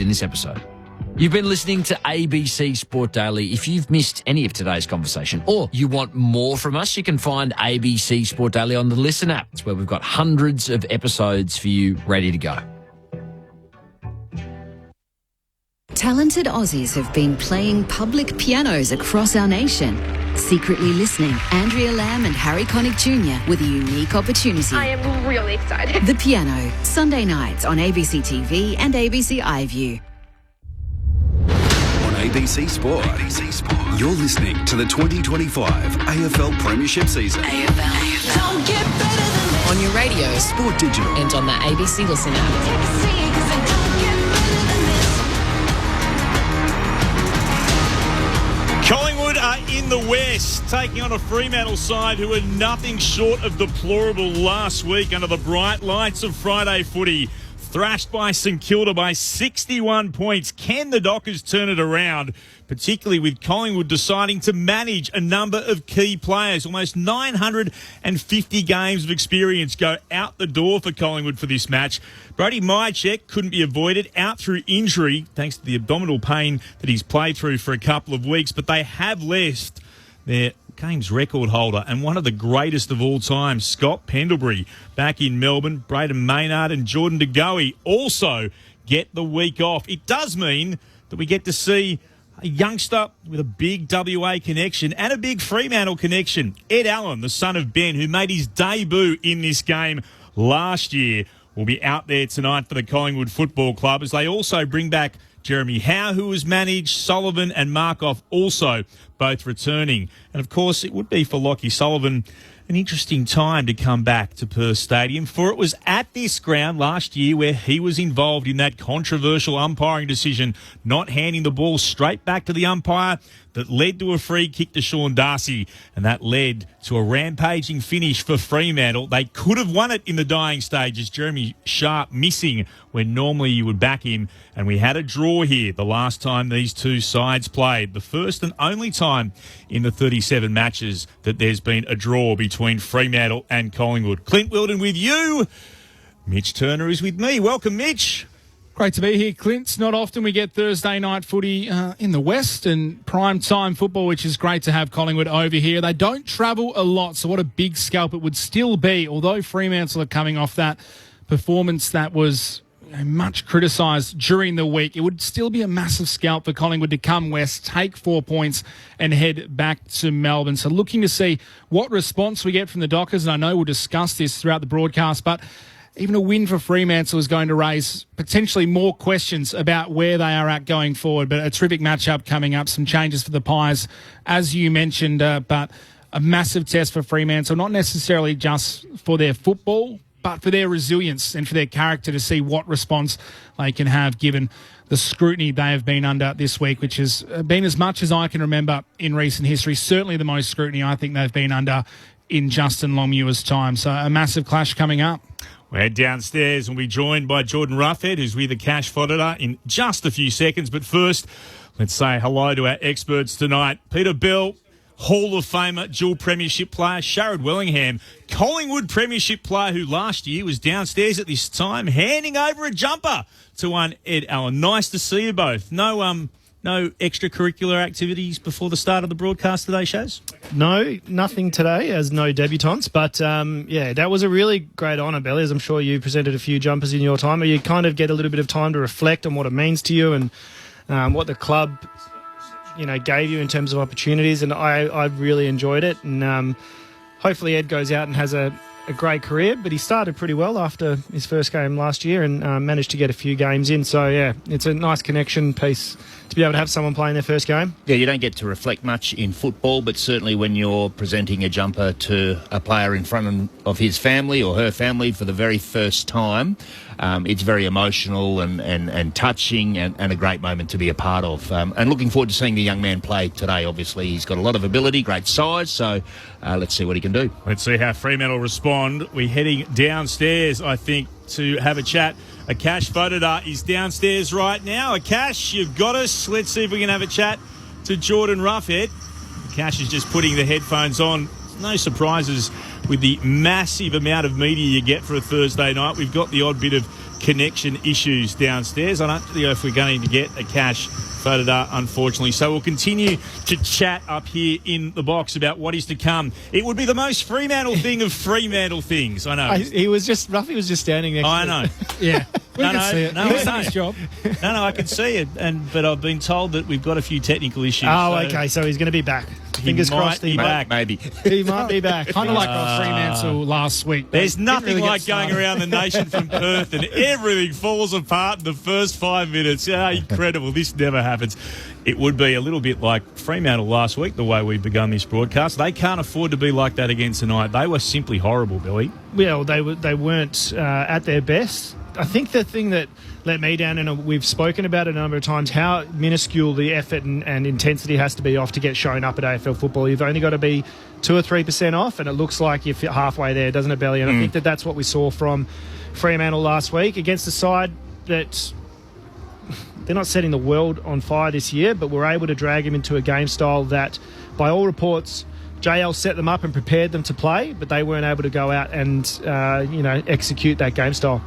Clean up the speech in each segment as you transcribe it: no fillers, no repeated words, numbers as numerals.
in this episode. You've been listening to ABC Sport Daily. If you've missed any of today's conversation or you want more from us, you can find ABC Sport Daily on the Listen app. It's where we've got hundreds of episodes for you ready to go. Talented Aussies have been playing public pianos across our nation. Secretly listening, Andrea Lamb and Harry Connick Jr. with a unique opportunity. I am really excited. The Piano, Sunday nights on ABC TV and ABC iView. On ABC Sport, you're listening to the 2025 AFL Premiership season. AFL. Don't get better than this. On your radio, Sport Digital, and on the ABC Listen app. Collingwood are in the West, taking on a Fremantle side who were nothing short of deplorable last week under the bright lights of Friday footy. Thrashed by St Kilda by 61 points. Can the Dockers turn it around? Particularly with Collingwood deciding to manage a number of key players. Almost 950 games of experience go out the door for Collingwood for this match. Brody Myercheck couldn't be avoided, out through injury, thanks to the abdominal pain that he's played through for a couple of weeks. But they have left their games record holder and one of the greatest of all time, Scott Pendlebury, back in Melbourne. Braden Maynard and Jordan De Goey also get the week off. It does mean that we get to see a youngster with a big WA connection and a big Fremantle connection. Ed Allen, the son of Ben, who made his debut in this game last year, will be out there tonight for the Collingwood Football Club as they also bring back Jeremy Howe, who was managed, Sullivan and Markov also both returning. And, of course, it would be for Lockie Sullivan an interesting time to come back to Perth Stadium, for it was at this ground last year where he was involved in that controversial umpiring decision, not handing the ball straight back to the umpire, that led to a free kick to Sean Darcy, and that led to a rampaging finish for Fremantle. They could have won it in the dying stages, Jeremy Sharp missing when normally you would back him, and we had a draw here the last time these two sides played. The first and only time in the 37 matches that there's been a draw between Fremantle and Collingwood. Clint Wilden with you. Mitch Turner is with me. Welcome, Mitch. Great to be here, Clint. It's not often we get Thursday night footy in the West and prime time football, which is great to have Collingwood over here. They don't travel a lot, so what a big scalp it would still be. Although Fremantle are coming off that performance that was much criticised during the week, it would still be a massive scalp for Collingwood to come west, take 4 points and head back to Melbourne. So looking to see what response we get from the Dockers, and I know we'll discuss this throughout the broadcast, but even a win for Fremantle is going to raise potentially more questions about where they are at going forward. But a terrific matchup coming up, some changes for the Pies, as you mentioned, but a massive test for Fremantle, not necessarily just for their football, but for their resilience and for their character, to see what response they can have given the scrutiny they have been under this week, which has been as much as I can remember in recent history. Certainly the most scrutiny I think they've been under in Justin Longmuir's time. So a massive clash coming up. We're downstairs and we'll be joined by Jordan Roughhead, who's with the Cash Auditor, in just a few seconds. But first, let's say hello to our experts tonight. Peter Bell, Hall of Famer, dual premiership player. Sharad Wellingham, Collingwood premiership player, who last year was downstairs at this time handing over a jumper to one Ed Allen. Nice to see you both. No extracurricular activities before the start of the broadcast today, Shaz? No, nothing today, as no debutantes. But, that was a really great honour, Belly, as I'm sure you presented a few jumpers in your time. You kind of get a little bit of time to reflect on what it means to you and what the club, gave you in terms of opportunities. And I really enjoyed it. And hopefully Ed goes out and has a great career. But he started pretty well after his first game last year and managed to get a few games in. So, it's a nice connection piece to be able to have someone playing their first game. Yeah, you don't get to reflect much in football, but certainly when you're presenting a jumper to a player in front of his family or her family for the very first time, it's very emotional and touching and a great moment to be a part of. And looking forward to seeing the young man play today. Obviously, he's got a lot of ability, great size, so let's see what he can do. Let's see how Fremantle respond. We're heading downstairs, I think, to have a chat. Akash Vodadar is downstairs right now. Akash, you've got us. Let's see if we can have a chat to Jordan Roughhead. Akash is just putting the headphones on. No surprises with the massive amount of media you get for a Thursday night. We've got the odd bit of connection issues downstairs. I don't know if we're going to get a cash voted out, unfortunately. So we'll continue to chat up here in the box about what is to come. It would be the most Fremantle thing of Fremantle things. I know. Ruffy was just standing next to I know. Yeah. We can see it. No, He's done his job. No, I can see it. But I've been told that we've got a few technical issues. Oh, okay. So he's going to be back. Fingers crossed. He might be back. Maybe. He might be back. Kind of like Fremantle last week. There's nothing really like going around the nation from Perth and everything falls apart in the first 5 minutes. Yeah, incredible. This never happens. It would be a little bit like Fremantle last week, the way we begun this broadcast. They can't afford to be like that again tonight. They were simply horrible, Billy. Well, they weren't at their best. I think the thing that let me down, and we've spoken about it a number of times, how minuscule the effort and intensity has to be off to get shown up at AFL football. You've only got to be 2 or 3% off, and it looks like you're halfway there, doesn't it, Belly? And I think that's what we saw from Fremantle last week against a side that they're not setting the world on fire this year, but we're able to drag him into a game style that, by all reports, JL set them up and prepared them to play, but they weren't able to go out and execute that game style.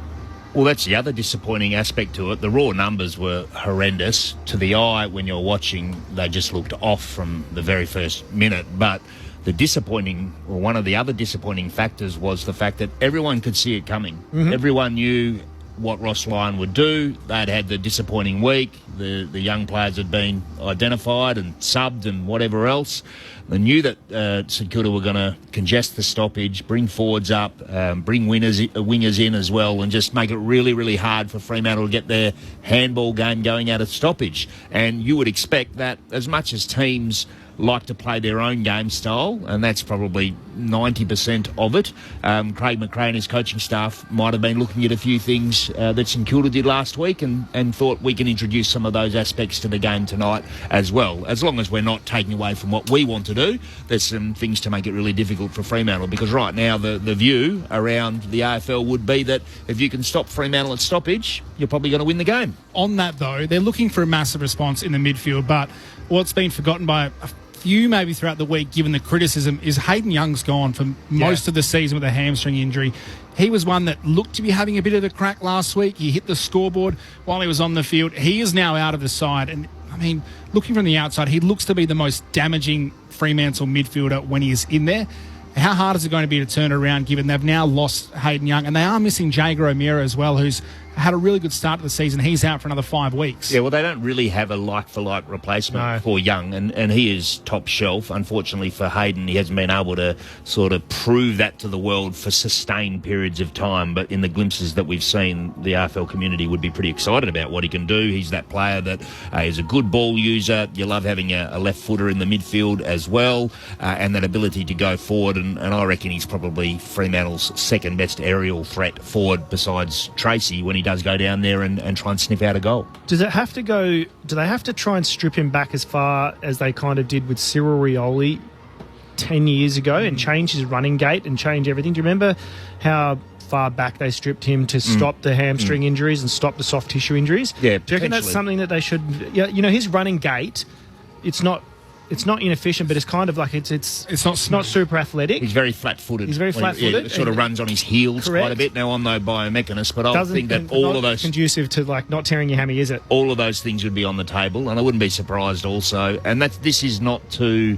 Well, that's the other disappointing aspect to it. The raw numbers were horrendous. To the eye, when you're watching, they just looked off from the very first minute. But one of the other disappointing factors was the fact that everyone could see it coming. Mm-hmm. Everyone knew what Ross Lyon would do. They'd had the disappointing week. The young players had been identified and subbed and whatever else. They knew that St Kilda were going to congest the stoppage, bring forwards up, bring wingers in as well, and just make it really, really hard for Fremantle to get their handball game going out of stoppage. And you would expect that as much as teams like to play their own game style, and that's probably 90% of it. Craig McRae and his coaching staff might have been looking at a few things that St Kilda did last week and thought we can introduce some of those aspects to the game tonight as well. As long as we're not taking away from what we want to do, there's some things to make it really difficult for Fremantle, because right now the view around the AFL would be that if you can stop Fremantle at stoppage, you're probably going to win the game. On that, though, they're looking for a massive response in the midfield, but what's been forgotten by a few maybe throughout the week, given the criticism, is Hayden Young's gone for most of the season with a hamstring injury. He was one that looked to be having a bit of a crack last week. He hit the scoreboard while he was on the field. He is now out of the side. And, I mean, looking from the outside, he looks to be the most damaging Fremantle midfielder when he is in there. How hard is it going to be to turn around, given they've now lost Hayden Young, and they are missing Jager O'Meara as well, who's had a really good start to the season. He's out for another 5 weeks. Yeah, well, they don't really have a like-for-like replacement for Young, and he is top shelf. Unfortunately for Hayden, he hasn't been able to sort of prove that to the world for sustained periods of time, but in the glimpses that we've seen, the AFL community would be pretty excited about what he can do. He's that player that is a good ball user. You love having a left footer in the midfield as well, and that ability to go forward, and I reckon he's probably Fremantle's second best aerial threat forward besides Tracy when he does go down there and try and sniff out a goal. Do they have to try and strip him back as far as they kind of did with Cyril Rioli 10 years ago and change his running gait and change everything? Do you remember how far back they stripped him to stop the hamstring injuries and stop the soft tissue injuries? Yeah, do you reckon that's something that they should... his running gait, it's not inefficient, but it's kind of like it's not super athletic. He's very flat-footed. He's very flat-footed. He sort of runs on his heels quite a bit. Now, I'm no biomechanist, but I think that all of those... conducive to, like, not tearing your hammy, is it? All of those things would be on the table, and I wouldn't be surprised also. And this is not to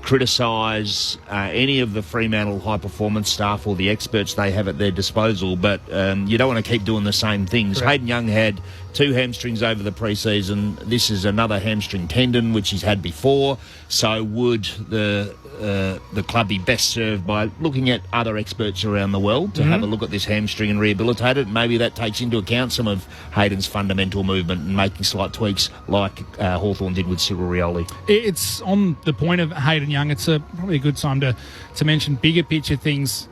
criticise any of the Fremantle high-performance staff or the experts they have at their disposal, but you don't want to keep doing the same things. Correct. Hayden Young had 2 hamstrings over the pre-season. This is another hamstring tendon, which he's had before. So would the club be best served by looking at other experts around the world to have a look at this hamstring and rehabilitate it? Maybe that takes into account some of Hayden's fundamental movement and making slight tweaks like Hawthorn did with Cyril Rioli. It's on the point of Hayden Young. It's probably a good time to mention bigger picture things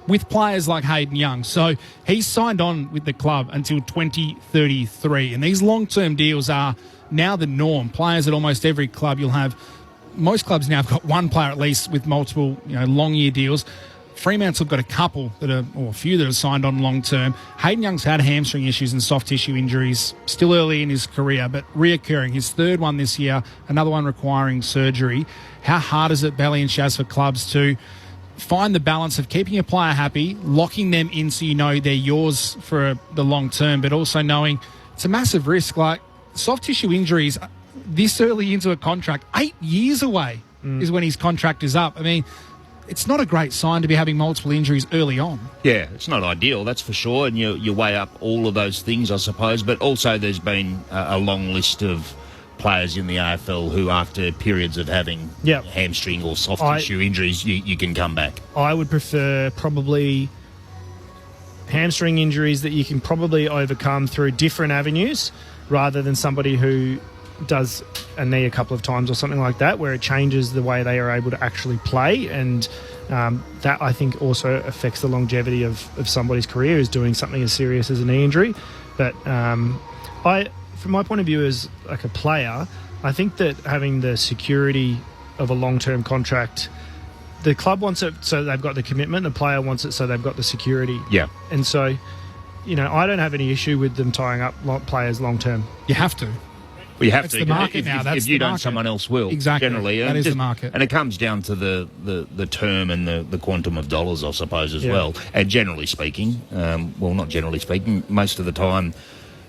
with players like Hayden Young. So he's signed on with the club until 2033, and these long-term deals are now the norm. Players at almost every club you'll have. Most clubs now have got one player at least with multiple long-year deals. Fremantle have got a couple or a few that are signed on long-term. Hayden Young's had hamstring issues and soft tissue injuries still early in his career, but reoccurring. His third one this year, another one requiring surgery. How hard is it, Belly and Shaz, for clubs to find the balance of keeping a player happy, locking them in so you know they're yours for the long term, but also knowing it's a massive risk. Like soft tissue injuries this early into a contract, 8 years away is when his contract is up. I mean, it's not a great sign to be having multiple injuries early on. Yeah, it's not ideal, that's for sure, and you weigh up all of those things, I suppose, but also there's been a long list of players in the AFL who, after periods of having hamstring or soft tissue injuries, you can come back. I would prefer probably hamstring injuries that you can probably overcome through different avenues rather than somebody who does a knee a couple of times or something like that, where it changes the way they are able to actually play, and that I think also affects the longevity of somebody's career, is doing something as serious as a knee injury. But from my point of view as like a player, I think that having the security of a long-term contract, the club wants it so they've got the commitment, the player wants it so they've got the security. Yeah. And so, I don't have any issue with them tying up players long-term. You have to. Well, you have That's to. The market now. If you don't, someone else will. Exactly. Generally, that is the market. And it comes down to the term and the quantum of dollars, I suppose, as well. And generally speaking, not generally speaking, most of the time,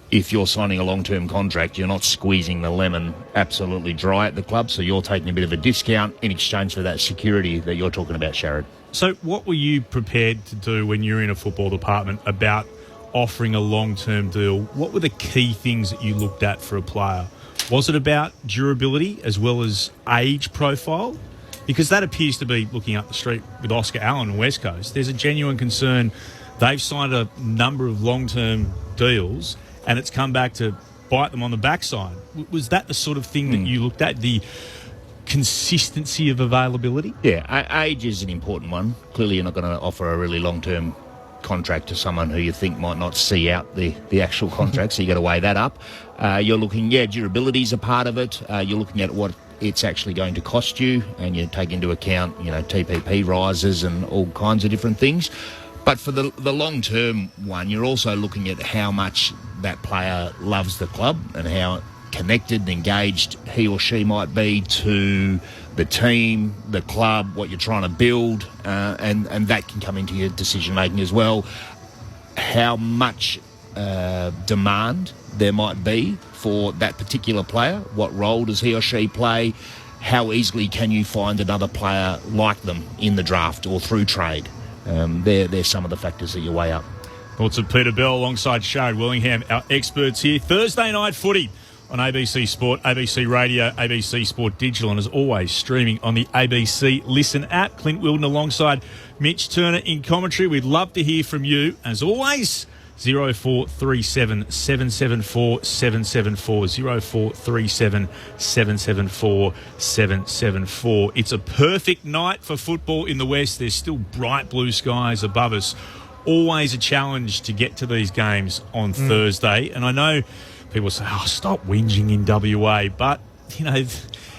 if you're signing a long-term contract, you're not squeezing the lemon absolutely dry at the club, so you're taking a bit of a discount in exchange for that security that you're talking about, Sharad. So what were you prepared to do when you were in a football department about offering a long-term deal? What were the key things that you looked at for a player? Was it about durability as well as age profile? Because that appears to be, looking up the street with Oscar Allen and West Coast, there's a genuine concern. They've signed a number of long-term deals and it's come back to bite them on the backside. Was that the sort of thing that you looked at, the consistency of availability? Yeah, age is an important one. Clearly you're not going to offer a really long-term contract to someone who you think might not see out the actual contract, so you've got to weigh that up. You're looking, durability is a part of it. You're looking at what it's actually going to cost you, and you take into account, TPP rises and all kinds of different things. But for the long-term one, you're also looking at how much that player loves the club and how connected and engaged he or she might be to the team, the club, what you're trying to build, and that can come into your decision-making as well. How much demand there might be for that particular player, what role does he or she play, how easily can you find another player like them in the draft or through trade. They're some of the factors that you weigh up. Thoughts of Peter Bell alongside Sharad Willingham, our experts here. Thursday night footy on ABC Sport, ABC Radio, ABC Sport Digital, and as always, streaming on the ABC Listen app. Clint Wilden alongside Mitch Turner in commentary. We'd love to hear from you. As always, 0437 774 774, 0437 774 774. It's a perfect night for football in the West. There's still bright blue skies above us. Always a challenge to get to these games on Thursday. And I know people say, stop whinging in WA. But,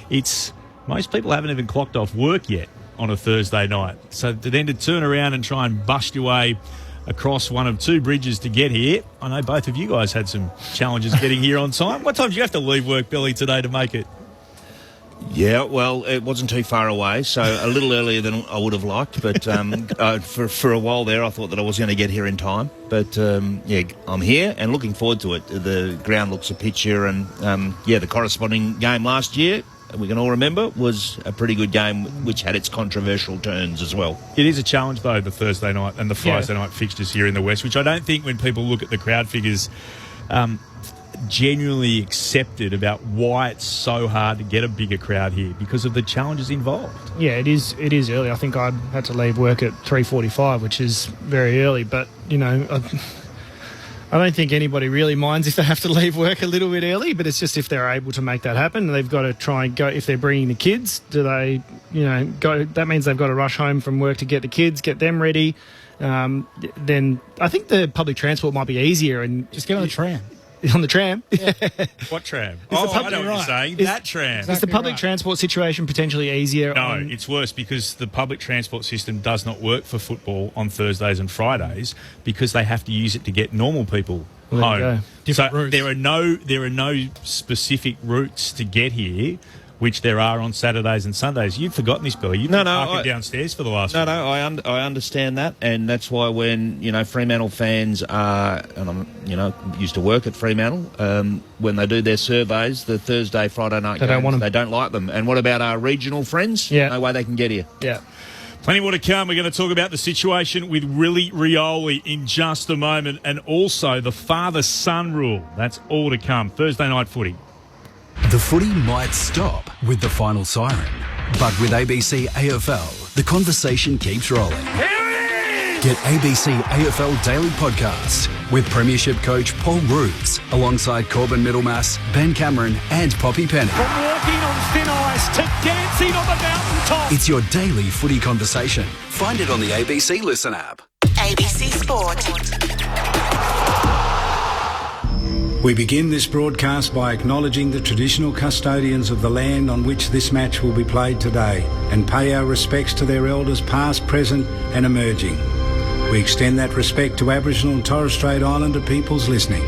it's most people haven't even clocked off work yet on a Thursday night. So then to turn around and try and bust your way across one of two bridges to get here. I know both of you guys had some challenges getting here on time. What time did you have to leave work, Billy, today to make it? Yeah, well, it wasn't too far away, so a little earlier than I would have liked. But for a while there, I thought that I was going to get here in time. But, I'm here and looking forward to it. The ground looks a picture, and, the corresponding game last year, we can all remember, was a pretty good game, which had its controversial turns as well. It is a challenge, though, the Thursday night and the Friday night fixtures here in the West, which I don't think when people look at the crowd figures genuinely accepted about why it's so hard to get a bigger crowd here because of the challenges involved. Yeah, it is early. I think I had to leave work at 3:45, which is very early, but, I don't think anybody really minds if they have to leave work a little bit early, but it's just if they're able to make that happen, they've got to try and go. If they're bringing the kids, do they, go? That means they've got to rush home from work to get the kids, get them ready. Then I think the public transport might be easier and just get on the tram. On the tram? Yeah. What tram? I know what you're saying. That tram. Is the public transport situation potentially easier? No, it's worse because the public transport system does not work for football on Thursdays and Fridays because they have to use it to get normal people home. Different routes. There are no specific routes to get here which there are on Saturdays and Sundays. You've forgotten this, Billy. You've been parking downstairs for the last No, I understand that, and that's why when, Fremantle fans are, and I'm, used to work at Fremantle, when they do their surveys, the Thursday, Friday night games, don't want them. they don't like them. And what about our regional friends? Yeah. No way they can get here. Yeah. Plenty more to come. We're going to talk about the situation with Willie Rioli in just a moment, and also the father-son rule. That's all to come. Thursday night footy. The footy might stop with the final siren, but with ABC AFL, the conversation keeps rolling. Get ABC AFL Daily Podcast with Premiership coach Paul Roos, alongside Corbin Middlemass, Ben Cameron and Poppy Penny. From walking on thin ice to dancing on the mountaintop. It's your daily footy conversation. Find it on the ABC Listen app. ABC Sport. We begin this broadcast by acknowledging the traditional custodians of the land on which this match will be played today and pay our respects to their elders past, present and emerging. We extend that respect to Aboriginal and Torres Strait Islander peoples listening.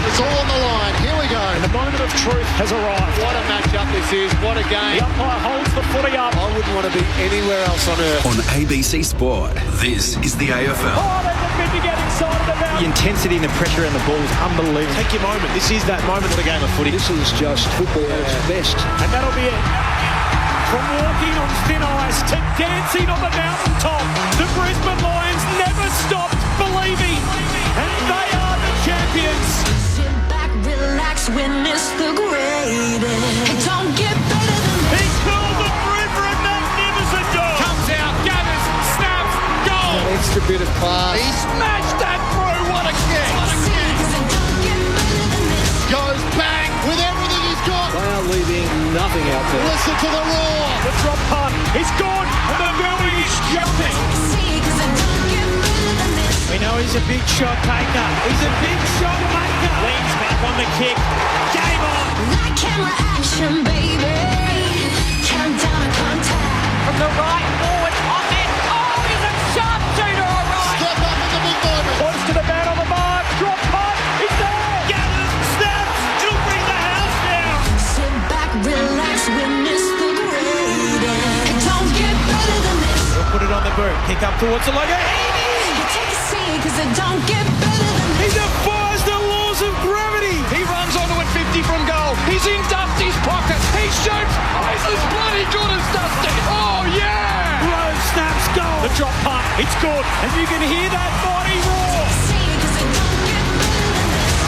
It's all on the line. Here we go. And the moment of truth has arrived. What a matchup this is. What a game. The umpire holds the footy up. I wouldn't want to be anywhere else on earth. On ABC Sport, this is the AFL. Oh, there's a bit to get excited about. The intensity and the pressure in the ball is unbelievable. Take your moment. This is that moment of the game of footy. This is just football at its best. And that'll be it. From walking on thin ice to dancing on the mountaintop, the Brisbane Lions never stopped believing. And they are the champions. Sit back, relax, witness the greatest. It don't get better than this. He called the river a magnificent goal. Comes out, gathers, snaps, goal. An extra bit of class. He smashed that through. What a kick. What a kick. Goes bang with everything he's got. They are leaving nothing out there. Listen to the roar. The drop punt. He's gone. And the building is jumping. We know he's a big shot taker. He's a big shot maker. Leans back on the kick. Game on. That camera action, baby. Countdown to contact. From the right forward on it. Oh, he's a sharpshooter, all right. Step up in the big moment. Points to the man on the mark. Drop punt. He's there. Gathers, snaps, he'll bring the house down. Sit back, relax, witness the greatest. It don't get better than this. He'll put it on the boot. Kick up towards the leg. You take a seat, cause it don't get better than He this. defies the laws of gravity. He runs onto it 50 from goal. He's in Dusty's pocket. He shoots. Oh, he's as bloody good as Dusty. Oh, yeah. Rose snaps goal. The drop punt. It's good. And you can hear that body roar.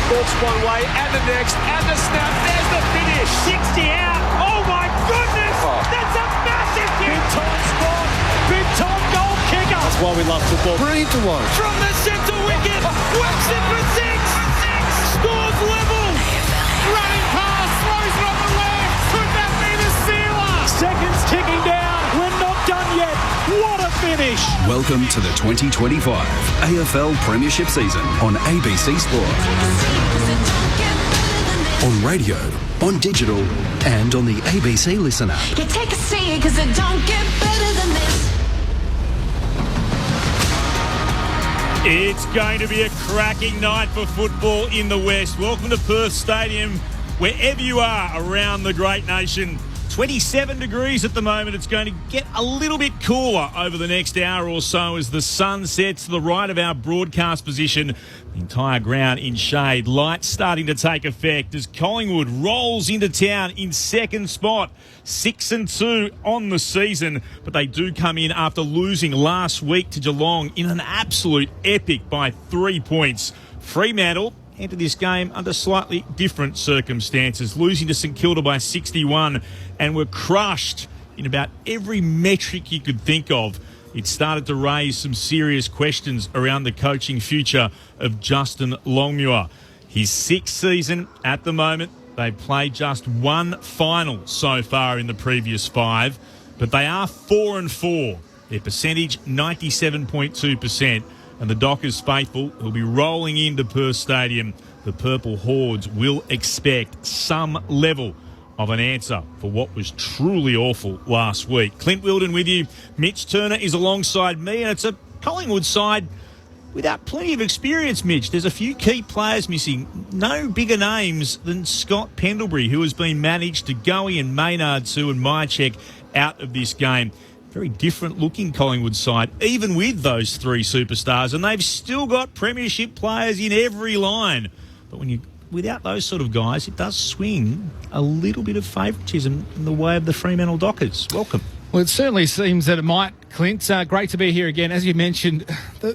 Walks one way and the next and the snap. There's the finish. 60 out. Oh, my goodness. That's a massive kick. Big time spot. Big time goal kicker. That's why we love football. Brilliant to watch. From the centre wicket, whips it for six, scores level, running past, throws it on the left, could that be the sealer? Seconds ticking down, we're not done yet, what a finish! Welcome to the 2025 AFL Premiership season on ABC Sport. On radio, on digital, and on the ABC Listen app. You take a seat, cause it don't get better than this. It's going to be a cracking night for football in the West. Welcome to Perth Stadium, wherever you are around the great nation. 27 degrees at the moment. It's going to get a little bit cooler over the next hour or so as the sun sets to the right of our broadcast position. The entire ground in shade. Lights starting to take effect as Collingwood rolls into town in second spot. 6-2 on the season, but they do come in after losing last week to Geelong in an absolute epic by 3 points. Fremantle enter this game under slightly different circumstances, losing to St Kilda by 61 and were crushed in about every metric you could think of. It started to raise some serious questions around the coaching future of Justin Longmuir. His sixth season at the moment. They've played just one final so far in the previous five, but they are 4-4. Their percentage, 97.2%. And the Dockers faithful will be rolling into Perth Stadium. The Purple Hordes will expect some level of an answer for what was truly awful last week. Clint Wilden with you. Mitch Turner is alongside me, and it's a Collingwood side without plenty of experience, Mitch. There's a few key players missing. No bigger names than Scott Pendlebury, who has been managed to Goey and Maynard Sue and Myercheck out of this game. Very different looking Collingwood side, even with those three superstars, and they've still got premiership players in every line. But without those sort of guys, it does swing a little bit of favouritism in the way of the Fremantle Dockers. Welcome. Well, it certainly seems that it might, Clint. Great to be here again. As you mentioned,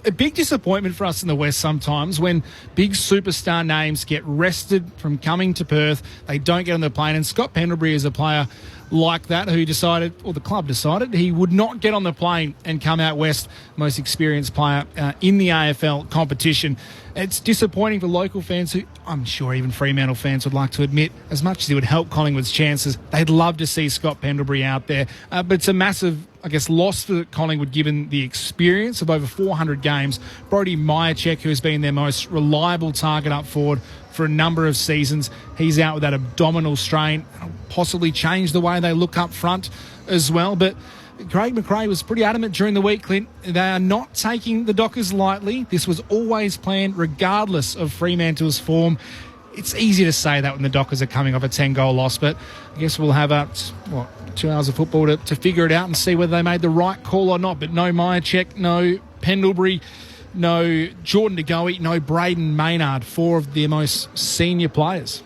a big disappointment for us in the West sometimes when big superstar names get rested from coming to Perth. They don't get on the plane. And Scott Pendlebury is a player like that who decided, or the club decided, he would not get on the plane and come out west, most experienced player in the AFL competition. It's disappointing for local fans who, I'm sure even Fremantle fans would like to admit, as much as it would help Collingwood's chances, they'd love to see Scott Pendlebury out there. But it's a massive, loss for Collingwood given the experience of over 400 games. Brodie Myercheck, who has been their most reliable target up forward for a number of seasons, he's out with that abdominal strain. It'll possibly change the way they look up front as well. But Craig McRae was pretty adamant during the week, Clint. They are not taking the Dockers lightly. This was always planned regardless of Fremantle's form. It's easy to say that when the Dockers are coming off a 10-goal loss, but I guess we'll have 2 hours of football to figure it out and see whether they made the right call or not. But no Myercheck, no Pendlebury, no Jordan De Goey, no Braden Maynard, 4 of their most senior players.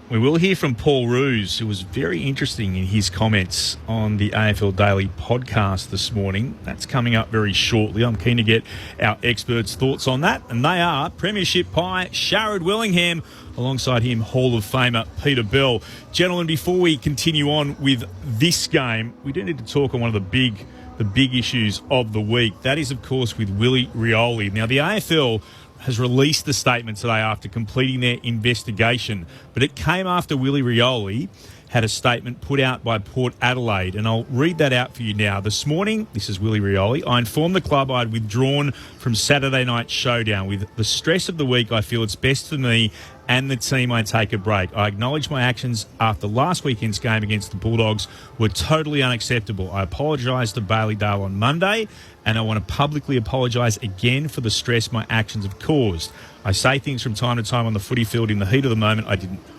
We will hear from Paul Roos, who was very interesting in his comments on the AFL Daily podcast this morning. That's coming up very shortly. I'm keen to get our experts' thoughts on that. And they are Premiership Pie, Sharrod Willingham, alongside him, Hall of Famer Peter Bell. Gentlemen, before we continue on with this game, we do need to talk on one of the big issues of the week. That is, of course, with Willie Rioli. Now, the AFL has released the statement today after completing their investigation, but it came after Willie Rioli had a statement put out by Port Adelaide, and I'll read that out for you now. This morning, this is Willie Rioli, I informed the club I'd withdrawn from Saturday night showdown. With the stress of the week, I feel it's best for me and the team I take a break. I acknowledge my actions after last weekend's game against the Bulldogs were totally unacceptable. I apologised to Bailey Dale on Monday, and I want to publicly apologise again for the stress my actions have caused. I say things from time to time on the footy field in the heat of the moment.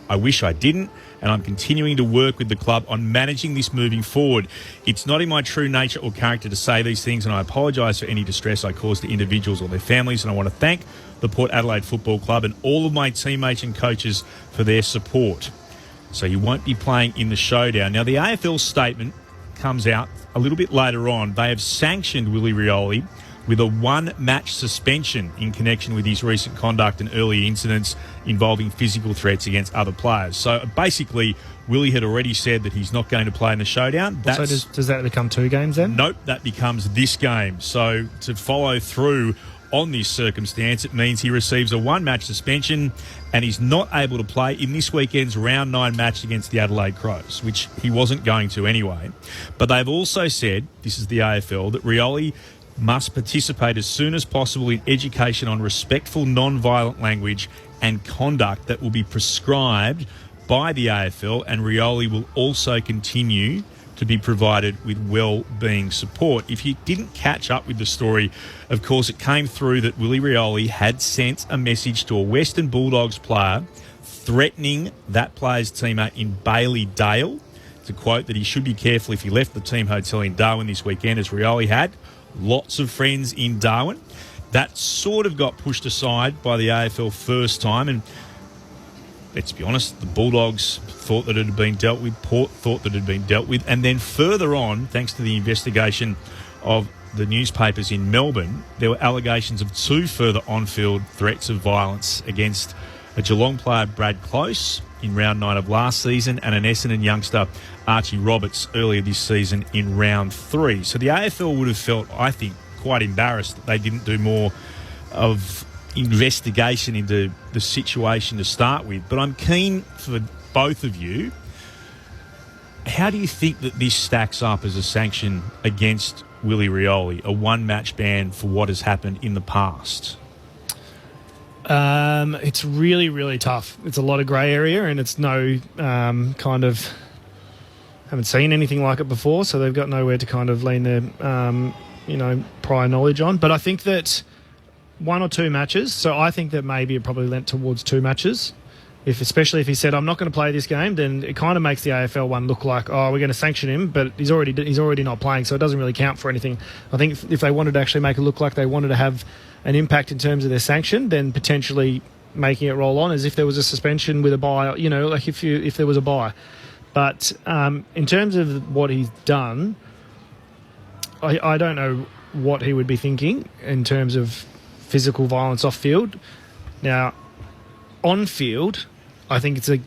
I wish I didn't, and I'm continuing to work with the club on managing this moving forward. It's not in my true nature or character to say these things, and I apologise for any distress I caused to individuals or their families, and I want to thank the Port Adelaide Football Club and all of my teammates and coaches for their support. So you won't be playing in the showdown. Now, the AFL statement comes out a little bit later on. They have sanctioned Willie Rioli with a 1-match suspension in connection with his recent conduct and early incidents involving physical threats against other players. So basically, Willie had already said that he's not going to play in the showdown. So does that become 2 games then? Nope, that becomes this game. So to follow through on this circumstance, it means he receives a 1-match suspension and he's not able to play in this weekend's round 9 match against the Adelaide Crows, which he wasn't going to anyway. But they've also said, this is the AFL, that Rioli must participate as soon as possible in education on respectful non-violent language and conduct that will be prescribed by the AFL, and Rioli will also continue to be provided with well-being support. If you didn't catch up with the story, of course, it came through that Willie Rioli had sent a message to a Western Bulldogs player threatening that player's teammate in Bailey Dale. It's a quote that he should be careful if he left the team hotel in Darwin this weekend, as Rioli had lots of friends in Darwin. That sort of got pushed aside by the AFL first time, and let's be honest, the Bulldogs thought that it had been dealt with, Port thought that it had been dealt with, and then further on, thanks to the investigation of the newspapers in Melbourne, there were allegations of 2 further on-field threats of violence against a Geelong player, Brad Close, in round 9 of last season, and an Essendon youngster, Archie Roberts, earlier this season in round 3. So the AFL would have felt, I think, quite embarrassed that they didn't do more of investigation into the situation to start with. But I'm keen for both of you. How do you think that this stacks up as a sanction against Willie Rioli, a 1-match ban for what has happened in the past? It's really, really tough. It's a lot of grey area, and it's no haven't seen anything like it before, so they've got nowhere to kind of lean their, prior knowledge on. But I think that 1 or 2 matches. So I think that maybe it probably lent towards 2 matches. Especially if he said, I'm not going to play this game, then it kind of makes the AFL one look like, we're going to sanction him, but he's already not playing, so it doesn't really count for anything. I think if they wanted to actually make it look like they wanted to have an impact in terms of their sanction, then potentially making it roll on as if there was a suspension with a bye, like if there was a bye. But in terms of what he's done, I don't know what he would be thinking in terms of physical violence off field. Now, on field, I think it's a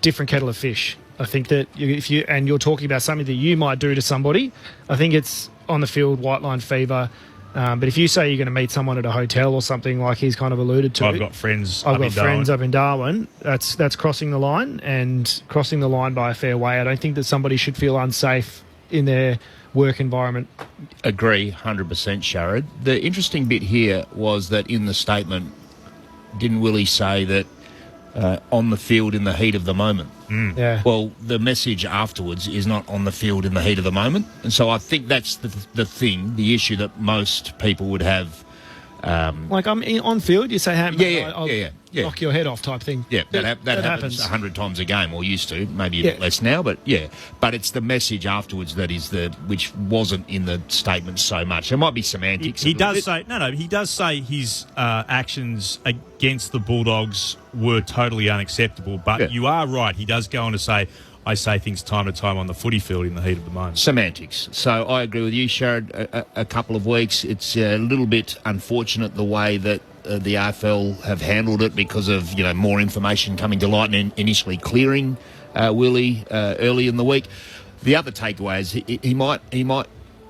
different kettle of fish. I think that you're talking about something that you might do to somebody, I think it's on the field, white line fever. But if you say you're going to meet someone at a hotel or something like he's kind of alluded to, I've got friends up in Darwin. That's crossing the line, and crossing the line by a fair way. I don't think that somebody should feel unsafe in their work environment. Agree, 100%, Sharad. The interesting bit here was that in the statement, didn't Willie say that on the field in the heat of the moment? Yeah. Well, the message afterwards is not on the field in the heat of the moment. And so I think that's the thing, the issue that most people would have. Like I'm on field, you say, hey, I'll knock your head off type thing. Yeah, that happens 100 times a game, or used to, maybe a bit less now, but yeah. But it's the message afterwards that is which wasn't in the statement so much. It might be semantics. He does say his actions against the Bulldogs were totally unacceptable, but you are right. He does go on to say, I say things time to time on the footy field in the heat of the moment. Semantics. So I agree with you, Sharad. A couple of weeks. It's a little bit unfortunate the way that the AFL have handled it because of more information coming to light and initially clearing Willie early in the week. The other takeaway is he might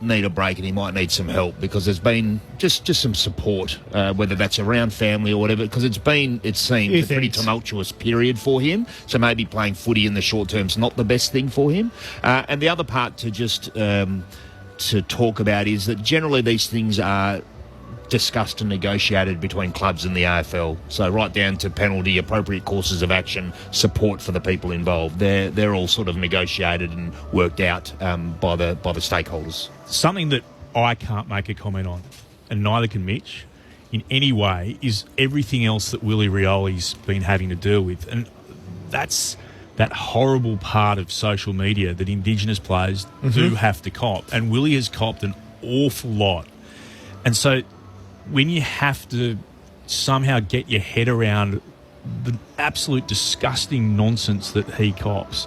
need a break and he might need some help because there's been just some support, whether that's around family or whatever, because it seems a pretty tumultuous period for him. So maybe playing footy in the short term is not the best thing for him. And the other part to just to talk about is that generally these things are discussed and negotiated between clubs and the AFL. So right down to penalty, appropriate courses of action, support for the people involved. They're all sort of negotiated and worked out by the stakeholders. Something that I can't make a comment on, and neither can Mitch, in any way, is everything else that Willie Rioli's been having to deal with. And that's that horrible part of social media that Indigenous players do have to cop. And Willie has copped an awful lot. And so when you have to somehow get your head around the absolute disgusting nonsense that he cops,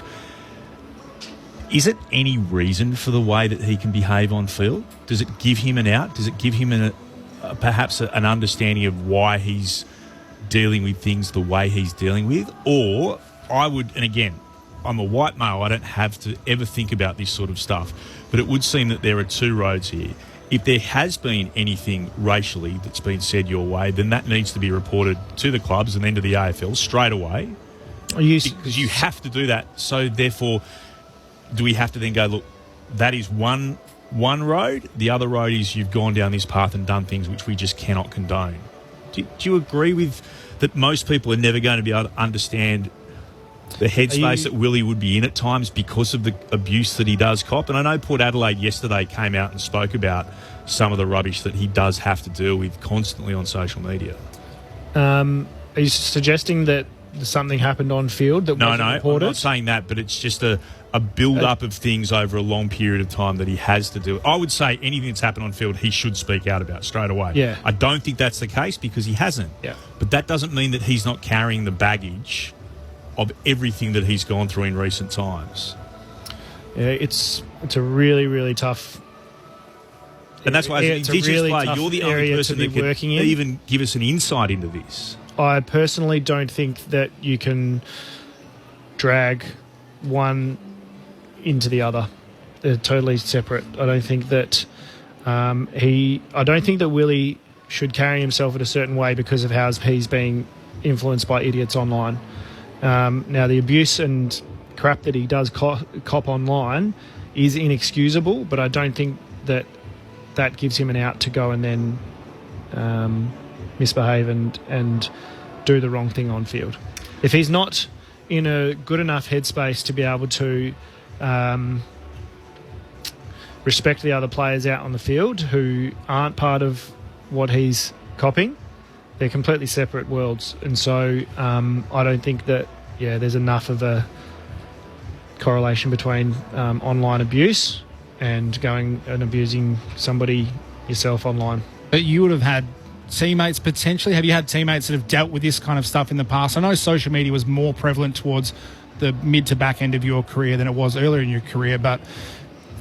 is it any reason for the way that he can behave on field? Does it give him an out? Does it give him perhaps an understanding of why he's dealing with things the way he's dealing with? Or I would, and again, I'm a white male, I don't have to ever think about this sort of stuff, but it would seem that there are two roads here. If there has been anything racially that's been said your way, then that needs to be reported to the clubs and then to the AFL straight away. Because you have to do that. So therefore, do we have to then go, look, that is one road. The other road is you've gone down this path and done things which we just cannot condone. Do you agree with that most people are never going to be able to understand the headspace that Willie would be in at times because of the abuse that he does cop? And I know Port Adelaide yesterday came out and spoke about some of the rubbish that he does have to deal with constantly on social media. Are you suggesting that something happened on field that wasn't reported? I'm not saying that, but it's just a build-up of things over a long period of time that he has to do. I would say anything that's happened on field, he should speak out about straight away. Yeah. I don't think that's the case because he hasn't. Yeah. But that doesn't mean that he's not carrying the baggage of everything that he's gone through in recent times. Yeah, it's a really, really tough. And that's why, as an Indigenous player, you're the only person that can even give us an insight into this. I personally don't think that you can drag one into the other. They're totally separate. I don't think that Willie should carry himself in a certain way because of how he's being influenced by idiots online. Now, the abuse and crap that he does cop online is inexcusable, but I don't think that gives him an out to go and then misbehave and do the wrong thing on field. If he's not in a good enough headspace to be able to respect the other players out on the field who aren't part of what he's copping, they're completely separate worlds. And so I don't think that, there's enough of a correlation between online abuse and going and abusing somebody yourself online. But you would have had teammates potentially. Have you had teammates that have dealt with this kind of stuff in the past? I know social media was more prevalent towards the mid to back end of your career than it was earlier in your career, but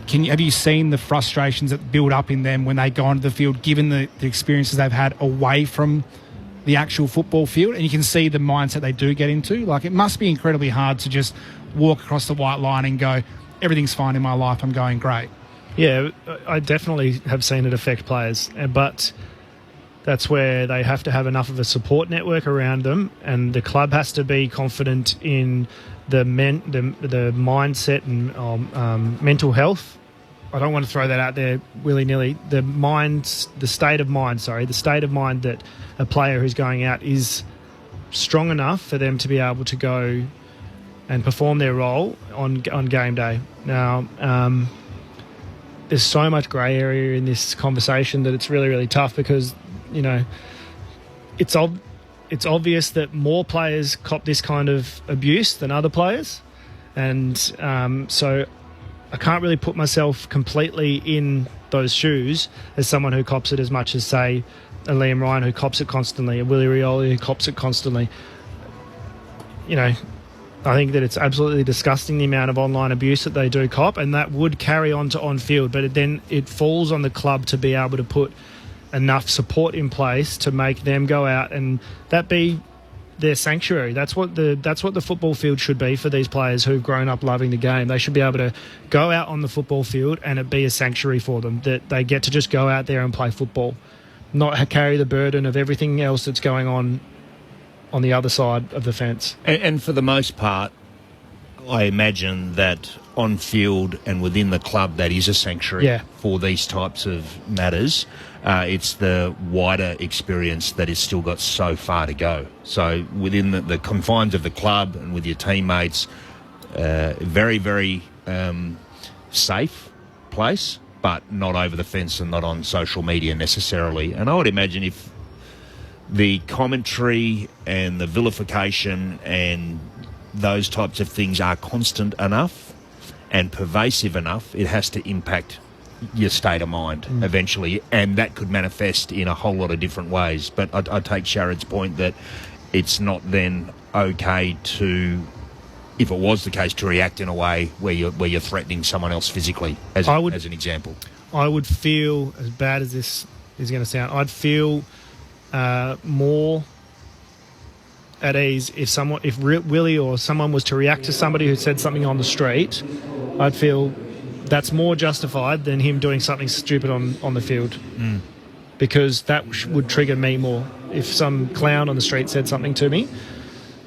have you seen the frustrations that build up in them when they go onto the field, given the experiences they've had away from the actual football field? And you can see the mindset they do get into. Like, it must be incredibly hard to just walk across the white line and go, everything's fine in my life, I'm going great. Yeah, I definitely have seen it affect players, but that's where they have to have enough of a support network around them, and the club has to be confident in the mindset and mental health. I don't want to throw that out there willy-nilly. The state of mind that a player who's going out is strong enough for them to be able to go and perform their role on game day. Now, there's so much grey area in this conversation that it's really, really tough because, it's obvious that more players cop this kind of abuse than other players. And so I can't really put myself completely in those shoes as someone who cops it as much as, say, a Liam Ryan who cops it constantly, a Willie Rioli who cops it constantly. I think that it's absolutely disgusting the amount of online abuse that they do cop, and that would carry on to on-field. But then it falls on the club to be able to put enough support in place to make them go out and that be their sanctuary. That's what the football field should be for these players who've grown up loving the game. They should be able to go out on the football field and it be a sanctuary for them, that they get to just go out there and play football, not carry the burden of everything else that's going on the other side of the fence. And for the most part, I imagine that on field and within the club, that is a sanctuary for these types of matters. It's the wider experience that has still got so far to go. So within the confines of the club and with your teammates, very, very safe place, but not over the fence and not on social media necessarily. And I would imagine if the commentary and the vilification and those types of things are constant enough and pervasive enough, it has to impact your state of mind eventually, and that could manifest in a whole lot of different ways. But I take Sharon's point that it's not then okay to, if it was the case, to react in a way where you're threatening someone else physically, as an example. I would feel, as bad as this is going to sound, I'd feel more at ease if Willie or someone was to react to somebody who said something on the street. I'd feel that's more justified than him doing something stupid on the field, because that would trigger me more. If some clown on the street said something to me,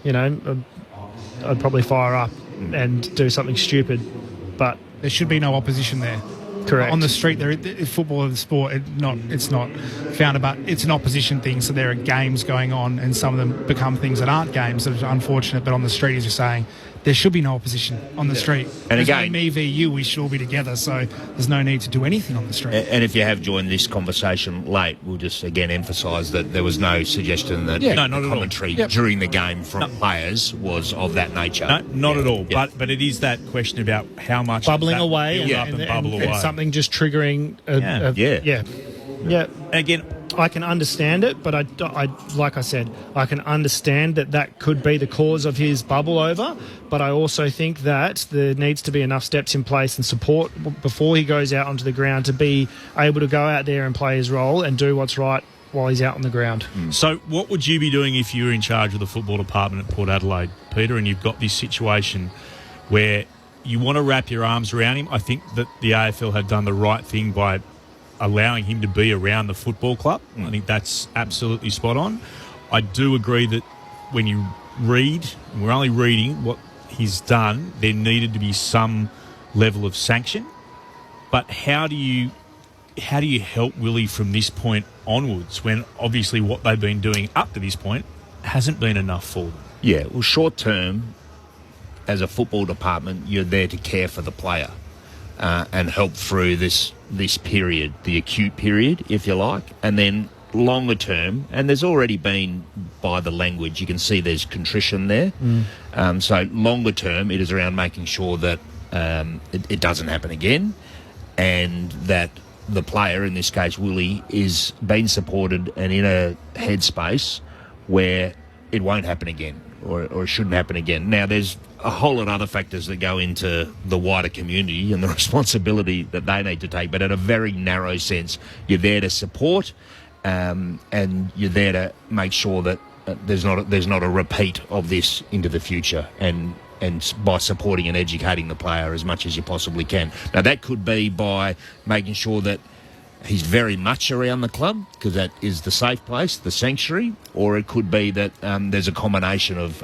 I'd probably fire up and do something stupid. But there should be no opposition there. Correct. On the street, football is a sport. It's not founded, but it's an opposition thing. So there are games going on, and some of them become things that aren't games. That are unfortunate. But on the street, as you're saying, there should be no opposition on the street. And again, me v you, we should all be together. So there's no need to do anything on the street. And if you have joined this conversation late, we'll just again emphasise that there was no suggestion that the commentary during the game from players was of that nature. No, not at all. Yep. But it is that question about how much bubbling away, and bubble away, and something just triggering. Again, I can understand it, but I like I said, I can understand that could be the cause of his bubble over. But I also think that there needs to be enough steps in place and support before he goes out onto the ground to be able to go out there and play his role and do what's right while he's out on the ground. So what would you be doing if you were in charge of the football department at Port Adelaide, Peter, and you've got this situation where you want to wrap your arms around him? I think that the AFL have done the right thing by allowing him to be around the football club. I think that's absolutely spot on. I do agree that when you read, and we're only reading what he's done, there needed to be some level of sanction. But how do you help Willie from this point onwards, when obviously what they've been doing up to this point hasn't been enough for them? Yeah, well, short term, as a football department, you're there to care for the player and help through this period, the acute period, if you like. And then longer term, and there's already been, by the language, you can see there's contrition there. So longer term, it is around making sure that it doesn't happen again, and that the player, in this case Willie, is being supported and in a headspace where it won't happen again, or it shouldn't happen again. Now, there's a whole lot of other factors that go into the wider community and the responsibility that they need to take, but in a very narrow sense, you're there to support, and you're there to make sure that there's not a repeat of this into the future, and by supporting and educating the player as much as you possibly can. Now, that could be by making sure that he's very much around the club, because that is the safe place, the sanctuary, or it could be that there's a combination of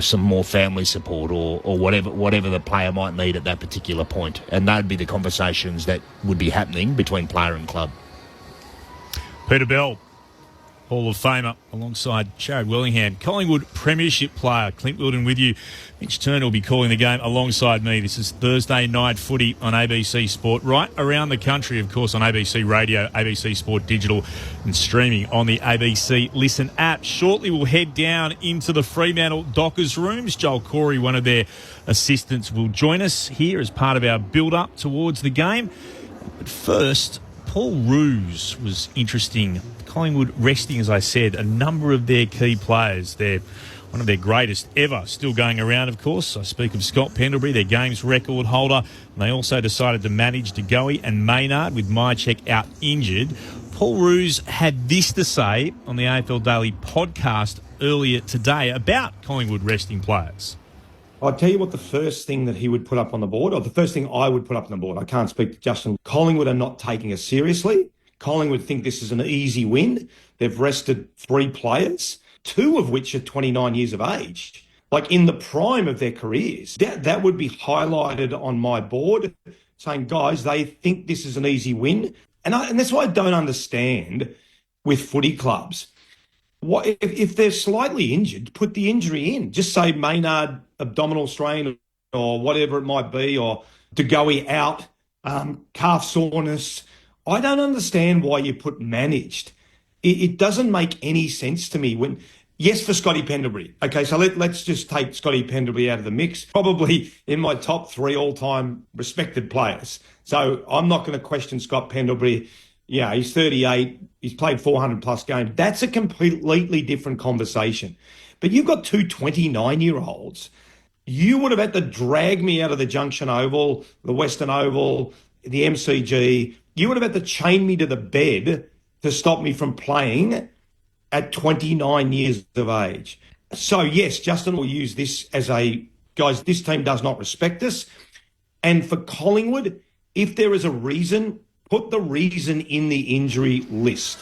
some more family support or whatever the player might need at that particular point. And that'd be the conversations that would be happening between player and club. Peter Bell, Hall of Famer, alongside Jared Wellingham. Collingwood Premiership player, Clint Wilden with you. Mitch Turner will be calling the game alongside me. This is Thursday Night Footy on ABC Sport, right around the country, of course, on ABC Radio, ABC Sport Digital, and streaming on the ABC Listen app. Shortly, we'll head down into the Fremantle Dockers rooms. Joel Corey, one of their assistants, will join us here as part of our build-up towards the game. But first, Paul Roos was interesting. Collingwood resting, as I said, a number of their key players. They're one of their greatest ever, still going around, of course. I speak of Scott Pendlebury, their games record holder. And they also decided to manage De Goey and Maynard with Mychek out injured. Paul Roos had this to say on the AFL Daily podcast earlier today about Collingwood resting players. I'll tell you what the first thing that he would put up on the board, or the first thing I would put up on the board. I can't speak to Justin. Collingwood are not taking us seriously. Collingwood think this is an easy win. They've rested 3 players, 2 of which are 29 years of age, like in the prime of their careers. That would be highlighted on my board, saying, guys, they think this is an easy win. And that's why I don't understand with footy clubs. What if they're slightly injured, put the injury in. Just say Maynard abdominal strain or whatever it might be, or De Goey out, calf soreness. I don't understand why you put managed. It doesn't make any sense to me. Yes, for Scotty Pendlebury. Okay, so let's just take Scotty Pendlebury out of the mix. Probably in my top 3 all-time respected players. So I'm not going to question Scott Pendlebury. Yeah, he's 38. He's played 400-plus games. That's a completely different conversation. But you've got 2 29-year-olds. You would have had to drag me out of the Junction Oval, the Western Oval, the MCG. You would have had to chain me to the bed to stop me from playing at 29 years of age. So, yes, Justin will use this as guys, this team does not respect us. And for Collingwood, if there is a reason, put the reason in the injury list.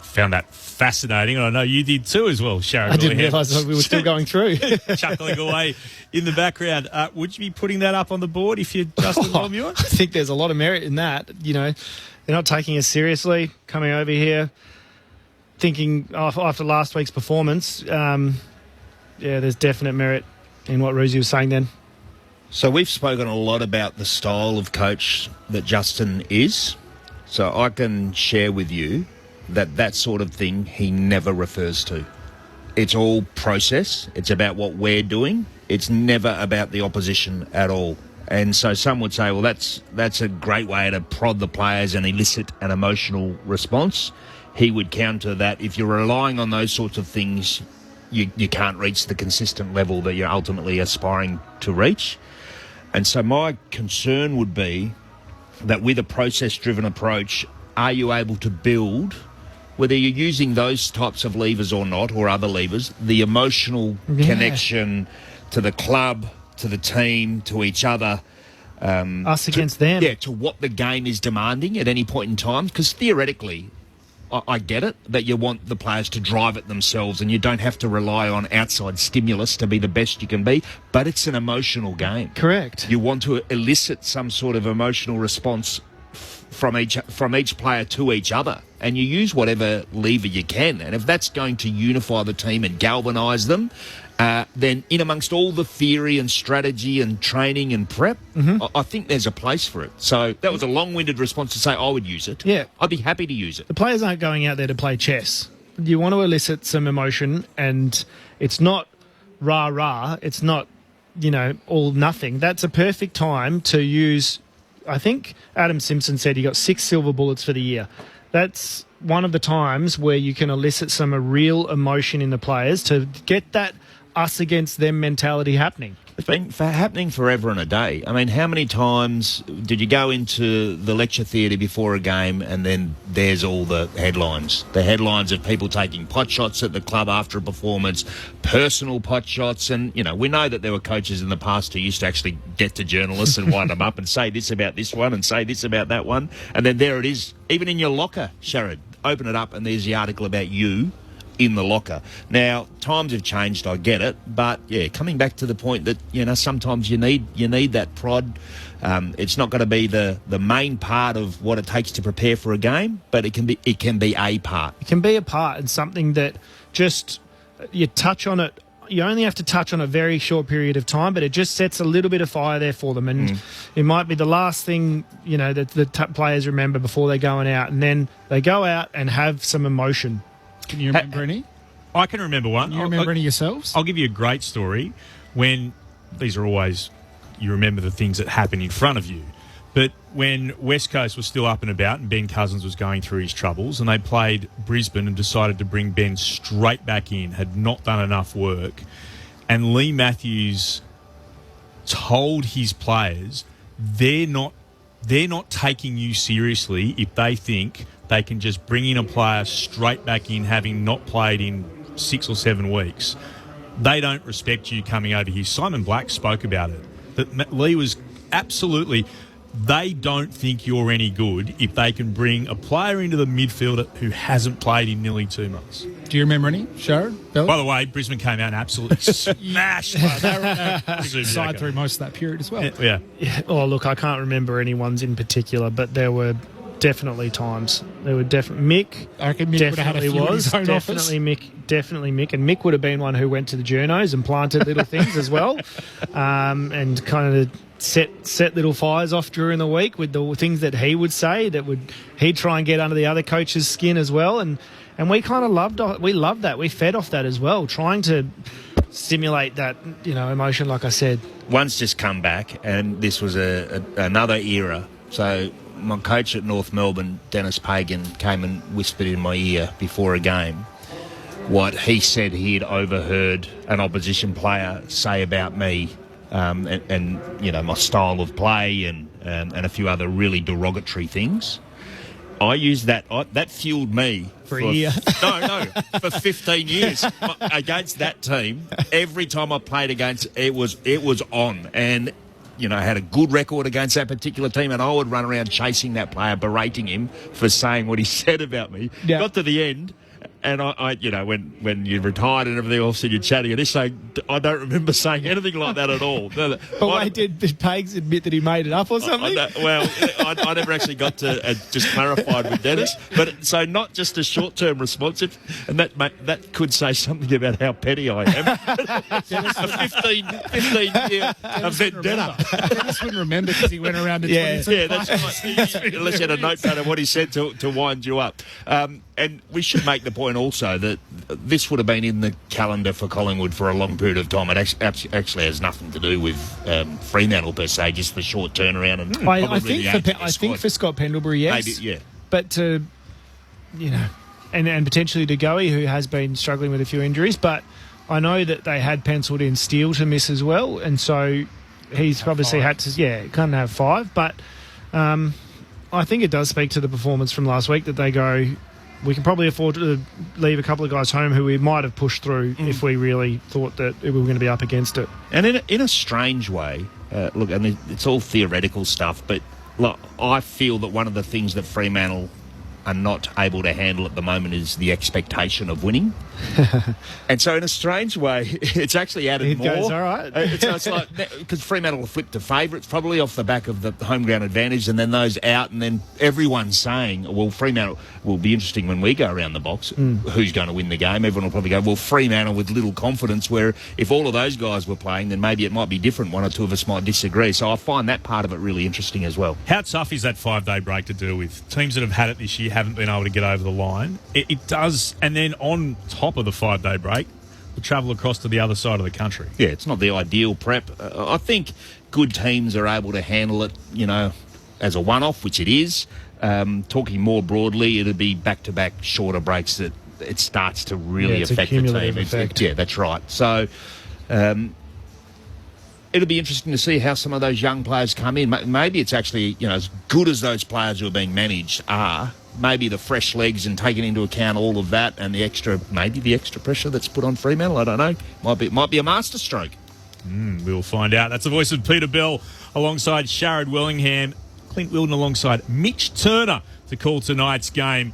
Found that fascinating, and I know you did too as well, Sharon. I didn't realise we were still going through. Chuckling away in the background. Would you be putting that up on the board if you're Justin Lemieux? I think there's a lot of merit in that. You know, they're not taking us seriously, coming over here, thinking after last week's performance, there's definite merit in what Rosie was saying then. So we've spoken a lot about the style of coach that Justin is. So I can share with you that sort of thing he never refers to. It's all process. It's about what we're doing. It's never about the opposition at all. And so some would say, well, that's a great way to prod the players and elicit an emotional response. He would counter that if you're relying on those sorts of things, you can't reach the consistent level that you're ultimately aspiring to reach. And so my concern would be that with a process-driven approach, are you able to build, whether you're using those types of levers or not, or other levers, the emotional connection to the club, to the team, to each other. Us against them. Yeah, to what the game is demanding at any point in time. Because theoretically, I get it, that you want the players to drive it themselves and you don't have to rely on outside stimulus to be the best you can be, but it's an emotional game. Correct. You want to elicit some sort of emotional response from each player to each other, and you use whatever lever you can. And if that's going to unify the team and galvanise them, then in amongst all the theory and strategy and training and prep, I think there's a place for it. So that was a long-winded response to say I would use it. Yeah. I'd be happy to use it. The players aren't going out there to play chess. You want to elicit some emotion, and it's not rah-rah. It's not, all nothing. That's a perfect time to use. I think Adam Simpson said he got 6 silver bullets for the year. That's one of the times where you can elicit some real emotion in the players to get that us against them mentality happening. It's been happening forever and a day. I mean, how many times did you go into the lecture theatre before a game and then there's all the headlines? The headlines of people taking pot shots at the club after a performance, personal pot shots. And, we know that there were coaches in the past who used to actually get to journalists and wind them up and say this about this one and say this about that one. And then there it is, even in your locker, Sharad. Open it up and there's the article about you in the locker. Now, times have changed, I get it, but yeah, coming back to the point that sometimes you need that prod. It's not going to be the main part of what it takes to prepare for a game, but it can be a part. It can be a part, and something that just you touch on it. You only have to touch on a very short period of time, but it just sets a little bit of fire there for them, and it might be the last thing that the players remember before they're going out, and then they go out and have some emotion. Can you remember any? I can remember one. Can you remember any yourselves? I'll give you a great story. When these are always, you remember the things that happen in front of you. But when West Coast was still up and about and Ben Cousins was going through his troubles and they played Brisbane and decided to bring Ben straight back in, had not done enough work, and Lee Matthews told his players they're not taking you seriously if they think they can just bring in a player straight back in having not played in 6 or 7 weeks. They don't respect you coming over here. Simon Black spoke about it. That Lee was absolutely... They don't think you're any good if they can bring a player into the midfield who hasn't played in nearly 2 months. Do you remember any, Sharon? By the way, Brisbane came out and absolutely smashed. Side through most of that period as well. Yeah. Oh, look, I can't remember any ones in particular, but there were definitely times. There were definitely Mick. I reckon Mick would have had a few in his own office. Definitely Mick, and Mick would have been one who went to the journos and planted little things as well, and kind of set little fires off during the week with the things that he would say he'd try and get under the other coach's skin as well, and we kind of loved that. We fed off that as well, trying to stimulate that emotion. Like I said, one's just come back, and this was another era. So my coach at North Melbourne, Dennis Pagan, came and whispered in my ear before a game what he said he had overheard an opposition player say about me, and my style of play and a few other really derogatory things. I used that. That fueled me for a year. For 15 years against that team. Every time I played against, it was on, and I had a good record against that particular team, and I would run around chasing that player, berating him for saying what he said about me. Yeah. Got to the end. And I when you retired and everything else and you're chatting and he's saying, I don't remember saying anything like that at all. But wait, did Pags admit that he made it up or something? I never actually got to just clarified with Dennis. But so not just a short-term response, and that could say something about how petty I am. A 15-year vendetta. Dennis wouldn't remember because he went around to 22 Yeah, that's right. Unless you had a notepad of what he said to wind you up. And we should make the point also that this would have been in the calendar for Collingwood for a long period of time. It actually has nothing to do with Fremantle per se, just the short turnaround. And I think for Scott Pendlebury, yes. Maybe, yeah. But to, and potentially to Goey, who has been struggling with a few injuries, but I know that they had penciled in Steele to miss as well, and so he's obviously had to, kind of have 5. But I think it does speak to the performance from last week that they go, we can probably afford to leave a couple of guys home who we might have pushed through if we really thought that we were going to be up against it. And in a strange way, look, and it's all theoretical stuff, but look, I feel that one of the things that Fremantle are not able to handle at the moment is the expectation of winning. And so in a strange way, it's actually added more. It goes, all right. It's like, because Fremantle will flip to favourites, probably off the back of the home ground advantage, and then those out, and then everyone's saying, well, Fremantle will be interesting when we go around the box. Who's going to win the game? Everyone will probably go, well, Fremantle with little confidence, where if all of those guys were playing, then maybe it might be different. One or two of us might disagree. So I find that part of it really interesting as well. How tough is that 5-day break to deal with? Teams that have had it this year haven't been able to get over the line. It does, and then on top of the 5-day break, we travel across to the other side of the country. Yeah, it's not the ideal prep. I think good teams are able to handle it, as a one-off, which it is. Talking more broadly, it'll be back-to-back shorter breaks that it starts to really affect the team. Yeah, that's right. So it'll be interesting to see how some of those young players come in. Maybe it's actually, as good as those players who are being managed are, maybe the fresh legs and taking into account all of that and the extra pressure that's put on Fremantle, I don't know, might be a masterstroke. We'll find out. That's the voice of Peter Bell alongside Sharad Wellingham, Clint Wilden alongside Mitch Turner to call tonight's game.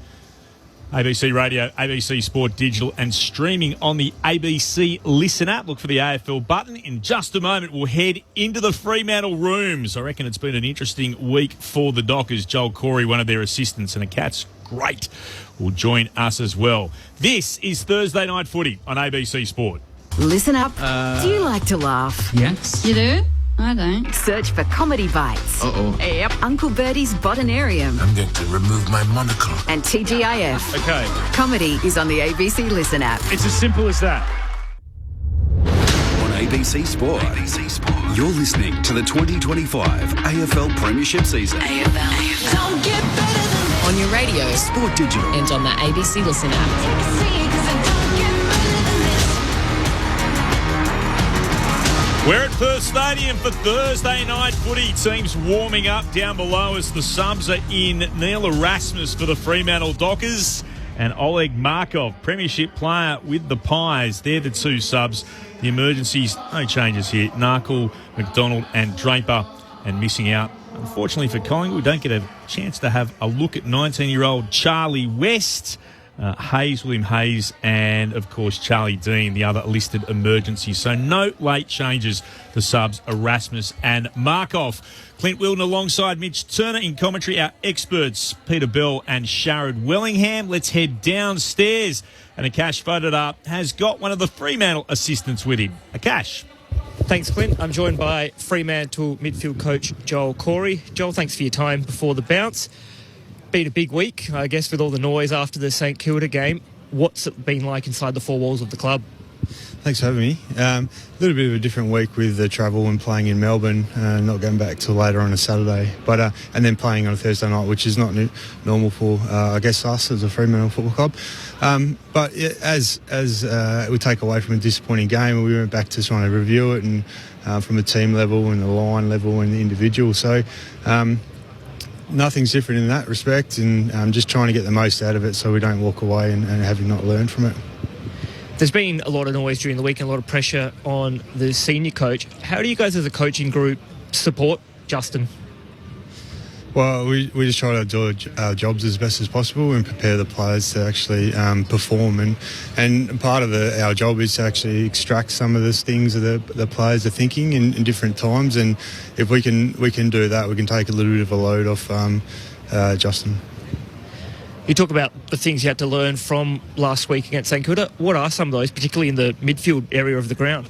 ABC Radio, ABC Sport Digital, and streaming on the ABC Listen app. Look for the AFL button. In just a moment, we'll head into the Fremantle rooms. I reckon it's been an interesting week for the Dockers. Joel Corey, one of their assistants, and a Cats great, will join us as well. This is Thursday Night Footy on ABC Sport. Listen up. Do you like to laugh? Yes. You do? I don't. Search for Comedy Bites. Uh-oh. Yep. Uncle Bertie's Botanarium. I'm going to remove my monocle. And TGIF. Okay. Comedy is on the ABC Listen app. It's as simple as that. On ABC Sport. You're listening to the 2025 AFL Premiership season. AFL. Don't get better than this. On your radio. Sport Digital. And on the ABC Listen app. We're at Perth Stadium for Thursday Night Footy. Teams warming up down below as the subs are in. Neil Erasmus for the Fremantle Dockers and Oleg Markov, premiership player with the Pies. They're the two subs. The emergencies, no changes here. Narkle, McDonald and Draper. And missing out, unfortunately for Collingwood, we don't get a chance to have a look at 19-year-old Charlie West. William Hayes, and of course Charlie Dean, the other listed emergencies. So no late changes for subs Erasmus and Markov. Clint Wilden alongside Mitch Turner in commentary. Our experts Peter Bell and Sharad Wellingham. Let's head downstairs, and Akash Fodadar has got one of the Fremantle assistants with him. Akash. Thanks, Clint. I'm joined by Fremantle midfield coach Joel Corey. Joel, thanks for your time before the bounce. Been a big week, I guess, with all the noise after the St Kilda game. What's it been like inside the four walls of the club? Thanks for having me. A little bit of a different week with the travel and playing in Melbourne, not going back till later on a Saturday, but and then playing on a Thursday night, which is not normal for, I guess, us as a Fremantle Football Club. But as we take away from a disappointing game, we went back to trying to review it and from a team level and the line level and the individual. So nothing's different in that respect, and just trying to get the most out of it so we don't walk away and having not learned from it. There's been a lot of noise during the week and a lot of pressure on the senior coach. How do you guys as a coaching group support Justin? Well, we just try to do our jobs as best as possible and prepare the players to actually perform. And part of our job is to actually extract some of those things that the players are thinking in different times. And if we can do that, we can take a little bit of a load off Justin. You talk about the things you had to learn from last week against St Kilda. What are some of those, particularly in the midfield area of the ground?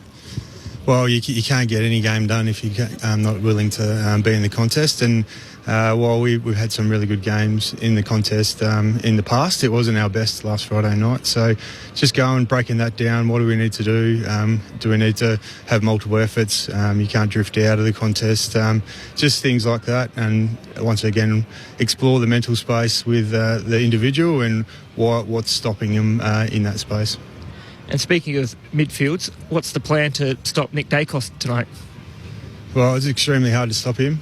Well, you can't get any game done if you're not willing to be in the contest. And while we've had some really good games in the contest in the past, it wasn't our best last Friday night. So just going, breaking that down, what do we need to do? Do we need to have multiple efforts? You can't drift out of the contest. Just things like that. And once again, explore the mental space with the individual and what's stopping them in that space. And speaking of midfields, what's the plan to stop Nick Dacos tonight? Well, it's extremely hard to stop him.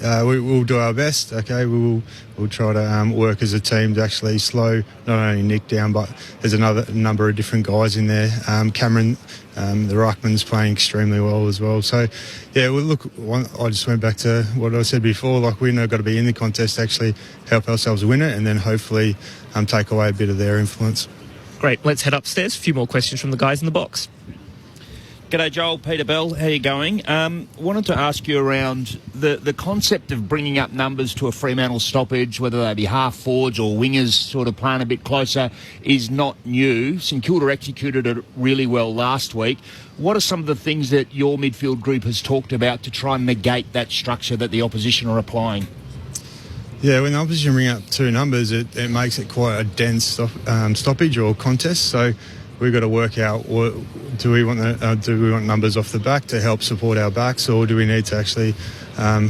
we'll do our best. Okay, we'll try to work as a team to actually slow not only Nick down, but there's another number of different guys in there. Cameron, the ruckman's playing extremely well as well. So, yeah, well, look, I just went back to what I said before. Like, we've got to be in the contest to actually help ourselves win it, and then hopefully take away a bit of their influence. Great. Let's head upstairs. A few more questions from the guys in the box. G'day, Joel. Peter Bell. How you going? Wanted to ask you around the concept of bringing up numbers to a Fremantle stoppage, whether they be half forwards or wingers sort of playing a bit closer, is not new. St Kilda executed it really well last week. What are some of the things that your midfield group has talked about to try and negate that structure that the opposition are applying? Yeah, when the opposition bring up two numbers, it makes it quite a dense stoppage or contest. So we've got to work out, do we want numbers off the back to help support our backs, or do we need to actually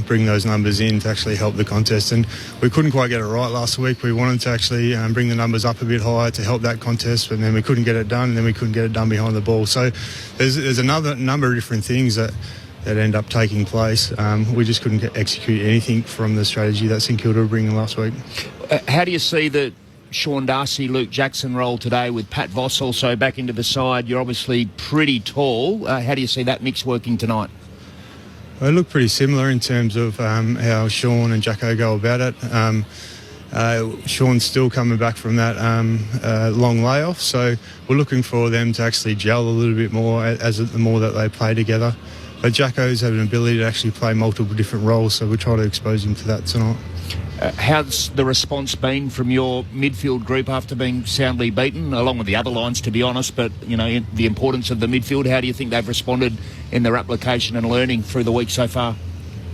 bring those numbers in to actually help the contest? And we couldn't quite get it right last week. We wanted to actually bring the numbers up a bit higher to help that contest, but then we couldn't get it done, and then we couldn't get it done behind the ball. So there's another number of different things that end up taking place. We just couldn't execute anything from the strategy that St Kilda were bringing last week. How do you see the Sean Darcy, Luke Jackson role today with Pat Voss also back into the side? You're obviously pretty tall. How do you see that mix working tonight? They look pretty similar in terms of how Sean and Jacko go about it. Sean's still coming back from that long layoff, so we're looking for them to actually gel a little bit more the more that they play together. But Jacko's have an ability to actually play multiple different roles, so we'll try to expose him to that tonight. How's the response been from your midfield group after being soundly beaten, along with the other lines, to be honest, but, you know, the importance of the midfield? How do you think they've responded in their application and learning through the week so far?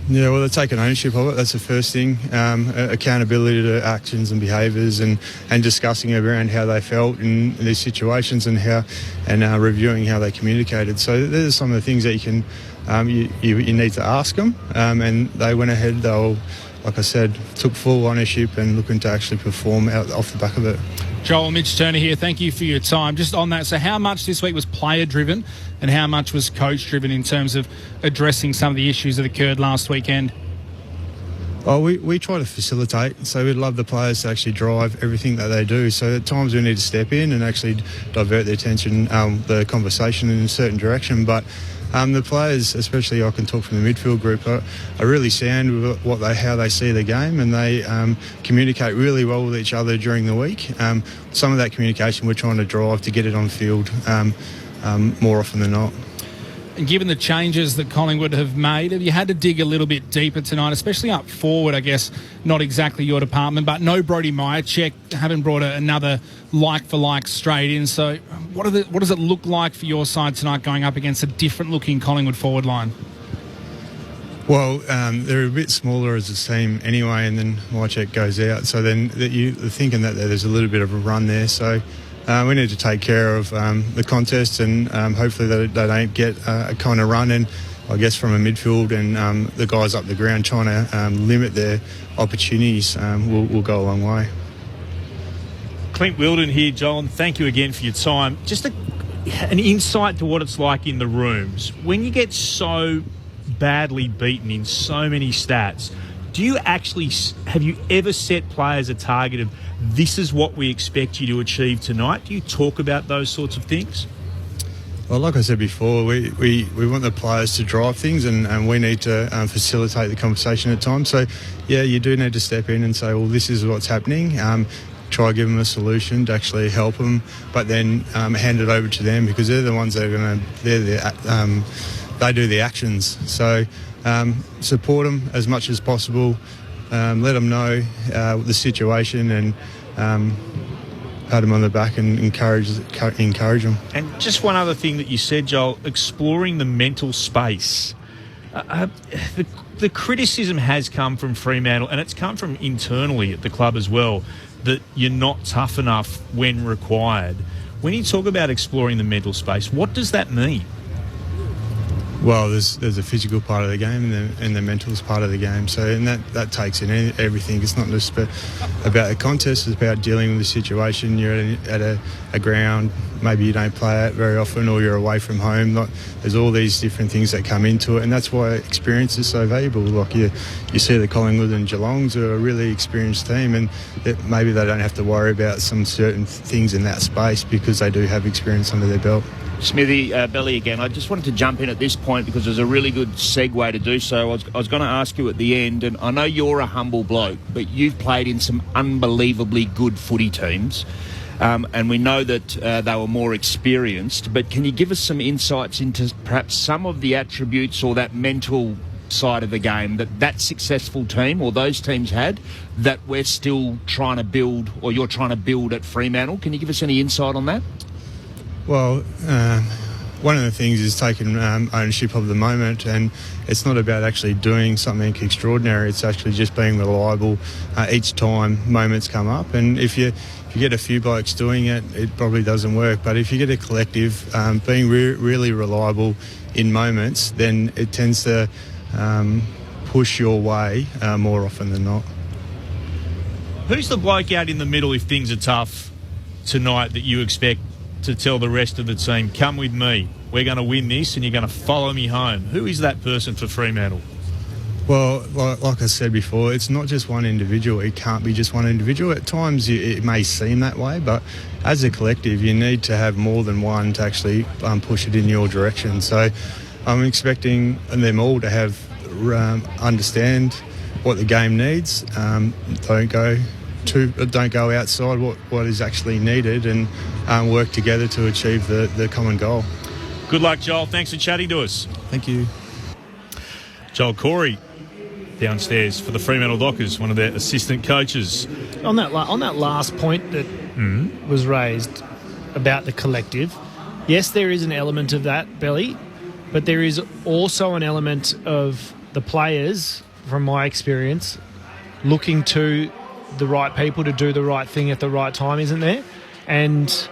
Yeah, well, they're taking ownership of it. That's the first thing. Accountability to actions and behaviours, and discussing around how they felt in these situations and reviewing how they communicated. So there's some of the things that you can you need to ask them, and they went ahead. Like I said, took full ownership and looking to actually perform off the back of it. Joel, Mitch Turner here. Thank you for your time. Just on that, so how much this week was player-driven and how much was coach-driven in terms of addressing some of the issues that occurred last weekend? Oh, we try to facilitate, so we'd love the players to actually drive everything that they do. So at times we need to step in and actually divert the attention, the conversation in a certain direction. But the players, especially I can talk from the midfield group, are really sound with how they see the game, and they communicate really well with each other during the week. Some of that communication we're trying to drive to get it on field more often than not. And given the changes that Collingwood have made, have you had to dig a little bit deeper tonight, especially up forward? I guess not exactly your department, but no Brody Myercheck, haven't brought another like-for-like straight in. So what does it look like for your side tonight going up against a different-looking Collingwood forward line? Well, they're a bit smaller as a team anyway, and then Myercheck goes out. So then you're thinking that there's a little bit of a run there. So we need to take care of the contest, and hopefully they don't get a kind of run. And I guess from a midfield and the guys up the ground trying to limit their opportunities will go a long way. Clint Wilden here, Joel, and thank you again for your time. Just an insight to what it's like in the rooms. When you get so badly beaten in so many stats, have you ever set players a target of this is what we expect you to achieve tonight? Do you talk about those sorts of things? Well, like I said before, we want the players to drive things, and we need to facilitate the conversation at times. So, yeah, you do need to step in and say, well, this is what's happening. Try to give them a solution to actually help them, but then hand it over to them, because they're the ones that are they do the actions. So support them as much as possible, let them know the situation, and pat them on the back and encourage them. And just one other thing that you said, Joel, exploring the mental space. The criticism has come from Fremantle, and it's come from internally at the club as well, that you're not tough enough when required. When you talk about exploring the mental space, what does that mean? Well, there's a physical part of the game and the mental's part of the game. So, and that takes in everything. It's not just about the contest. It's about dealing with the situation. You're at a ground. Maybe you don't play it very often, or you're away from home. There's all these different things that come into it, and that's why experience is so valuable. Like you see the Collingwood and Geelongs are a really experienced team, and maybe they don't have to worry about some certain things in that space because they do have experience under their belt. Smithy, Belly again. I just wanted to jump in at this point because there's a really good segue to do so. I was going to ask you at the end, and I know you're a humble bloke, but you've played in some unbelievably good footy teams, and we know that they were more experienced. But can you give us some insights into perhaps some of the attributes or that mental side of the game that successful team or those teams had that we're still trying to build, or you're trying to build at Fremantle? Can you give us any insight on that? Well, one of the things is taking ownership of the moment, and it's not about actually doing something extraordinary. It's actually just being reliable each time moments come up. And if you get a few blokes doing it, it probably doesn't work. But if you get a collective being really reliable in moments, then it tends to push your way more often than not. Who's the bloke out in the middle if things are tough tonight that you expect to tell the rest of the team, come with me, we're going to win this and you're going to follow me home? Who is that person for Fremantle? Well, like I said before, it's not just one individual. It can't be just one individual. At times it may seem that way, but as a collective you need to have more than one to actually push it in your direction. So I'm expecting them all to have understand what the game needs. Don't go outside what is actually needed, and work together to achieve the common goal. Good luck, Joel. Thanks for chatting to us. Thank you. Joel Corey downstairs for the Fremantle Dockers, one of their assistant coaches. On that last point that was raised about the collective, yes, there is an element of that, Belly, but there is also an element of the players, from my experience, looking to the right people to do the right thing at the right time, isn't there? And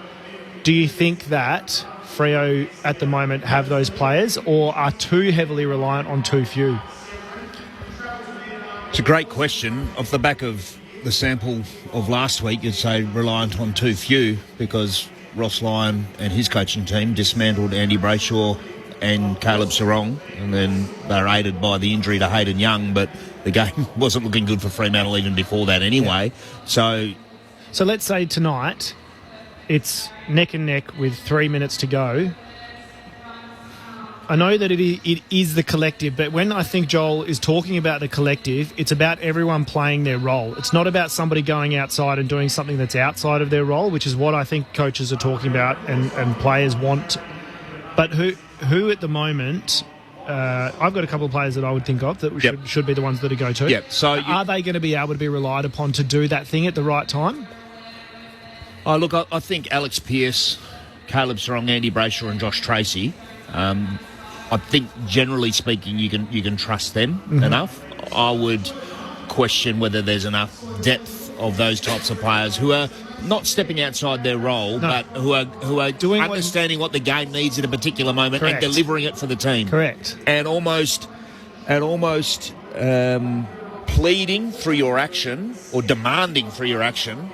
do you think that Freo at the moment have those players, or are too heavily reliant on too few? It's a great question. Off the back of the sample of last week, you'd say reliant on too few, because Ross Lyon and his coaching team dismantled Andy Brayshaw and Caleb Sarong, and then they were aided by the injury to Hayden Young, but the game wasn't looking good for Fremantle even before that anyway. Yeah. So let's say tonight it's neck and neck with 3 minutes to go. I know that it is the collective, but when I think Joel is talking about the collective, it's about everyone playing their role. It's not about somebody going outside and doing something that's outside of their role, which is what I think coaches are talking about and players want. But who at the moment... I've got a couple of players that I would think of that should be the ones that are go-to. Yep. So are they going to be able to be relied upon to do that thing at the right time? Oh, look, I think Alex Pearce, Caleb Sarong, Andy Brayshaw and Josh Tracy, I think generally speaking you can trust them enough. I would question whether there's enough depth of those types of players who are not stepping outside their role, but who are doing understanding what the game needs at a particular moment. Correct. And delivering it for the team. Correct. And almost pleading through your action, or demanding through your action,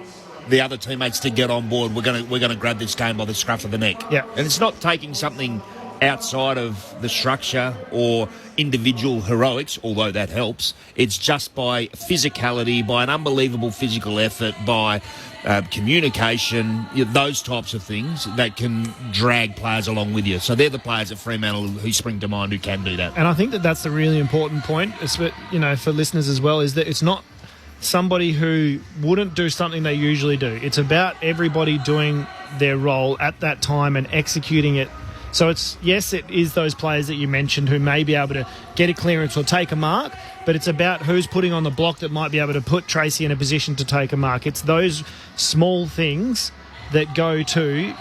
the other teammates to get on board. We're going to grab this game by the scruff of the neck. Yeah. And it's not taking something outside of the structure or individual heroics, although that helps. It's just by physicality, by an unbelievable physical effort, by communication, those types of things that can drag players along with you. So they're the players at Fremantle who spring to mind who can do that. And I think that that's the really important point, for listeners as well, is that it's not somebody who wouldn't do something they usually do. It's about everybody doing their role at that time and executing it. So it is those players that you mentioned who may be able to get a clearance or take a mark, but it's about who's putting on the block that might be able to put Tracy in a position to take a mark. It's those small things that go to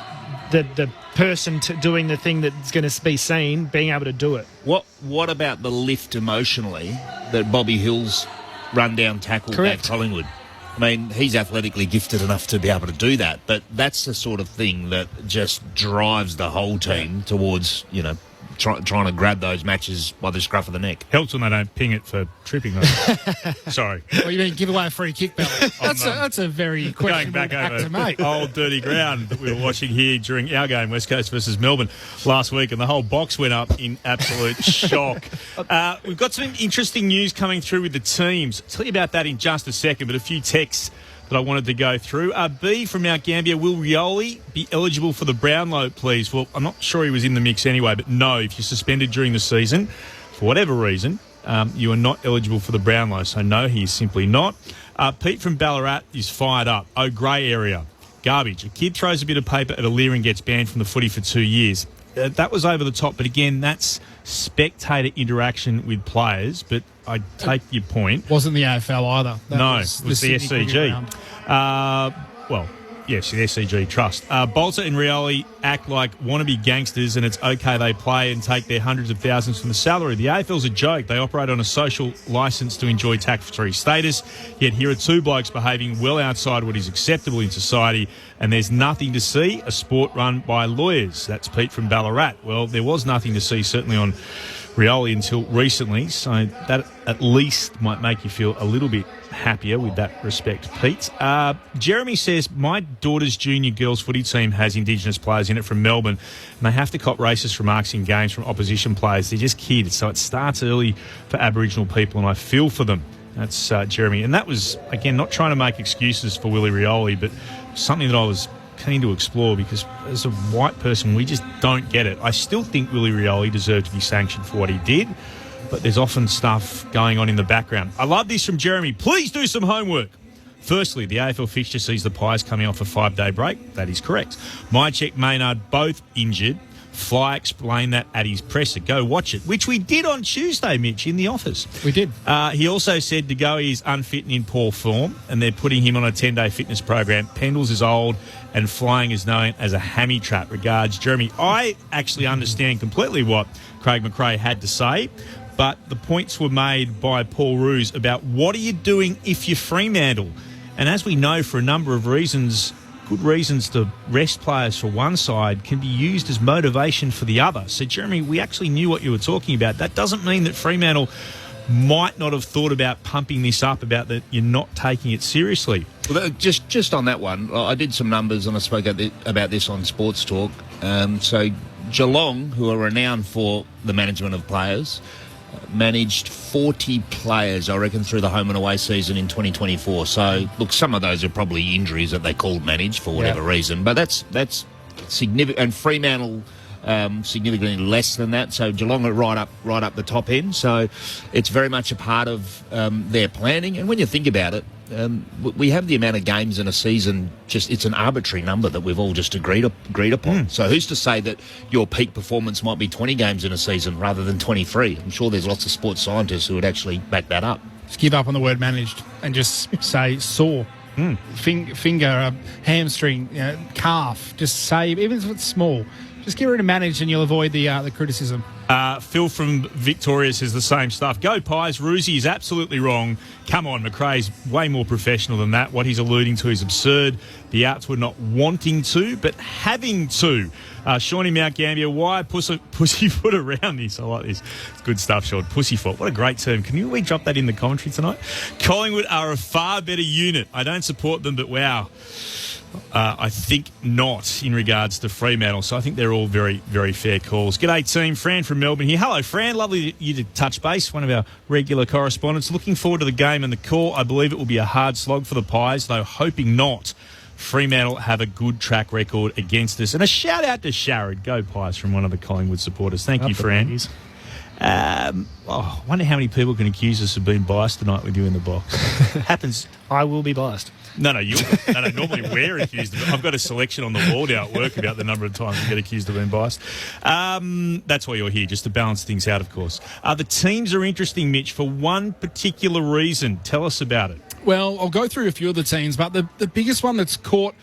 the person doing the thing that's going to be seen, being able to do it. What about the lift emotionally that Bobby Hill's run-down tackle at Collingwood? I mean, he's athletically gifted enough to be able to do that, but that's the sort of thing that just drives the whole team towards, trying to grab those matches by the scruff of the neck. Helps when they don't ping it for tripping, though. Sorry. Well, you mean give away a free kick, Belly? That's a very questionable going back act to over make. old dirty ground that we were watching here during our game, West Coast versus Melbourne, last week, and the whole box went up in absolute shock. We've got some interesting news coming through with the teams. I'll tell you about that in just a second, but a few texts that I wanted to go through. B from Mount Gambier, will Rioli be eligible for the Brownlow, please? Well, I'm not sure he was in the mix anyway, but no, if you're suspended during the season, for whatever reason, you are not eligible for the Brownlow. So no, he is simply not. Pete from Ballarat is fired up. Oh, grey area. Garbage. A kid throws a bit of paper at a leer and gets banned from the footy for 2 years. That was over the top, but again, that's spectator interaction with players, but I take your point. Wasn't the AFL either. No, it was the SCG. Well, yes, the SCG Trust. Bolter and Rioli act like wannabe gangsters, and it's okay they play and take their hundreds of thousands from the salary. The AFL's a joke. They operate on a social licence to enjoy tax-free status, yet here are two blokes behaving well outside what is acceptable in society, and there's nothing to see. A sport run by lawyers. That's Pete from Ballarat. Well, there was nothing to see, certainly on Rioli until recently, so that at least might make you feel a little bit happier with that respect, Pete. Jeremy says, my daughter's junior girls footy team has Indigenous players in it from Melbourne, and they have to cop racist remarks in games from opposition players. They're just kids, so it starts early for Aboriginal people, and I feel for them. That's Jeremy. And that was, again, not trying to make excuses for Willie Rioli, but something that I was keen to explore, because as a white person, we just don't get it. I still think Willie Rioli deserved to be sanctioned for what he did, but there's often stuff going on in the background. I love this from Jeremy. Please do some homework. Firstly, the AFL fixture sees the Pies coming off a 5-day break. That is correct. Mycheck, Maynard, both injured. Fly explained that at his presser. Go watch it, which we did on Tuesday, Mitch, in the office. We did. He also said De Goey is unfit and in poor form, and they're putting him on a 10-day fitness program. Pendles is old, and flying is known as a hammy trap. Regards, Jeremy. I actually understand completely what Craig McRae had to say, but the points were made by Paul Roos about what are you doing if you're Fremantle? And as we know, for a number of reasons, good reasons to rest players for one side can be used as motivation for the other. So, Jeremy, we actually knew what you were talking about. That doesn't mean that Fremantle might not have thought about pumping this up, about that you're not taking it seriously. Well, just on that one, I did some numbers and I spoke about this on Sports Talk. So Geelong, who are renowned for the management of players, managed 40 players, I reckon, through the home and away season in 2024. So, look, some of those are probably injuries that they called managed for whatever reason, but that's significant. And Fremantle significantly less than that. So Geelong are right up the top end. So it's very much a part of their planning. And when you think about it, we have the amount of games in a season. It's an arbitrary number that we've all just agreed upon. So who's to say that your peak performance might be 20 games in a season rather than 23? I'm sure there's lots of sports scientists who would actually back that up. Just give up on the word managed and just say sore. Finger, hamstring, calf. Just say, even if it's small, just get rid of managed and you'll avoid the criticism. Phil from Victoria says the same stuff. Go Pies. Roosie is absolutely wrong. Come on, McRae's way more professional than that. What he's alluding to is absurd. The Outs were not wanting to, but having to. Shawnee Mount Gambier, why pussyfoot around this? I like this. It's good stuff, Sean. Pussyfoot. What a great term. Can we drop that in the commentary tonight? Collingwood are a far better unit. I don't support them, but wow. I think not in regards to Fremantle. So I think they're all very, very fair calls. G'day, team. Fran from Melbourne here. Hello, Fran. Lovely you to touch base. One of our regular correspondents. Looking forward to the game and the call. I believe it will be a hard slog for the Pies, though hoping not. Fremantle have a good track record against us. And a shout out to Sharad. Go Pies from one of the Collingwood supporters. Thank you, Fran. I wonder how many people can accuse us of being biased tonight with you in the box. Happens. I will be biased. No, normally we're accused of it. I've got a selection on the wall now at work about the number of times we get accused of being biased. That's why you're here, just to balance things out, of course. The teams are interesting, Mitch, for one particular reason. Tell us about it. Well, I'll go through a few of the teams, but the biggest one that's caught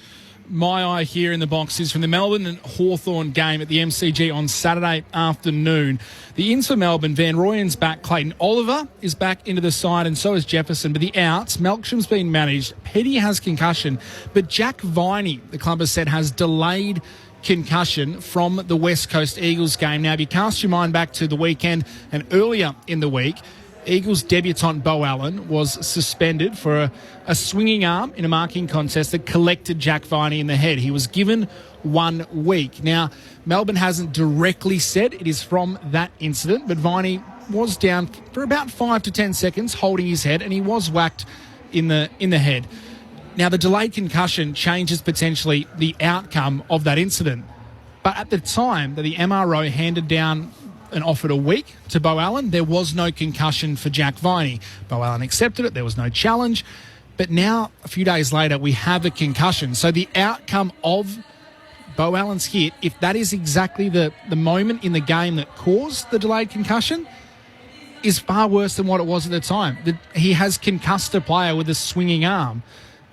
my eye here in the box is from the Melbourne and Hawthorn game at the MCG on Saturday afternoon. The ins for Melbourne, Van Rooyen's back, Clayton Oliver is back into the side, and so is Jefferson. But the outs, Melksham's been managed, Petty has concussion, but Jack Viney, the club has said, has delayed concussion from the West Coast Eagles game. Now, if you cast your mind back to the weekend and earlier in the week, Eagles debutant Beau Allen was suspended for a swinging arm in a marking contest that collected Jack Viney in the head. He was given 1 week. Now, Melbourne hasn't directly said it is from that incident, but Viney was down for about 5 to 10 seconds holding his head, and he was whacked in the head. Now, the delayed concussion changes potentially the outcome of that incident. But at the time that the MRO handed down and offered a week to Beau Allen, there was no concussion for Jack Viney. Beau Allen accepted it. There was no challenge. But now, a few days later, we have a concussion. So the outcome of Beau Allen's hit, if that is exactly the moment in the game that caused the delayed concussion, is far worse than what it was at the time. He has concussed a player with a swinging arm.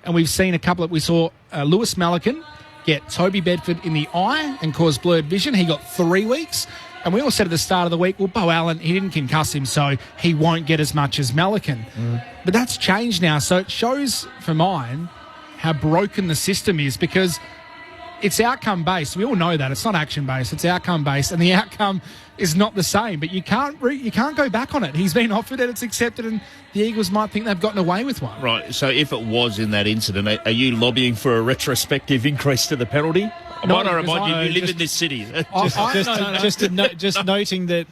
And we've seen we saw Lewis Melican get Toby Bedford in the eye and cause blurred vision. He got 3 weeks. And we all said at the start of the week, well, Beau Allen, he didn't concuss him, so he won't get as much as Melican. But that's changed now. So it shows, for mine, how broken the system is, because it's outcome-based. We all know that. It's not action-based. It's outcome-based. And the outcome is not the same. But you can't go back on it. He's been offered it. It's accepted. And the Eagles might think they've gotten away with one. Right. So if it was in that incident, are you lobbying for a retrospective increase to the penalty? Not I remind you live in this city. Just noting that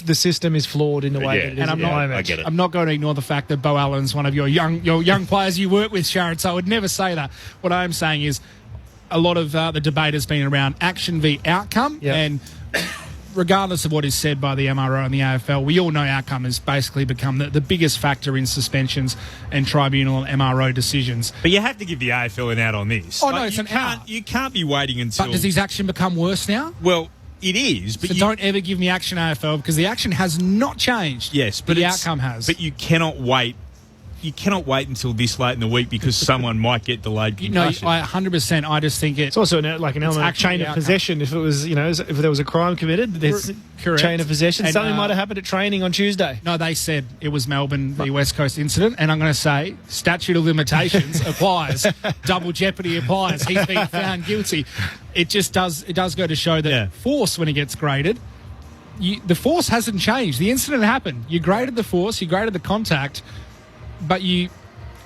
the system is flawed in the way that it is. And I get it. I'm not going to ignore the fact that Beau Allen's one of your young players you work with, Sharon, so I would never say that. What I'm saying is a lot of the debate has been around action v outcome, and regardless of what is said by the MRO and the AFL, we all know outcome has basically become the biggest factor in suspensions and tribunal and MRO decisions. But you have to give the AFL an out on this. Oh, no, it's an out. You can't be waiting until... But does his action become worse now? Well, it is. But so don't ever give me action, AFL, because the action has not changed. Yes, but the outcome has. But you cannot wait. You cannot wait until this late in the week because someone might get delayed concussion. I 100%. I just think it's also an element of chain of possession. If it was, if there was a crime committed, there's chain of possession. And, something might have happened at training on Tuesday. No, they said it was Melbourne, the West Coast incident, and I'm going to say statute of limitations applies, double jeopardy applies. He's been found guilty. It just does. It does go to show that force, when it gets graded, the force hasn't changed. The incident happened. You graded the force. You graded the contact. But you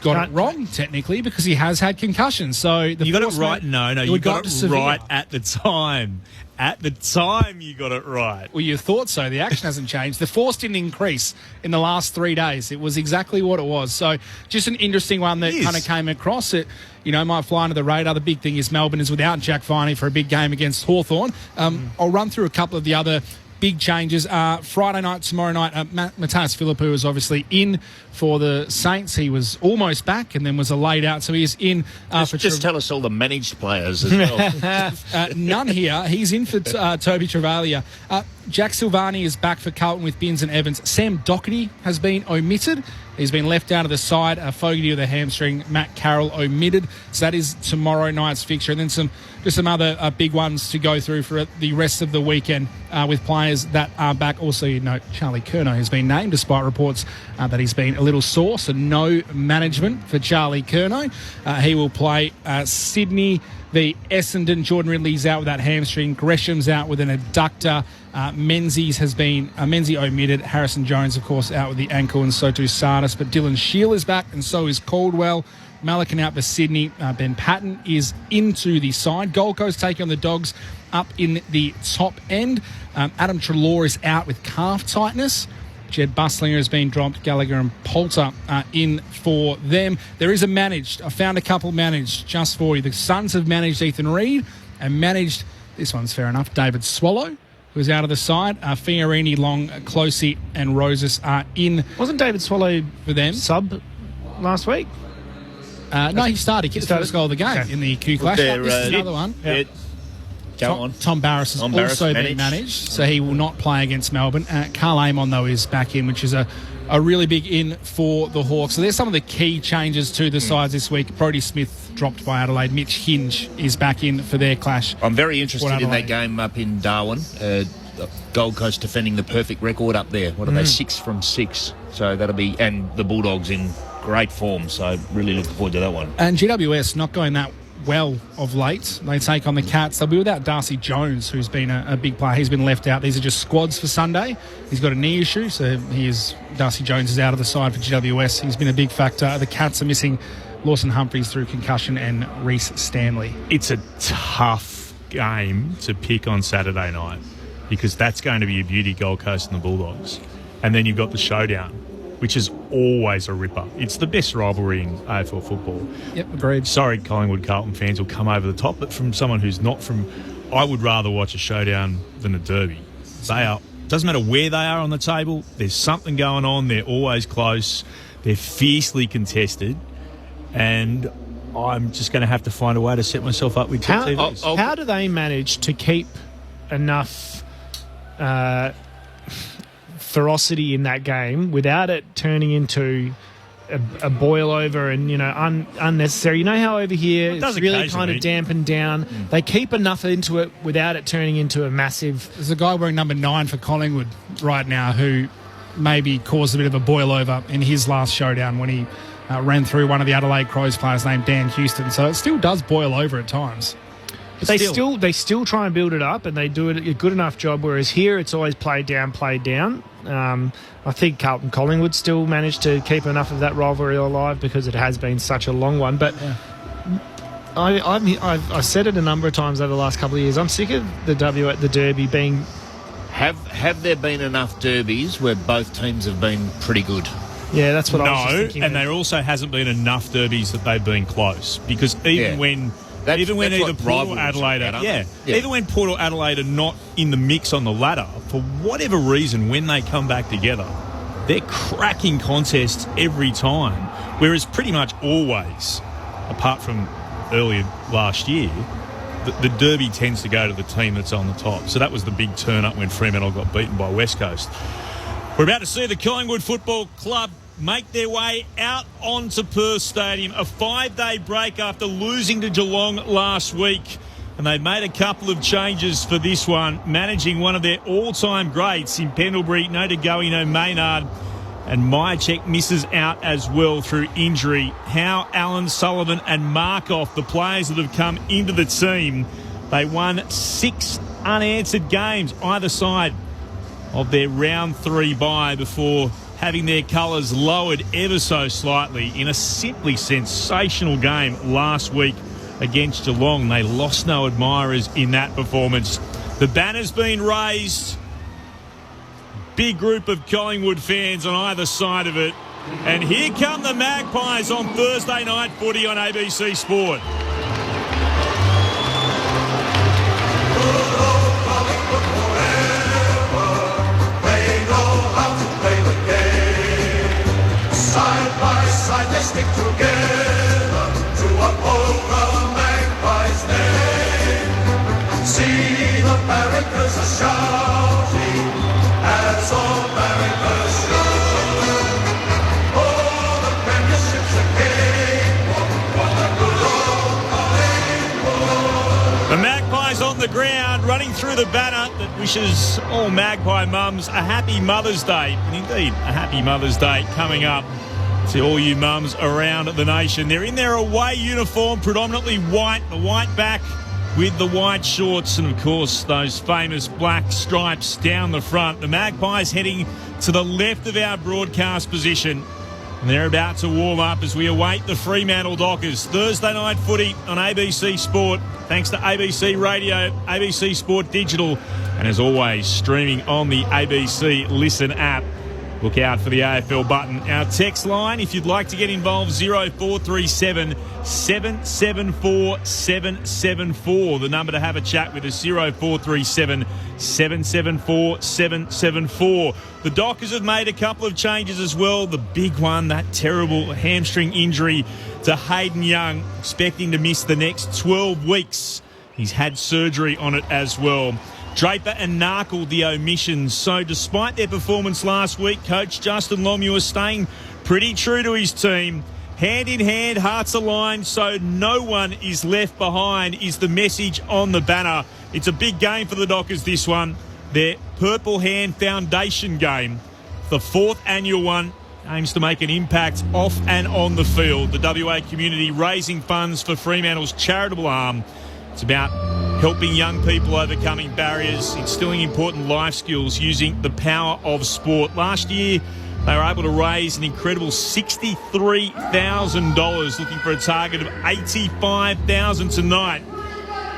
got it wrong, technically, because he has had concussions. So you got it right. No, you got it right at the time. At the time, you got it right. Well, you thought so. The action hasn't changed. The force didn't increase in the last 3 days. It was exactly what it was. So just an interesting one that kind of came across. It, might fly under the radar. The big thing is Melbourne is without Jack Viney for a big game against Hawthorn. I'll run through a couple of the other big changes. Friday night, tomorrow night, Matthias Philippou is obviously in for the Saints. He was almost back and then was a laid out, so he is in. Just tell us all the managed players as well. None here. He's in for Toby Travalia. Jack Silvani is back for Carlton with Binns and Evans. Sam Doherty has been omitted. He's been left out of the side. Fogarty with a hamstring. Matt Carroll omitted. So that is tomorrow night's fixture. And then some other big ones to go through for the rest of the weekend with players that are back. Also, Charlie Curnow has been named, despite reports that he's been a little sore. So no management for Charlie Curnow. He will play Sydney v Essendon. Jordan Ridley's out with that hamstring. Gresham's out with an adductor. Menzies has been Menzie omitted. Harrison Jones, of course, out with the ankle, and so too Sardis. But Dylan Shield is back, and so is Caldwell. Malikan out for Sydney. Ben Patton is into the side. Gold Coast taking on the Dogs up in the top end. Adam Treloar is out with calf tightness. Jed Buslinger has been dropped. Gallagher and Poulter are in for them. There is a managed. I found a couple managed just for you. The Suns have managed Ethan Reid and managed, this one's fair enough, David Swallow, who's out of the side. Fiorini, Long, Closey and Roses are in. Wasn't David Swallow for them sub last week? No, he started. He kicked the first goal of the game in the Q Clash. This is another one. Tom Barras has also been managed, so he will not play against Melbourne. Carl Amon, though, is back in, which is a really big in for the Hawks. So there's some of the key changes to the sides this week. Brodie Smith dropped by Adelaide. Mitch Hinge is back in for their clash. I'm very interested in that game up in Darwin. Gold Coast defending the perfect record up there. What are they, 6 from 6? So that'll be... And the Bulldogs in great form, so really looking forward to that one. And GWS not going that well of late. They take on the Cats. They'll be without Darcy Jones, who's been a big player. He's been left out. These are just squads for Sunday. He's got a knee issue, so Darcy Jones is out of the side for GWS. He's been a big factor. The Cats are missing Lawson Humphries through concussion and Reece Stanley. It's a tough game to pick on Saturday night because that's going to be a beauty, Gold Coast and the Bulldogs. And then you've got the showdown, which is always a ripper. It's the best rivalry in AFL football. Yep, agreed. Sorry, Collingwood Carlton fans will come over the top, but from someone who's not from... I would rather watch a showdown than a derby. Doesn't matter where they are on the table, there's something going on, they're always close, they're fiercely contested, and I'm just going to have to find a way to set myself up with TVs. How do they manage to keep enough... ferocity in that game without it turning into a boil over and unnecessary. You know how over here it's really kind of dampened down. They keep enough into it without it turning into a massive... There's a guy wearing number 9 for Collingwood right now who maybe caused a bit of a boil over in his last showdown when he ran through one of the Adelaide Crows players named Dan Houston. So it still does boil over at times. But they still try and build it up, and they do a good enough job. Whereas here, it's always played down. I think Carlton Collingwood still managed to keep enough of that rivalry alive because it has been such a long one. But I've said it a number of times over the last couple of years. I'm sick of the Derby being. Have there been enough derbies where both teams have been pretty good? Yeah, that's what I was just thinking. And there also hasn't been enough derbies that they've been close because even when Port or Adelaide are not in the mix on the ladder, for whatever reason, when they come back together, they're cracking contests every time. Whereas pretty much always, apart from earlier last year, the derby tends to go to the team that's on the top. So that was the big turn-up when Fremantle got beaten by West Coast. We're about to see the Collingwood Football Club make their way out onto Perth Stadium. A 5-day break after losing to Geelong last week. And they've made a couple of changes for this one, managing one of their all-time greats in Pendlebury, no Degoe, no Maynard. And Myercheck misses out as well through injury. Howe, Allen, Sullivan and Markoff, the players that have come into the team, they won 6 unanswered games either side of their round 3 bye before having their colours lowered ever so slightly in a simply sensational game last week against Geelong. They lost no admirers in that performance. The banner's been raised. Big group of Collingwood fans on either side of it. And here come the Magpies on Thursday night footy on ABC Sport. Side by side they stick together to uphold the Magpies' name. See the barricades are shouting as all barricades shout. Oh, the premiership's a cakewalk, what a good old Collingwood. The Magpies on the ground, running through the banner that wishes all Magpie mums a happy Mother's Day. And indeed, a happy Mother's Day coming up to all you mums around the nation. They're in their away uniform, predominantly white, the white back with the white shorts and, of course, those famous black stripes down the front. The Magpies heading to the left of our broadcast position. And they're about to warm up as we await the Fremantle Dockers. Thursday night footy on ABC Sport, thanks to ABC Radio, ABC Sport Digital, and as always, streaming on the ABC Listen app. Look out for the AFL button. Our text line, if you'd like to get involved, 0437 774 774. The number to have a chat with is 0437 774 774. The Dockers have made a couple of changes as well. The big one, that terrible hamstring injury to Hayden Young, expecting to miss the next 12 weeks. He's had surgery on it as well. Draper and Narkle, the omissions. So despite their performance last week, Coach Justin Longmuir staying pretty true to his team. Hand in hand, hearts aligned, so no one is left behind is the message on the banner. It's a big game for the Dockers, this one. Their Purple Hand Foundation game, the 4th annual one. aims to make an impact off and on the field. The WA community raising funds for Fremantle's charitable arm. It's about helping young people overcoming barriers, instilling important life skills using the power of sport. Last year, they were able to raise an incredible $63,000, looking for a target of $85,000 tonight.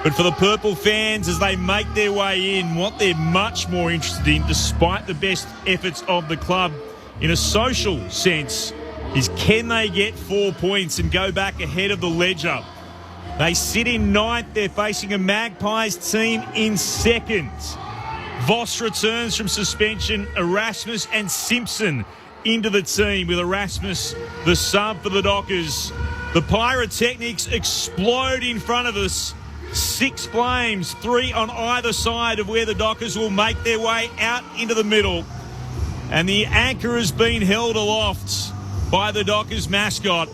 But for the Purple fans, as they make their way in, what they're much more interested in, despite the best efforts of the club in a social sense, is can they get 4 points and go back ahead of the ledger? They sit in ninth. They're facing a Magpies team in second. Voss returns from suspension. Erasmus and Simpson into the team, with Erasmus the sub for the Dockers. The Pyrotechnics explode in front of us. 6 flames, 3 on either side of where the Dockers will make their way out into the middle. And the anchor has been held aloft by the Dockers mascot.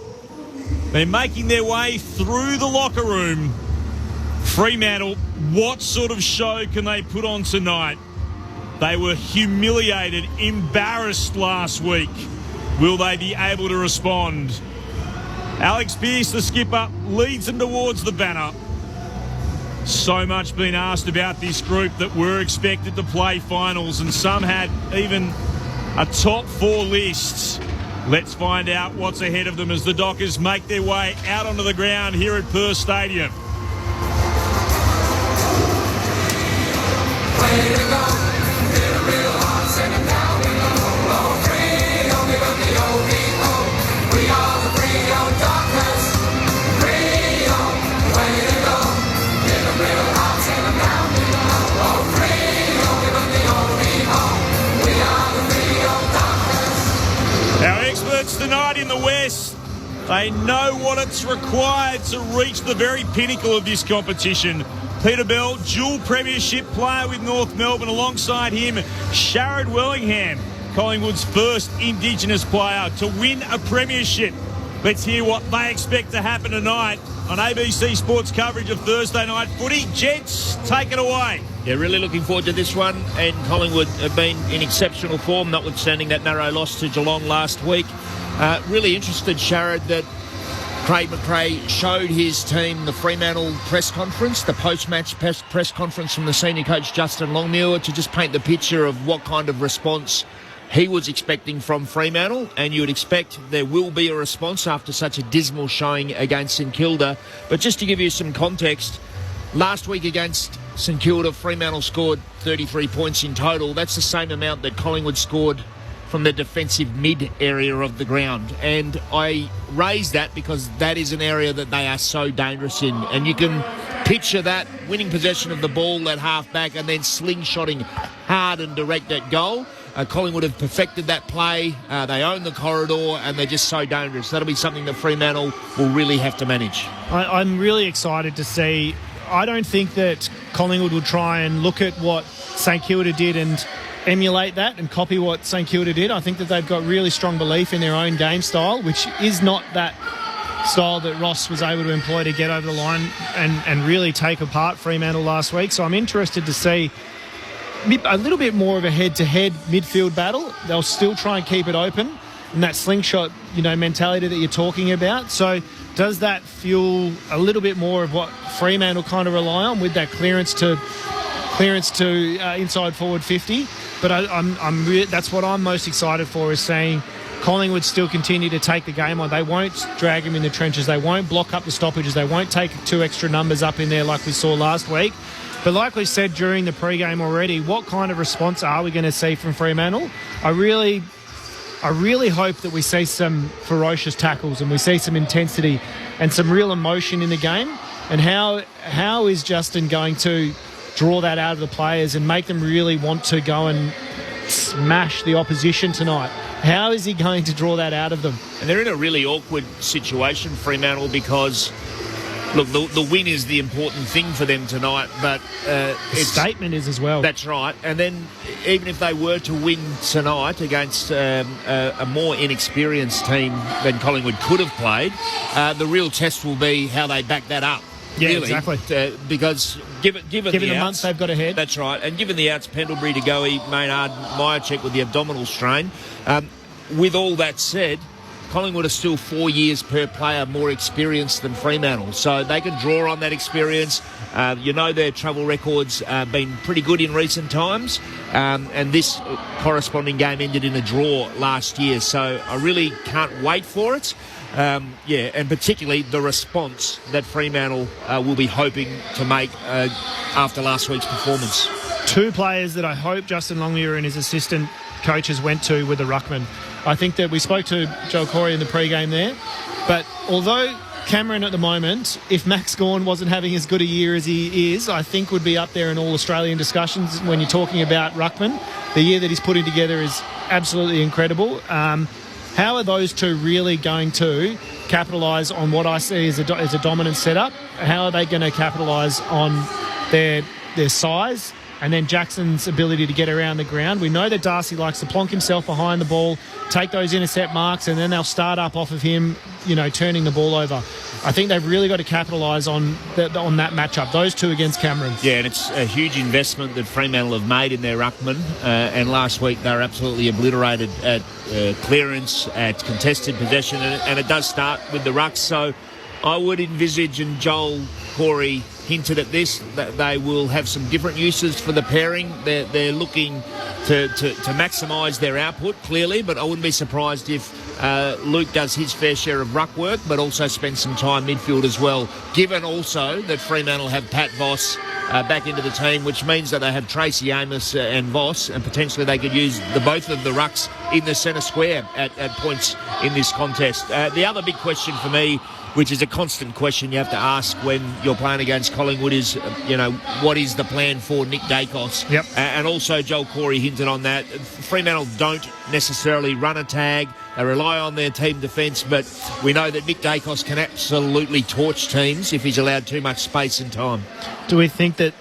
They're making their way through the locker room. Fremantle, what sort of show can they put on tonight? They were humiliated, embarrassed last week. Will they be able to respond? Alex Pearce, the skipper, leads them towards the banner. So much been asked about this group that were expected to play finals, and some had even a top 4 list. Let's find out what's ahead of them as the Dockers make their way out onto the ground here at Perth Stadium. Our experts tonight in the West, they know what it's required to reach the very pinnacle of this competition. Peter Bell, dual premiership player with North Melbourne, alongside him, Sharrod Wellingham, Collingwood's first Indigenous player to win a premiership. Let's hear what they expect to happen tonight on ABC Sports coverage of Thursday night footy. Gents, take it away. Yeah, really looking forward to this one. And Collingwood have been in exceptional form, notwithstanding that narrow loss to Geelong last week. Really interested, Sharrod, that Craig McRae showed his team the Fremantle press conference, the post-match press conference from the senior coach Justin Longmuir, to just paint the picture of what kind of response he was expecting from Fremantle, and you would expect there will be a response after such a dismal showing against St Kilda. But just to give you some context, last week against St Kilda, Fremantle scored 33 points in total. That's the same amount that Collingwood scored from the defensive mid area of the ground. And I raise that because that is an area that they are so dangerous in. And you can picture that, winning possession of the ball at half-back and then slingshotting hard and direct at goal. Collingwood have perfected that play. They own the corridor, and they're just so dangerous. That'll be something that Fremantle will really have to manage. I'm really excited to see. I don't think that Collingwood will try and look at what St Kilda did and emulate that and copy what St Kilda did. I think that they've got really strong belief in their own game style, which is not that style that Ross was able to employ to get over the line and really take apart Fremantle last week. So I'm interested to see a little bit more of a head-to-head midfield battle. They'll still try and keep it open, and that slingshot, mentality that you're talking about. So does that fuel a little bit more of what Fremantle kind of rely on with that clearance to inside forward 50? But that's what I'm most excited for, is saying Collingwood still continue to take the game on. They won't drag them in the trenches. They won't block up the stoppages. They won't take 2 extra numbers up in there like we saw last week. But like we said during the pre-game already, what kind of response are we going to see from Fremantle? I really hope that we see some ferocious tackles and we see some intensity and some real emotion in the game. And how is Justin going to draw that out of the players and make them really want to go and smash the opposition tonight? How is he going to draw that out of them? And they're in a really awkward situation, Fremantle, because look, the win is the important thing for them tonight, but the statement is as well. That's right. And then even if they were to win tonight against a more inexperienced team than Collingwood could have played, the real test will be how they back that up. Yeah, really, exactly. Because given the month they've got ahead. That's right. And given the outs, Pendlebury, De Goey, Maynard, Myercheck with the abdominal strain, with all that said, Collingwood are still 4 years per player more experienced than Fremantle, so they can draw on that experience. Their travel records have been pretty good in recent times, and this corresponding game ended in a draw last year, so I really can't wait for it. And particularly the response that Fremantle will be hoping to make after last week's performance. Two players that I hope Justin Longmuir and his assistant coaches went to with the ruckman. I think that we spoke to Joel Corey in the pre-game there, but although Cameron at the moment, if Max Gawn wasn't having as good a year as he is, I think would be up there in all Australian discussions when you're talking about ruckman. The year that he's putting together is absolutely incredible. How are those two really going to capitalise on what I see as a dominant setup? How are they going to capitalise on their size? And then Jackson's ability to get around the ground. We know that Darcy likes to plonk himself behind the ball, take those intercept marks, and then they'll start up off of him, turning the ball over. I think they've really got to capitalise on that matchup, those two against Cameron. Yeah, and it's a huge investment that Fremantle have made in their ruckman. And last week they were absolutely obliterated at clearance, at contested possession, and it does start with the rucks. So I would envisage, and Joel Corey hinted at this, that they will have some different uses for the pairing. They're looking to maximise their output, clearly, but I wouldn't be surprised if Luke does his fair share of ruck work, but also spends some time midfield as well, given also that Fremantle have Pat Voss back into the team, which means that they have Tracy Amos and Voss, and potentially they could use both of the rucks in the centre square at points in this contest. The other big question for me, which is a constant question you have to ask when you're playing against Collingwood, is, what is the plan for Nick Dacos? Yep. And also Joel Corey hinted on that. Fremantle don't necessarily run a tag. They rely on their team defence, but we know that Nick Dacos can absolutely torch teams if he's allowed too much space and time. Do we think that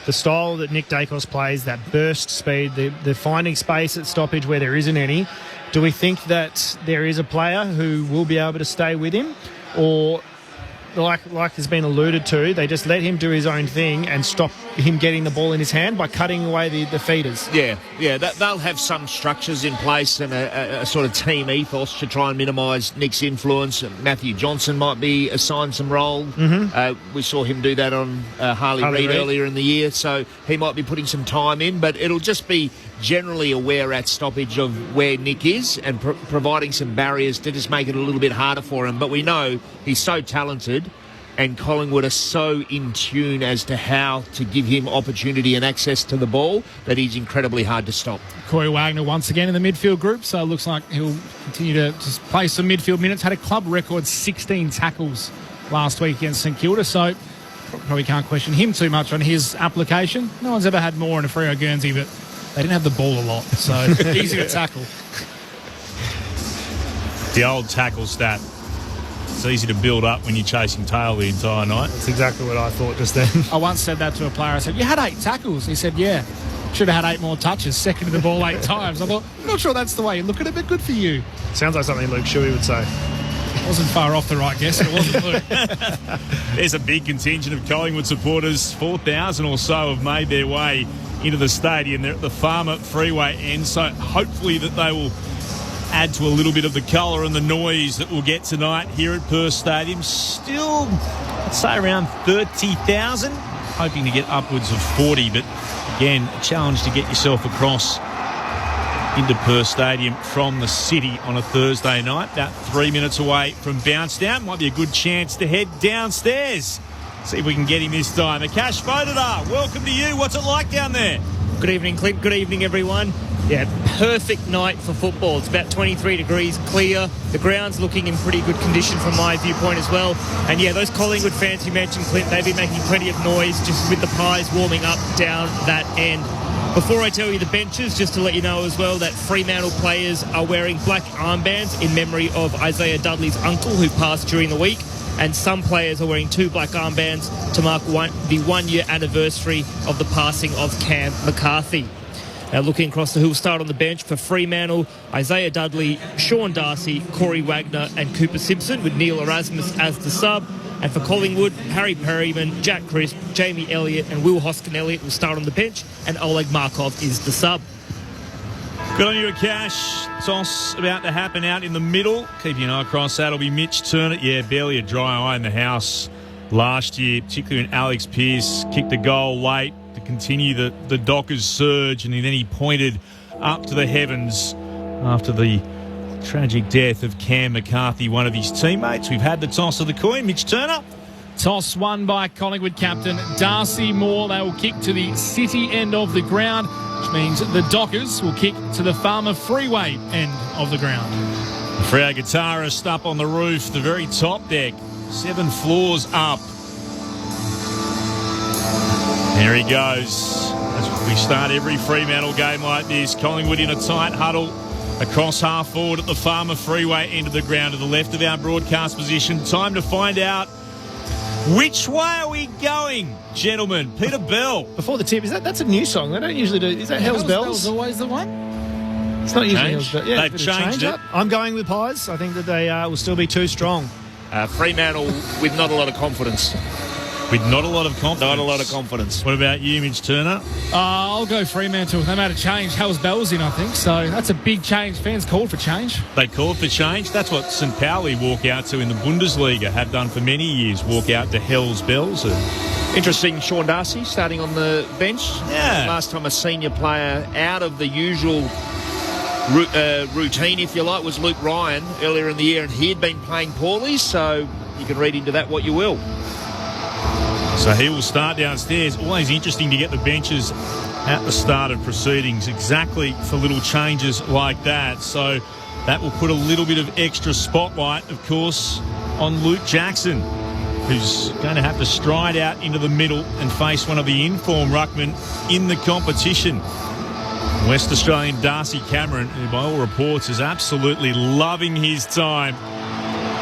the style that Nick Dacos plays, that burst speed, the finding space at stoppage where there isn't any, do we think that there is a player who will be able to stay with him? Or, like has been alluded to, they just let him do his own thing and stop him getting the ball in his hand by cutting away the feeders? Yeah, they'll have some structures in place and a sort of team ethos to try and minimise Nick's influence. Matthew Johnson might be assigned some role. Mm-hmm. We saw him do that on Harley Reid earlier in the year, so he might be putting some time in, but it'll just be generally aware at stoppage of where Nick is and providing some barriers to just make it a little bit harder for him. But we know he's so talented, and Collingwood are so in tune as to how to give him opportunity and access to the ball that he's incredibly hard to stop. Corey Wagner once again in the midfield group, so it looks like he'll continue to just play some midfield minutes. Had a club record 16 tackles last week against St Kilda, so probably can't question him too much on his application. No one's ever had more in a Freo Guernsey, but they didn't have the ball a lot, so easy to tackle. The old tackle stat. It's easy to build up when you're chasing tail the entire night. That's exactly what I thought just then. I once said that to a player. I said, you had 8 tackles. He said, yeah. Should have had 8 more touches, seconded the ball 8 times. I thought, I'm not sure that's the way you look at it, but good for you. Sounds like something Luke Shuey would say. Wasn't far off the right guess. It wasn't Luke. There's a big contingent of Collingwood supporters. 4,000 or so have made their way into the stadium. They're at the Farmer Freeway end, so hopefully that they will add to a little bit of the colour and the noise that we'll get tonight here at Perth Stadium. Still, I'd say around 30,000, hoping to get upwards of 40, but again, a challenge to get yourself across into Perth Stadium from the city on a Thursday night. About 3 minutes away from bounce down. Might be a good chance to head downstairs. See if we can get him this time. Akash Vodadar, welcome to you. What's it like down there? Good evening, Clint. Good evening, everyone. Yeah, perfect night for football. It's about 23 degrees clear. The ground's looking in pretty good condition from my viewpoint as well. And yeah, those Collingwood fans you mentioned, Clint, they've been making plenty of noise just with the pies warming up down that end. Before I tell you the benches, just to let you know as well that Fremantle players are wearing black armbands in memory of Isaiah Dudley's uncle who passed during the week. And some players are wearing 2 black armbands to mark the 1-year anniversary of the passing of Cam McCarthy. Now looking across the who'll start on the bench for Fremantle, Isaiah Dudley, Sean Darcy, Corey Wagner and Cooper Simpson, with Neil Erasmus as the sub. And for Collingwood, Harry Perryman, Jack Crisp, Jamie Elliott and Will Hoskin-Elliott will start on the bench, and Oleg Markov is the sub. Good on you, Cash. Toss about to happen out in the middle. Keep your eye across. That'll be Mitch Turner. Yeah, barely a dry eye in the house last year, particularly when Alex Pearce kicked a goal late to continue the Dockers' surge, and then he pointed up to the heavens after the tragic death of Cam McCarthy, one of his teammates. We've had the toss of the coin. Mitch Turner. Toss won by Collingwood captain Darcy Moore. They will kick to the city end of the ground, which means the Dockers will kick to the Farmer Freeway end of the ground. For our guitarist up on the roof, the very top deck, 7 floors up. There he goes. As we start every Fremantle game like this, Collingwood in a tight huddle across half forward at the Farmer Freeway end of the ground to the left of our broadcast position. Time to find out which way are we going, gentlemen. Peter Bell. Before the tip, that's a new song. They don't usually do. Is that Hell's Bells? Bells always the one? It's not usually Hell's Bells. Yeah, they've changed it. I'm going with Pies. I think that they will still be too strong. Fremantle with not a lot of confidence. With not a lot of confidence. Not a lot of confidence. What about you, Mitch Turner? I'll go Fremantle. They made a change. Hell's Bells in, I think. So that's a big change. Fans called for change. They called for change. That's what St. Pauli walk out to in the Bundesliga, have done for many years, walk out to Hell's Bells. Interesting, Sean Darcy starting on the bench. Yeah. Last time a senior player out of the usual routine, if you like, was Luke Ryan earlier in the year, and he had been playing poorly, so you can read into that what you will. So he will start downstairs. Always interesting to get the benches at the start of proceedings, exactly for little changes like that. So that will put a little bit of extra spotlight, of course, on Luke Jackson, who's going to have to stride out into the middle and face one of the in-form ruckmen in the competition. West Australian Darcy Cameron, who by all reports is absolutely loving his time.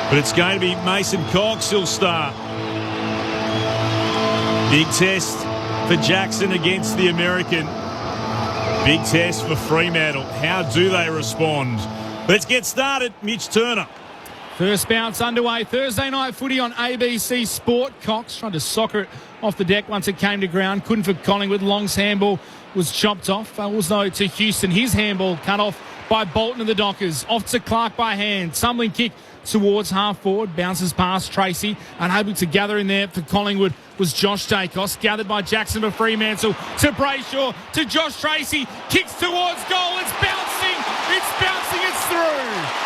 But it's going to be Mason Cox who'll start. Big test for Jackson against the American. Big test for Fremantle. How do they respond? Let's get started. Mitch Turner. First bounce underway. Thursday night footy on ABC Sport. Cox tried to soccer it off the deck once it came to ground. Couldn't for Collingwood. Long's handball was chopped off. Falls though to Houston. His handball cut off by Bolton of the Dockers. Off to Clark by hand. Tumbling kick towards half forward. Bounces past Tracy. Unable to gather in there for Collingwood was Josh Dacos. Gathered by Jackson for Fremantle. To Brayshaw. To Josh Tracy. Kicks towards goal. It's bouncing. It's bouncing. It's through.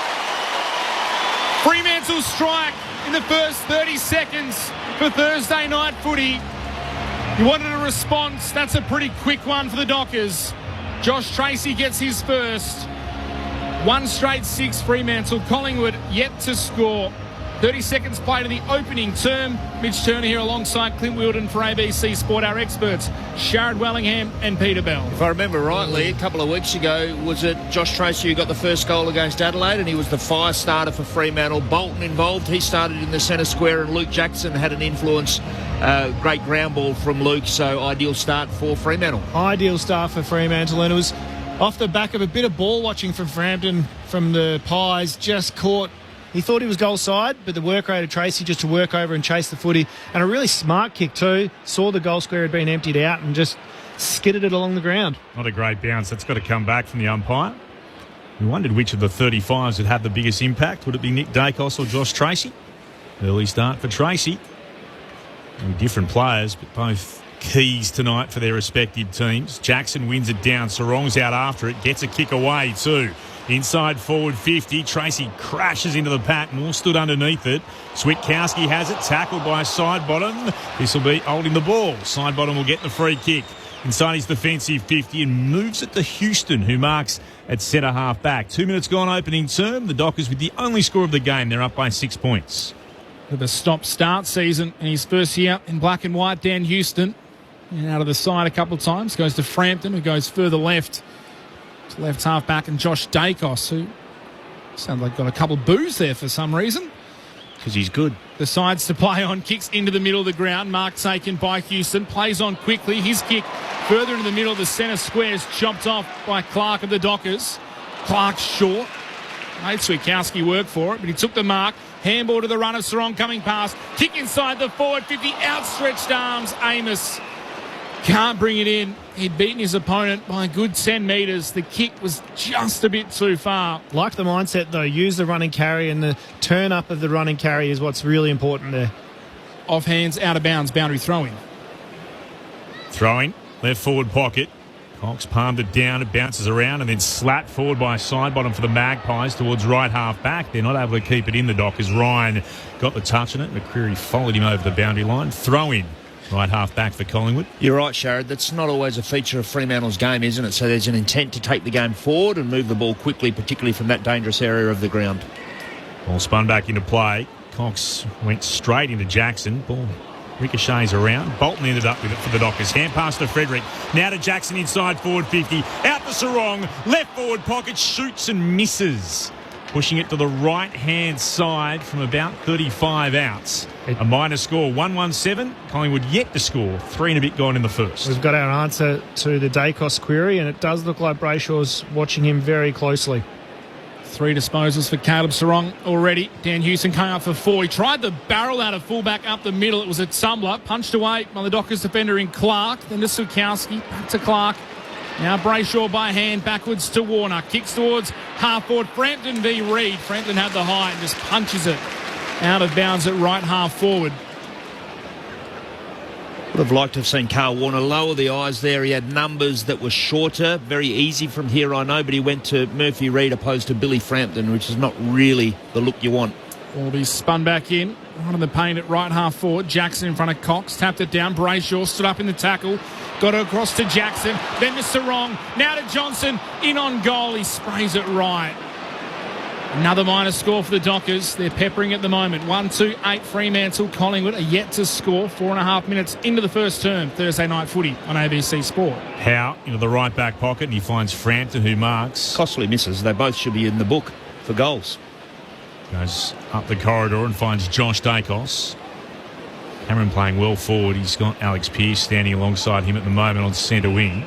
Fremantle strike in the first 30 seconds for Thursday night footy. You wanted a response. That's a pretty quick one for the Dockers. Josh Tracy gets his first. 1 straight 6 Fremantle. Collingwood yet to score. 30 seconds played in the opening term. Mitch Turner here alongside Clint Wilden for ABC Sport, our experts, Sharad Wellingham and Peter Bell. If I remember rightly, a couple of weeks ago, was it Josh Tracy who got the first goal against Adelaide, and he was the fire starter for Fremantle. Bolton involved. He started in the centre square, and Luke Jackson had an influence. Great ground ball from Luke, so ideal start for Fremantle. Ideal start for Fremantle, and it was off the back of a bit of ball watching from Frampton from the Pies. Just caught. He thought he was goal side, but the work rate of Tracy just to work over and chase the footy. And a really smart kick too. Saw the goal square had been emptied out and just skidded it along the ground. Not a great bounce. That's got to come back from the umpire. We wondered which of the 35s would have the biggest impact. Would it be Nick Dacos or Josh Tracy? Early start for Tracy. Different players, but both keys tonight for their respective teams. Jackson wins it down. Sarong's out after it. Gets a kick away too. Inside forward 50. Tracy crashes into the pack. Moore stood underneath it. Switkowski has it. Tackled by Sidebottom. This will be holding the ball. Sidebottom will get the free kick. Inside his defensive 50 and moves it to Houston, who marks at centre half back. 2 minutes gone opening term. The Dockers with the only score of the game. They're up by 6 points. With a stop-start season in his first year in black and white, Dan Houston. And out of the side a couple of times. Goes to Frampton, who goes further left. To left half back, and Josh Dacos, who sounds like got a couple of boos there for some reason. Because he's good. Decides to play on, kicks into the middle of the ground. Mark taken by Houston. Plays on quickly. His kick further into the middle of the centre square is chopped off by Clark of the Dockers. Clark short. Made Switkowski work for it, but he took the mark. Handball to the runner. Sarong coming past. Kick inside the forward 50. Outstretched arms. Amos Can't bring it in. He'd beaten his opponent by a good 10 metres. The kick was just a bit too far. Like the mindset, though. Use the run and carry, and the turn up of the run and carry is what's really important there. Off hands, out of bounds, boundary throwing. Throwing, left forward pocket. Cox palmed it down, it bounces around and then slapped forward by side bottom for the Magpies towards right half back. They're not able to keep it in the dock as Ryan got the touch on it. McCreary followed him over the boundary line. Throw in, right half back for Collingwood. You're right, Sharad. That's not always a feature of Fremantle's game, isn't it? So there's an intent to take the game forward and move the ball quickly, particularly from that dangerous area of the ground. Ball spun back into play. Cox went straight into Jackson. Ball ricochets around. Bolton ended up with it for the Dockers. Hand pass to Frederick. Now to Jackson inside forward 50. Out to Sarong. Left forward pocket. Shoots and misses. Pushing it to the right-hand side from about 35 outs. A minor score, 1-1-7. Collingwood yet to score. 3 and a bit gone in the first. We've got our answer to the Dacos query, and it does look like Brayshaw's watching him very closely. 3 disposals for Caleb Sarong already. Dan Houston came up for 4. He tried the barrel out of fullback up the middle. It was a tumbler. Punched away by the Dockers defender in Clark. Then to Sukowski. Back to Clark. Now Brayshaw by hand. Backwards to Warner. Kicks towards half forward. Frampton v Reid. Frampton had the height and just punches it out of bounds at right half forward. Would have liked to have seen Carl Warner lower the eyes there. He had numbers that were shorter, very easy from here, I know, but he went to Murphy Reid opposed to Billy Frampton, which is not really the look you want. Will be spun back in. Right on the paint at right half forward. Jackson in front of Cox. Tapped it down. Brayshaw stood up in the tackle. Got it across to Jackson. Then to Sarong. Now to Johnson. In on goal. He sprays it right. Another minor score for the Dockers. They're peppering at the moment. 1-2-8 Fremantle. Collingwood are yet to score. 4.5 minutes into the first term. Thursday night footy on ABC Sport. Howe into the right back pocket and he finds Frampton who marks. Costly misses. They both should be in the book for goals. Goes up the corridor and finds Josh Dacos. Cameron playing well forward. He's got Alex Pearce standing alongside him at the moment on centre wing.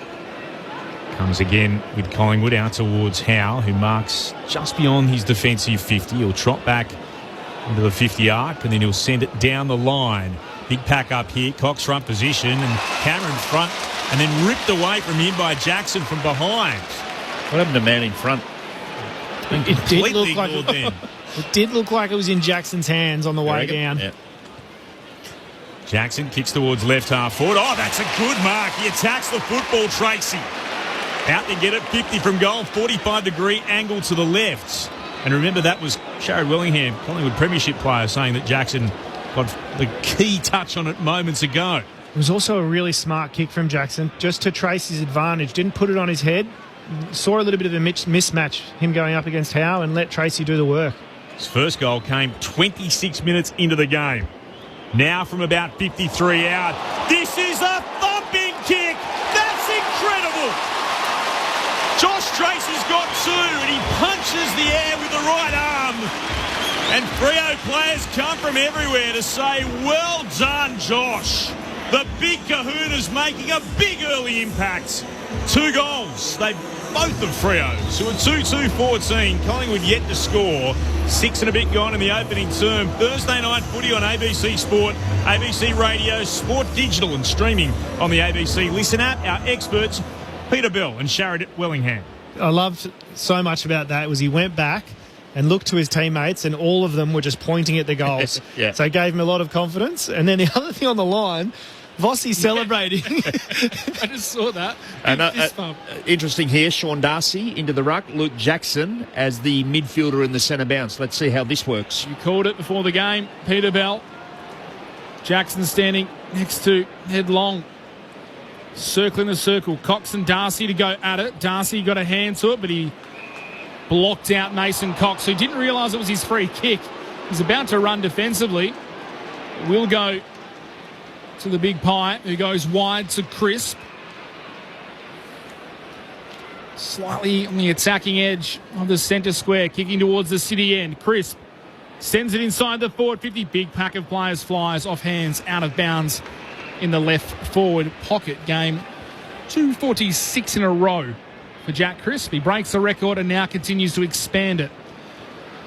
Comes again with Collingwood out towards Howe, who marks just beyond his defensive 50. He'll trot back into the 50 arc and then he'll send it down the line. Big pack up here. Cox front position and Cameron front and then ripped away from him by Jackson from behind. What happened to man in front? It did look like it was in Jackson's hands on the way down. Yeah. Jackson kicks towards left half forward. Oh, that's a good mark. He attacks the football, Tracy. Out to get it, 50 from goal, 45-degree angle to the left. And remember, that was Sharad Willingham, Collingwood Premiership player, saying that Jackson got the key touch on it moments ago. It was also a really smart kick from Jackson, just to trace his advantage. Didn't put it on his head. Saw a little bit of a mismatch, him going up against Howe, and let Tracy do the work. His first goal came 26 minutes into the game. Now from about 53 out. This is a thumping kick. That's incredible. Josh Tracy's got 2 and he punches the air with the right arm. And Freo players come from everywhere to say, well done, Josh. The big kahuna's making a big early impact. 2 goals. They both of Freo's, who are 2-2-14. Collingwood yet to score. 6 and a bit gone in the opening term. Thursday night footy on ABC Sport, ABC Radio, Sport Digital and streaming on the ABC Listen app. Our experts, Peter Bell and Sharad Willingham. I loved so much about that was he went back and looked to his teammates and all of them were just pointing at the goals. Yeah. So it gave him a lot of confidence. And then the other thing on the line, Vossi celebrating. I just saw that. And interesting here, Sean Darcy into the ruck, Luke Jackson as the midfielder in the centre bounce. Let's see how this works. You called it before the game, Peter Bell. Jackson standing next to Ned Long. Circling the circle. Cox and Darcy to go at it. Darcy got a hand to it, but he blocked out Mason Cox, who didn't realise it was his free kick. He's about to run defensively. Will go to the big pie, who goes wide to Crisp. Slightly on the attacking edge of the centre square, kicking towards the city end. Crisp sends it inside the forward 50. Big pack of players flies off hands, out of bounds in the left forward pocket. Game 246 in a row for Jack Crisp. He breaks the record and now continues to expand it.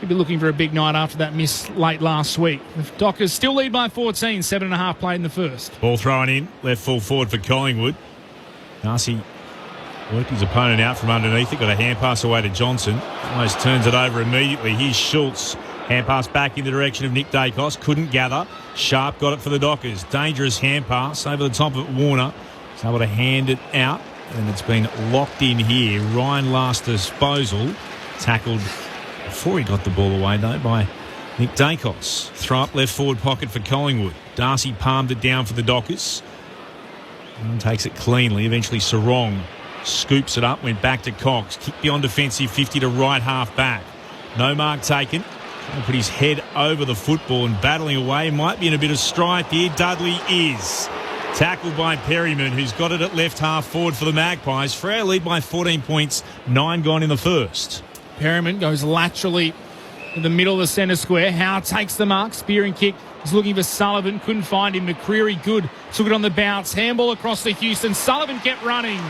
Could be looking for a big night after that miss late last week. The Dockers still lead by 14, 7.5 played in the first. Ball thrown in, left full forward for Collingwood. Darcy worked his opponent out from underneath it, got a hand pass away to Johnson. Almost turns it over immediately. Here's Schultz. Hand pass back in the direction of Nick Dacos. Couldn't gather. Sharp got it for the Dockers. Dangerous hand pass over the top of Warner. He's able to hand it out, and it's been locked in here. Ryan last disposal. Tackled before he got the ball away, though, by Nick Dacos. Throw up left forward pocket for Collingwood. Darcy palmed it down for the Dockers. And takes it cleanly. Eventually Sarong scoops it up, went back to Cox. Kick beyond defensive 50 to right half back. No mark taken. Trying to put his head over the football and battling away. Might be in a bit of strife here. Dudley is. Tackled by Perryman, who's got it at left half forward for the Magpies. Freo lead by 14 points. 9 gone in the first. Perryman goes laterally in the middle of the centre square. Howe takes the mark. Spearing kick. He's looking for Sullivan. Couldn't find him. McCreary good. Took it on the bounce. Handball across to Houston. Sullivan kept running.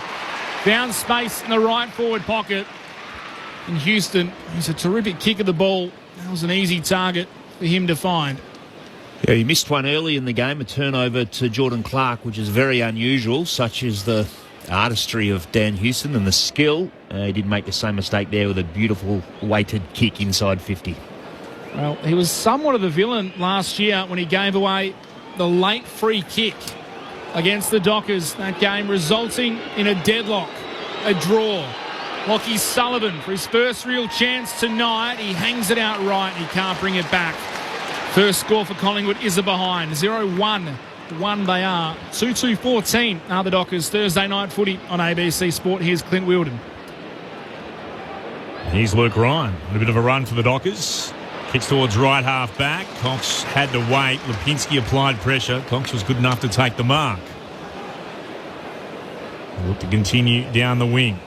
Found space in the right forward pocket. And Houston, he's a terrific kick of the ball. That was an easy target for him to find. Yeah, he missed one early in the game, a turnover to Jordan Clark, which is very unusual, such as the artistry of Dan Houston and the skill. He didn't make the same mistake there with a beautiful weighted kick inside 50. Well, he was somewhat of a villain last year when he gave away the late free kick against the Dockers. That game resulting in a deadlock, a draw. Lockie Sullivan for his first real chance tonight. He hangs it out right. He can't bring it back. First score for Collingwood is a behind. 0-1. 1 they are. 2-2-14 are the Dockers. Thursday night footy on ABC Sport. Here's Clint Wilden. Here's Luke Ryan. A bit of a run for the Dockers. Kicks towards right half back. Cox had to wait. Lipinski applied pressure. Cox was good enough to take the mark. Look to continue down the wing.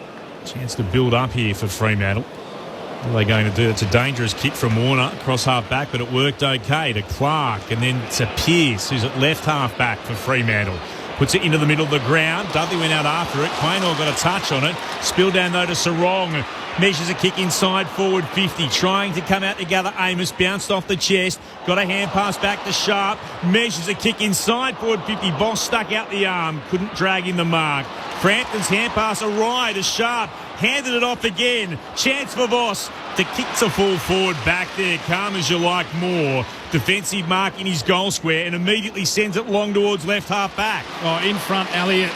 Chance to build up here for Fremantle. What are they going to do? It's a dangerous kick from Warner, cross half back, but it worked okay to Clark and then to Pearce, who's at left half back for Fremantle. Puts it into the middle of the ground. Dudley went out after it. Quaynor got a touch on it. Spilled down though to Sarong. Measures a kick inside forward 50. Trying to come out together. Amos bounced off the chest. Got a hand pass back to Sharp. Measures a kick inside forward 50. Boss stuck out the arm. Couldn't drag in the mark. Frampton's hand pass awry to Sharp. Handed it off again. Chance for Voss to kick to full forward back there. Calm as you like more. Defensive mark in his goal square and immediately sends it long towards left half back. Oh, in front, Elliott.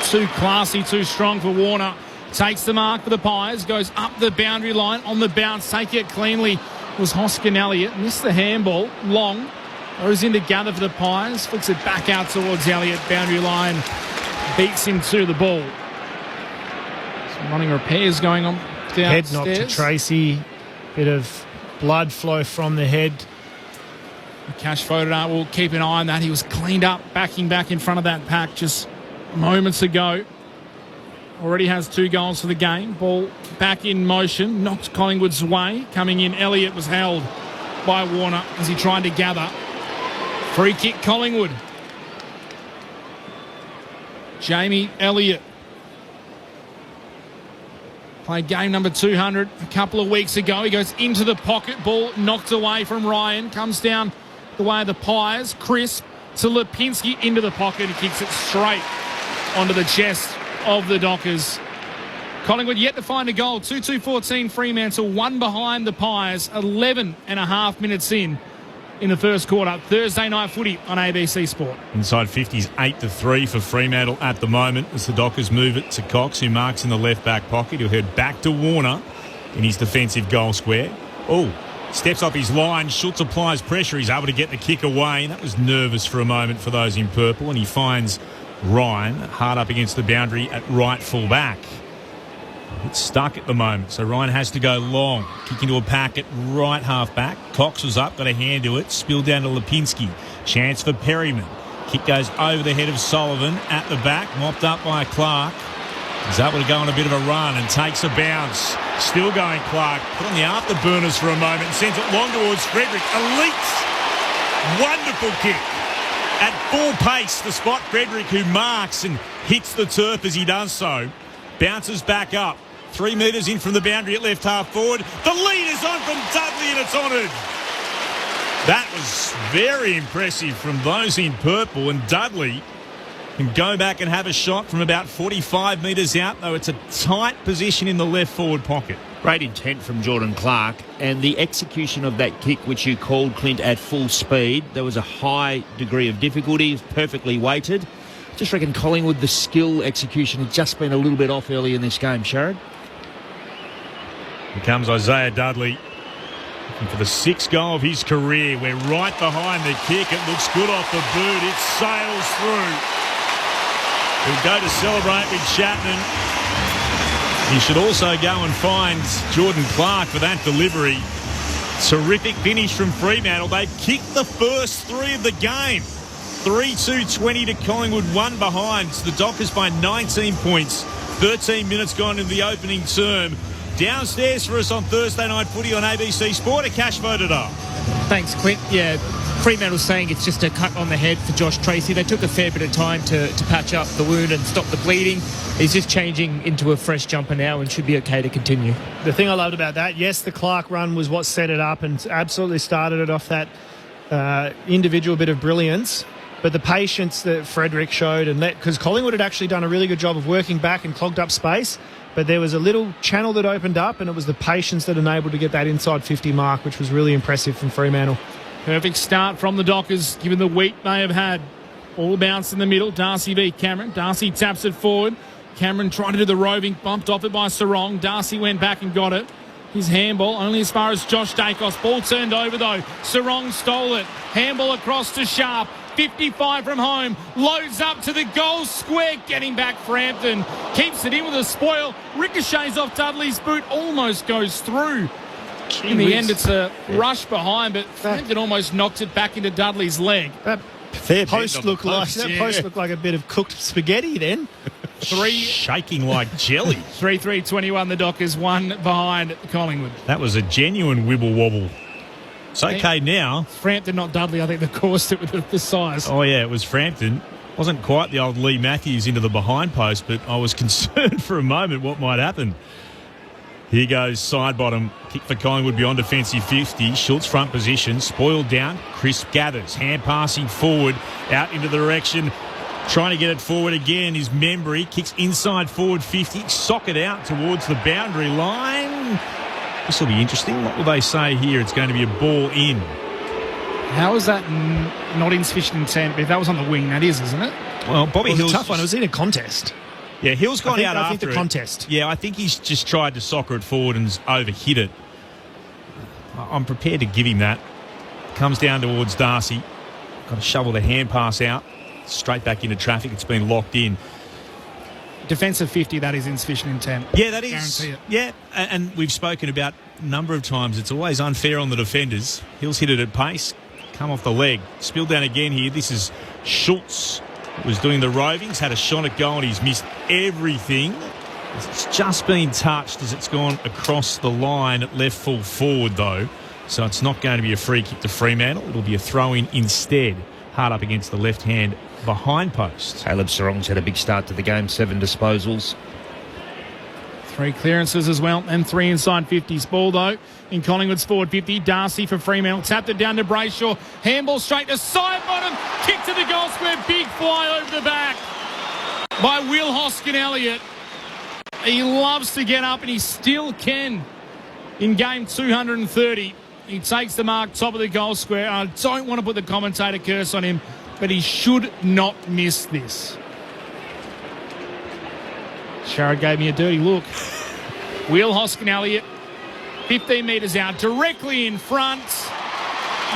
Too classy, too strong for Warner. Takes the mark for the Pies. Goes up the boundary line on the bounce. Take it cleanly was Hoskin Elliott. Missed the handball. Long. Goes in to gather for the Pies. Flicks it back out towards Elliott. Boundary line. Beats him to the ball. Some running repairs going on downstairs. Head knock to Tracy. Bit of blood flow from the head. Cash photograph. We'll keep an eye on that. He was cleaned up, backing back in front of that pack just moments ago. Already has 2 goals for the game. Ball back in motion. Knocked Collingwood's way. Coming in, Elliott was held by Warner as he tried to gather. Free kick, Collingwood. Jamie Elliott. Played game number 200 a couple of weeks ago. He goes into the pocket. Ball knocked away from Ryan. Comes down the way of the Pies. Crisp to Lipinski into the pocket. He kicks it straight onto the chest of the Dockers. Collingwood yet to find a goal. 2-2-14 Fremantle. 1 behind the Pies. 11.5 minutes in the first quarter. Thursday night footy on ABC Sport. Inside 50s 8-3 for Fremantle at the moment as the Dockers move it to Cox, who marks in the left back pocket. He'll head back to Warner in his defensive goal square. Oh, steps up his line. Schultz applies pressure. He's able to get the kick away. That was nervous for a moment for those in purple, and he finds Ryan hard up against the boundary at right full back. It's stuck at the moment, so Ryan has to go long. Kick into a pack at right half back. Cox was up, got a hand to it. Spilled down to Lipinski. Chance for Perryman. Kick goes over the head of Sullivan at the back. Mopped up by Clark. He's able to go on a bit of a run and takes a bounce. Still going Clark. Put on the afterburners for a moment and sends it long towards Frederick. Elite. Wonderful kick. At full pace to spot Frederick, who marks and hits the turf as he does so. Bounces back up. 3 metres in from the boundary at left half forward. The lead is on from Dudley and it's honoured. That was very impressive from those in purple, and Dudley can go back and have a shot from about 45 metres out, though it's a tight position in the left forward pocket. Great intent from Jordan Clark, and the execution of that kick, which you called, Clint, at full speed, there was a high degree of difficulty, perfectly weighted. Just reckon Collingwood, the skill execution had just been a little bit off early in this game, Sharad. Here comes Isaiah Dudley. And for the 6th goal of his career, we're right behind the kick. It looks good off the boot. It sails through. We'll go to celebrate with Chapman. He should also go and find Jordan Clark for that delivery. Terrific finish from Fremantle. They kicked the first 3 of the game. 3-2-20 to Collingwood, 1 behind. So the Dockers by 19 points. 13 minutes gone in the opening term. Downstairs for us on Thursday Night Footy on ABC Sport, a cash voted up. Thanks, Clint. Yeah, Fremantle's saying it's just a cut on the head for Josh Tracy. They took a fair bit of time to patch up the wound and stop the bleeding. He's just changing into a fresh jumper now and should be okay to continue. The thing I loved about that, yes, the Clark run was what set it up and absolutely started it off that individual bit of brilliance. But the patience that Frederick showed, and because Collingwood had actually done a really good job of working back and clogged up space, but there was a little channel that opened up, and it was the patience that enabled to get that inside 50 mark, which was really impressive from Fremantle. Perfect start from the Dockers, given the week they have had. All bounce in the middle. Darcy v Cameron. Darcy taps it forward. Cameron tried to do the roving, bumped off it by Sarong. Darcy went back and got it. His handball only as far as Josh Dacos. Ball turned over though. Sarong stole it. Handball across to Sharp. 55 from home. Loads up to the goal square. Getting back Frampton. Keeps it in with a spoil. Ricochets off Dudley's boot. Almost goes through. In the end, it's a rush behind, but Frampton almost knocked it back into Dudley's leg. That post looked like a bit of cooked spaghetti then. Shaking like jelly. 3-3-21 the Dockers, 1 behind Collingwood. That was a genuine wibble wobble. It's okay now. Frampton, not Dudley, I think, that caused it with the size. Oh, yeah, it was Frampton. Wasn't quite the old Lee Matthews into the behind post, but I was concerned for a moment what might happen. Here goes side bottom. Kick for Collingwood beyond defensive 50. Schultz front position. Spoiled down. Crisp gathers. Hand passing forward. Out into the direction. Trying to get it forward again is Membry. Kicks inside forward 50. Sock it out towards the boundary line. This will be interesting. What will they say here? It's going to be a ball in. How is that not insufficient intent? If that was on the wing, that is, isn't it? Well, Bobby Hill's... a tough one. It was in a contest. Yeah, Hill's gone out after I think the contest. Yeah, I think he's just tried to soccer it forward and overhit it. I'm prepared to give him that. Comes down towards Darcy. Got to shovel the hand pass out. Straight back into traffic. It's been locked in. Defensive 50, that is insufficient intent. Yeah, that is. Guarantee it. Yeah, and we've spoken about a number of times. It's always unfair on the defenders. Hill's hit it at pace. Come off the leg. Spilled down again here. This is Schultz. Was doing the rovings, had a shot at goal, and he's missed everything. It's just been touched as it's gone across the line at left full forward, though. So it's not going to be a free kick to Fremantle. It'll be a throw-in instead. Hard up against the left hand behind post. Caleb Sarong's had a big start to the game, 7 disposals. 3 clearances as well, and 3 inside 50s. Ball, though, in Collingwood's forward 50. Darcy for Fremantle. Tapped it down to Brayshaw. Handball straight to side bottom. Kick to the goal square. Big fly over the back by Will Hoskin-Elliott. He loves to get up, and he still can in game 230. He takes the mark, top of the goal square. I don't want to put the commentator curse on him, but he should not miss this. Sharad gave me a dirty look. Will Hoskin-Elliott, 15 metres out, directly in front.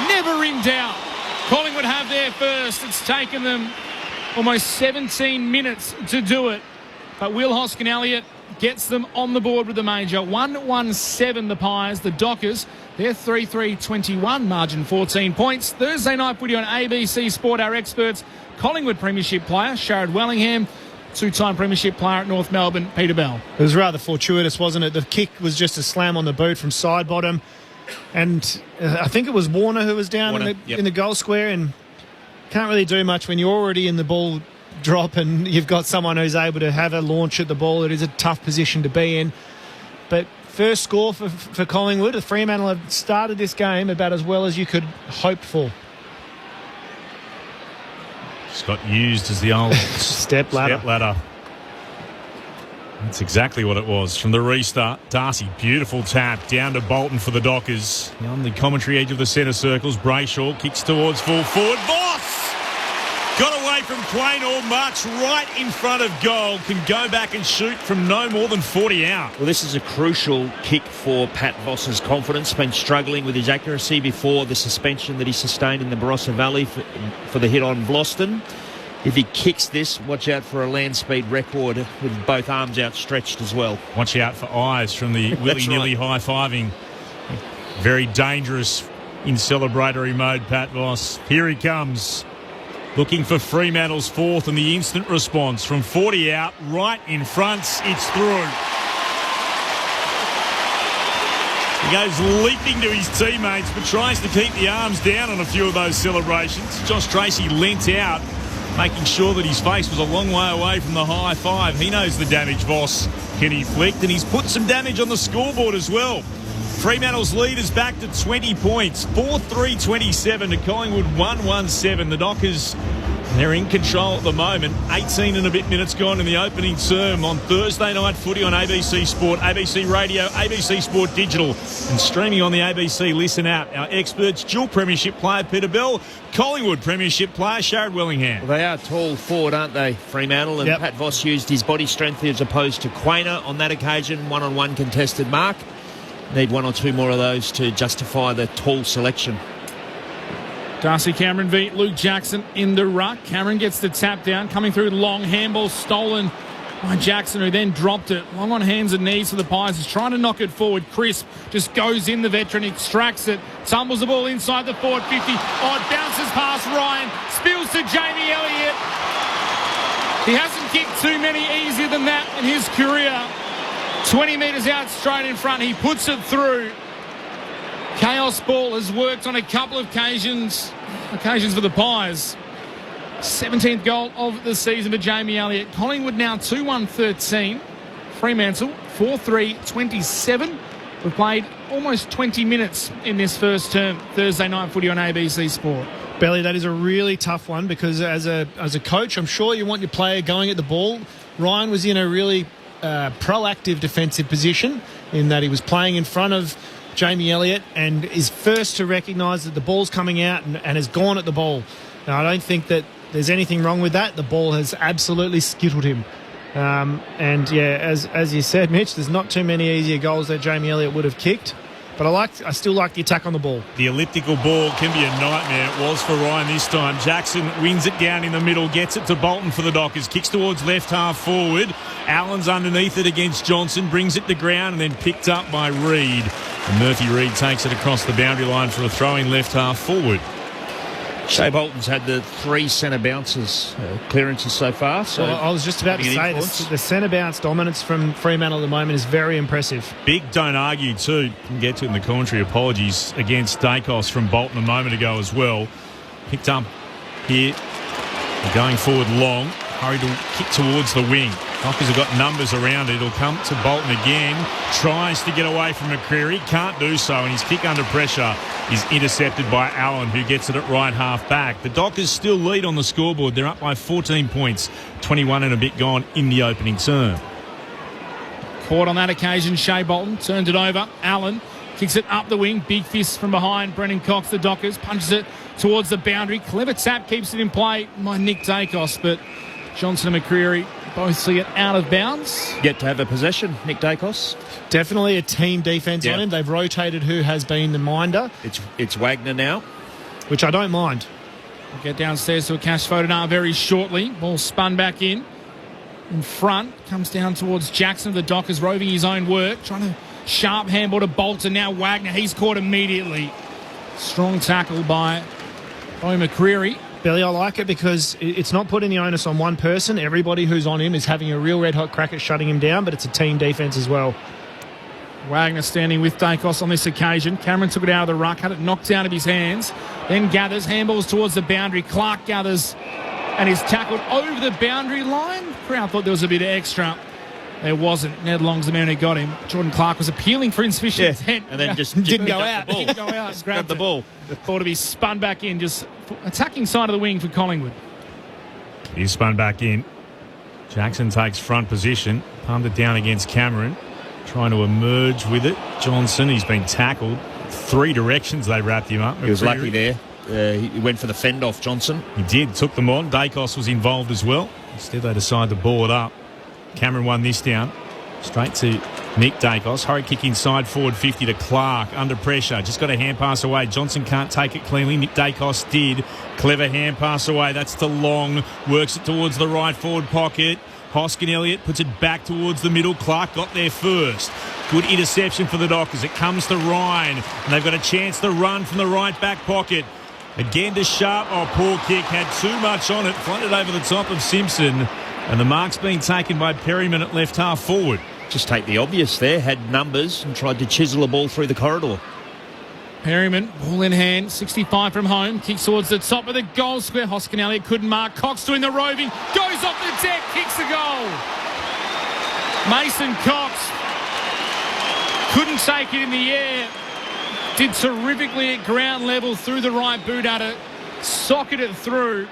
Never in doubt. Collingwood have their first. It's taken them almost 17 minutes to do it. But Will Hoskin-Elliott gets them on the board with the major. 1-1-7 the Pies. The Dockers, they're 3-3-21, margin 14 points. Thursday night footy on ABC Sport. Our experts, Collingwood Premiership player Sharad Wellingham, 2-time Premiership player at North Melbourne, Peter Bell. It was rather fortuitous, wasn't it? The kick was just a slam on the boot from side bottom. And I think it was Warner who was down in the goal square, and can't really do much when you're already in the ball drop and you've got someone who's able to have a launch at the ball. It is a tough position to be in. But first score for Collingwood. The Fremantle have started this game about as well as you could hope for. Just got used as the old step ladder. That's exactly what it was. From the restart, Darcy, beautiful tap down to Bolton for the Dockers. On the commentary edge of the centre circles, Brayshaw kicks towards full forward. Voss got away from Quaynor much right in front of goal. Can go back and shoot from no more than 40 out. Well, this is a crucial kick for Pat Voss's confidence. Been struggling with his accuracy before the suspension that he sustained in the Barossa Valley for the hit on Vloston. If he kicks this, watch out for a land speed record with both arms outstretched as well. Watch out for eyes from the willy-nilly high-fiving. Very dangerous in celebratory mode, Pat Voss. Here he comes. Looking for Fremantle's fourth and the instant response from 40 out, right in front. It's through. He goes leaping to his teammates but tries to keep the arms down on a few of those celebrations. Josh Tracy leant out, making sure that his face was a long way away from the high five. He knows the damage Voss can inflict, and he's put some damage on the scoreboard as well. Fremantle's lead is back to 20 points, 4-3-27 to Collingwood 1-1-7. The Dockers, they're in control at the moment. 18 and a bit minutes gone in the opening term on Thursday night footy on ABC Sport, ABC Radio, ABC Sport Digital, and streaming on the ABC Listen app. Our experts, dual premiership player Peter Bell, Collingwood premiership player Sharad Wellingham. Well, they are tall forward, aren't they, Fremantle? And Pat Voss used his body strength as opposed to Quaynor on that occasion, one-on-one contested mark. Need one or two more of those to justify the tall selection. Darcy Cameron v Luke Jackson in the ruck. Cameron gets the tap down, coming through long, handball stolen by Jackson, who then dropped it. Long on hands and knees for the Pies. He's trying to knock it forward. Crisp just goes in, the veteran, extracts it, tumbles the ball inside the forward 50. Oh, it bounces past Ryan, spills to Jamie Elliott. He hasn't kicked too many easier than that in his career. 20 metres out straight in front. He puts it through. Chaos ball has worked on a couple of occasions for the Pies. 17th goal of the season for Jamie Elliott. Collingwood now 2-1-13. Fremantle 4-3-27. We've played almost 20 minutes in this first term. Thursday night footy on ABC Sport. Belly, that is a really tough one because as a coach, I'm sure you want your player going at the ball. Ryan was in a really proactive defensive position in that he was playing in front of Jamie Elliott and is first to recognise that the ball's coming out and has gone at the ball. Now, I don't think that there's anything wrong with that. The ball has absolutely skittled him. And, yeah, as you said, Mitch, there's not too many easier goals that Jamie Elliott would have kicked. But I still like the attack on the ball. The elliptical ball can be a nightmare. It was for Ryan this time. Jackson wins it down in the middle, gets it to Bolton for the Dockers, kicks towards left half forward. Allen's underneath it against Johnson, brings it to ground and then picked up by Reid. And Murphy Reid takes it across the boundary line for a throw in left half forward. Shea Bolton's had the 3 centre bounces clearances so far. So I was just about to say the centre bounce dominance from Fremantle at the moment is very impressive. Big don't argue too. Can get to it in the commentary. Apologies against Dacos from Bolton a moment ago as well. Picked up here. Going forward long. Hurry to kick towards the wing. Dockers have got numbers around it. It'll come to Bolton again. Tries to get away from McCreary. Can't do so. And his kick under pressure is intercepted by Allen, who gets it at right half back. The Dockers still lead on the scoreboard. They're up by 14 points. 21 and a bit gone in the opening term. Caught on that occasion, Shea Bolton turned it over. Allen kicks it up the wing. Big fist from behind. Brennan Cox, the Dockers, punches it towards the boundary. Clever tap keeps it in play by Nick Dacos, but Johnson and McCreary both see it out of bounds. Yet to have a possession, Nick Dacos. Definitely a team defence on him. They've rotated who has been the minder. It's Wagner now. Which I don't mind. We'll get downstairs to a cash photo very shortly. Ball spun back in front. Comes down towards Jackson. The Dockers roving his own work. Trying to sharp handball to Bolton. Now Wagner. He's caught immediately. Strong tackle by McCreary. Billy, I like it because it's not putting the onus on one person. Everybody who's on him is having a real red-hot crack at shutting him down, but it's a team defence as well. Wagner standing with Dacos on this occasion. Cameron took it out of the ruck, had it knocked out of his hands, then gathers, handballs towards the boundary. Clark gathers and is tackled over the boundary line. Crowd thought there was a bit of extra. There wasn't. Ned Long's the man who got him. Jordan Clark was appealing for insufficient intent. And then just didn't go picked out. up the ball. Didn't go out. Just Grabbed the ball. Ball to be spun back in. Just attacking side of the wing for Collingwood. He's spun back in. Jackson takes front position. Palmed it down against Cameron. Trying to emerge with it. Johnson, he's been tackled. 3 directions they wrapped him up. He was lucky there. He went for the fend off Johnson. He did. Took them on. Dacos was involved as well. Instead they decide to ball it up. Cameron won this down. Straight to Nick Dacos. Hurry kick inside forward 50 to Clark. Under pressure. Just got a hand pass away. Johnson can't take it cleanly. Nick Dacos did. Clever hand pass away. That's to Long. Works it towards the right forward pocket. Hoskin Elliott puts it back towards the middle. Clark got there first. Good interception for the Dockers. It comes to Ryan. And they've got a chance to run from the right back pocket. Again to Sharp. Oh, poor kick. Had too much on it. Floated over the top of Simpson. And the mark's been taken by Perryman at left half forward. Just take the obvious there. Had numbers and tried to chisel a ball through the corridor. Perryman, ball in hand, 65 from home, kicks towards the top of the goal square. Hoskin Elliott couldn't mark. Cox doing the roving, goes off the deck, kicks the goal. Mason Cox couldn't take it in the air. Did terrifically at ground level through the right boot at it. Socketed it through.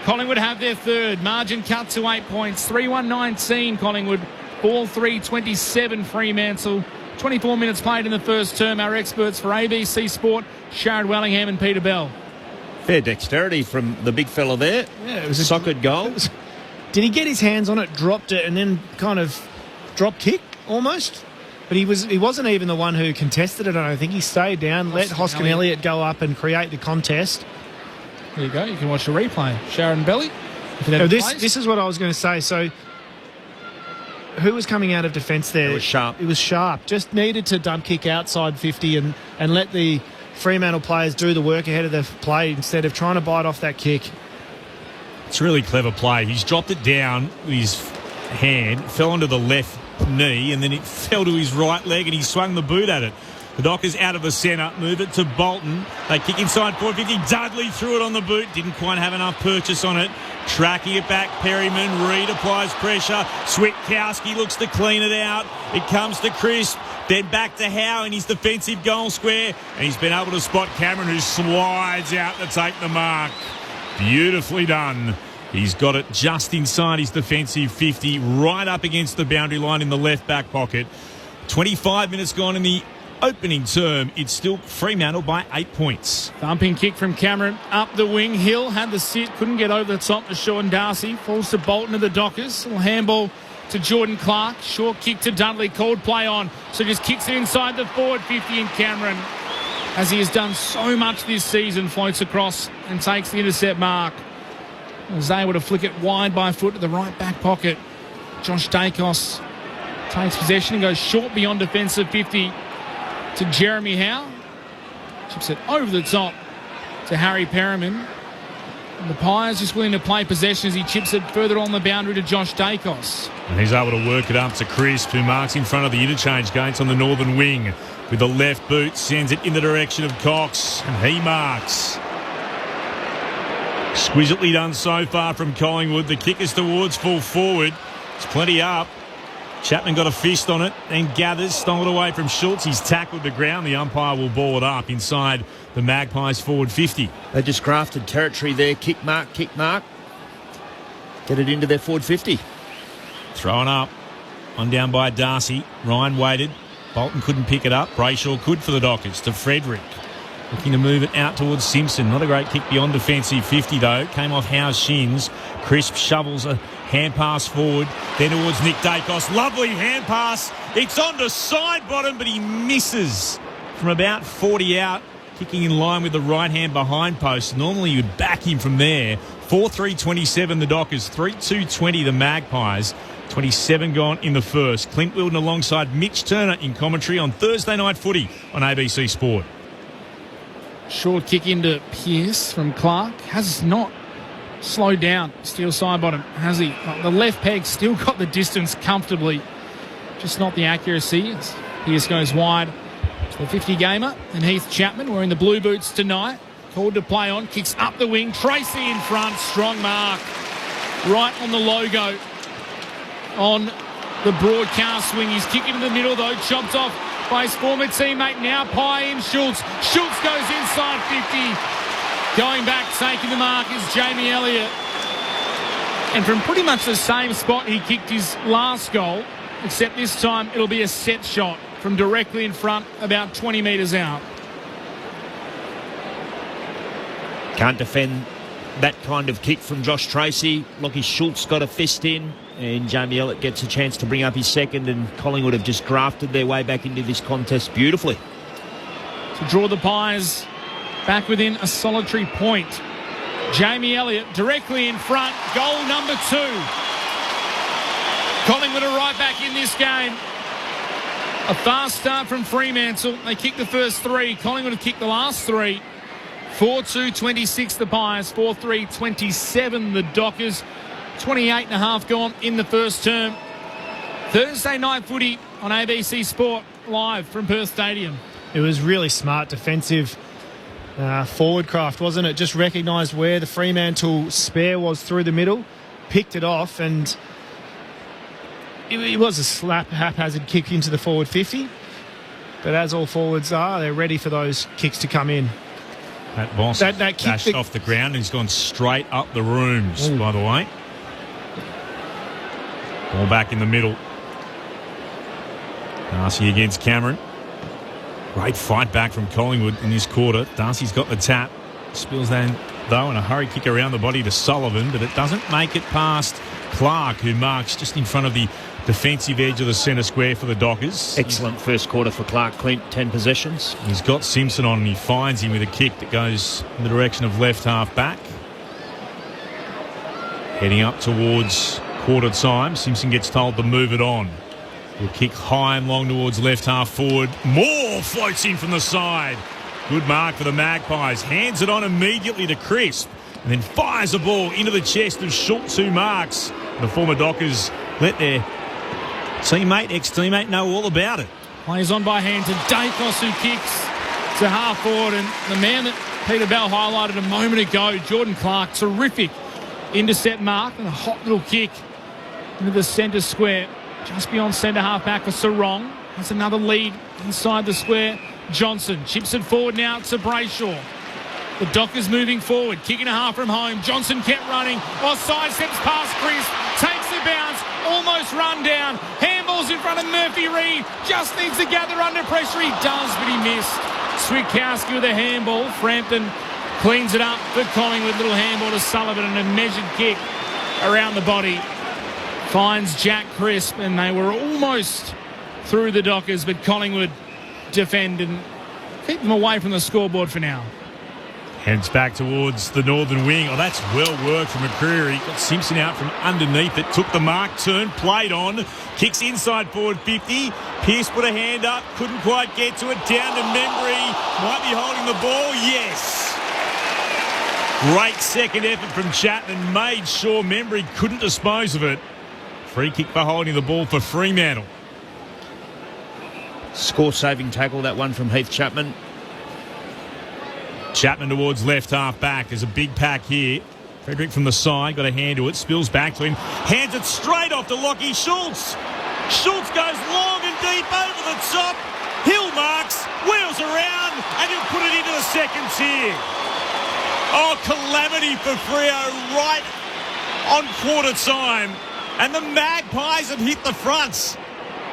Collingwood have their third. Margin cut to 8 points. 3-1-19 Collingwood. 4-3-27 Fremantle. 24 minutes played in the first term. Our experts for ABC Sport, Sharad Wellingham and Peter Bell. Fair dexterity from the big fella there. Yeah, it was a sockered goal. Did he get his hands on it, dropped it, and then kind of drop kick almost? But he wasn't even the one who contested it, I don't think. He stayed down, let Hoskin Elliott go up and create the contest. There you go. You can watch the replay. Sharon Belly. This is what I was going to say. So who was coming out of defence there? It was Sharp. It was Sharp. Just needed to dump kick outside 50 and let the Fremantle players do the work ahead of the play instead of trying to bite off that kick. It's a really clever play. He's dropped it down with his hand, fell onto the left knee, and then it fell to his right leg and he swung the boot at it. The Dockers out of the centre, move it to Bolton. They kick inside 450. Dudley threw it on the boot. Didn't quite have enough purchase on it. Tracking it back, Perryman. Reid applies pressure. Switkowski looks to clean it out. It comes to Crisp. Then back to Howe in his defensive goal square. And he's been able to spot Cameron, who slides out to take the mark. Beautifully done. He's got it just inside his defensive 50, right up against the boundary line in the left back pocket. 25 minutes gone in the opening term. It's still Fremantle by 8 points. Thumping kick from Cameron up the wing. Hill had the sit, couldn't get over the top to Sean Darcy. Falls to Bolton of the Dockers. Little handball to Jordan Clark. Short kick to Dudley. Called play on. So just kicks it inside the forward 50, and Cameron, as he has done so much this season, floats across and takes the intercept mark. Was able to flick it wide by foot to the right back pocket. Josh Dacos takes possession and goes short beyond defensive 50 to Jeremy Howe. Chips it over the top to Harry Perryman. And the Pies just willing to play possession as he chips it further on the boundary to Josh Dacos. And he's able to work it up to Crisp, who marks in front of the interchange gates on the northern wing. With the left boot, sends it in the direction of Cox, and he marks. Exquisitely done so far from Collingwood. The kick is towards full forward. It's plenty up. Chapman got a fist on it and gathers, stole it away from Schultz. He's tackled the ground. The umpire will ball it up inside the Magpies forward 50. They just grafted territory there. Kick mark, kick mark. Get it into their forward 50. Thrown up. On down by Darcy. Ryan waited. Bolton couldn't pick it up. Brayshaw could for the Dockers to Frederick. Looking to move it out towards Simpson. Not a great kick beyond defensive 50 though. Came off Howe's shins. Crisp shovels a hand pass forward. Then towards Nick Dacos. Lovely hand pass. It's onto side bottom, but he misses from about 40 out. Kicking in line with the right hand behind post. Normally you'd back him from there. 4-3-27 the Dockers. 3-2-20 the Magpies. 27 gone in the first. Clint Wilden alongside Mitch Turner in commentary on Thursday Night Footy on ABC Sport. Short kick into Pearce from Clark. Has not slowed down. Steel side bottom, has he? The left peg still got the distance comfortably. Just not the accuracy. Pearce goes wide to the 50 gamer. And Heath Chapman wearing the blue boots tonight. Called to play on. Kicks up the wing. Tracy in front. Strong mark. Right on the logo on the broadcast wing. He's kicking to the middle, though. Chopped off by his former teammate. Now Pye in Schultz. Schultz goes inside 50. Going back, taking the mark is Jamie Elliott. And from pretty much the same spot he kicked his last goal, except this time it'll be a set shot from directly in front, about 20 metres out. Can't defend that kind of kick from Josh Tracy. Lockie Schultz got a fist in, and Jamie Elliott gets a chance to bring up his second, and Collingwood have just grafted their way back into this contest beautifully. To draw the Pies back within a solitary point. Jamie Elliott directly in front, goal number 2. Collingwood are right back in this game. A fast start from Fremantle. They kicked the first 3. Collingwood have kicked the last 3. 4-2-26 the Pies, 4-3-27 the Dockers. 28.5 gone in the first term. Thursday night footy on ABC Sport, live from Perth Stadium. It was really smart defensive forward craft, wasn't it? Just recognised where the Fremantle spare was through the middle, picked it off, and it was a haphazard kick into the forward 50. But as all forwards are, they're ready for those kicks to come in. That boss that kick dashed off the ground and he's gone straight up the rooms, by the way. Ball back in the middle. Darcy against Cameron. Great fight back from Collingwood in this quarter. Darcy's got the tap. Spills then, though, in a hurry kick around the body to Sullivan, but it doesn't make it past Clark, who marks just in front of the defensive edge of the centre square for the Dockers. Excellent first quarter for Clark Clint, 10 possessions. He's got Simpson on and he finds him with a kick that goes in the direction of left half back. Heading up towards quarter time. Simpson gets told to move it on. Will kick high and long towards left half forward. Moore floats in from the side. Good mark for the Magpies. Hands it on immediately to Crisp and then fires the ball into the chest of Schultz, who marks. The former Dockers let their ex-teammate know all about it. Plays on by hand to Dacos, who kicks to half forward, and the man that Peter Bell highlighted a moment ago, Jordan Clark, terrific intercept mark and a hot little kick into the centre square, just beyond centre half back for Sarong. That's another lead inside the square. Johnson chips it forward now to Brayshaw. The Dockers moving forward, kicking a half from home. Johnson kept running. Offside steps past Chris, takes the bounce, almost run down. Handballs in front of Murphy Reid. Just needs to gather under pressure. He does, but he missed. Switkowski with a handball. Frampton cleans it up for Collingwood. Little handball to Sullivan and a measured kick around the body. Finds Jack Crisp, and they were almost through the Dockers, but Collingwood defend and keep them away from the scoreboard for now. Heads back towards the northern wing. Oh, that's well worked from McCreary. Got Simpson out from underneath it. Took the mark, turned, played on. Kicks inside forward 50. Pearce put a hand up. Couldn't quite get to it. Down to Membry. Might be holding the ball. Yes. Great second effort from Chapman. Made sure Membry couldn't dispose of it. Free kick for holding the ball for Fremantle. Score-saving tackle, that one from Heath Chapman. Chapman towards left half back. There's a big pack here. Frederick from the side, got a hand to it, spills back to him, hands it straight off to Lockie Schultz. Schultz goes long and deep over the top. Hill marks, wheels around, and he'll put it into the second tier. Oh, calamity for Freo right on quarter time. And the Magpies have hit the fronts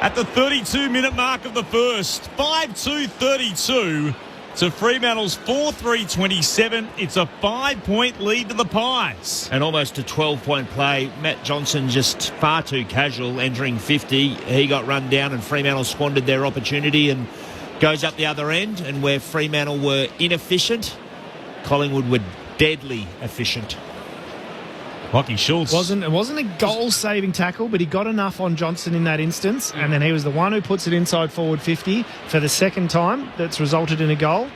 at the 32-minute mark of the first. 5-2-32. To Fremantle's 4-3-27. It's a 5-point lead to the Pies. And almost a 12-point play. Matt Johnson just far too casual, entering 50. He got run down and Fremantle squandered their opportunity and goes up the other end. And where Fremantle were inefficient, Collingwood were deadly efficient. Lockie Schultz. It wasn't a goal-saving tackle, but he got enough on Johnson in that instance, and then he was the one who puts it inside forward 50 for the second time. That's resulted in a goal.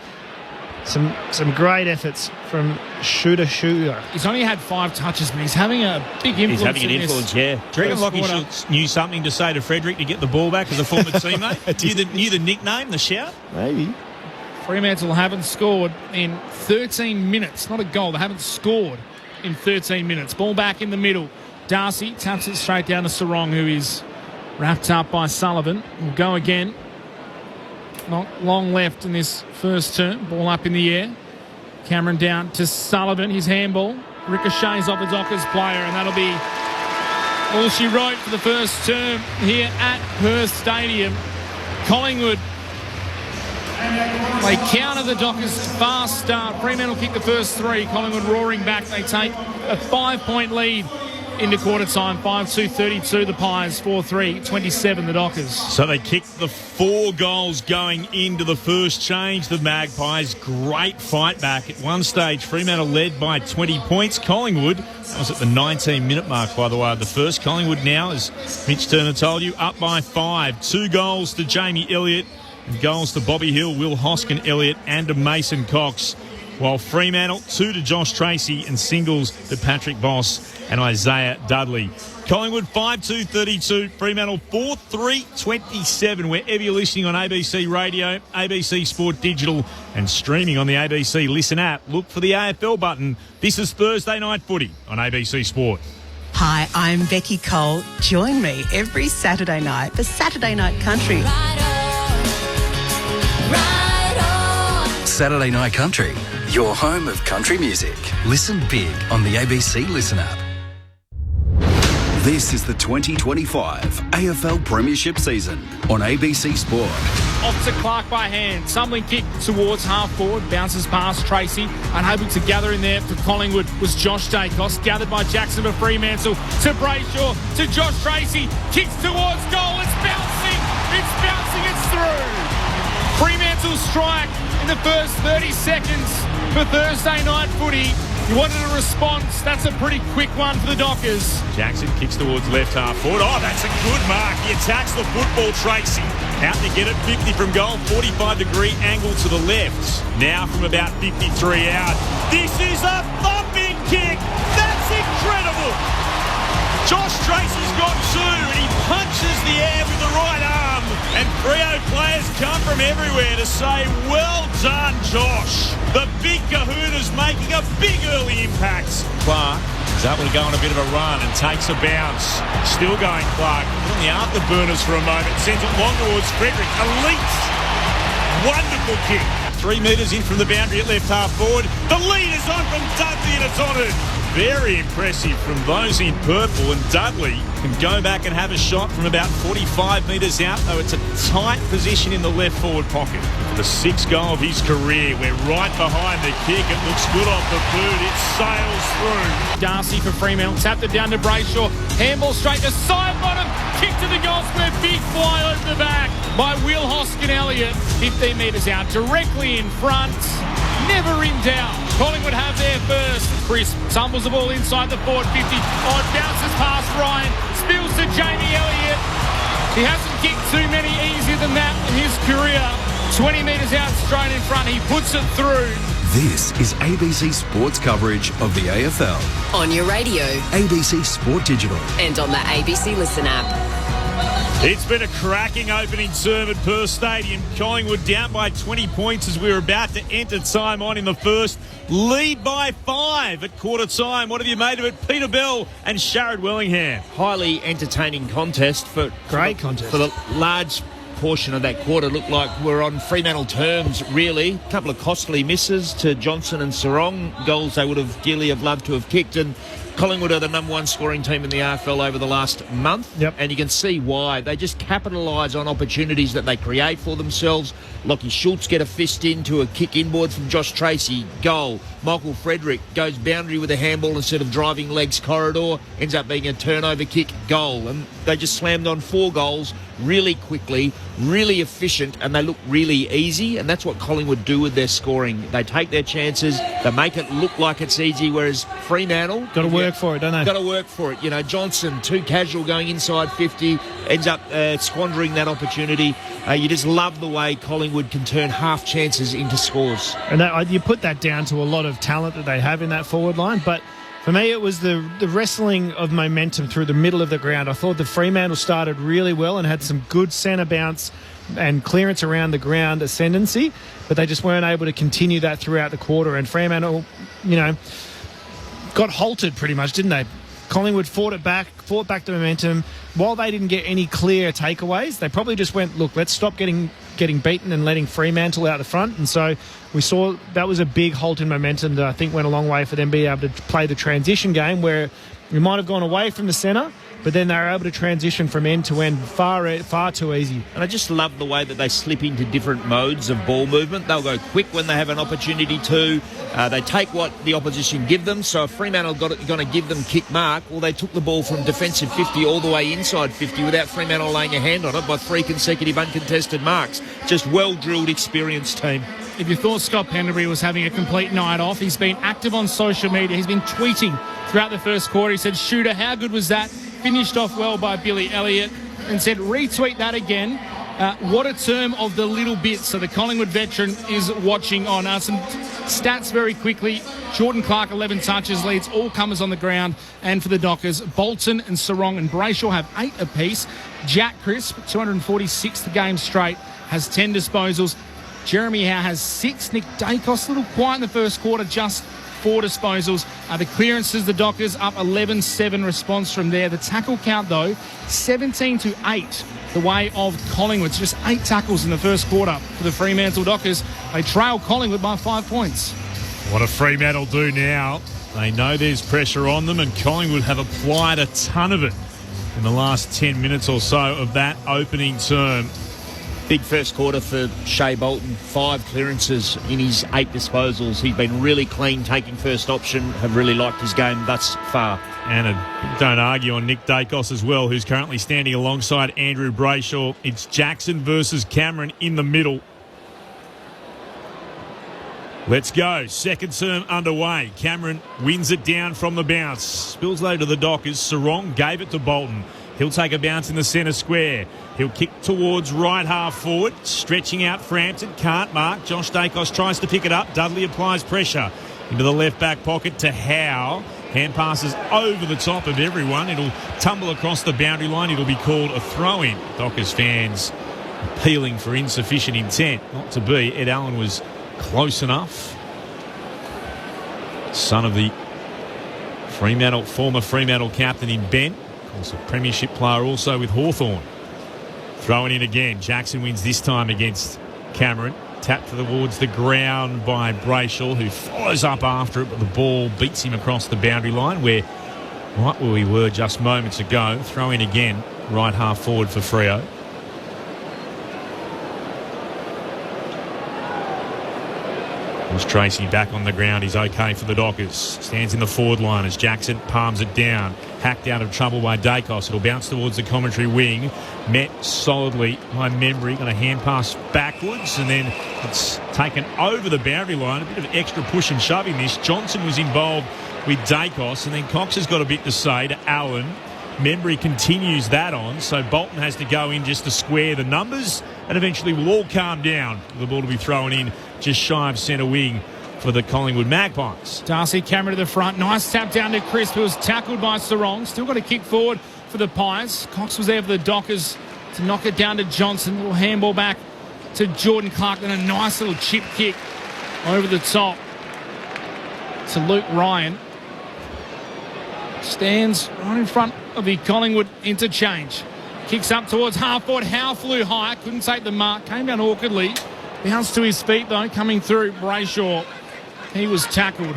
Some great efforts from Shooter. He's only had 5 touches, but he's having a big influence. He's having an influence, yeah. Do you reckon Lockie Schultz knew something to say to Frederick to get the ball back as a former teammate? knew the nickname, the shout? Maybe. Fremantle haven't scored in 13 minutes. Not a goal. They haven't scored in 13 minutes. Ball back in the middle. Darcy taps it straight down to Sarong, who is Wrapped up by Sullivan. Will go again. Not long left in this first term. Ball up in the air. Cameron down to Sullivan. His handball ricochets off the Dockers player, and that'll be all she wrote for the first term here at Perth Stadium. Collingwood, they counter the Dockers' fast start. Fremantle kick the first three. Collingwood roaring back. They take a 5-point lead into quarter time. 5-2-32 the Pies, 4-3-27 the Dockers. So they kicked the 4 goals going into the first change. The Magpies, great fight back. At one stage, Fremantle led by 20 points. Collingwood, that was at the 19-minute mark, by the way, of the first. Collingwood now, as Mitch Turner told you, up by 5. 2 goals to Jamie Elliott and goals to Bobby Hill, Will Hoskin Elliott and to Mason Cox. While Fremantle, 2 to Josh Tracy and singles to Patrick Voss and Isaiah Dudley. Collingwood 5-2-32, Fremantle 4-3-27. Wherever you're listening on ABC Radio, ABC Sport Digital and streaming on the ABC Listen app, look for the AFL button. This is Thursday Night Footy on ABC Sport. Hi, I'm Becky Cole. Join me every Saturday night for Saturday Night Country. Saturday Night Country, your home of country music. Listen big on the ABC Listen app. This is the 2025 AFL Premiership season on ABC Sport. Off to Clark by hand. Stumbling kick towards half forward. Bounces past Tracy. Unable to gather in there for Collingwood was Josh Dacos. Gathered by Jackson for Fremantle. To Brayshaw. To Josh Tracy. Kicks towards goal. It's bouncing. It's bouncing. It's through. Fremantle strike in the first 30 seconds for Thursday Night Footy. You wanted a response. That's a pretty quick one for the Dockers. Jackson kicks towards left half forward. Oh, that's a good mark. He attacks the football, Tracy. Out to get it, 50 from goal, 45-degree angle to the left. Now from about 53 out. This is a thumping kick. That's incredible. Josh Tracy's got 2 and he punches the air with the right arm. And Freo players come from everywhere to say, well done, Josh. The big kahuna's making a big early impact. Clark is able to go on a bit of a run and takes a bounce. Still going, Clark. On the afterburners for a moment. Sends it long towards Frederick. Elite. Wonderful kick. 3 metres in from the boundary at left half forward. The lead is on from Dudley and it's honoured. Very impressive from those in purple, and Dudley can go back and have a shot from about 45 metres out, though it's a tight position in the left forward pocket. For the 6th goal of his career, we're right behind the kick. It looks good off the boot. It sails through. Darcy for Fremantle, tapped it down to Brayshaw. Handball straight to side bottom. Kick to the goal square. Big fly over the back by Will Hoskin Elliott. 15 metres out, directly in front. Never in doubt. Collingwood have their first. Chris tumbles the ball inside the forward 50. Oh, it bounces past Ryan. Spills to Jamie Elliott. He hasn't kicked too many easier than that in his career. 20 metres out straight in front. He puts it through. This is ABC Sports coverage of the AFL. On your radio. ABC Sport Digital. And on the ABC Listen app. It's been a cracking opening term at Perth Stadium. Collingwood down by 20 points as we were about to enter time on in the first. Lead by 5 at quarter time. What have you made of it? Peter Bell and Sharad Wellingham. Highly entertaining contest. Great contest. For the large portion of that quarter looked like we're on Fremantle terms, really. A couple of costly misses to Johnson and Sarong. Goals they would have dearly have loved to have kicked, and Collingwood are the number 1 scoring team in the AFL over the last month. Yep. And you can see why. They just capitalise on opportunities that they create for themselves. Lockie Schultz get a fist into a kick inboard from Josh Tracy. Goal. Michael Frederick goes boundary with a handball instead of driving legs corridor. Ends up being a turnover kick. Goal. And they just slammed on 4 goals really quickly, really efficient, and they look really easy. And that's what Collingwood do with their scoring. They take their chances. They make it look like it's easy, whereas Fremantle... Got to work for it, don't they? Got to work for it. You know, Johnson, too casual going inside 50, ends up squandering that opportunity. You just love the way Collingwood can turn half chances into scores. And you put that down to a lot of talent that they have in that forward line, but for me it was the wrestling of momentum through the middle of the ground. I thought the Fremantle started really well and had some good centre bounce and clearance around the ground ascendancy, but they just weren't able to continue that throughout the quarter, and Fremantle, got halted pretty much, didn't they? Collingwood fought back the momentum. While they didn't get any clear takeaways, they probably just went, look, let's stop getting beaten and letting Fremantle out the front. And so we saw that was a big halt in momentum that I think went a long way for them being able to play the transition game where we might have gone away from the centre, but then they were able to transition from end to end far too easy. And I just love the way that they slip into different modes of ball movement. They'll go quick when they have an opportunity to. They take what the opposition give them. So if Fremantle going to give them kick mark, well, they took the ball from defensive 50 all the way inside 50 without Fremantle laying a hand on it by 3 consecutive uncontested marks. Just well-drilled, experienced team. If you thought Scott Penderbury was having a complete night off, he's been active on social media. He's been tweeting throughout the first quarter. He said, "Shooter, how good was that?" Finished off well by Billy Elliott and said, "Retweet that again." What a term of the little bits. So the Collingwood veteran is watching on us. Some stats very quickly. Jordan Clark, 11 touches, leads all comers on the ground. And for the Dockers, Bolton and Sarong and Brayshaw have 8 apiece. Jack Crisp, 246th game straight, has 10 disposals. Jeremy Howe has 6. Nick Dacos, a little quiet in the first quarter, just 4 disposals. The clearances, the Dockers up 11-7 response from there. The tackle count, though, 17-8, the way of Collingwood. It's just 8 tackles in the first quarter for the Fremantle Dockers. They trail Collingwood by 5 points. What do Fremantle do now? They know there's pressure on them, and Collingwood have applied a ton of it in the last 10 minutes or so of that opening term. Big first quarter for Shea Bolton. 5 clearances in his 8 disposals. He's been really clean, taking first option. Have really liked his game thus far. And don't argue on Nick Dacos as well, who's currently standing alongside Andrew Brayshaw. It's Jackson versus Cameron in the middle. Let's go. Second term underway. Cameron wins it down from the bounce. Spills low to the Dockers. Sarong gave it to Bolton. He'll take a bounce in the centre square. He'll kick towards right half forward. Stretching out Frampton. Can't mark. Josh Dacos tries to pick it up. Dudley applies pressure into the left back pocket to Howe. Hand passes over the top of everyone. It'll tumble across the boundary line. It'll be called a throw-in. Dockers fans appealing for insufficient intent. Not to be. Ed Allen was close enough. Son of the former Fremantle captain in Ben. Also a premiership player also with Hawthorn. Throwing in again. Jackson wins this time against Cameron. Tapped towards the ground by Brayshaw, who follows up after it, but the ball beats him across the boundary line right where we were just moments ago. Throw in again. Right half forward for Freo. Was Tracy back on the ground? He's okay for the Dockers. Stands in the forward line as Jackson palms it down. Hacked out of trouble by Dacos. It'll bounce towards the commentary wing. Met solidly by Membry. Going to hand pass backwards, and then it's taken over the boundary line. A bit of extra push and shove in this. Johnson was involved with Dacos, and then Cox has got a bit to say to Allen. Membry continues that on, so Bolton has to go in just to square the numbers, and eventually we'll all calm down. The ball to be thrown in just shy of centre wing for the Collingwood Magpies. Darcy Cameron to the front. Nice tap down to Crisp, who was tackled by Sarong. Still got a kick forward for the Pies. Cox was there for the Dockers to knock it down to Johnson. Little handball back to Jordan Clark, and a nice little chip kick over the top to Luke Ryan. Stands right in front of the Collingwood interchange. Kicks up towards half forward. Howe flew high. Couldn't take the mark. Came down awkwardly. Bounced to his feet, though. Coming through, Brayshaw. He was tackled.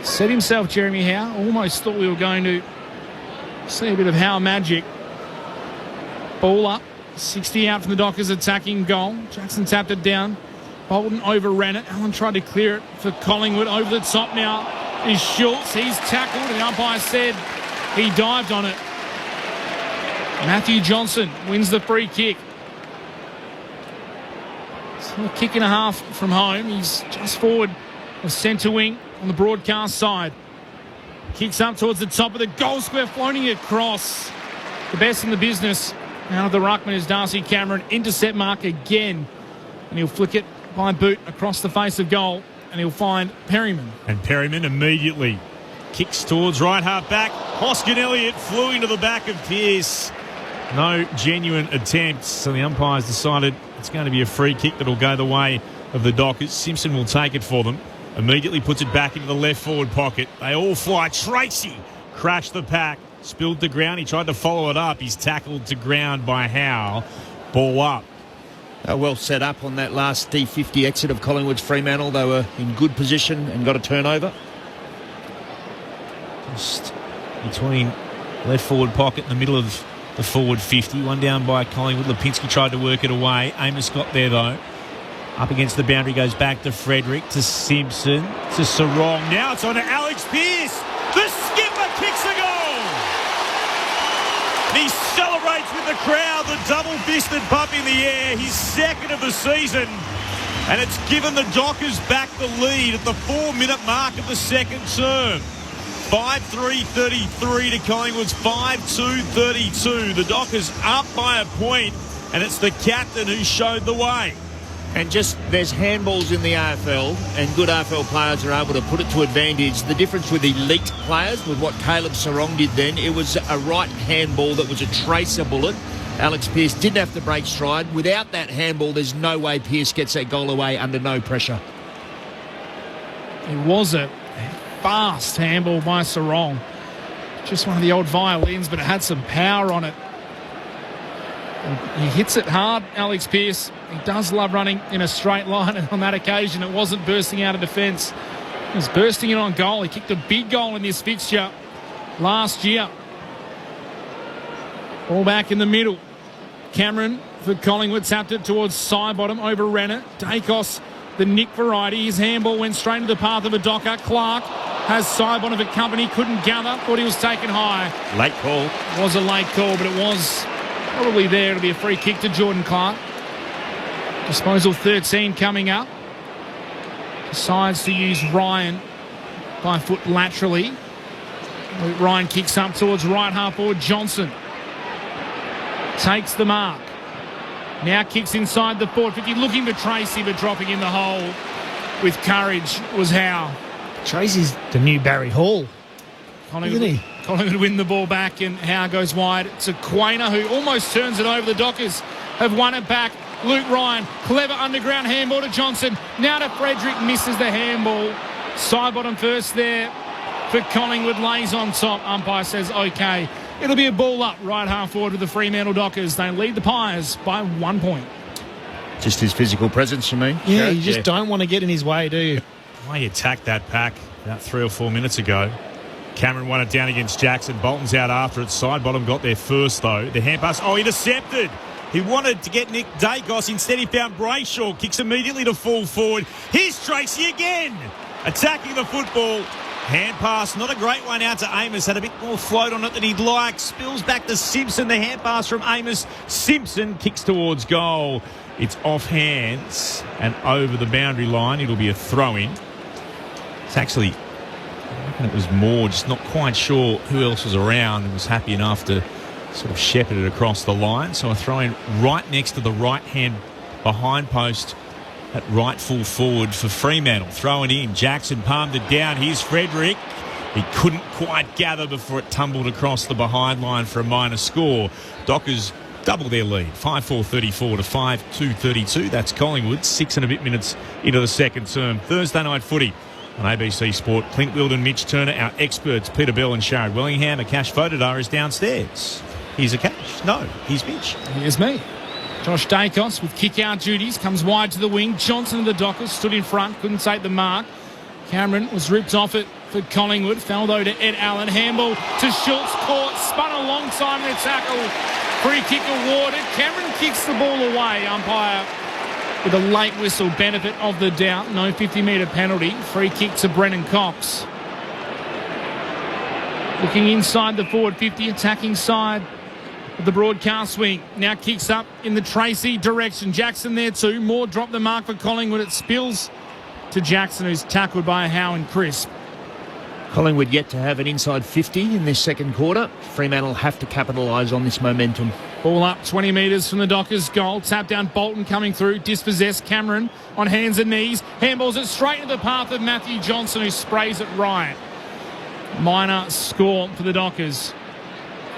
Set himself, Jeremy Howe. Almost thought we were going to see a bit of Howe magic. Ball up. 60 out from the Dockers attacking goal. Jackson tapped it down. Bolton overran it. Allen tried to clear it for Collingwood. Over the top now is Schultz. He's tackled, and the umpire said he dived on it. Matthew Johnson wins the free kick. So a kick and a half from home. He's just forward of centre wing on the broadcast side. Kicks up towards the top of the goal square, floating across. The best in the business out of the ruckman is Darcy Cameron. Intercept mark again. And he'll flick it by boot across the face of goal. And he'll find Perryman. And Perryman immediately kicks towards right half back. Hoskin Elliott flew into the back of Pearce. No genuine attempts. So the umpires decided it's going to be a free kick that'll go the way of the Dockers. Simpson will take it for them. Immediately puts it back into the left forward pocket. They all fly. Tracy crashed the pack, spilled to ground. He tried to follow it up. He's tackled to ground by Howe. Ball up. Well set up on that last D50 exit of Collingwood's Fremantle. They were in good position and got a turnover. Just between left forward pocket in the middle of the forward 50. One down by Collingwood. Lipinski tried to work it away. Amos got there, though. Up against the boundary, goes back to Frederick, to Simpson, to Sarong. Now it's on to Alex Pearce. The skipper kicks a goal. And he celebrates with the crowd, the double-fisted pup in the air, his second of the season. And it's given the Dockers back the lead at the 4-minute mark of the second term. 5-3-33 to Collingwood's 5-2-32. The Dockers up by a point, and it's the captain who showed the way. And just, there's handballs in the AFL, and good AFL players are able to put it to advantage. The difference with elite players, with what Caleb Sarong did then, it was a right handball that was a tracer bullet. Alex Pearce didn't have to break stride. Without that handball, there's no way Pearce gets that goal away under no pressure. It was a fast handball by Sarong. Just one of the old violins, but it had some power on it. And he hits it hard, Alex Pearce. He does love running in a straight line, and on that occasion it wasn't bursting out of defence. He was bursting in on goal. He kicked a big goal in this fixture last year. All back in the middle. Cameron for Collingwood tapped it towards Sidebottom over Renner. Dacos, the Nick variety. His handball went straight into the path of a Docker. Clark has Sidebottom at company, couldn't gather, thought he was taken high. Late call. It was a late call, but it was probably there. It'll be a free kick to Jordan Clark. Disposal 13 coming up. Decides to use Ryan by foot laterally. Ryan kicks up towards right half forward. Johnson takes the mark. Now kicks inside the 450, looking for Tracy, but dropping in the hole with courage was Howe. Tracy's the new Barry Hall. Collingwood win the ball back, and Howe goes wide. It's a Quainer who almost turns it over. The Dockers have won it back. Luke Ryan, clever underground handball to Johnson. Now to Frederick, misses the handball. Sidebottom first there for Collingwood, lays on top. Umpire says okay. It'll be a ball up right half forward with the Fremantle Dockers. They lead the Pies by 1 point. Just his physical presence for me. Yeah, you just don't want to get in his way, do you? Well, he attacked that pack about 3 or 4 minutes ago. Cameron won it down against Jackson. Bolton's out after it. Sidebottom got there first, though. The hand pass. Oh, intercepted. He wanted to get Nick Dacos. Instead, he found Brayshaw. Kicks immediately to full forward. Here's Tracy again. Attacking the football. Hand pass, not a great one out to Amos. Had a bit more float on it than he'd like. Spills back to Simpson. The hand pass from Amos. Simpson kicks towards goal. It's off hands and over the boundary line. It'll be a throw-in. It's actually, I reckon it was Moore, just not quite sure who else was around, and was happy enough to sort of shepherd it across the line. So a throw-in right next to the right-hand behind post at right full forward for Fremantle. Throwing in. Jackson palmed it down. Here's Frederick. He couldn't quite gather before it tumbled across the behind line for a minor score. Dockers double their lead. 5-4-34 to 5-2-32. That's Collingwood. 6 and a bit minutes into the second term. Thursday night footy on ABC Sport. Clint Wilden, Mitch Turner, our experts, Peter Bell and Sharad Wellingham. Akash Fodadar is downstairs. Here's Akash. No, he's Mitch. Here's me. Josh Dacos with kick-out duties, comes wide to the wing. Johnson of the Dockers stood in front, couldn't take the mark. Cameron was ripped off it for Collingwood. Fell though to Ed Allen. Handball to Schultz, caught, spun alongside the tackle. Free kick awarded. Cameron kicks the ball away. Umpire with a late whistle, benefit of the doubt. No 50-metre penalty. Free kick to Brennan Cox. Looking inside the forward 50, attacking side of the broadcast wing. Now kicks up in the Tracy direction. Jackson there too. Moore dropped the mark for Collingwood. It spills to Jackson, who's tackled by Howe and Crisp. Collingwood yet to have an inside 50 in this second quarter. Fremantle have to capitalise on this momentum. Ball up 20 metres from the Dockers' goal. Tap down, Bolton coming through. Dispossessed Cameron on hands and knees. Handballs it straight into the path of Matthew Johnson, who sprays it right. Minor score for the Dockers.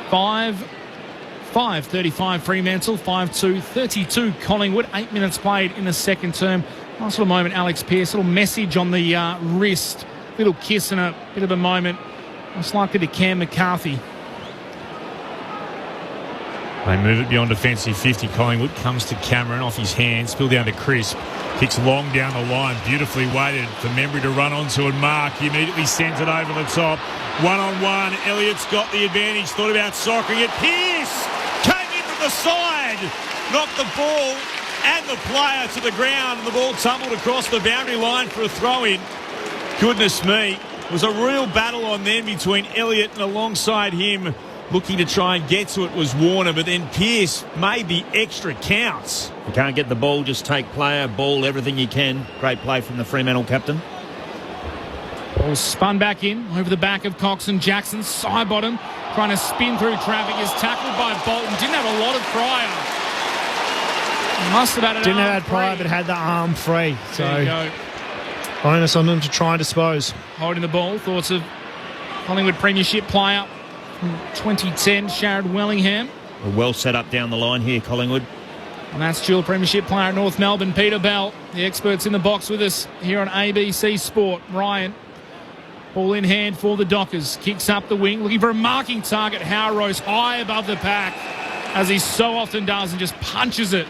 5-35 Fremantle, 5-2-32 Collingwood. 8 minutes played in the second term. Nice little moment, Alex Pearce. Little message on the wrist. Little kiss and a bit of a moment Most likely to Cam McCarthy. They move it beyond defensive 50. Collingwood comes to Cameron off his hand. Spill down to Crisp. Kicks long down the line. Beautifully weighted for Membry to run onto and mark. He immediately sends it over the top. One-on-one. Elliott's got the advantage. Thought about soccering it. Pearce came in from the side. Knocked the ball and the player to the ground. And the ball tumbled across the boundary line for a throw-in. Goodness me. It was a real battle on them between Elliott and alongside him. Looking to try and get to it was Warner, but then Pearce made the extra counts. If you can't get the ball, just take player, ball, everything you can. Great play from the Fremantle captain. Ball spun back in over the back of Cox and Jackson. Side bottom, trying to spin through traffic. Is tackled by Bolton. Didn't have a lot of prior. Must have had an Didn't arm have prior, free. but had the arm free. So There you go. bonus on them to try and dispose. Holding the ball. Thoughts of Collingwood Premiership player from 2010, Sharad Wellingham. Well set up down the line here, Collingwood. And that's dual Premiership player at North Melbourne, Peter Bell. The experts in the box with us here on ABC Sport. Ryan, ball in hand for the Dockers. Kicks up the wing, looking for a marking target. Howard rose high above the pack, as he so often does, and just punches it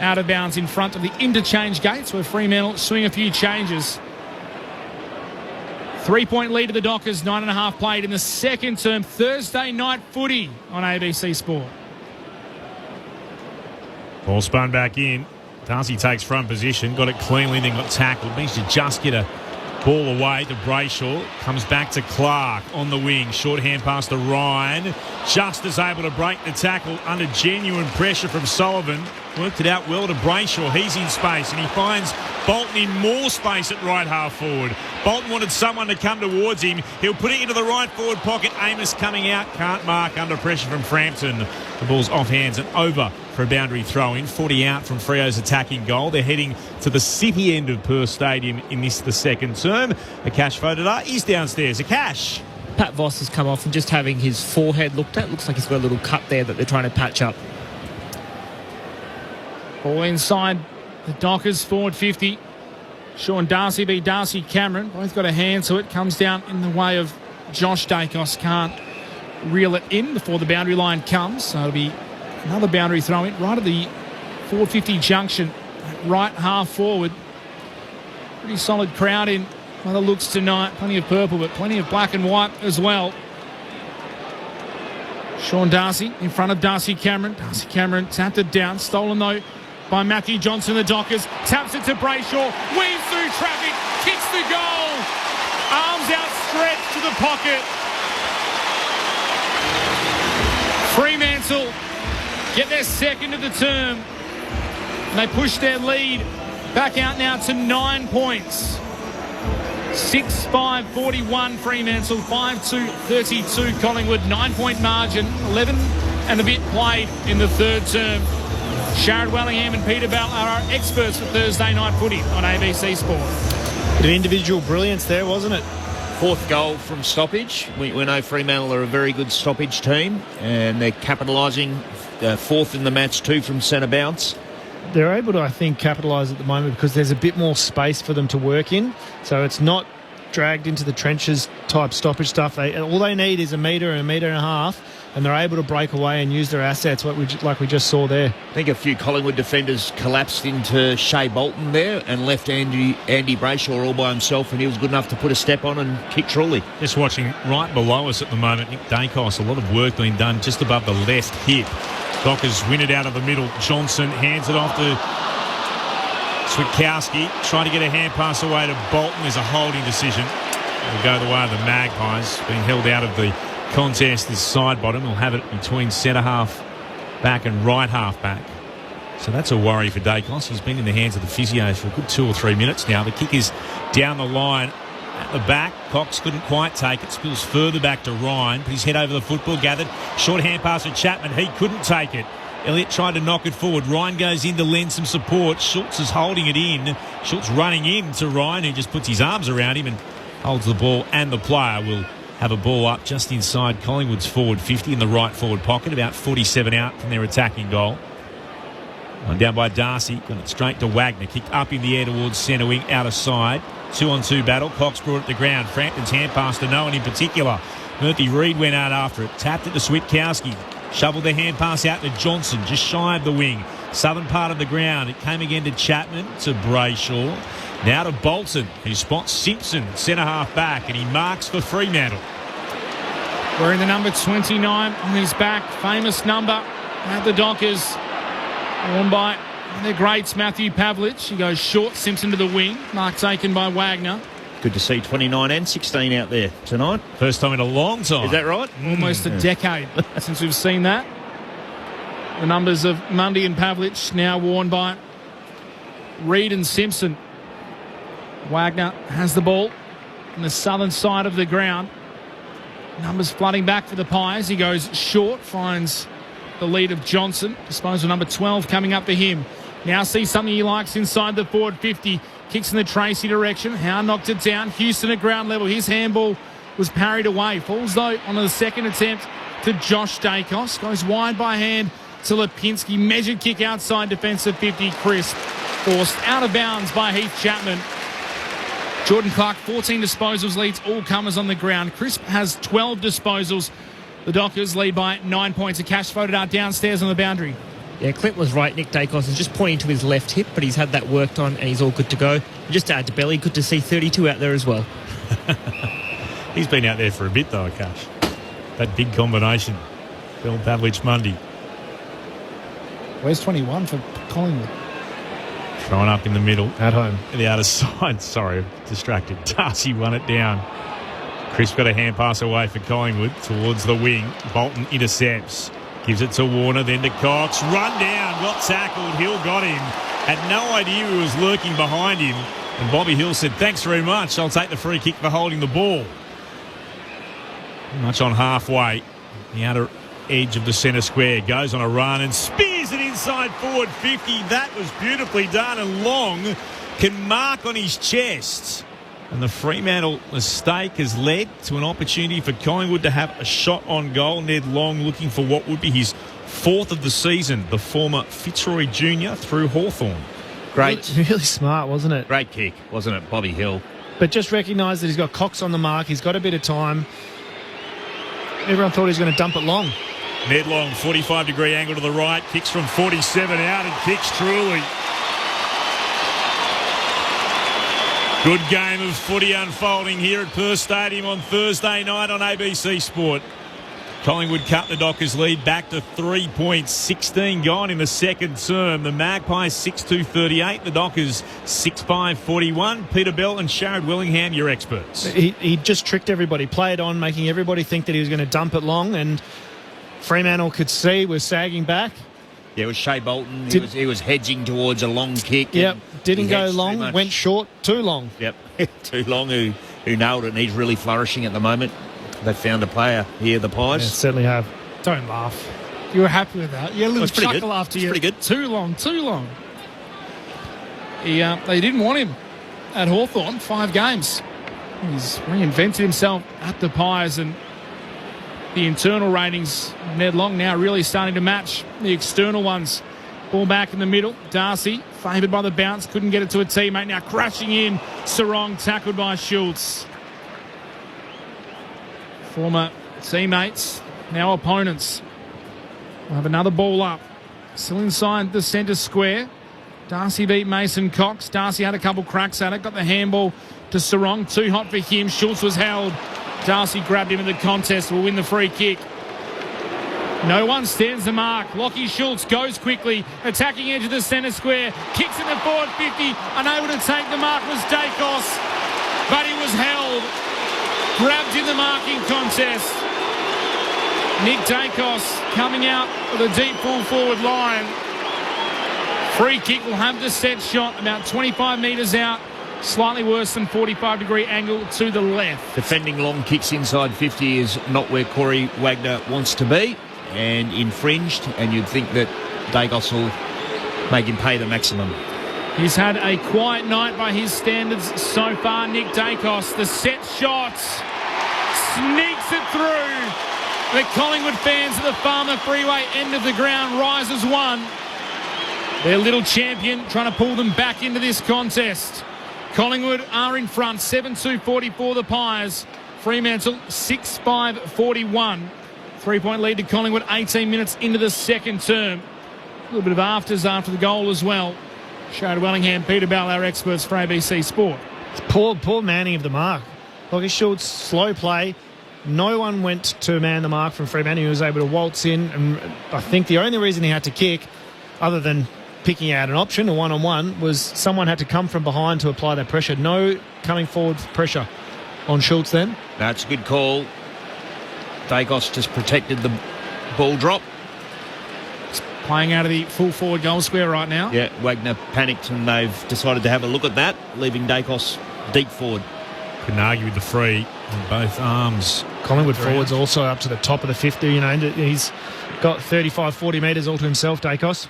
out of bounds in front of the interchange gates where Fremantle swing a few changes. 3-point lead to the Dockers, 9.5 played in the second term. Thursday night footy on ABC Sport. Ball spun back in. Darcy takes front position. Got it cleanly, then got tackled. Needs to just get a ball away to Brayshaw. Comes back to Clark on the wing. Short hand pass to Ryan. Just is able to break the tackle under genuine pressure from Sullivan. Worked it out well to Brayshaw. He's in space and he finds Bolton in more space at right half forward. Bolton wanted someone to come towards him. He'll put it into the right forward pocket. Amos coming out. Can't mark under pressure from Frampton. The ball's off hands and over for a boundary throw-in. 40 out from Freo's attacking goal. They're heading to the city end of Perth Stadium in this, the second term. Akash Fodadar is downstairs. Akash. Pat Voss has come off and just having his forehead looked at. Looks like he's got a little cut there that they're trying to patch up. Ball inside the Dockers, forward 50. Sean Darcy beat Darcy Cameron. Both got a hand to it. Comes down in the way of Josh Dacos. Can't reel it in before the boundary line comes. So it'll be another boundary throw in right at the 450 junction. Right half forward. Pretty solid crowd in by the looks tonight. Plenty of purple, but plenty of black and white as well. Sean Darcy in front of Darcy Cameron. Darcy Cameron tapped it down. Stolen though by Matthew Johnson, the Dockers. Taps it to Brayshaw. Weaves through traffic. Kicks the goal. Arms outstretched to the pocket. Fremantle get their second of the term. And they push their lead back out now to 9 points. 6-5-41 Fremantle, 5-2-32 Collingwood. 9-point margin, 11 and a bit played in the third term. Sharad Wellingham and Peter Bell are our experts for Thursday night footy on ABC Sport. Bit of individual brilliance there, wasn't it? Fourth goal from stoppage. We know Fremantle are a very good stoppage team, and they're capitalising. Fourth in the match, 2 from centre bounce. They're able to, I think, capitalise at the moment because there's a bit more space for them to work in. So it's not dragged into the trenches type stoppage stuff. All they need is a metre and a half, and they're able to break away and use their assets like we just saw there. I think a few Collingwood defenders collapsed into Shea Bolton there and left Andy Brayshaw all by himself, and he was good enough to put a step on and kick truly. Just watching right below us at the moment, Nick Dacos, a lot of work being done just above the left hip. Dockers win it out of the middle. Johnson hands it off to Switkowski, trying to get a hand pass away to Bolton. There's a holding decision. It'll go the way of the Magpies. Being held out of the contest is side bottom. We'll have it between centre half back and right half back. So that's a worry for Dacos. He's been in the hands of the physios for a good 2 or 3 minutes now. The kick is down the line at the back. Cox couldn't quite take it. Spills further back to Ryan. Put his head over the football, gathered. Short hand pass to Chapman. He couldn't take it. Elliott tried to knock it forward. Ryan goes in to lend some support. Schultz is holding it in. Schultz running in to Ryan, who just puts his arms around him and holds the ball, and the player will have a ball up just inside Collingwood's forward 50 in the right forward pocket, about 47 out from their attacking goal. One down by Darcy, got it straight to Wagner, kicked up in the air towards centre wing, out of side. 2-on-2 battle. Cox brought it to the ground. Frampton's hand pass to no one in particular. Murphy Reid went out after it, tapped it to Switkowski, shoveled the hand pass out to Johnson, just shy of the wing. Southern part of the ground. It came again to Chapman, to Brayshaw. Now to Bolton, who spots Simpson, centre-half back, and he marks for Fremantle. Wearing the number 29 on his back, famous number at the Dockers, worn by their greats, Matthew Pavlich. He goes short, Simpson to the wing, mark taken by Wagner. Good to see 29 and 16 out there tonight. First time in a long time. Is that right? Almost a decade since we've seen that. The numbers of Mundy and Pavlich now worn by Reid and Simpson. Wagner has the ball on the southern side of the ground. Numbers flooding back for the Pies. He goes short, finds the lead of Johnson. Disposal number 12 coming up for him. Now sees something he likes inside the forward 50. Kicks in the Tracy direction. Howe knocked it down. Houston at ground level. His handball was parried away. Falls though on the second attempt to Josh Dacos. Goes wide by hand to Lipinski. Measured kick outside defensive 50. Crisp. Forced out of bounds by Heath Chapman. Jordan Clark, 14 disposals, leads all comers on the ground. Crisp has 12 disposals. The Dockers lead by 9 points. A cash voted out downstairs on the boundary. Yeah, Clint was right. Nick Dacos is just pointing to his left hip, but he's had that worked on and he's all good to go. And just to add to Belly, good to see 32 out there as well. He's been out there for a bit though, Akash. That big combination. Bill Pavlich Mundy. Where's 21 for Collingwood? Thrown up in the middle. At home. The other side. Sorry, distracted. Darcy won it down. Chris got a hand pass away for Collingwood towards the wing. Bolton intercepts. Gives it to Warner, then to Cox. Run down. Got tackled. Hill got him. Had no idea he was lurking behind him. And Bobby Hill said, thanks very much. I'll take the free kick for holding the ball. Pretty much on halfway. The outer edge of the centre square. Goes on a run and spears it inside forward 50. That was beautifully done. And Long can mark on his chest. And the Fremantle mistake has led to an opportunity for Collingwood to have a shot on goal. Ned Long looking for what would be his fourth of the season. The former Fitzroy Jr. through Hawthorn. Great. Really smart, wasn't it? Great kick, wasn't it, Bobby Hill? But just recognise that he's got Cox on the mark. He's got a bit of time. Everyone thought he was going to dump it long. Ned Long, 45-degree angle to the right. Kicks from 47 out and kicks truly. Good game of footy unfolding here at Perth Stadium on Thursday night on ABC Sport. Collingwood cut the Dockers lead back to 3 points. 16 gone in the second term. The Magpies 6-2-38. The Dockers 6-5-41. Peter Bell and Sharad Willingham, your experts. He just tricked everybody. Played on, making everybody think that he was going to dump it long. And Fremantle could see was sagging back. Yeah, it was Shea Bolton. He was hedging towards a long kick. Yep, didn't go long, went short, too long. Yep, too long, who nailed it, and he's really flourishing at the moment. They've found a player here, the Pies. Yeah, certainly have. Don't laugh. You were happy with that. Yeah, a little chuckle after you. Pretty good. Too long. They didn't want him at Hawthorn, 5 games. He's reinvented himself at the Pies, and the internal ratings of Ned Long now really starting to match the external ones. Ball back in the middle. Darcy, favoured by the bounce, couldn't get it to a teammate. Now crashing in. Sarong, tackled by Schultz. Former teammates, now opponents. We'll have another ball up. Still inside the centre square. Darcy beat Mason Cox. Darcy had a couple cracks at it. Got the handball to Sarong. Too hot for him. Schultz was held. Darcy grabbed him in the contest. Will win the free kick. No one stands the mark. Lockie Schultz goes quickly. Attacking edge of the centre square. Kicks in the forward 50. Unable to take the mark was Dacos. But he was held. Grabbed in the marking contest. Nick Dacos coming out of the deep full forward line. Free kick will have the set shot about 25 metres out. Slightly worse than 45-degree angle to the left. Defending long kicks inside 50 is not where Corey Wagner wants to be, and infringed, and you'd think that Dacos will make him pay the maximum. He's had a quiet night by his standards so far. Nick Dacos, the set shots, sneaks it through. The Collingwood fans at the Farmer Freeway end of the ground rises one. Their little champion trying to pull them back into this contest. Collingwood are in front, 7-2-44 the Pies. Fremantle 6-5-41. 3-point lead to Collingwood 18 minutes into the second term. A little bit of afters after the goal as well. Showed Wellingham, Peter Bell, our experts for ABC Sport. It's poor manning of the mark. Lockie Schultz, slow play. No one went to man the mark from Fremantle. He was able to waltz in, and I think the only reason he had to kick, other than picking out an option, a one-on-one, was someone had to come from behind to apply that pressure. No coming forward pressure on Schultz then. That's a good call. Dacos just protected the ball drop. Playing out of the full forward goal square right now. Yeah, Wagner panicked and they've decided to have a look at that, leaving Dacos deep forward. Couldn't argue with the free on both arms. Collingwood forwards also up to the top of the 50. You know, he's got 35, 40 metres all to himself, Dacos.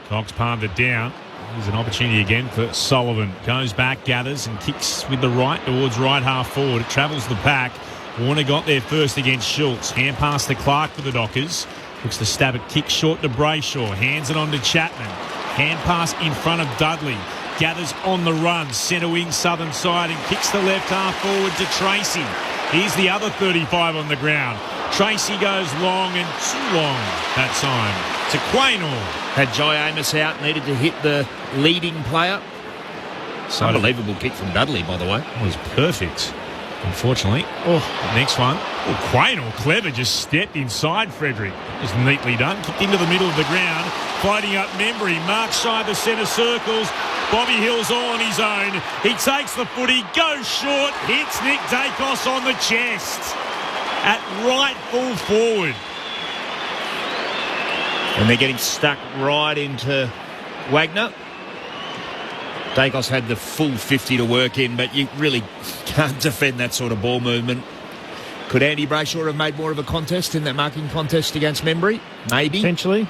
Cox palmed it down. There's an opportunity again for Sullivan. Goes back, gathers and kicks with the right towards right half forward. It travels the pack. Warner got there first against Schultz. Hand pass to Clark for the Dockers. Looks to stab it, kick short to Brayshaw. Hands it on to Chapman. Hand pass in front of Dudley. Gathers on the run. Centre wing, southern side, and kicks the left half forward to Tracy. Here's the other 35 on the ground. Tracy goes long and too long that time to Quaynor. Had Jai Amos out, needed to hit the leading player. Unbelievable kick from Dudley, by the way. It was perfect. Unfortunately. Next one. Quaynor, clever, just stepped inside Frederick. Just neatly done. Kicked into the middle of the ground. Fighting up Membry. Mark side the centre circles. Bobby Hill's all on his own. He takes the footy, goes short, hits Nick Dacos on the chest. At right full forward. And they're getting stuck right into Wagner. Dacos had the full 50 to work in, but you really can't defend that sort of ball movement. Could Andy Brayshaw have made more of a contest in that marking contest against Membry? Maybe. Potentially.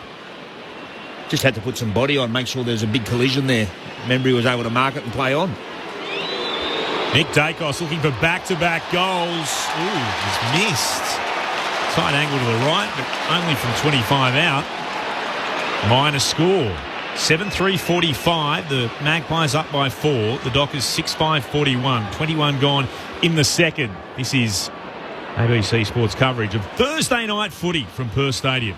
Just had to put some body on, make sure there's a big collision there. Membry was able to mark it and play on. Nick Dacos looking for back-to-back goals. Ooh, he's missed. Tight angle to the right, but only from 25 out. Minor score. 7-3-45. The Magpies up by 4. The Dockers 6-5-41. 21 gone in the second. This is ABC Sports coverage of Thursday night footy from Perth Stadium.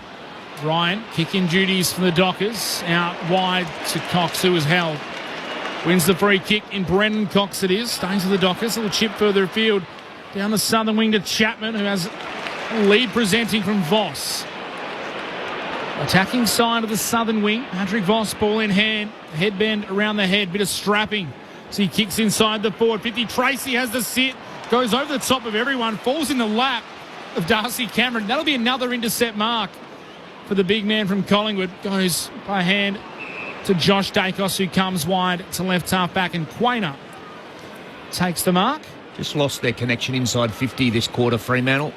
Ryan, kick-in duties for the Dockers. Out wide to Cox, who is held. Wins the free kick in Brendan Cox it is. Stays with the Dockers. A little chip further afield. Down the southern wing to Chapman, who has lead presenting from Voss. Attacking side of the southern wing. Patrick Voss, ball in hand. Headband around the head. Bit of strapping. So he kicks inside the forward 50. Tracy has the sit. Goes over the top of everyone. Falls in the lap of Darcy Cameron. That'll be another intercept mark for the big man from Collingwood. Goes by hand to Josh Dacos, who comes wide to left half back. And Quaynor takes the mark. Just lost their connection inside 50 this quarter, Fremantle.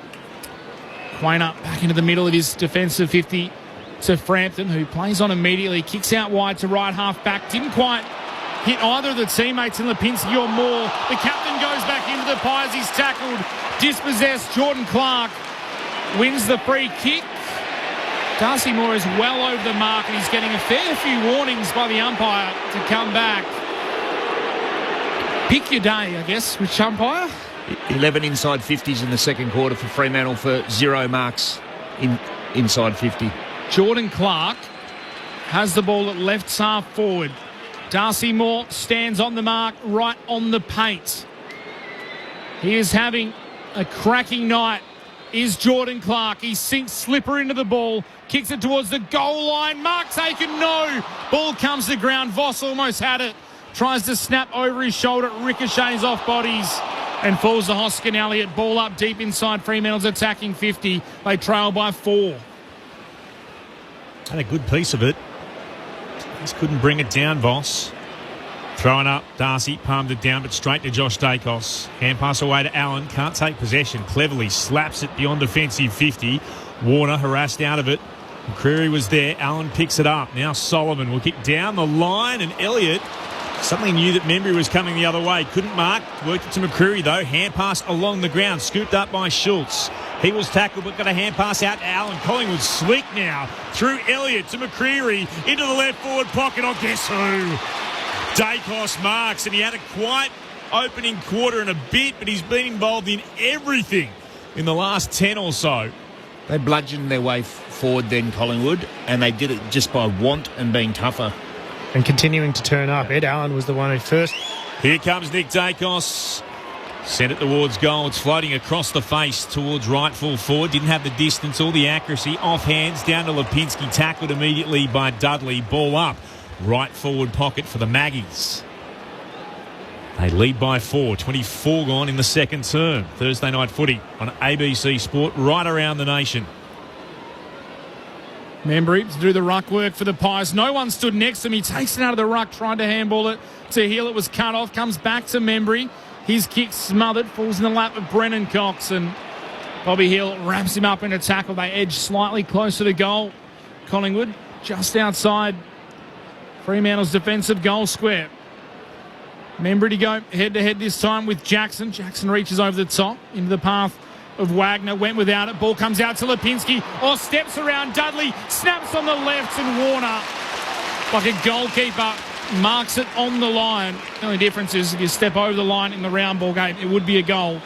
Quaynor back into the middle of his defensive 50 to Frampton, who plays on immediately. Kicks out wide to right half back. Didn't quite hit either of the teammates in Lipinski or Moore. The captain goes back into the Pies. He's tackled. Dispossessed. Jordan Clark wins the free kick. Darcy Moore is well over the mark, and he's getting a fair few warnings by the umpire to come back. Pick your day, I guess, with umpire. 11 inside 50s in the second quarter for Fremantle for 0 marks inside 50. Jordan Clark has the ball at left half forward. Darcy Moore stands on the mark, right on the paint. He is having a cracking night. Is Jordan Clark. He sinks slipper into the ball, kicks it towards the goal line. Mark taken, no. Ball comes to ground. Voss almost had it. Tries to snap over his shoulder, ricochets off bodies and falls to Hoskin Elliott. Ball up deep inside Fremantle's attacking 50. They trail by 4. Had a good piece of it. Just couldn't bring it down, Voss. Throwing up, Darcy palmed it down, but straight to Josh Dacos. Hand pass away to Allen. Can't take possession. Cleverly slaps it beyond defensive 50. Warner harassed out of it. McCreary was there. Allen picks it up. Now Solomon will kick down the line, and Elliott suddenly knew that Membry was coming the other way. Couldn't mark. Worked it to McCreary, though. Hand pass along the ground. Scooped up by Schultz. He was tackled, but got a hand pass out to Allen. Collingwood slick now. Through Elliott to McCreary. Into the left forward pocket. Oh, guess who? Dacos marks, and he had it quite opening quarter and a bit, but he's been involved in everything in the last 10 or so. They bludgeoned their way forward then, Collingwood, and they did it just by want and being tougher. And continuing to turn up. Ed Allen was the one who first... Here comes Nick Dacos. Sent it towards goal. It's floating across the face towards right full forward. Didn't have the distance or the accuracy. Off hands down to Lipinski. Tackled immediately by Dudley. Ball up. Right forward pocket for the Maggies. They lead by 4. 24 gone in the second term. Thursday night footy on ABC Sport right around the nation. Membry to do the ruck work for the Pies. No one stood next to him. He takes it out of the ruck, tried to handball it to Hill. It was cut off. Comes back to Membry. His kick smothered. Falls in the lap of Brennan Cox. And Bobby Hill wraps him up in a tackle. They edge slightly closer to goal. Collingwood just outside Fremantle's defensive goal square. Membry to go head-to-head this time with Jackson. Jackson reaches over the top into the path of Wagner. Went without it. Ball comes out to Lipinski. Steps around Dudley. Snaps on the left, and Warner, like a goalkeeper, marks it on the line. The only difference is if you step over the line in the round ball game, it would be a goal.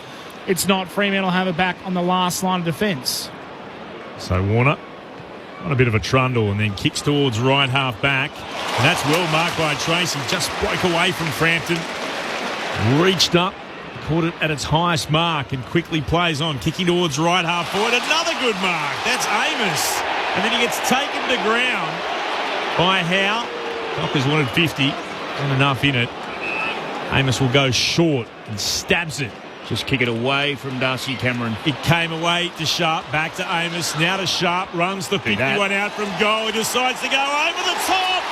It's not. Fremantle have it back on the last line of defence. So Warner on a bit of a trundle and then kicks towards right half back. And that's well marked by Tracy. Just broke away from Frampton. Reached up, caught it at its highest mark and quickly plays on. Kicking towards right half forward. Another good mark. That's Amos. And then he gets taken to ground by Howe. Dockers wanted 50. Not enough in it. Amos will go short and stabs it. Just kick it away from Darcy Cameron. It came away to Sharp, back to Amos, now to Sharp, runs the 51 out from goal. He decides to go over the top.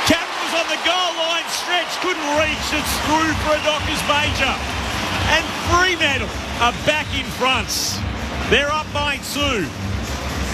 Cameron was on the goal line stretch, couldn't reach. It's through for a Dockers major. And Fremantle are back in front. They're up by 2.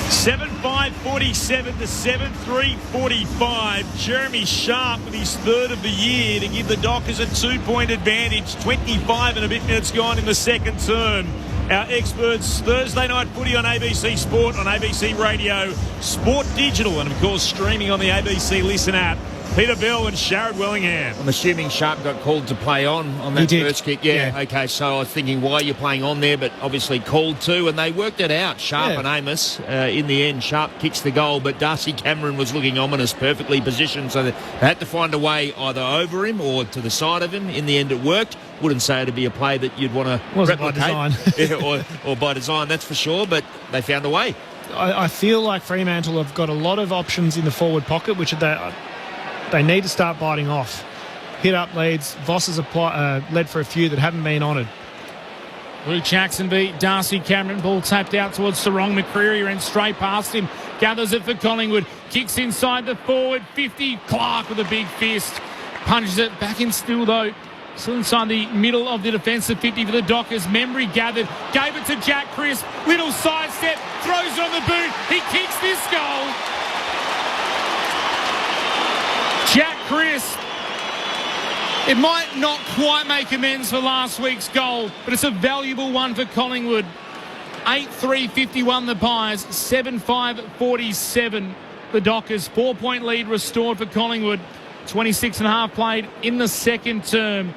7-5-47 to 7-3-45. Jeremy Sharp with his third of the year to give the Dockers a 2-point advantage. 25 and a bit minutes gone in the second term. Our experts, Thursday night footy on ABC Sport, on ABC Radio, Sport Digital, and of course streaming on the ABC Listen app. Peter Bell and Sharad Wellingham. I'm assuming Sharp got called to play on that first kick. Yeah, okay, so I was thinking why you're playing on there, but obviously called to, and they worked it out, Sharp and Amos. In the end, Sharp kicks the goal, but Darcy Cameron was looking ominous, perfectly positioned, so they had to find a way either over him or to the side of him. In the end, it worked. Wouldn't say it'd be a play that you'd want to replicate. By design. or by design, that's for sure, but they found a way. I feel like Fremantle have got a lot of options in the forward pocket, which they need to start biting off. Hit up leads. Voss has led for a few that haven't been honoured. Luke Jackson beat Darcy Cameron. Ball tapped out towards Sarong. McCreary ran straight past him. Gathers it for Collingwood. Kicks inside the forward 50. Clark with a big fist. Punches it back in still though. Still inside the middle of the defensive 50 for the Dockers. Membry gathered. Gave it to Jack Crisp. Little sidestep. Throws it on the boot. He kicks this goal. Jack Crisp. It might not quite make amends for last week's goal, but it's a valuable one for Collingwood. 8-3-51 the Pies, 7-5-47 the Dockers. 4-point lead restored for Collingwood. 26.5 played in the second term.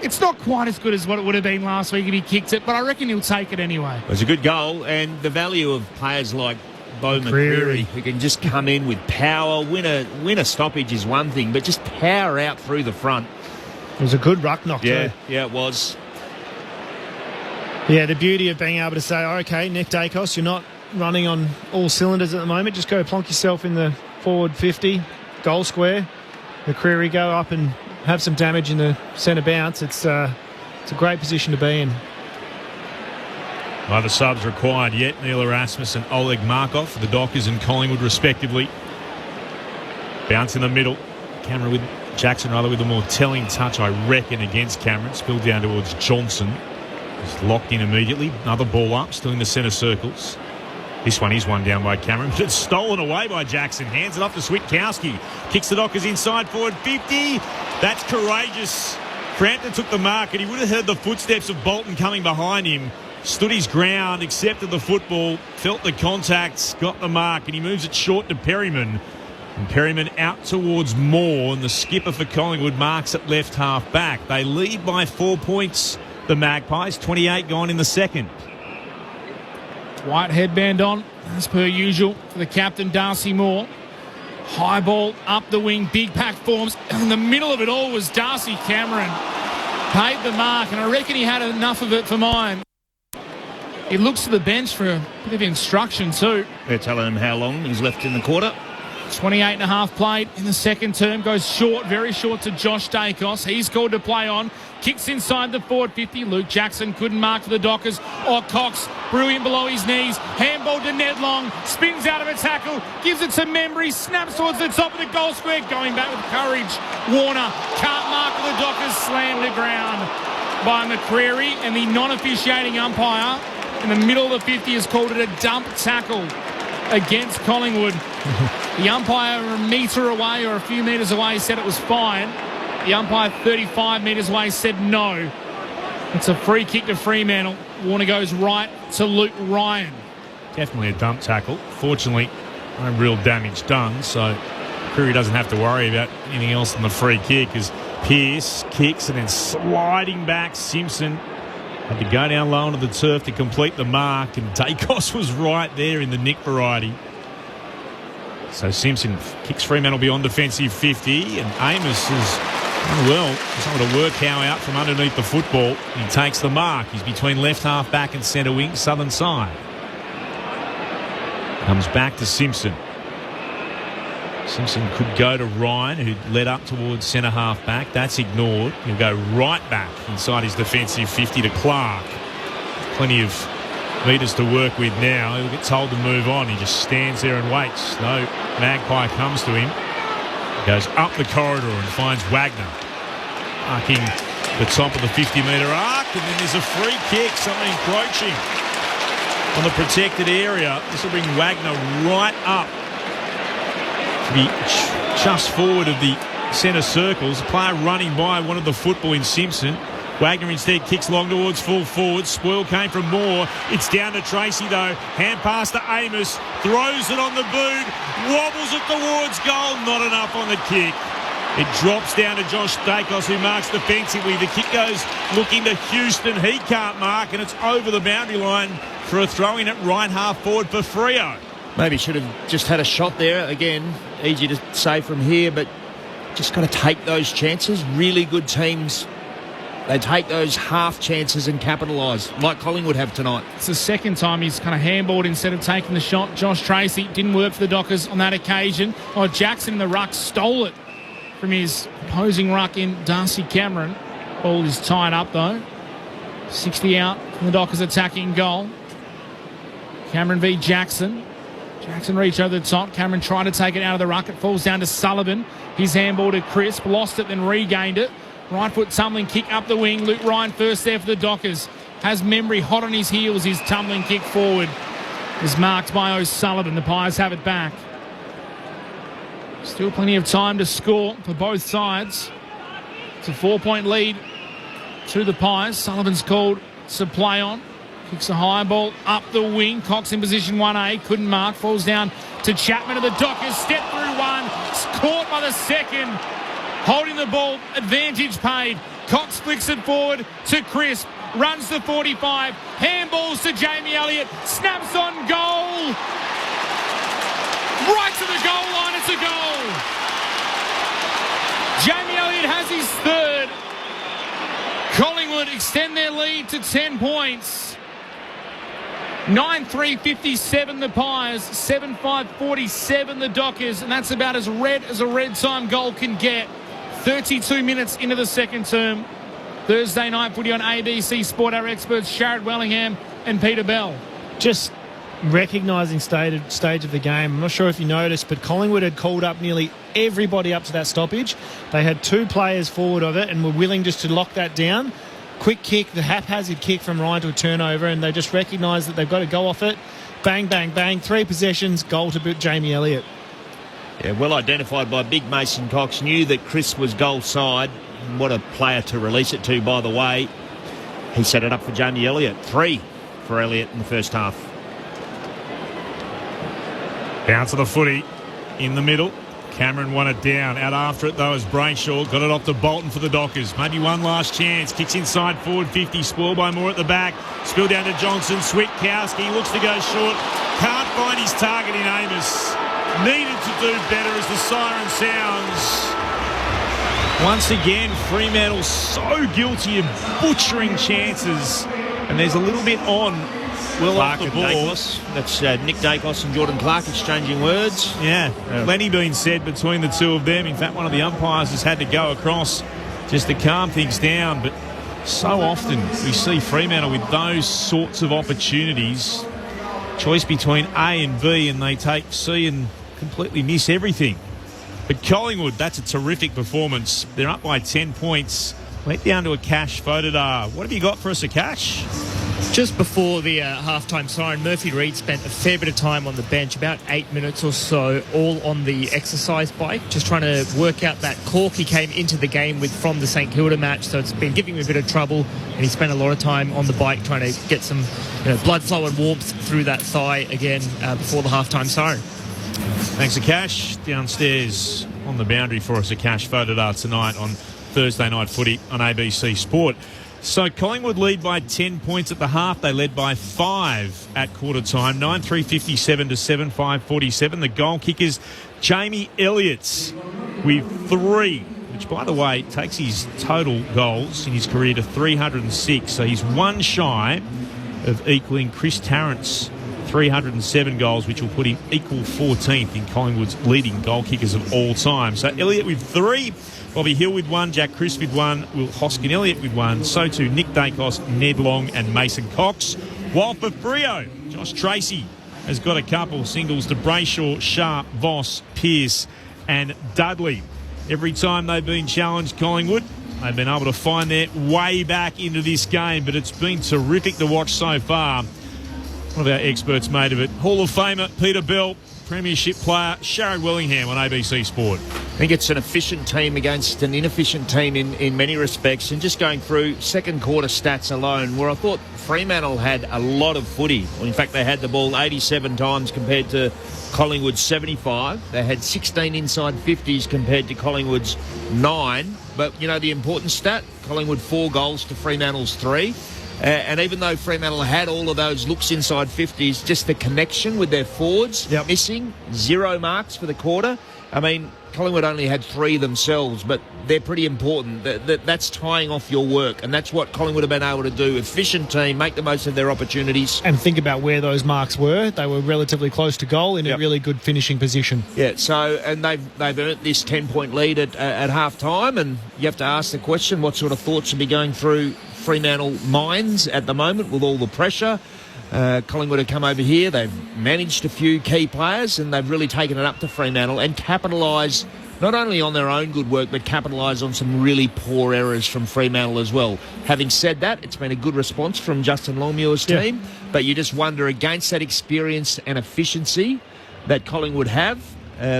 It's not quite as good as what it would have been last week if he kicked it, but I reckon he'll take it anyway. It was a good goal, and the value of players like Bo McCreary, who can just come in with power. Win a stoppage is one thing, but just power out through the front. It was a good ruck knock too. Yeah, it was. Yeah, the beauty of being able to say, okay, Nick Dacos, you're not running on all cylinders at the moment. Just go plonk yourself in the forward 50, goal square. McCreary go up and have some damage in the centre bounce. It's a great position to be in. Other subs required yet. Neil Erasmus and Oleg Markov for the Dockers and Collingwood respectively. Bounce in the middle. Cameron with Jackson with a more telling touch, I reckon, against Cameron. Spilled down towards Johnson. Just locked in immediately. Another ball up, still in the centre circles. This one is one down by Cameron, but it's stolen away by Jackson. Hands it off to Switkowski. Kicks the Dockers inside forward 50. That's courageous. Frampton took the mark and he would have heard the footsteps of Bolton coming behind him. Stood his ground, accepted the football, felt the contacts, got the mark, and he moves it short to Perryman. And Perryman out towards Moore, and the skipper for Collingwood marks at left half back. They lead by 4 points, the Magpies, 28 gone in the second. White headband on, as per usual, for the captain, Darcy Moore. High ball up the wing, big pack forms. In the middle of it all was Darcy Cameron. Paid the mark, and I reckon he had enough of it for mine. He looks to the bench for a bit of instruction too. They're telling him how long he's left in the quarter. 28 and a half played in the second term. Goes short, very short to Josh Dacos. He's called to play on. Kicks inside the forward 50. Luke Jackson couldn't mark for the Dockers. Cox, brilliant below his knees. Handball to Ned Long. Spins out of a tackle. Gives it to Membry. Snaps towards the top of the goal square. Going back with courage. Warner can't mark for the Dockers. Slammed to ground by McCreary. And the non-officiating umpire in the middle of the 50 has called it a dump tackle against Collingwood. The umpire a metre away or a few metres away said it was fine. The umpire 35 metres away said no. It's a free kick to Fremantle. Warner goes right to Luke Ryan. Definitely a dump tackle. Fortunately, no real damage done, so Crewe doesn't have to worry about anything else than the free kick as Pearce kicks and then sliding back. Simpson had to go down low onto the turf to complete the mark, and Dacos was right there in the nick variety. So Simpson kicks Fremantle beyond defensive 50, and Amos is, he's able to work Howe out from underneath the football. He takes the mark. He's between left half back and centre wing, southern side. Comes back to Simpson. Simpson could go to Ryan, who led up towards centre half back. That's ignored. He'll go right back inside his defensive 50 to Clark. Plenty of metres to work with now. He'll get told to move on. He just stands there and waits. No Magpie comes to him. He goes up the corridor and finds Wagner marking the top of the 50-metre arc, and then there's a free kick. Someone encroaching on the protected area. This will bring Wagner right up to be just forward of the centre circles. A player running by wanted the football in Simpson. Wagner instead kicks long towards full forward. Spoil came from Moore. It's down to Tracy though. Hand pass to Amos. Throws it on the boot. Wobbles it towards goal. Not enough on the kick. It drops down to Josh Dacos, who marks defensively. The kick goes looking to Houston. He can't mark, and it's over the boundary line for a throw in at right half forward for Freo. Maybe should have just had a shot there. Again, easy to say from here, but just got to take those chances. Really good teams, they take those half chances and capitalise, like Collingwood have tonight. It's the second time he's kind of handballed instead of taking the shot. Josh Tracy didn't work for the Dockers on that occasion. Jackson in the ruck stole it from his opposing ruck in Darcy Cameron. Ball is tied up though. 60 out from the Dockers attacking goal. Cameron v Jackson. Jackson reached over the top. Cameron tried to take it out of the ruck. It falls down to Sullivan. His handball to Crisp. Lost it, then regained it. Right foot tumbling kick up the wing. Luke Ryan first there for the Dockers. Has Membry hot on his heels. His tumbling kick forward is marked by O'Sullivan. The Pies have it back. Still plenty of time to score for both sides. It's a 4-point lead to the Pies. Sullivan's called to play on. Kicks a high ball up the wing. Cox in position 1A. Couldn't mark. Falls down to Chapman of the Dockers. Step through one. Caught by the second. Holding the ball. Advantage paid. Cox flicks it forward to Crisp. Runs to 45. Handballs to Jamie Elliott. Snaps on goal. Right to the goal line. It's a goal. Jamie Elliott has his third. Collingwood extend their lead to 10 points. 9-3-57 the Pies, 7-5-47 the Dockers, and that's about as red as a red time goal can get. 32 minutes into the second term. Thursday night footy on ABC Sport. Our experts Sharrod Wellingham and Peter Bell. Just recognising stage of the game. I'm not sure if you noticed, but Collingwood had called up nearly everybody up to that stoppage. They had 2 players forward of it and were willing just to lock that down. Quick kick, the haphazard kick from Ryan to a turnover, and they just recognise that they've got to go off it. Bang, bang, bang. 3 possessions, goal to Jamie Elliott. Yeah, well identified by Big Mason Cox. Knew that Chris was goal side. And what a player to release it to, by the way. He set it up for Jamie Elliott. 3 for Elliott in the first half. Bounce of the footy in the middle. Cameron won it down. Out after it, though, is Brayshaw. Got it off to Bolton for the Dockers. Maybe one last chance. Kicks inside forward 50. Spoiled by Moore at the back. Spill down to Johnson. Switkowski looks to go short. Can't find his target in Amos. Needed to do better as the siren sounds. Once again, Fremantle so guilty of butchering chances. And there's a little bit on Will Clark off the and ball. Dacos. That's Nick Dacos and Jordan Clark exchanging words. Yeah, plenty being said between the two of them. In fact, one of the umpires has had to go across just to calm things down. But so often we see Fremantle with those sorts of opportunities. Choice between A and B, and they take C and completely miss everything. But Collingwood, that's a terrific performance. They're up by 10 points. Went down to a Cash Fodedar. What have you got for us, a Cash? Just before the halftime siren, Murphy Reid spent a fair bit of time on the bench, about 8 minutes or so, all on the exercise bike, just trying to work out that cork he came into the game with from the St Kilda match. So it's been giving him a bit of trouble, and he spent a lot of time on the bike trying to get some blood flow and warmth through that thigh again before the halftime siren. Thanks, Akash. Downstairs on the boundary for us, Akash Fodedar tonight on Thursday Night Footy on ABC Sport. So Collingwood lead by 10 points at the half. They led by 5 at quarter time. 9-3-57 to 7-5-47. The goal kickers, Jamie Elliott's with 3, which, by the way, takes his total goals in his career to 306. So he's one shy of equaling Chris Tarrant's 307 goals, which will put him equal 14th in Collingwood's leading goal kickers of all time. So Elliott with 3. Bobby Hill with 1, Jack Crisp with 1, Will Hoskin Elliott with 1, so too Nick Dacos, Ned Long and Mason Cox. While for Freo, Josh Tracy has got a couple singles to Brayshaw, Sharp, Voss, Pearce and Dudley. Every time they've been challenged, Collingwood, they've been able to find their way back into this game, but it's been terrific to watch so far. One of our experts made of it. Hall of Famer Peter Bell, Premiership player Sharon Willingham on ABC Sport. I think it's an efficient team against an inefficient team in many respects. And just going through second quarter stats alone, where I thought Fremantle had a lot of footy. Well, in fact, they had the ball 87 times compared to Collingwood's 75. They had 16 inside 50s compared to Collingwood's 9. But, the important stat, Collingwood 4 goals to Fremantle's 3. And even though Fremantle had all of those looks inside 50s, just the connection with their forwards missing, 0 marks for the quarter. I mean, Collingwood only had 3 themselves, but they're pretty important. That's tying off your work, and that's what Collingwood have been able to do. Efficient team, make the most of their opportunities. And think about where those marks were. They were relatively close to goal in a really good finishing position. Yeah, so, and they've earned this 10-point lead at half-time, and you have to ask the question, what sort of thoughts will be going through Fremantle minds at the moment with all the pressure? Collingwood have come over here, they've managed a few key players, and they've really taken it up to Fremantle and capitalised not only on their own good work, but capitalised on some really poor errors from Fremantle as well. Having said that, it's been a good response from Justin Longmuir's team, but you just wonder, against that experience and efficiency that Collingwood have,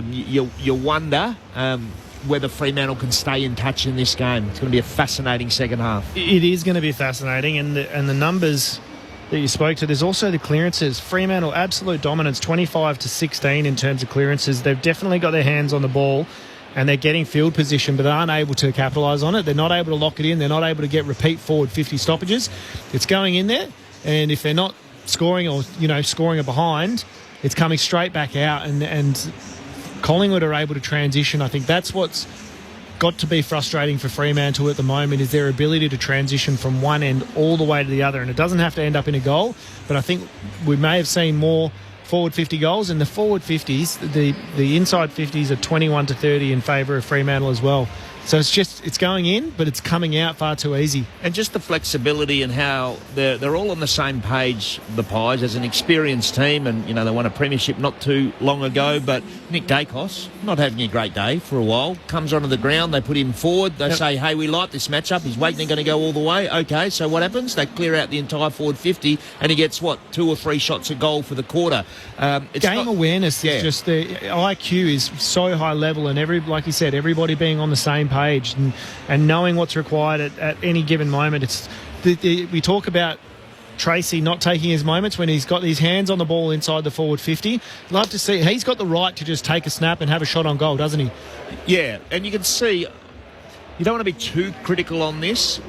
you wonder whether Fremantle can stay in touch in this game. It's going to be a fascinating second half. It is going to be fascinating, and the numbers that you spoke to, there's also the clearances. Fremantle, absolute dominance, 25-16 in terms of clearances. They've definitely got their hands on the ball, and they're getting field position, but they aren't able to capitalise on it. They're not able to lock it in. They're not able to get repeat forward 50 stoppages. It's going in there, and if they're not scoring or, scoring a behind, it's coming straight back out, and Collingwood are able to transition. I think that's what's got to be frustrating for Fremantle at the moment, is their ability to transition from one end all the way to the other. And it doesn't have to end up in a goal, but I think we may have seen more forward 50 goals. And the forward 50s, the inside 50s are 21-30 in favour of Fremantle as well. So it's going in, but it's coming out far too easy. And just the flexibility and how they're all on the same page, the Pies, as an experienced team. And, they won a premiership not too long ago. But Nick Dacos, not having a great day for a while, comes onto the ground. They put him forward. They say, hey, we like this matchup. Is Wagner going to go all the way? Okay, so what happens? They clear out the entire forward 50, and he gets, 2 or 3 shots a goal for the quarter. Game awareness is just the IQ is so high level, and like you said, everybody being on the same page and knowing what's required at any given moment. We talk about Tracy not taking his moments when he's got his hands on the ball inside the forward 50. Love to see. He's got the right to just take a snap and have a shot on goal, doesn't he? Yeah, and you can see you don't want to be too critical on this,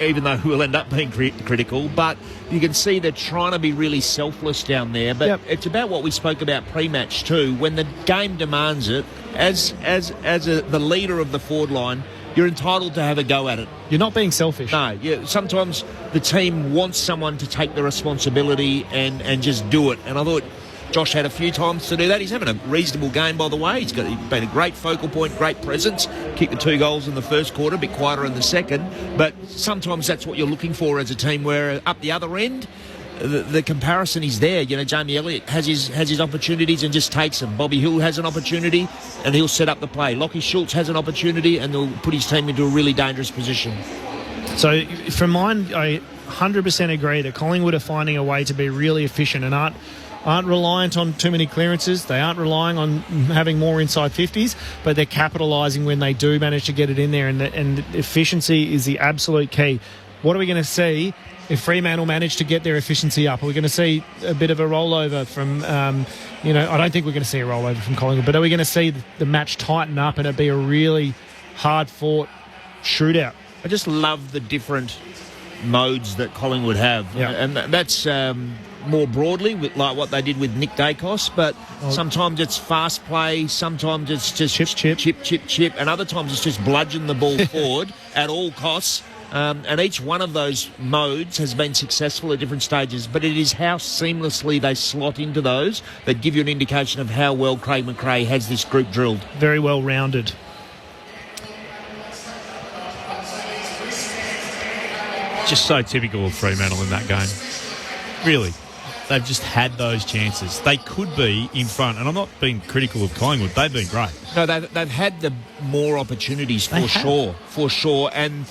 even though we'll end up being critical, but you can see they're trying to be really selfless down there. But it's about what we spoke about pre-match too. When the game demands it, as the leader of the forward line, you're entitled to have a go at it. You're not being selfish. No, sometimes the team wants someone to take the responsibility and just do it. And I thought Josh had a few times to do that. He's having a reasonable game, by the way. He's been a great focal point, great presence. Kicked the 2 goals in the first quarter, a bit quieter in the second. But sometimes that's what you're looking for as a team, where up the other end, the comparison is there. Jamie Elliott has his opportunities and just takes them. Bobby Hill has an opportunity and he'll set up the play. Lockie Schultz has an opportunity and he'll put his team into a really dangerous position. So from mine, I 100% agree that Collingwood are finding a way to be really efficient and aren't reliant on too many clearances. They aren't relying on having more inside 50s, but they're capitalising when they do manage to get it in there, and efficiency is the absolute key. What are we going to see if Fremantle manage to get their efficiency up? Are we going to see a bit of a rollover from, I don't think we're going to see a rollover from Collingwood, but are we going to see the match tighten up and it be a really hard-fought shootout? I just love the different modes that Collingwood have. Yeah. And that's more broadly, like what they did with Nick Dacos, but sometimes it's fast play, sometimes it's just chip, and other times it's just bludgeon the ball forward at all costs. And each one of those modes has been successful at different stages, but it is how seamlessly they slot into those that give you an indication of how well Craig McRae has this group drilled. Very well rounded. Just so typical of Fremantle in that game. Really. They've just had those chances. They could be in front, and I'm not being critical of Collingwood. They've been great. No, they've had the more opportunities for sure, and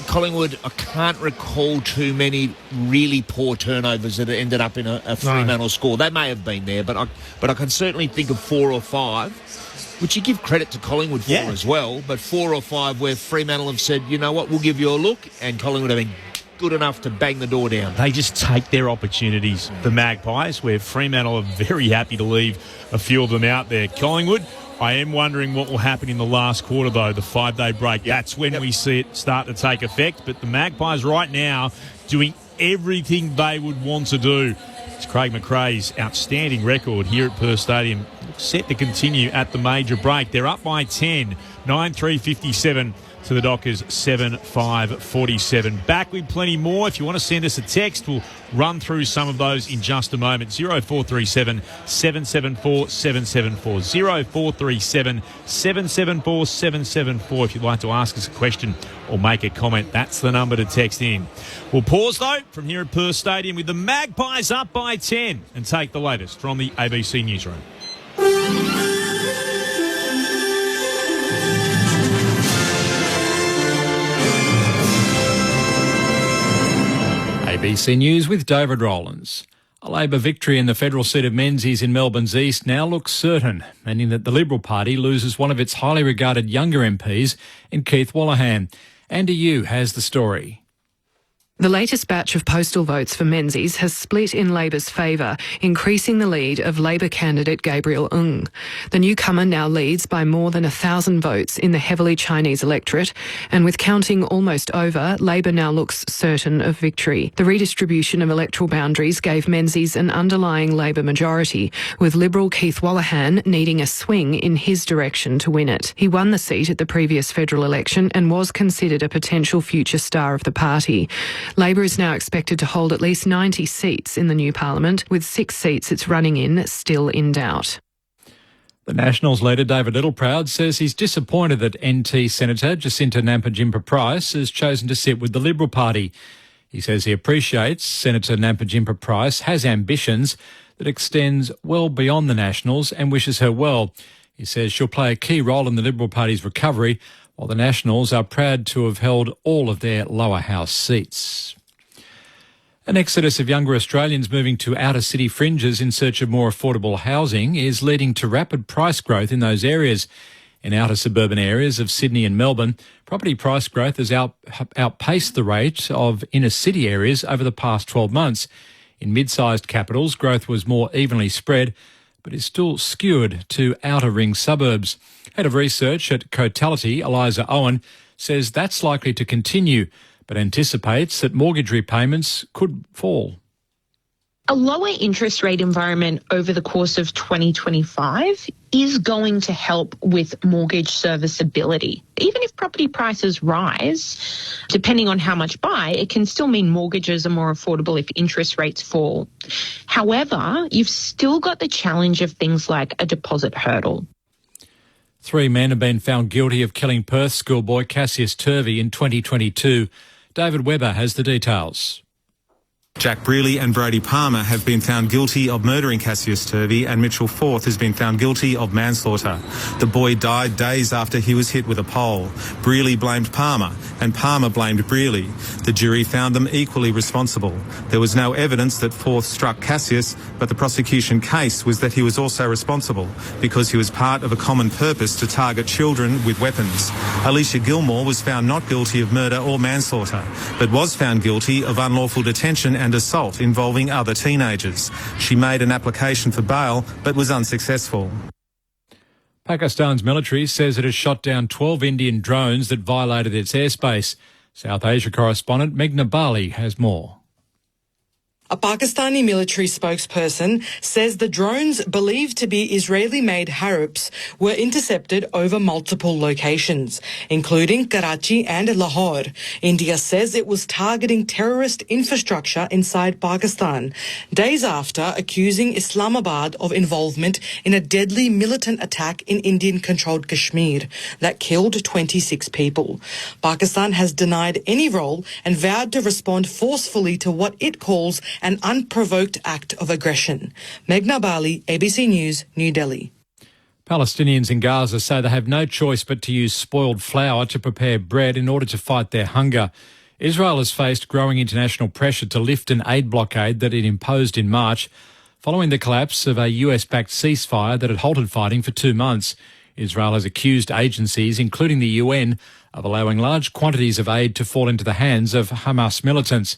Collingwood, I can't recall too many really poor turnovers that ended up in a Fremantle score. They may have been there, but I can certainly think of 4 or 5, which you give credit to Collingwood for as well, but 4 or 5 where Fremantle have said, you know what, we'll give you a look, and Collingwood have been good enough to bang the door down. They just take their opportunities, the Magpies, where Fremantle are very happy to leave a few of them out there. Collingwood, I am wondering what will happen in the last quarter, though, the 5-day break. That's when we see it start to take effect. But the Magpies right now doing everything they would want to do. It's Craig McRae's outstanding record here at Perth Stadium, set to continue at the major break. They're up by 10, 9-3-57 to the Dockers, 7-5-47. Back with plenty more. If you want to send us a text, we'll run through some of those in just a moment. 0437 774 774. 0437 774 774. If you'd like to ask us a question or make a comment, that's the number to text in. We'll pause, though, from here at Perth Stadium with the Magpies up by 10 and take the latest from the ABC Newsroom. ABC News with David Rowlands. A Labor victory in the federal seat of Menzies in Melbourne's east now looks certain, meaning that the Liberal Party loses one of its highly regarded younger MPs in Keith Wallahan. Andy Yu has the story. The latest batch of postal votes for Menzies has split in Labor's favour, increasing the lead of Labor candidate Gabriel Ng. The newcomer now leads by more than 1,000 votes in the heavily Chinese electorate, and with counting almost over, Labor now looks certain of victory. The redistribution of electoral boundaries gave Menzies an underlying Labor majority, with Liberal Keith Wallahan needing a swing in his direction to win it. He won the seat at the previous federal election and was considered a potential future star of the party. Labor is now expected to hold at least 90 seats in the new parliament, with 6 seats it's running in still in doubt. The Nationals leader David Littleproud says he's disappointed that NT Senator Jacinta Nampijinpa-Price has chosen to sit with the Liberal Party. He says he appreciates Senator Nampijinpa-Price has ambitions that extends well beyond the Nationals and wishes her well. He says she'll play a key role in the Liberal Party's recovery, while the Nationals are proud to have held all of their lower house seats. An exodus of younger Australians moving to outer city fringes in search of more affordable housing is leading to rapid price growth in those areas. In outer suburban areas of Sydney and Melbourne, property price growth has outpaced the rate of inner city areas over the past 12 months. In mid-sized capitals, growth was more evenly spread, but is still skewed to outer ring suburbs. Head of research at Cotality, Eliza Owen, says that's likely to continue, but anticipates that mortgage repayments could fall. A lower interest rate environment over the course of 2025 is going to help with mortgage serviceability. Even if property prices rise, depending on how much buy, it can still mean mortgages are more affordable if interest rates fall. However, you've still got the challenge of things like a deposit hurdle. 3 men have been found guilty of killing Perth schoolboy Cassius Turvey in 2022. David Webber has the details. Jack Brearley and Brody Palmer have been found guilty of murdering Cassius Turvey, and Mitchell Forth has been found guilty of manslaughter. The boy died days after he was hit with a pole. Brearley blamed Palmer and Palmer blamed Brearley. The jury found them equally responsible. There was no evidence that Forth struck Cassius, but the prosecution case was that he was also responsible because he was part of a common purpose to target children with weapons. Alicia Gilmore was found not guilty of murder or manslaughter, but was found guilty of unlawful detention and assault involving other teenagers. She made an application for bail but was unsuccessful. Pakistan's military says it has shot down 12 Indian drones that violated its airspace. South Asia correspondent Meghna Bali has more. A Pakistani military spokesperson says the drones, believed to be Israeli-made Harrops, were intercepted over multiple locations, including Karachi and Lahore. India says it was targeting terrorist infrastructure inside Pakistan, days after accusing Islamabad of involvement in a deadly militant attack in Indian-controlled Kashmir that killed 26 people. Pakistan has denied any role and vowed to respond forcefully to what it calls an unprovoked act of aggression. Meghna Bali, ABC News, New Delhi. Palestinians in Gaza say they have no choice but to use spoiled flour to prepare bread in order to fight their hunger. Israel has faced growing international pressure to lift an aid blockade that it imposed in March, following the collapse of a US-backed ceasefire that had halted fighting for 2 months. Israel has accused agencies, including the UN, of allowing large quantities of aid to fall into the hands of Hamas militants.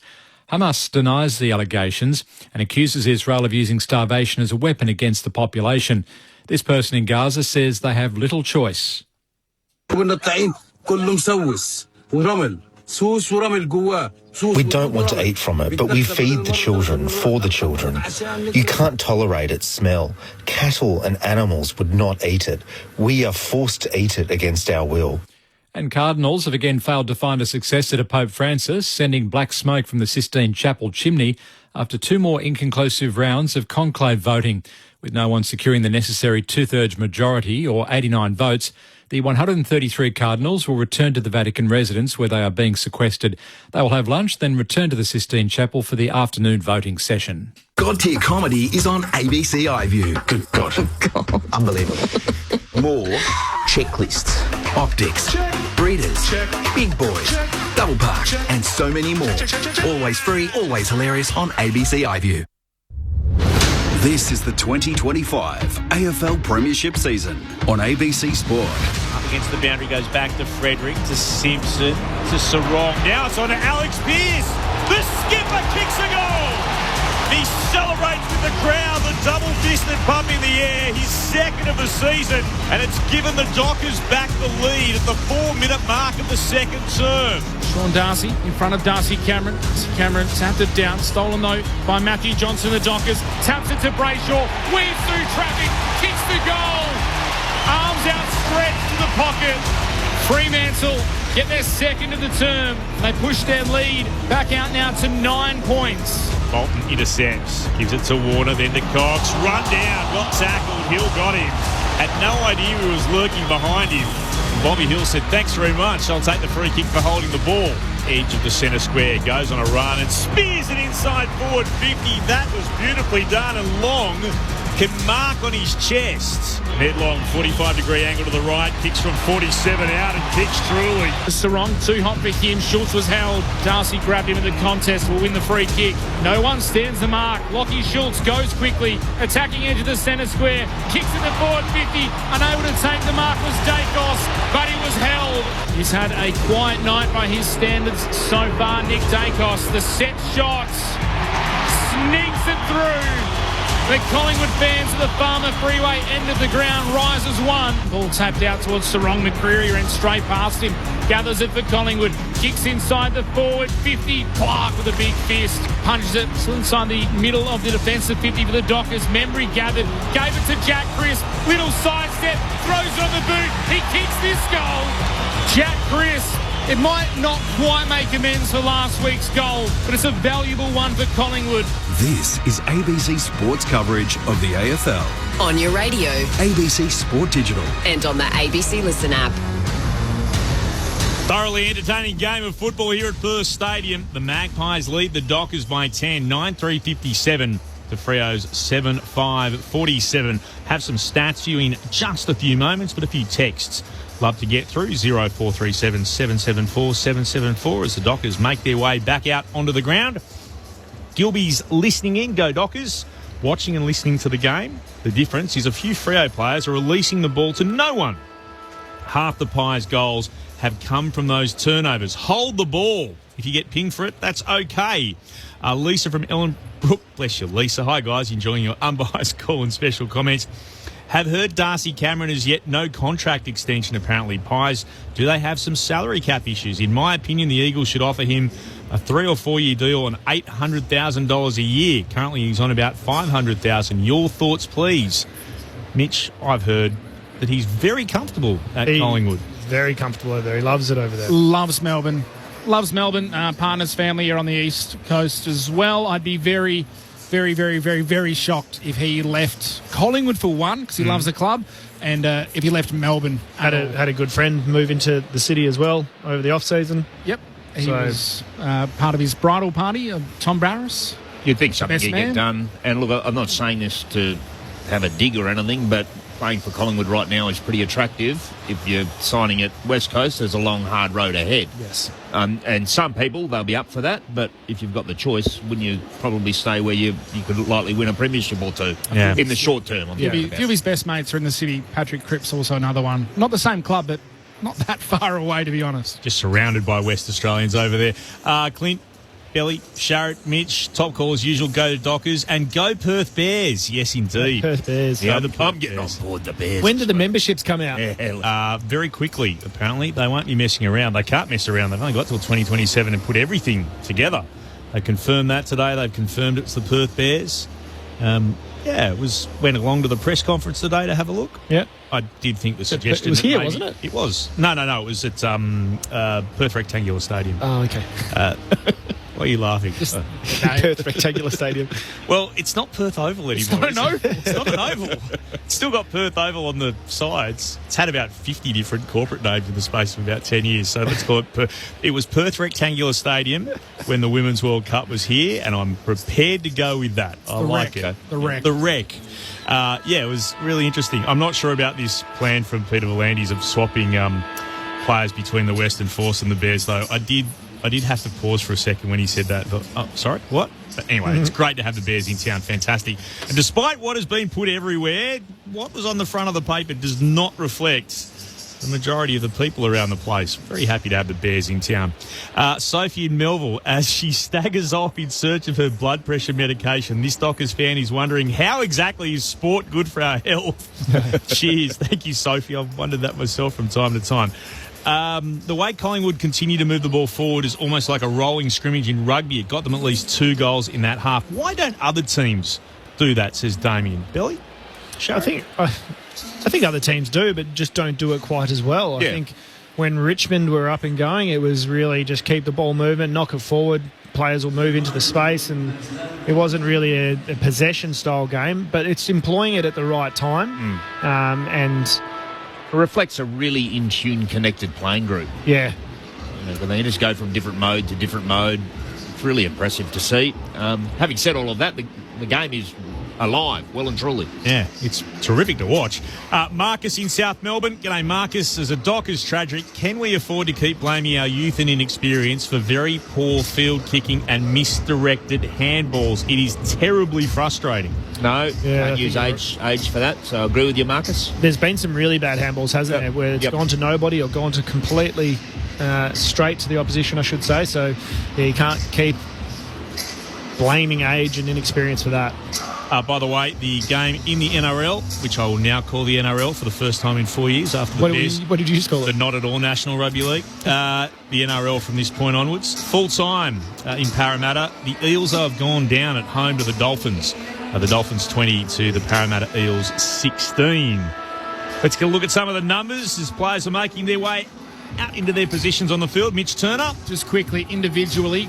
Hamas denies the allegations and accuses Israel of using starvation as a weapon against the population. This person in Gaza says they have little choice. We don't want to eat from it, but we feed the children for the children. You can't tolerate its smell. Cattle and animals would not eat it. We are forced to eat it against our will. And Cardinals have again failed to find a successor to Pope Francis, sending black smoke from the Sistine Chapel chimney after 2 more inconclusive rounds of conclave voting. With no one securing the necessary 2/3 majority, or 89 votes, the 133 Cardinals will return to the Vatican residence where they are being sequestered. They will have lunch, then return to the Sistine Chapel for the afternoon voting session. God-tier comedy is on ABC iView. Good God. Unbelievable. More checklists, optics, breeders, big boys, double park, and so many more. Always free, always hilarious on ABC iView. This is the 2025 AFL Premiership season on ABC Sport. Up against the boundary, goes back to Frederick, to Simpson, to Sarong. Now it's on to Alex Pearce. The skipper kicks a goal. He celebrates with the crowd, the double-fisted pump in the air, his second of the season, and it's given the Dockers back the lead at the 4-minute mark of the second term. Sean Darcy in front of Darcy Cameron. Cameron tapped it down, stolen though by Matthew Johnson, the Dockers, taps it to Brayshaw, weaves through traffic, kicks the goal, arms outstretched to the pocket. Fremantle get their second of the term. They push their lead back out now to 9 points. Bolton intercepts, gives it to Warner, then to Cox. Run down, got tackled, Hill got him. Had no idea he was lurking behind him. Bobby Hill said, thanks very much, I'll take the free kick for holding the ball. Edge of the centre square, goes on a run and spears it inside forward 50. That was beautifully done, and Long can mark on his chest. Headlong, 45-degree angle to the right, kicks from 47 out and kicks truly. Sarong, too hot for him. Schultz was held. Darcy grabbed him in the contest, will win the free kick. No one stands the mark. Lachie Schultz goes quickly, attacking edge of the centre square, kicks in the forward 50, unable to take the mark was Dacos, but he was held. He's had a quiet night by his standards so far, Nick Dacos. The set shots, sneaks it through. The Collingwood fans of the Farmer Freeway end of the ground, rises one. Ball tapped out towards Sarong. McCreary ran straight past him, gathers it for Collingwood, kicks inside the forward 50. Clark with a big fist, punches it inside the middle of the defensive 50 for the Dockers. Membry gathered, gave it to Jack Crisp, little sidestep, throws it on the boot, he kicks this goal. Jack Crisp. It might not quite make amends for last week's goal, but it's a valuable one for Collingwood. This is ABC Sports coverage of the AFL. On your radio. ABC Sport Digital. And on the ABC Listen app. Thoroughly entertaining game of football here at Perth Stadium. The Magpies lead the Dockers by 10, 9-3-57 to Freo's 7-5-47. Have some stats for you in just a few moments, but a few texts. Love to get through 0437 774 774 as the Dockers make their way back out onto the ground. Gilby's listening in. Go Dockers. Watching and listening to the game. The difference is a few Freo players are releasing the ball to no one. Half the Pies' goals have come from those turnovers. Hold the ball. If you get pinged for it, that's okay. Lisa from Ellenbrook. Bless you, Lisa. Hi, guys. Enjoying your unbiased call and special comments. Have heard Darcy Cameron has yet no contract extension, apparently. Pies, do they have some salary cap issues? In my opinion, the Eagles should offer him a 3 or 4 year deal on $800,000 a year. Currently, he's on about $500,000. Your thoughts, please. Mitch, I've heard that he's very comfortable at Collingwood. Very comfortable over there. He loves it over there. Loves Melbourne. Partners' family are on the East Coast as well. I'd be very shocked if he left Collingwood for one, because he loves the club, and if he left Melbourne. Had a good friend move into the city as well over the off-season. Yep. He was part of his bridal party, Tom Barris. You'd think something could get done. And look, I'm not saying this to have a dig or anything, but playing for Collingwood right now is pretty attractive. If you're signing at West Coast, there's a long, hard road ahead. Yes. And some people, they'll be up for that, but if you've got the choice, wouldn't you probably stay where you could likely win a premiership or two in the short term? A few of his best mates are in the city. Patrick Cripps, also another one. Not the same club, but not that far away, to be honest. Just surrounded by West Australians over there. Clint, Belly, Sharrett, Mitch, top call as usual, go to Dockers and go Perth Bears. Yes, indeed. Perth Bears. Yeah, I'm getting on board the Bears. When do the memberships come out? Very quickly, apparently. They won't be messing around. They can't mess around. They've only got till 2027 and put everything together. They confirmed that today. They've confirmed it's the Perth Bears. Went along to the press conference today to have a look. Yeah. I did think the suggestion... It was here, wasn't it? It was. No. It was at Perth Rectangular Stadium. Oh, okay. Why are you laughing? Perth Rectangular Stadium. Well, it's not Perth Oval anymore. It's not an oval. It's not an oval. It's still got Perth Oval on the sides. It's had about 50 different corporate names in the space of about 10 years. So let's call it It was Perth Rectangular Stadium when the Women's World Cup was here, and I'm prepared to go with that. I like it. The Rec. The Rec. It was really interesting. I'm not sure about this plan from Peter Volandis of swapping players between the Western Force and the Bears, though. I did have to pause for a second when he said that. Sorry, what? But anyway, it's great to have the Bears in town. Fantastic. And despite what has been put everywhere, what was on the front of the paper does not reflect the majority of the people around the place. Very happy to have the Bears in town. Sophie in Melville, as she staggers off in search of her blood pressure medication, this Dockers fan is wondering, how exactly is sport good for our health? Cheers. Thank you, Sophie. I've wondered that myself from time to time. The way Collingwood continue to move the ball forward is almost like a rolling scrimmage in rugby. It got them at least 2 goals in that half. Why don't other teams do that, says Damien. Billy? I think other teams do, but just don't do it quite as well. I think when Richmond were up and going, it was really just keep the ball moving, knock it forward, players will move into the space, and it wasn't really a possession-style game, but it's employing it at the right time. And it reflects a really in-tune, connected playing group. Yeah. They just go from different mode to different mode. It's really impressive to see. Having said all of that, the game is alive, well and truly. Yeah, it's terrific to watch. Marcus in South Melbourne. G'day, Marcus. As a Dockers tragedy, can we afford to keep blaming our youth and inexperience for very poor field kicking and misdirected handballs? It is terribly frustrating. No, can't use age for that, so I agree with you, Marcus. There's been some really bad handballs, hasn't there, where it's gone to nobody or gone to completely straight to the opposition, I should say. So you can't keep blaming age and inexperience for that. By the way, the game in the NRL, which I will now call the NRL for the first time in 4 years after the Bears. What did you just call it? The Not At All National Rugby League. The NRL from this point onwards. Full time in Parramatta. The Eels have gone down at home to the Dolphins. The Dolphins 20 to the Parramatta Eels 16. Let's get a look at some of the numbers as players are making their way out into their positions on the field. Mitch Turner. Just quickly, individually,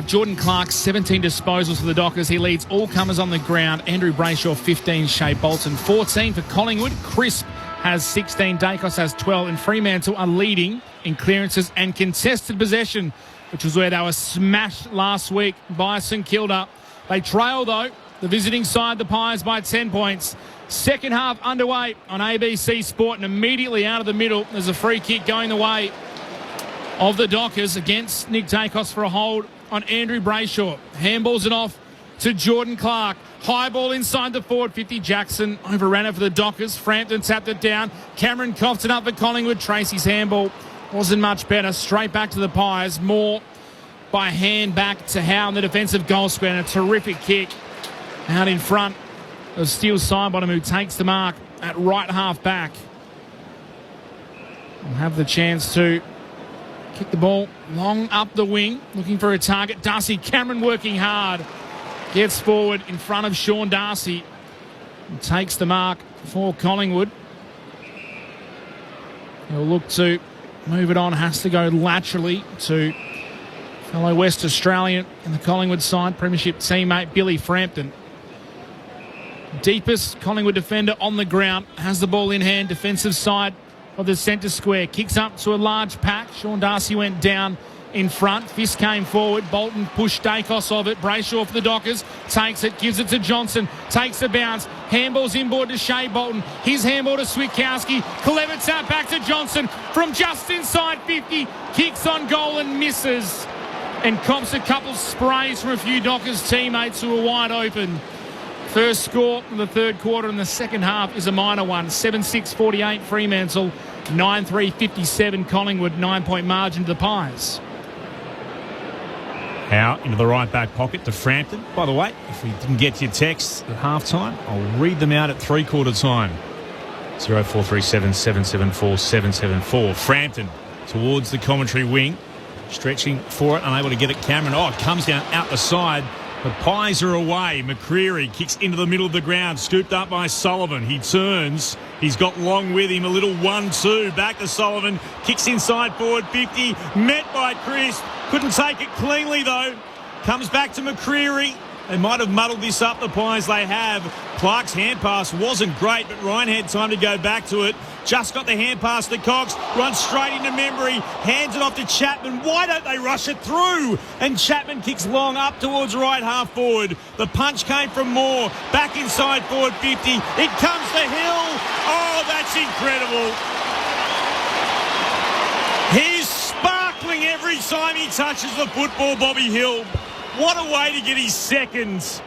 Jordan Clark, 17 disposals for the Dockers. He leads all comers on the ground. Andrew Brayshaw, 15. Shea Bolton, 14 for Collingwood. Crisp has 16. Dacos has 12. And Fremantle are leading in clearances and contested possession, which was where they were smashed last week by St Kilda. They trail, though, the visiting side, the Pies, by 10 points. Second half underway on ABC Sport, and immediately out of the middle, there's a free kick going the way of the Dockers against Nick Dacos for a hold on Andrew Brayshaw. Handballs it off to Jordan Clark. High ball inside the forward 50. Jackson overran it for the Dockers. Frampton tapped it down. Cameron coughed it up for Collingwood. Tracy's handball wasn't much better. Straight back to the Pies. More by hand back to Howe in the defensive goal square. And a terrific kick out in front of Steele Sidebottom, who takes the mark at right half back. Will have the chance to kick the ball long up the wing, looking for a target. Darcy Cameron working hard. Gets forward in front of Sean Darcy. And takes the mark for Collingwood. He'll look to move it on. Has to go laterally to fellow West Australian in the Collingwood side, premiership teammate Billy Frampton. Deepest Collingwood defender on the ground. Has the ball in hand. Defensive side of the centre square. Kicks up to a large pack. Sean Darcy went down in front. Fisk came forward. Bolton pushed Dacos of it. Brayshaw for the Dockers. Takes it. Gives it to Johnson. Takes the bounce. Handballs inboard to Shea Bolton. His handball to Switkowski. Klevitz out back to Johnson from just inside 50. Kicks on goal and misses. And cops a couple sprays from a few Dockers teammates who were wide open. First score in the third quarter in the second half is a minor one. 7-6-48 Fremantle, 9-3-57 Collingwood, 9-point margin to the Pies. Out into the right back pocket to Frampton. By the way, if we didn't get your texts at half time, I'll read them out at three-quarter time. 0437 774 774. Frampton towards the commentary wing. Stretching for it, unable to get it. Cameron, it comes down out the side. The Pies are away. McCreery kicks into the middle of the ground, scooped up by Sullivan. He turns. He's got Long with him. A little 1-2. Back to Sullivan. Kicks inside forward 50. Met by Chris. Couldn't take it cleanly, though. Comes back to McCreery. They might have muddled this up, the Pies. They have. Clark's hand pass wasn't great, but Ryan had time to go back to it. Just got the hand pass to Cox. Runs straight into Membry. Hands it off to Chapman. Why don't they rush it through? And Chapman kicks long up towards right half forward. The punch came from Moore. Back inside forward 50. It comes to Hill. Oh, that's incredible. He's sparkling every time he touches the football, Bobby Hill. What a way to get his seconds.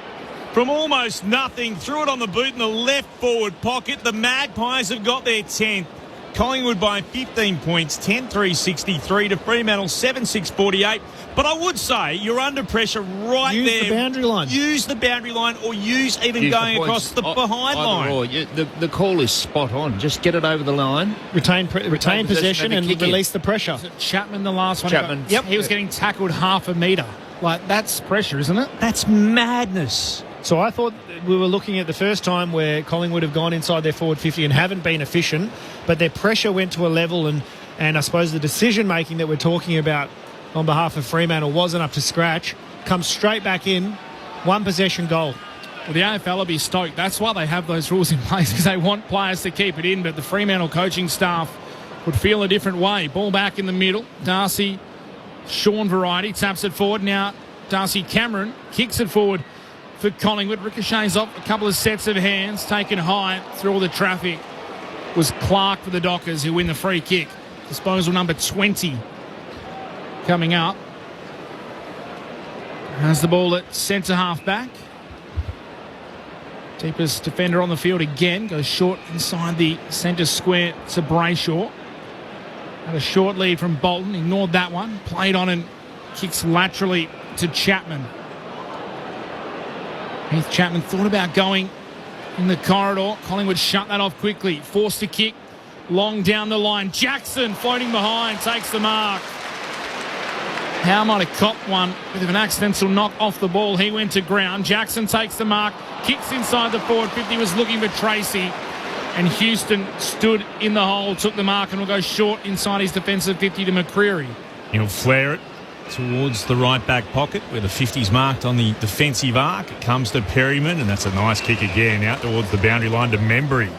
From almost nothing, threw it on the boot in the left forward pocket. The Magpies have got their 10th. Collingwood by 15 points, 10-3-63 to Fremantle, 7-6-48. But I would say you're under pressure right there. Use the boundary line. Use the boundary line or use going across the behind line. The call is spot on. Just get it over the line. Retain possession and release the pressure. Chapman the last one. Chapman. Yep. He was getting tackled half a metre. Like, that's pressure, isn't it? That's madness. So I thought we were looking at the first time where Collingwood have gone inside their forward 50 and haven't been efficient, but their pressure went to a level and I suppose the decision-making that we're talking about on behalf of Fremantle wasn't up to scratch. Comes straight back in, one possession goal. Well, the AFL will be stoked. That's why they have those rules in place, because they want players to keep it in, but the Fremantle coaching staff would feel a different way. Ball back in the middle. Darcy, Sean variety, taps it forward. Now Darcy Cameron kicks it forward for Collingwood. Ricochets off a couple of sets of hands, taken high through all the traffic. Was Clark for the Dockers, who win the free kick. Disposal number 20 coming up. Has the ball at centre half back. Deepest defender on the field again. Goes short inside the centre square to Brayshaw. Had a short lead from Bolton. Ignored that one. Played on and kicks laterally to Chapman. Heath Chapman thought about going in the corridor. Collingwood shut that off quickly. Forced to kick long down the line. Jackson floating behind. Takes the mark. Howe might have copped one with an accidental knock off the ball. He went to ground. Jackson takes the mark. Kicks inside the forward 50. Was looking for Tracy. And Houston stood in the hole. Took the mark and will go short inside his defensive 50 to McCreary. He'll flare it towards the right back pocket where the 50's marked on the defensive arc. It comes to Perryman, and that's a nice kick again out towards the boundary line to Membry.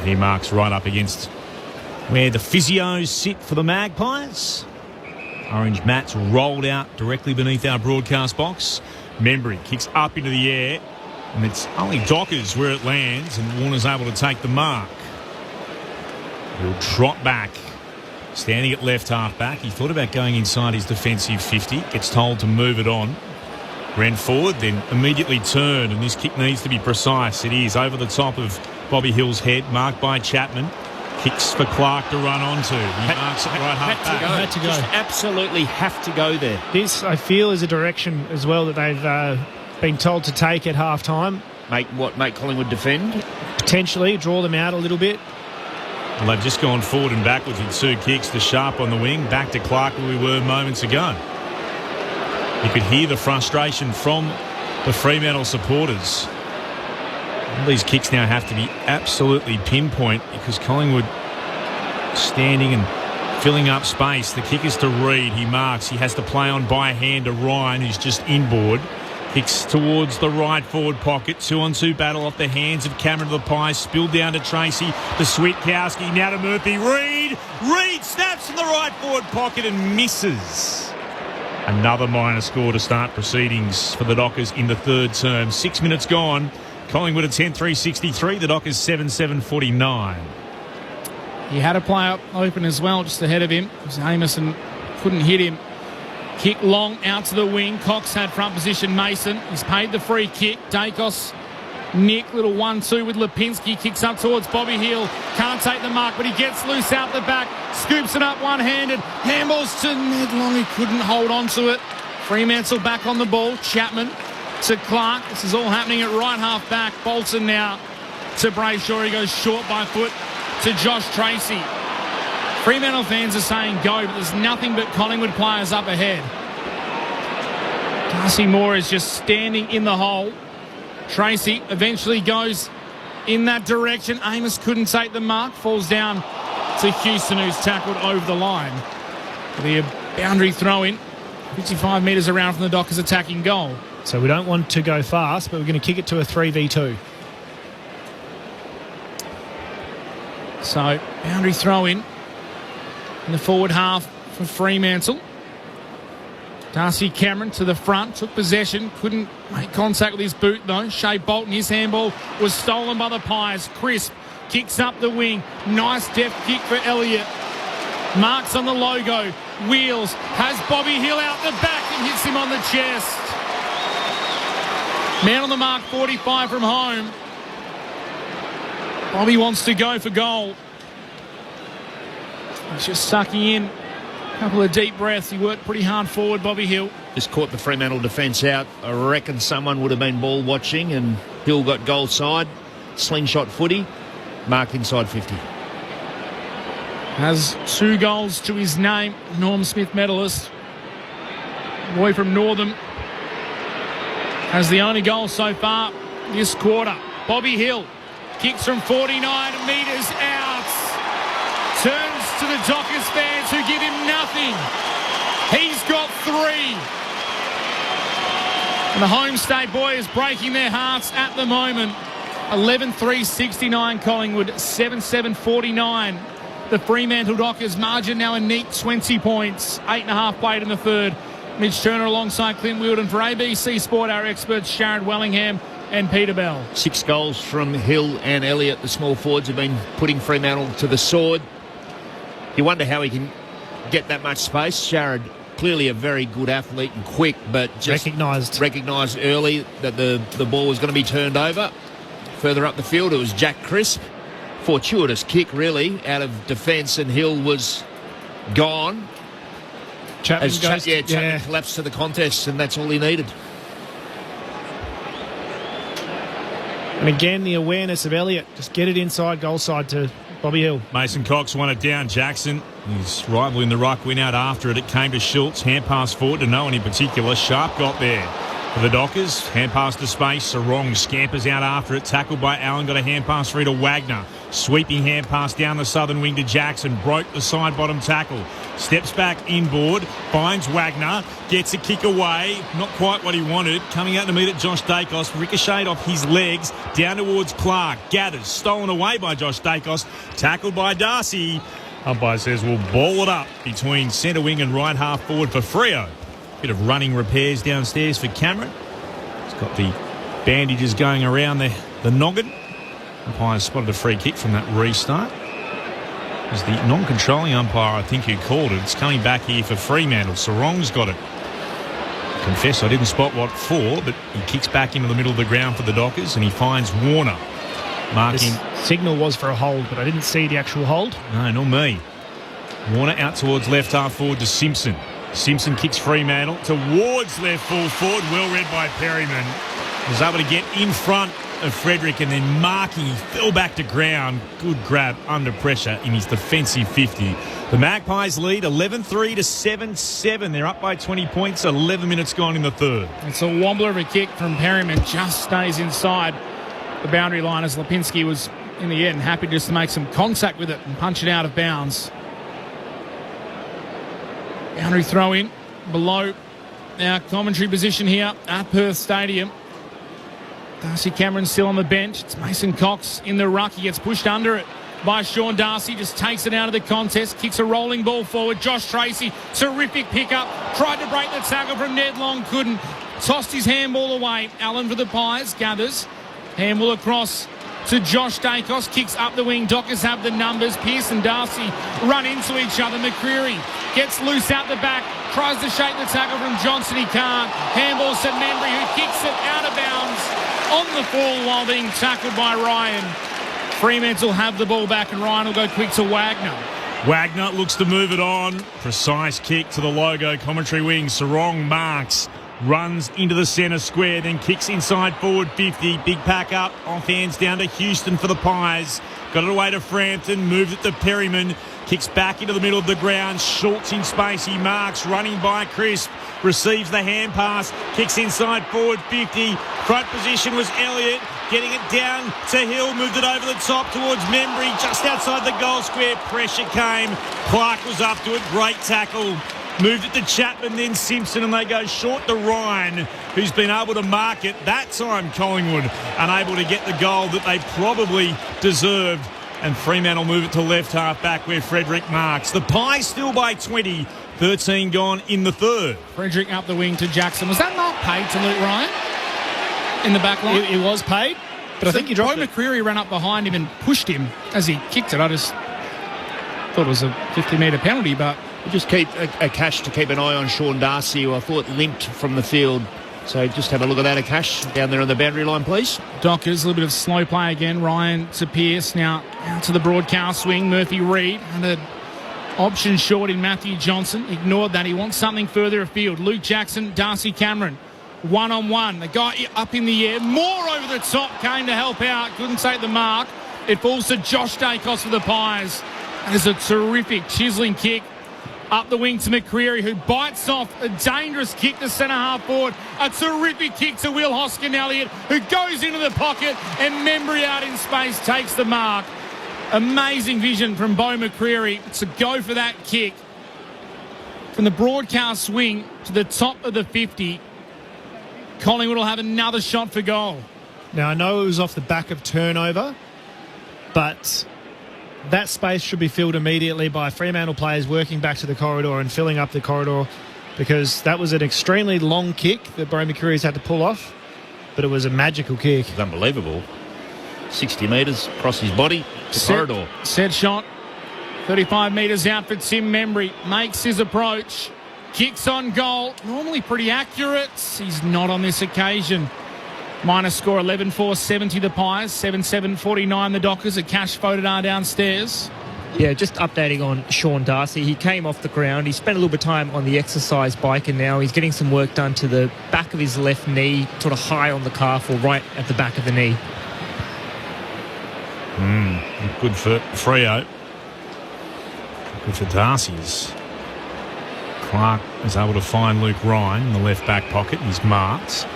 He marks right up against where the physios sit for the Magpies. Orange mats rolled out directly beneath our broadcast box. Membry kicks up into the air, and it's only Dockers where it lands, and Warner's able to take the mark. He'll trot back. Standing at left half back. He thought about going inside his defensive 50. Gets told to move it on. Ran forward, then immediately turned, and this kick needs to be precise. It is over the top of Bobby Hill's head, marked by Chapman. Kicks for Clark to run onto. He marks it right half back. Had to go. Just absolutely have to go there. This, I feel, is a direction as well that they've been told to take at half time. Make Collingwood defend? Potentially, draw them out a little bit. Well, they've just gone forward and backwards with two kicks to Sharp on the wing, back to Clark where we were moments ago. You could hear the frustration from the Fremantle supporters. All these kicks now have to be absolutely pinpoint because Collingwood standing and filling up space. The kick is to Reid. He marks. He has to play on by hand to Ryan, who's just inboard. Kicks towards the right forward pocket. 2-on-2 battle off the hands of Cameron to the Pies. Spilled down to Tracy. To Switkowski. Now to Murphy. Reid snaps in the right forward pocket and misses. Another minor score to start proceedings for the Dockers in the third term. 6 minutes gone. Collingwood at 10-3-63. The Dockers 7-7-49. He had a player open as well, just ahead of him. It was Amison. Couldn't hit him. Kick long out to the wing. Cox had front position. Mason. He's paid the free kick. Dacos. Nick. Little 1-2 with Lipinski. Kicks up towards Bobby Hill. Can't take the mark, but he gets loose out the back. Scoops it up one-handed. Handballs to Ned Long. He couldn't hold on to it. Fremantle back on the ball. Chapman to Clark. This is all happening at right half back. Bolton now to Brayshaw. He goes short by foot to Josh Tracy. Fremantle fans are saying go, but there's nothing but Collingwood players up ahead. Darcy Moore is just standing in the hole. Tracy eventually goes in that direction. Amos couldn't take the mark. Falls down to Houston, who's tackled over the line. The boundary throw in. 55 metres around from the Dockers attacking goal. So we don't want to go fast, but we're going to kick it to a 3v2. So boundary throw in the forward half for Fremantle. Darcy Cameron to the front, took possession, couldn't make contact with his boot though. Shea Bolton, his handball was stolen by the Pies. Crisp kicks up the wing, nice deft kick for Elliott. Marks on the logo, wheels, has Bobby Hill out the back and hits him on the chest. Man on the mark, 45 from home. Bobby wants to go for goal. He's just sucking in a couple of deep breaths. He worked pretty hard forward, Bobby Hill. Just caught the Fremantle defence out. I reckon someone would have been ball watching and Hill got goal side. Slingshot footy. Marked inside 50. Has 2 goals to his name. Norm Smith medalist. Boy from Northam has the only goal so far this quarter. Bobby Hill kicks from 49 metres out. Turns to the Dockers fans who give him nothing. He's got 3. And the Homestay boys breaking their hearts at the moment. 11-3-69 Collingwood, 7-7-49. The Fremantle Dockers margin now a neat 20 points. 8.5 played in the third. Mitch Turner alongside Clint Wilden. For ABC Sport, our experts Sharad Wellingham and Peter Bell. 6 goals from Hill and Elliott. The small forwards have been putting Fremantle to the sword. You wonder how he can get that much space. Sharad, clearly a very good athlete and quick, but just recognised early that the ball was going to be turned over. Further up the field, it was Jack Crisp. Fortuitous kick, really, out of defence, and Hill was gone. Chapman collapsed to the contest, and that's all he needed. And again, the awareness of Elliott. Just get it inside, goal side to Bobby Hill. Mason Cox won it down. Jackson, his rival in the ruck, went out after it. It came to Schultz. Hand pass forward to no one in particular. Sharp got there. For the Dockers, hand pass to space. Sarong scampers out after it. Tackled by Allen. Got a hand pass through to Wagner. Sweeping hand pass down the southern wing to Jackson. Broke the side bottom tackle. Steps back inboard. Finds Wagner. Gets a kick away. Not quite what he wanted. Coming out to meet it, Josh Dacos. Ricocheted off his legs. Down towards Clark. Gathers. Stolen away by Josh Dacos. Tackled by Darcy. Umpire says we'll ball it up between centre wing and right half forward for Freo. Bit of running repairs downstairs for Cameron. He's got the bandages going around the noggin. Umpire spotted a free kick from that restart. It was the non-controlling umpire, I think, who called it. It's coming back here for Fremantle. Sarong's got it. I confess I didn't spot what for, but he kicks back into the middle of the ground for the Dockers, and he finds Warner. Marking. This signal was for a hold, but I didn't see the actual hold. No, not me. Warner out towards left half forward to Simpson. Simpson kicks Fremantle towards left full forward. Well read by Perryman. Was able to get in front of Frederick and then marking. He fell back to ground. Good grab under pressure in his defensive 50. The Magpies lead 11-3 to 7-7. They're up by 20 points. 11 minutes gone in the third. It's a wobbler of a kick from Perryman. Just stays inside the boundary line as Lipinski was in the end happy just to make some contact with it and punch it out of bounds. Boundary throw in below our commentary position here at Perth Stadium. Darcy Cameron still on the bench. It's Mason Cox in the ruck. He gets pushed under it by Sean Darcy. Just takes it out of the contest. Kicks a rolling ball forward. Josh Tracy, terrific pickup. Tried to break the tackle from Ned Long. Couldn't. Tossed his handball away. Allen for the Pies. Gathers. Handball across to Josh Dacos. Kicks up the wing. Dockers have the numbers. Pearce and Darcy run into each other. McCreary gets loose out the back. Tries to shake the tackle from Johnson. He can't. Handball to Membry, who kicks it out of bounds on the fall while being tackled by Ryan. Fremantle have the ball back and Ryan will go quick to Wagner. Wagner looks to move it on. Precise kick to the logo commentary wing. Sarong marks. Runs into the centre square, then kicks inside forward 50. Big pack up, off hands down to Houston for the Pies. Got it away to Frampton, moved it to Perryman. Kicks back into the middle of the ground. Schultz in space, he marks, running by Crisp. Receives the hand pass, kicks inside forward 50. Front position was Elliott, getting it down to Hill, moved it over the top towards Membry, just outside the goal square. Pressure came, Clark was up to it, great tackle. Moved it to Chapman, then Simpson, and they go short to Ryan, who's been able to mark it. That time Collingwood unable to get the goal that they probably deserved. And Fremantle move it to left half back where Frederick marks. The Pies still by 20. 13 gone in the third. Frederick up the wing to Jackson. Was that not paid to Luke Ryan in the back line? It was paid, but I think he dropped it. McCreary ran up behind him and pushed him as he kicked it. I just thought it was a 50-metre penalty, but... Just keep a cash to keep an eye on Sean Darcy, who I thought limped from the field. So just have a look at that, Akash, down there on the boundary line, please. Dockers, a little bit of slow play again. Ryan to Pearce, now out to the broadcast swing. Murphy Reid and an option short in Matthew Johnson. Ignored that. He wants something further afield. Luke Jackson, Darcy Cameron. One-on-one. The guy up in the air. More over the top. Came to help out. Couldn't take the mark. It falls to Josh Dacos for the Pies. And it's a terrific chiselling kick. Up the wing to McCreary, who bites off a dangerous kick to centre half forward. A terrific kick to Will Hoskin-Elliott, who goes into the pocket, and Membry out in space takes the mark. Amazing vision from Beau McCreary to go for that kick. From the broadcast swing to the top of the 50, Collingwood will have another shot for goal. Now, I know it was off the back of turnover, but... that space should be filled immediately by Fremantle players working back to the corridor and filling up the corridor because that was an extremely long kick that Brody McCreary's had to pull off, but it was a magical kick. It's unbelievable. 60 metres across his body to corridor. Set shot. 35 metres out for Tim Membry. Makes his approach. Kicks on goal. Normally pretty accurate. He's not on this occasion. Minus score 11-4-70 the Pies. 7-7-49 the Dockers. A cash voted are downstairs. Yeah, just updating on Sean Darcy. He came off the ground. He spent a little bit of time on the exercise bike, and now he's getting some work done to the back of his left knee, sort of high on the calf or right at the back of the knee. Good for Freo. Good for Darcy's. Clark is able to find Luke Ryan in the left back pocket. He's marked.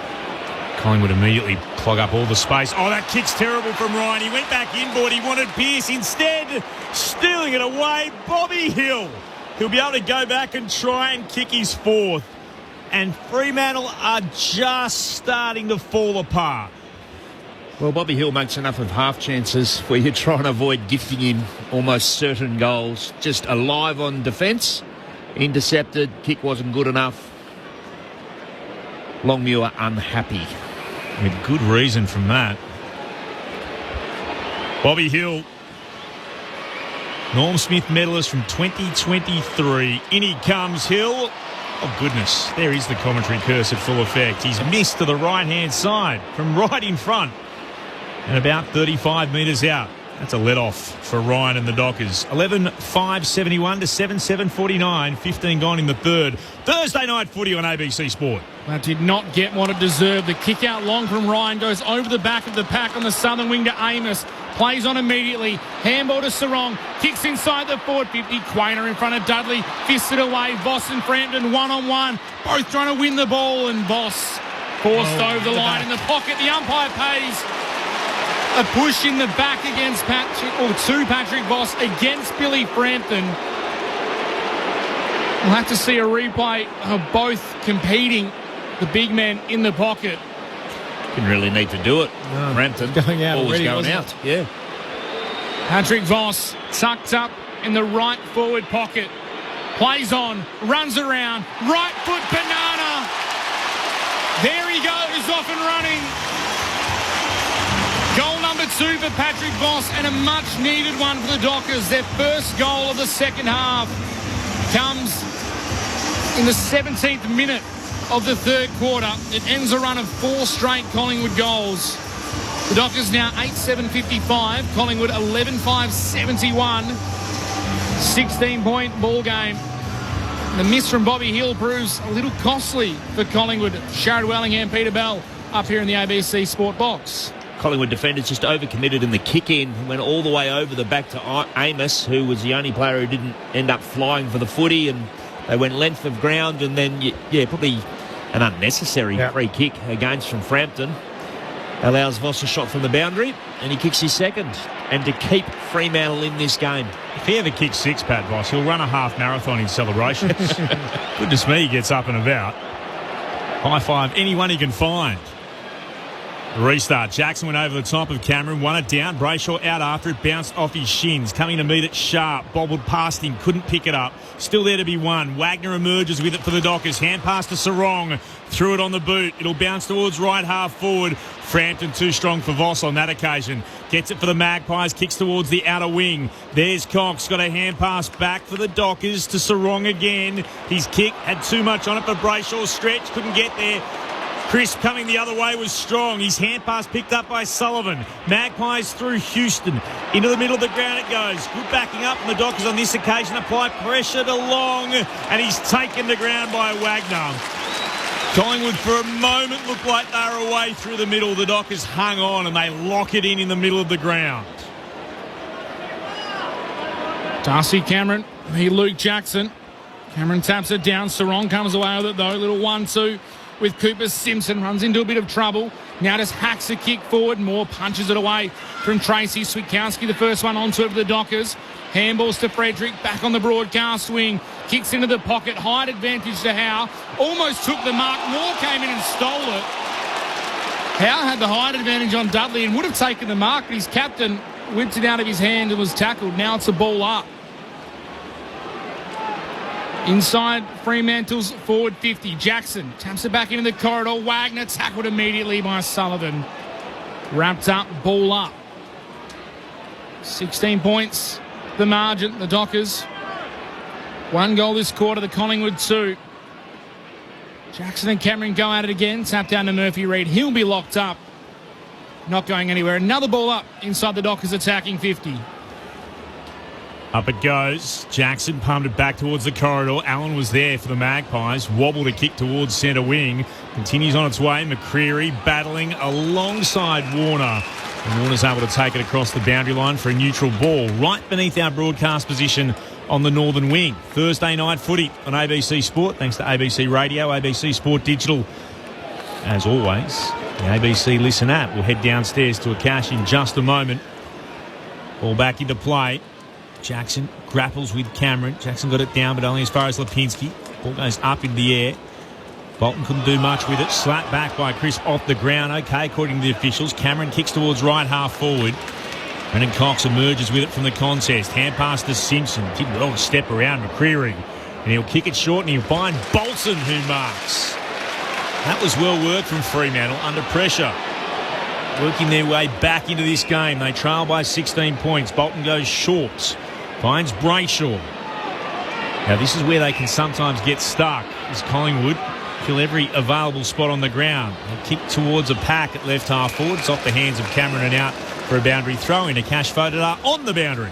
Collingwood immediately clog up all the space. Oh, that kick's terrible from Ryan. He went back inboard. He wanted Pearce. Instead, stealing it away, Bobby Hill. He'll be able to go back and try and kick his fourth. And Fremantle are just starting to fall apart. Well, Bobby Hill makes enough of half chances where you try and avoid gifting him almost certain goals. Just alive on defence. Intercepted. Kick wasn't good enough. Longmuir unhappy. With good reason from that. Bobby Hill, Norm Smith medalist from 2023. In he comes, Hill. Oh, goodness. There is the commentary curse at full effect. He's missed to the right-hand side from right in front and about 35 metres out. That's a let-off for Ryan and the Dockers. 11-5-71 to 7-7-49. 15 gone in the third. Thursday night footy on ABC Sport. That did not get what it deserved. The kick out long from Ryan goes over the back of the pack on the southern wing to Amos. Plays on immediately. Handball to Sarong. Kicks inside the forward 50. Quainer in front of Dudley. Fists it away. Voss and Frampton one-on-one. Both trying to win the ball, and Voss forced over the line in the pocket. The umpire pays a push in the back against Patrick Voss against Billy Frampton. We'll have to see a replay of both competing, the big men in the pocket. Didn't really need to do it. No, Frampton going out always already, going out. Yeah. Patrick Voss tucked up in the right forward pocket. Plays on, runs around, right foot banana. There he goes, off and running. Goal number 2 for Patrick Voss, and a much-needed one for the Dockers. Their first goal of the second half comes in the 17th minute of the third quarter. It ends a run of 4 straight Collingwood goals. The Dockers now 8-7-55. Collingwood 11-5-71. 16-point ball game. The miss from Bobby Hill proves a little costly for Collingwood. Sharad Wellingham, Peter Bell up here in the ABC Sport box. Collingwood defenders just overcommitted in the kick-in. Went all the way over the back to Amos, who was the only player who didn't end up flying for the footy, and they went length of ground, and then, probably an unnecessary free kick against from Frampton. Allows Voss a shot from the boundary, and he kicks his second. And to keep Fremantle in this game. If he ever kicks 6, Pat Voss, he'll run a half marathon in celebration. Goodness me, he gets up and about. High five anyone he can find. Restart. Jackson went over the top of Cameron, won it down. Brayshaw out after it, bounced off his shins. Coming to meet it sharp, bobbled past him, couldn't pick it up. Still there to be won. Wagner emerges with it for the Dockers. Hand pass to Sarong. Threw it on the boot. It'll bounce towards right half forward. Frampton too strong for Voss on that occasion. Gets it for the Magpies. Kicks towards the outer wing. There's Cox. Got a hand pass back for the Dockers to Sarong again. His kick had too much on it, but Brayshaw stretched. Couldn't get there. Crisp coming the other way was strong. His hand pass picked up by Sullivan. Magpies through Houston. Into the middle of the ground it goes. Good backing up, and the Dockers on this occasion apply pressure to Long, and he's taken to ground by Wagner. Collingwood for a moment looked like they were away through the middle. The Dockers hung on, and they lock it in the middle of the ground. Darcy Cameron, Luke Jackson. Cameron taps it down. Sarong comes away with it though. Little 1-2. With Cooper Simpson, runs into a bit of trouble. Now just hacks a kick forward. Moore punches it away from Tracy. Switkowski, the first one onto it for the Dockers. Handballs to Frederick, back on the broadcast wing. Kicks into the pocket, height advantage to Howe. Almost took the mark. Moore came in and stole it. Howe had the height advantage on Dudley and would have taken the mark, but his captain whipped it out of his hand and was tackled. Now it's a ball up. Inside Fremantle's forward 50. Jackson taps it back into the corridor. Wagner tackled immediately by Sullivan. Wrapped up, ball up. 16 points, the margin, the Dockers. 1 goal this quarter, the Collingwood 2. Jackson and Cameron go at it again. Tap down to Murphy Reid. He'll be locked up. Not going anywhere. Another ball up inside the Dockers attacking 50. Up it goes. Jackson pumped it back towards the corridor. Allen was there for the Magpies. Wobbled a kick towards centre wing. Continues on its way. McCreery battling alongside Warner. And Warner's able to take it across the boundary line for a neutral ball right beneath our broadcast position on the northern wing. Thursday night footy on ABC Sport. Thanks to ABC Radio, ABC Sport Digital. As always, the ABC Listen app. We'll head downstairs to a cash in just a moment. Ball back into play. Jackson grapples with Cameron. Jackson got it down, but only as far as Lipinski. Ball goes up in the air. Bolton couldn't do much with it. Slapped back by Chris off the ground. Okay, according to the officials. Cameron kicks towards right half forward. Brendan Cox emerges with it from the contest. Hand pass to Simpson. Did well to step around McCreery. And he'll kick it short and he'll find Bolton who marks. That was well worked from Fremantle under pressure. Working their way back into this game. They trail by 16 points. Bolton goes short. Finds Brayshaw. Now this is where they can sometimes get stuck. Is Collingwood kill every available spot on the ground. They kick towards a pack at left half forward. It's off the hands of Cameron and out for a boundary throw in. A Cash Fodor on the boundary.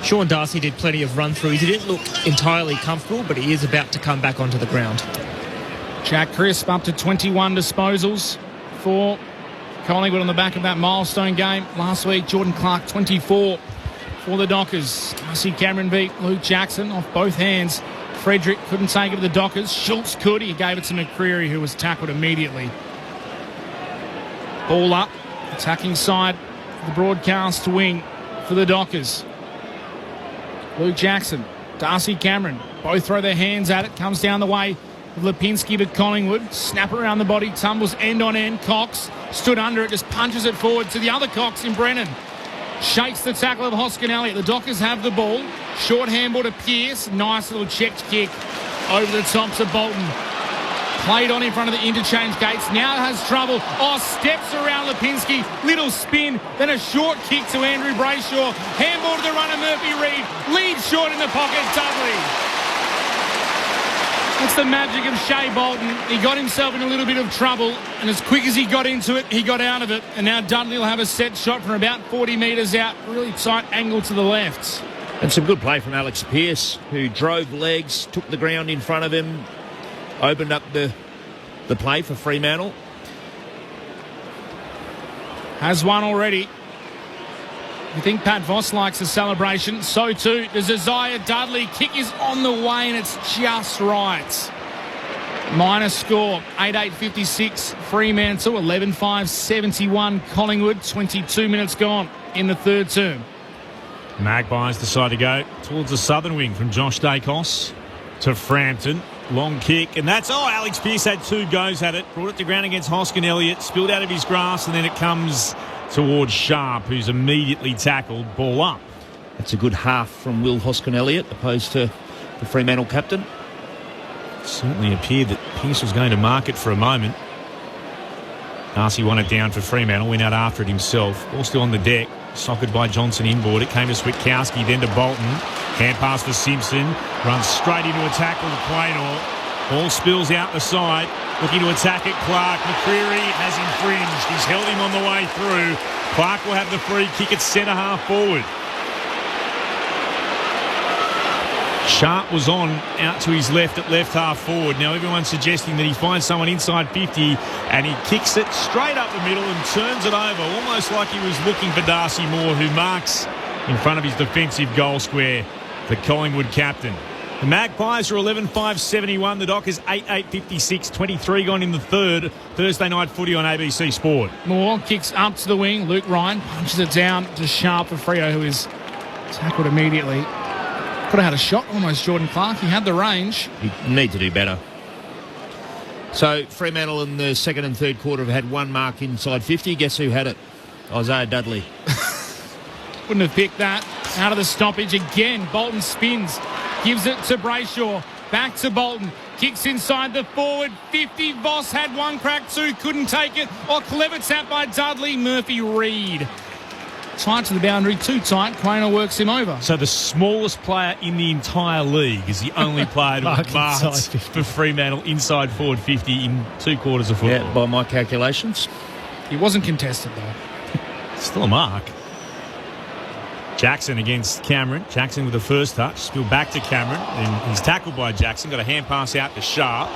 Sean Darcy did plenty of run-throughs. He didn't look entirely comfortable, but he is about to come back onto the ground. Jack Crisp up to 21 disposals for Collingwood on the back of that milestone game last week. Jordan Clark, 24 for the Dockers. Darcy Cameron beat Luke Jackson off both hands. Frederick couldn't take it to the Dockers. Schultz could. He gave it to McCreery, who was tackled immediately. Ball up. Attacking side of the broadcast wing for the Dockers. Luke Jackson, Darcy Cameron, both throw their hands at it. Comes down the way of Lipinski to Collingwood. Snap around the body, tumbles end on end. Cox stood under it, just punches it forward to the other Cox in Brennan. Shakes the tackle of Hoskin Elliott. The Dockers have the ball. Short handball to Pearce. Nice little checked kick over the top to Bolton. Played on in front of the interchange gates. Now has trouble. Steps around Lipinski. Little spin. Then a short kick to Andrew Brayshaw. Handball to the runner Murphy Reid. Lead short in the pocket. Dudley. That's the magic of Shea Bolton. He got himself in a little bit of trouble, and as quick as he got into it, he got out of it. And now Dudley will have a set shot from about 40 metres out. Really tight angle to the left. And some good play from Alex Pearce, who drove legs, took the ground in front of him, opened up the play for Fremantle. Has one already. You think Pat Voss likes a celebration? So too does Isaiah Dudley. Kick is on the way and it's just right. Minus score, 8-8-56 Fremantle, 11-5-71 Collingwood, 22 minutes gone in the third term. Magpies decide to go towards the southern wing from Josh Dacos to Frampton. Long kick, and that's, Alex Pearce had 2 goes at it. Brought it to ground against Hoskin Elliott, spilled out of his grasp, and then it comes towards Sharp, who's immediately tackled. Ball up. That's a good half from Will Hoskin Elliott, opposed to the Fremantle captain. It certainly appeared that Pearce was going to mark it for a moment. Darcy won it down for Fremantle, went out after it himself. Ball still on the deck. Socked by Johnson inboard. It came to Switkowski, then to Bolton. Hand pass for Simpson. Runs straight into a tackle to Quaynor. Ball spills out the side. Looking to attack it, Clark. McCreery has infringed. He's held him on the way through. Clark will have the free kick at centre half forward. Sharp was on out to his left at left half forward. Now everyone's suggesting that he finds someone inside 50 and he kicks it straight up the middle and turns it over, almost like he was looking for Darcy Moore, who marks in front of his defensive goal square, the Collingwood captain. The Magpies are 11-5-71. The Dockers 8-8-56. 23 gone in the third. Thursday night footy on ABC Sport. Moore kicks up to the wing. Luke Ryan punches it down to Sharp for Freo, who is tackled immediately. Could have had a shot, almost Jordan Clark. He had the range. He need to do better. So Fremantle in the second and third quarter have had 1 mark inside 50. Guess who had it? Isaiah Dudley. Wouldn't have picked that. Out of the stoppage again. Bolton spins. Gives it to Brayshaw. Back to Bolton. Kicks inside the forward 50. Voss had one crack, two, couldn't take it. Clever tap by Dudley. Murphy Reid. Tight to the boundary, too tight. Craner works him over. So the smallest player in the entire league is the only player to have marked for Fremantle inside forward 50 in 2 quarters of football. Yeah, by my calculations. He wasn't contested, though. Still a mark. Jackson against Cameron. Jackson with the first touch. Spill back to Cameron. And he's tackled by Jackson. Got a hand pass out to Sharp.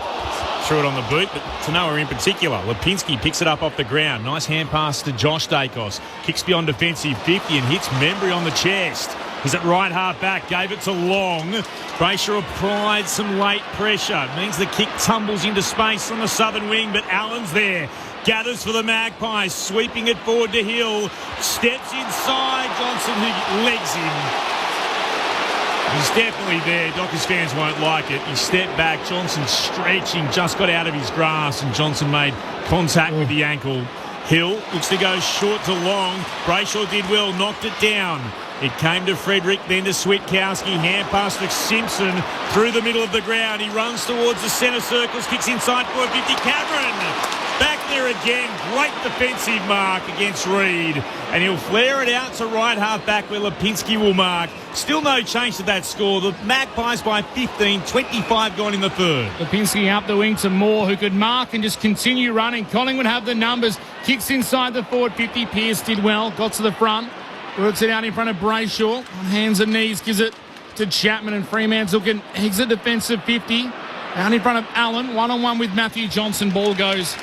Threw it on the boot, but to nowhere in particular. Lipinski picks it up off the ground. Nice hand pass to Josh Dacos. Kicks beyond defensive 50 and hits Membry on the chest. He's at right half back. Gave it to Long. Brayshaw applied some late pressure. Means the kick tumbles into space on the southern wing, but Allen's there. Gathers for the Magpies, sweeping it forward to Hill. Steps inside. Johnson who legs him. He's definitely there. Dockers fans won't like it. He stepped back. Johnson stretching, just got out of his grasp, and Johnson made contact with the ankle. Hill looks to go short to Long. Brayshaw did well, knocked it down. It came to Frederick, then to Switkowski. Hand pass to Simpson through the middle of the ground. He runs towards the centre circles, kicks inside for 50. Cameron back there again. Great defensive mark against Reid. And he'll flare it out to right half back where Lipinski will mark. Still no change to that score. The Magpies by 15, 25 gone in the third. Lipinski up the wing to Moore, who could mark and just continue running. Collingwood have the numbers. Kicks inside the forward 50. Pearce did well. Got to the front. Works it out in front of Brayshaw. On hands and knees. Gives it to Chapman, and Fremantle can exit defensive 50. Out in front of Allen. One-on-one with Matthew Johnson. Ball goes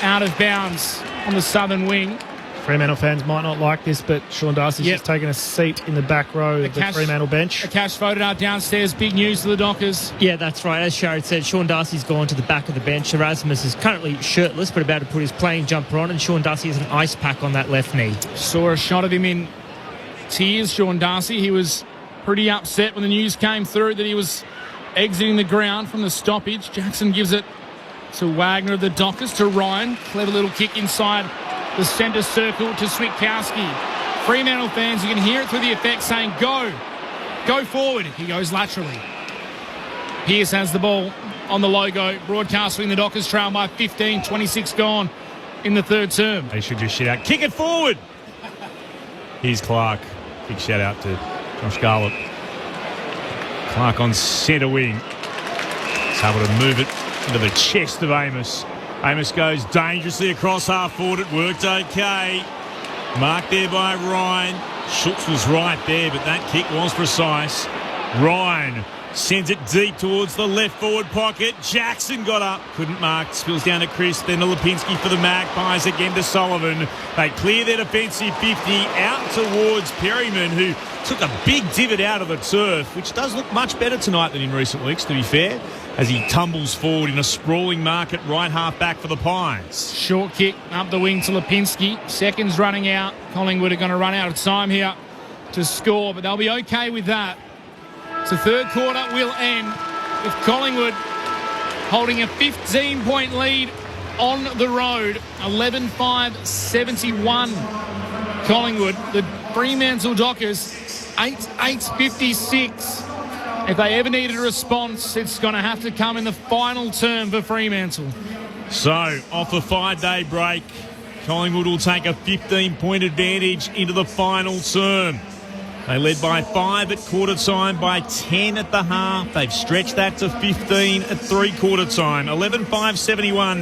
out of bounds on the southern wing. Fremantle fans might not like this, but Sean Darcy's just taken a seat in the back row of the Fremantle bench. Akash voted out downstairs. Big news to the Dockers. Yeah, that's right. As Sharad said, Sean Darcy's gone to the back of the bench. Erasmus is currently shirtless, but about to put his playing jumper on, and Sean Darcy has an ice pack on that left knee. Saw a shot of him in tears, Sean Darcy. He was pretty upset when the news came through that he was exiting the ground from the stoppage. Jackson gives it to Wagner of the Dockers, to Ryan. Clever little kick inside the centre circle to Switkowski. Fremantle fans, you can hear it through the effect saying, go forward. He goes laterally. Pearce has the ball on the logo. Broadcasting the Dockers trail by 15, 26 gone in the third term. They should just shit out. Kick it forward. Here's Clark. Big shout out to Josh Garlett. Clark on centre wing. He's able to move it into the chest of Amos. Amos goes dangerously across half forward. It worked okay. Marked there by Ryan. Schultz was right there, but that kick was precise. Ryan sends it deep towards the left forward pocket. Jackson got up, couldn't mark. Spills down to Chris, then to Lipinski for the Magpies, again to Sullivan. They clear their defensive 50 out towards Perryman, who took a big divot out of the turf, which does look much better tonight than in recent weeks, to be fair, as he tumbles forward in a sprawling mark at right half back for the Pies. Short kick up the wing to Lipinski. Seconds running out. Collingwood are going to run out of time here to score, but they'll be okay with that. So third quarter will end with Collingwood holding a 15-point lead on the road. 11-5-71 Collingwood. The Fremantle Dockers 8-56. If they ever needed a response, it's going to have to come in the final term for Fremantle. So, off a 5-day break, Collingwood will take a 15-point advantage into the final term. They led by 5 at quarter time, by 10 at the half. They've stretched that to 15 at three-quarter time. 11-5-71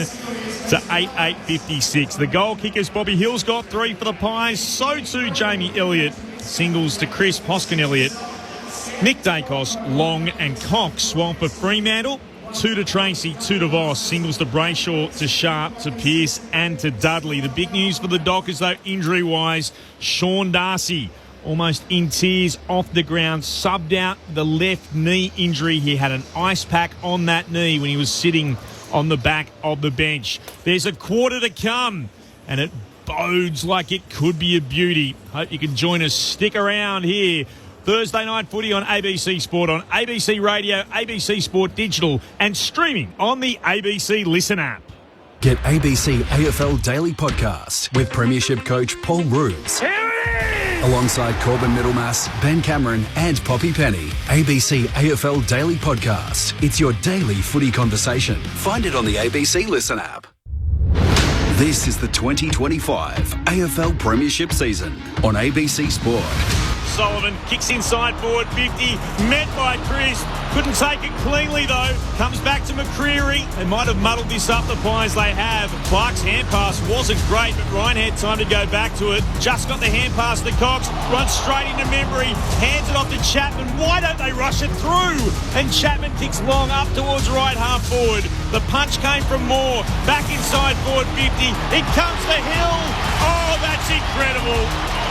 to 8-8-56. The goal kickers, Bobby Hill's got 3 for the Pies. So too Jamie Elliott. Singles to Chris, Hoskin Elliott, Nick Dacos, Long and Cox. While for Fremantle, 2 to Tracy, 2 to Voss. Singles to Brayshaw, to Sharp, to Pearce and to Dudley. The big news for the Dockers, though, injury-wise, Sean Darcy, almost in tears off the ground, subbed out the left knee injury. He had an ice pack on that knee when he was sitting on the back of the bench. There's a quarter to come, and it bodes like it could be a beauty. Hope you can join us. Stick around here. Thursday night footy on ABC Sport, on ABC Radio, ABC Sport Digital, and streaming on the ABC Listen app. Get ABC AFL Daily Podcast with Premiership coach Paul Roos. Here it is! Alongside Corbin Middlemass, Ben Cameron and Poppy Penny. ABC AFL Daily Podcast. It's your daily footy conversation. Find it on the ABC Listen app. This is the 2025 AFL Premiership season on ABC Sport. Sullivan kicks inside forward 50, met by Chris. Couldn't take it cleanly though. Comes back to McCreery. They might have muddled this up, the Pies they have. Clark's hand pass wasn't great, but Ryan had time to go back to it. Just got the hand pass to Cox, runs straight into memory, hands it off to Chapman. Why don't they rush it through? And Chapman kicks long up towards right half forward. The punch came from Moore. Back inside forward 50. It comes to Hill. Oh, that's incredible.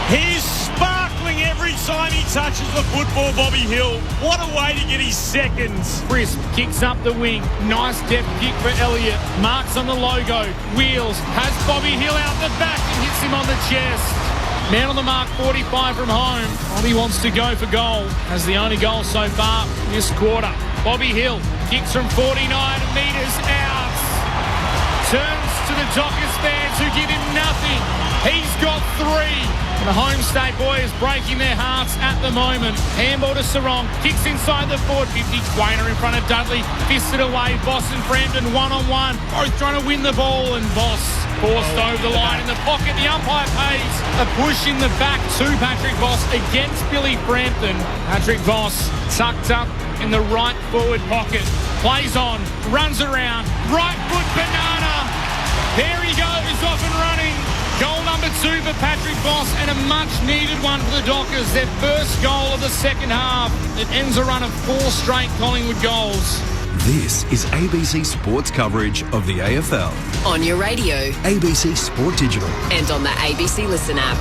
He's sparkling every time he touches the football, Bobby Hill. What a way to get his seconds. Crisp kicks up the wing. Nice depth kick for Elliott. Marks on the logo. Wheels. Has Bobby Hill out the back and hits him on the chest. Man on the mark, 45 from home. Bobby wants to go for goal. Has the only goal so far this quarter. Bobby Hill kicks from 49 metres out. Turns to the Dockers fans who give him nothing. He's got 3. The home state boys breaking their hearts at the moment. Handball to Sarong. Kicks inside the forward 50. Quainer in front of Dudley. Fists it away. Voss and Frampton one-on-one. Both trying to win the ball. And Voss forced over the line in the pocket. The umpire pays a push in the back to Patrick Voss against Billy Frampton. Patrick Voss tucked up in the right forward pocket. Plays on. Runs around. Right foot banana. There he goes, off and running. Goal number 2 for Patrick Voss and a much-needed one for the Dockers. Their first goal of the second half. It ends a run of 4 straight Collingwood goals. This is ABC Sports coverage of the AFL. On your radio. ABC Sport Digital. And on the ABC Listen app.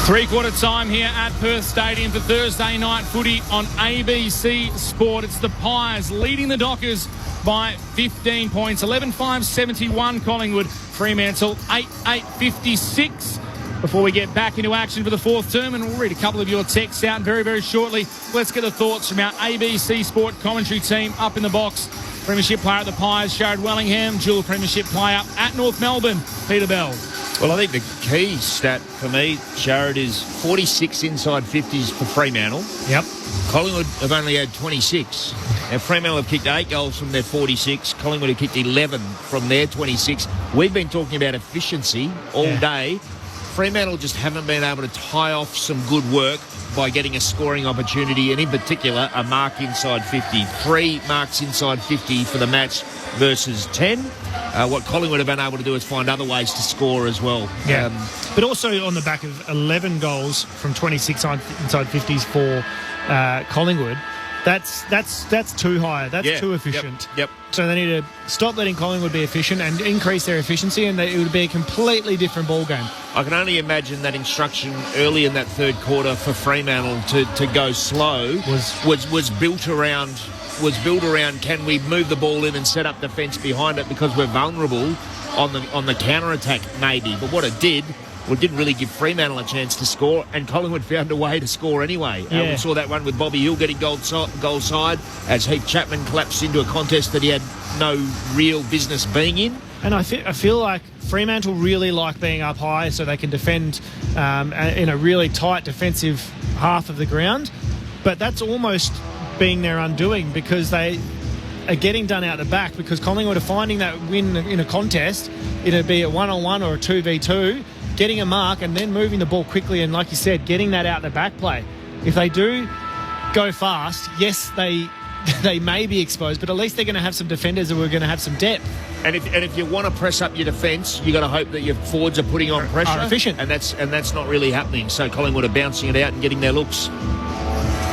Three-quarter time here at Perth Stadium for Thursday night footy on ABC Sport. It's the Pies leading the Dockers by 15 points. 11-5-71 Collingwood. Fremantle 8-8-56. Before we get back into action for the fourth term, and we'll read a couple of your texts out very, very shortly. Let's get the thoughts from our ABC Sport commentary team up in the box. Premiership player at the Pies, Sharad Wellingham. Dual Premiership player at North Melbourne, Peter Bell. Well, I think the key stat for me, Sharad, is 46 inside 50s for Fremantle. Yep. Collingwood have only had 26. Now, Fremantle have kicked 8 goals from their 46. Collingwood have kicked 11 from their 26. We've been talking about efficiency all day. Fremantle just haven't been able to tie off some good work by getting a scoring opportunity, and in particular, a mark inside 50. 3 marks inside 50 for the match versus 10. What Collingwood have been able to do is find other ways to score as well. Yeah. But also on the back of 11 goals from 26 inside 50s for Collingwood, that's too high. That's too efficient. Yep. So they need to stop letting Collingwood be efficient and increase their efficiency, and it would be a completely different ball game. I can only imagine that instruction early in that third quarter for Fremantle to go slow was built around can we move the ball in and set up defence behind it because we're vulnerable on the counter attack maybe. But what it did. Well, it didn't really give Fremantle a chance to score, and Collingwood found a way to score anyway. We saw that one with Bobby Hill getting goal side as Heath Chapman collapsed into a contest that he had no real business being in. And I feel like Fremantle really like being up high so they can defend in a really tight defensive half of the ground. But that's almost being their undoing because they are getting done out the back because Collingwood are finding that win in a contest, it'd be a 1-on-1 or a 2v2, getting a mark and then moving the ball quickly and, like you said, getting that out the back play. If they do go fast, yes, they may be exposed, but at least they're going to have some defenders who are going to have some depth. And if you want to press up your defence, you got to hope that your forwards are putting on pressure. Are efficient. And that's not really happening. So Collingwood are bouncing it out and getting their looks.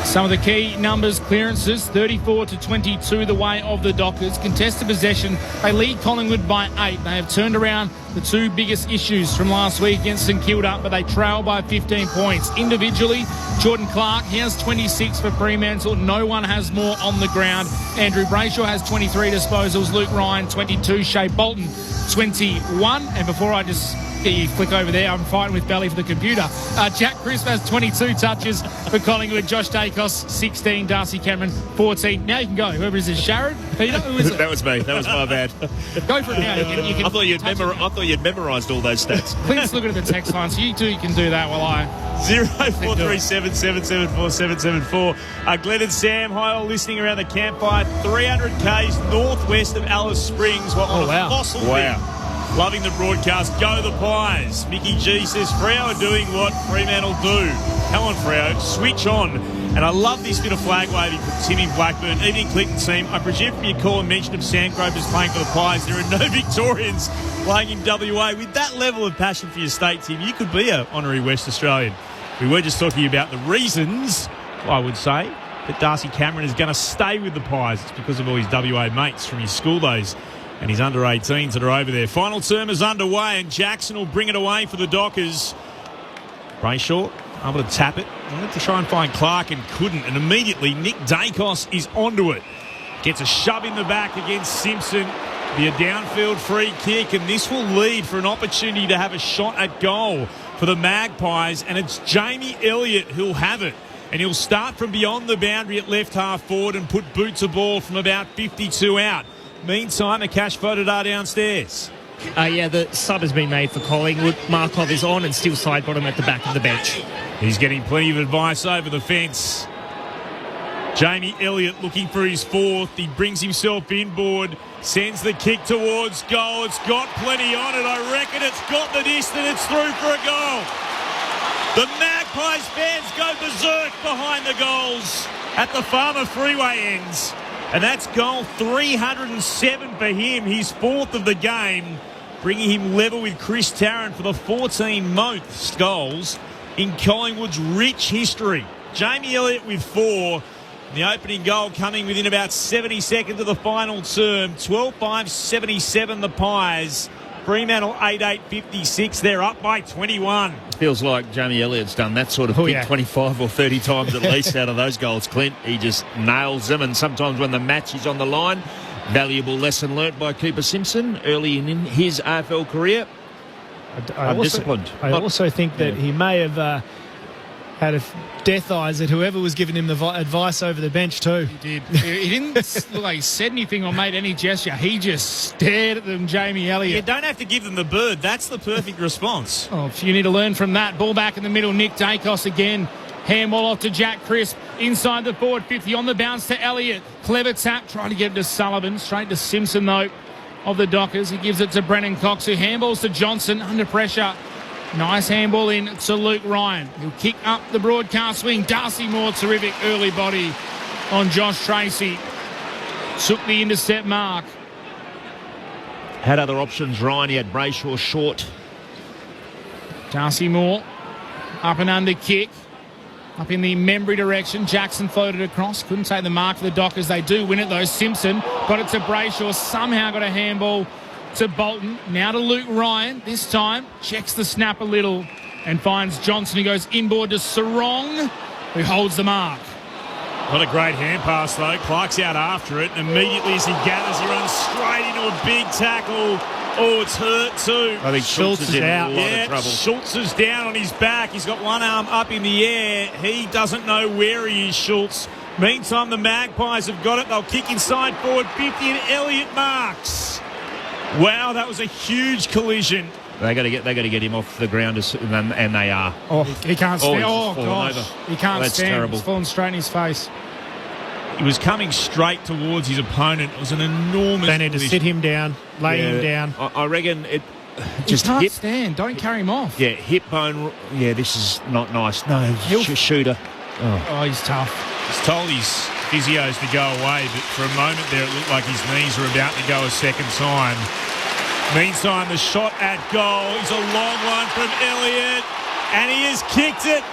Some of the key numbers, clearances, 34-22 the way of the Dockers. Contested possession, they lead Collingwood by 8. They have turned around the 2 biggest issues from last week against St Kilda, but they trail by 15 points. Individually, Jordan Clark, he has 26 for Fremantle. No one has more on the ground. Andrew Brayshaw has 23 disposals. Luke Ryan, 22. Shea Bolton, 21. And before I just get you flick over there, I'm fighting with Belly for the computer. Jack Crisp has 22 touches for Collingwood. Josh Dacos, 16. Darcy Cameron, 14. Now you can go. Whoever is it, Sharad? Peter? Who is it? That was me. That was my bad. Go for it now. You can I thought thought you'd memorised all those stats. Clint's looking at the text line, so you two can do that while I... 0437 774 774. Glenn and Sam, hi, all listening around the campfire. 300 k's northwest of Alice Springs. What a fossil thing. Loving the broadcast. Go the Pies. Mickey G says, Freo are doing what Fremantle do. Come on, Freo. Switch on. And I love this bit of flag waving from Timmy Blackburn. Evening, Clinton team. I presume from your call and mention of Sandgropers playing for the Pies, there are no Victorians playing in WA. With that level of passion for your state, Tim, you could be an honorary West Australian. We were just talking about the reasons, I would say, that Darcy Cameron is going to stay with the Pies. It's because of all his WA mates from his school days and his under-18s that are over there. Final term is underway, and Jackson will bring it away for the Dockers. Brayshaw able to tap it. Wanted to try and find Clark and couldn't. And immediately Nick Dacos is onto it. Gets a shove in the back against Simpson. Be a downfield free kick, and this will lead for an opportunity to have a shot at goal for the Magpies. And it's Jamie Elliott who'll have it. And he'll start from beyond the boundary at left half forward and put boots a ball from about 52 out. Meantime, Akash Fodadar downstairs. The sub has been made for Collingwood. Markov is on and still side bottom at the back of the bench. He's getting plenty of advice over the fence. Jamie Elliott looking for his fourth. He brings himself inboard, sends the kick towards goal. It's got plenty on it. I reckon it's got the distance. It's through for a goal. The Magpies fans go berserk behind the goals at the Farmer Freeway ends. And that's goal 307 for him, his fourth of the game, bringing him level with Chris Tarrant for the 14 most goals in Collingwood's rich history. Jamie Elliott with 4. The opening goal coming within about 70 seconds of the final term. 12-5-77 the Pies. Fremantle 8-8-56. They're up by 21. Feels like Jamie Elliott's done that sort of kick 25 or 30 times at least out of those goals, Clint. He just nails them, and sometimes when the match is on the line, valuable lesson learnt by Cooper Simpson early in his AFL career. Disciplined. I also think that he may have had death eyes at whoever was giving him the advice over the bench too. He did. He didn't look like he said anything or made any gesture. He just stared at them, Jamie Elliott. You don't have to give them the bird. That's the perfect response. Oh, if you need to learn from that. Ball back in the middle. Nick Dacos again. Handball off to Jack Crisp. Inside the forward 50. On the bounce to Elliott. Clever tap. Trying to get it to Sullivan. Straight to Simpson though of the Dockers. He gives it to Brennan Cox, who handballs to Johnson under pressure. Nice handball in to Luke Ryan. He'll kick up the broadcast swing. Darcy Moore, terrific early body on Josh Tracy. Took the intercept mark. Had other options, Ryan. He had Brayshaw short. Darcy Moore, up and under kick. Up in the Membry direction. Jackson floated across. Couldn't take the mark for the Dockers. They do win it though. Simpson got it to Brayshaw. Somehow got a handball to Bolton. Now to Luke Ryan. This time checks the snap a little and finds Johnson, who goes inboard to Sarong, who holds the mark. What a great hand pass though. Clark's out after it, and immediately as he gathers, he runs straight into a big tackle. Oh, it's hurt too. I think Schultz is in a lot of trouble. Schultz is down on his back. He's got one arm up in the air. He doesn't know where he is, Schultz. Meantime, the Magpies have got it. They'll kick inside forward 50, and Elliott marks. Wow, that was a huge collision. They got to get him off the ground, and they are. Oh, he can't stand. Oh, gosh, he can't that's stand. Terrible. He's fallen straight in his face. He was coming straight towards his opponent. It was an enormous. They need to sit him down, lay him down. I reckon it. Just he can't stand. Don't carry him off. Yeah, hip bone. Yeah, this is not nice. No, shooter. Oh, he's tough. He's told his physios to go away, but for a moment there it looked like his knees were about to go a second time. Meantime, the shot at goal is a long one from Elliott, and he has kicked it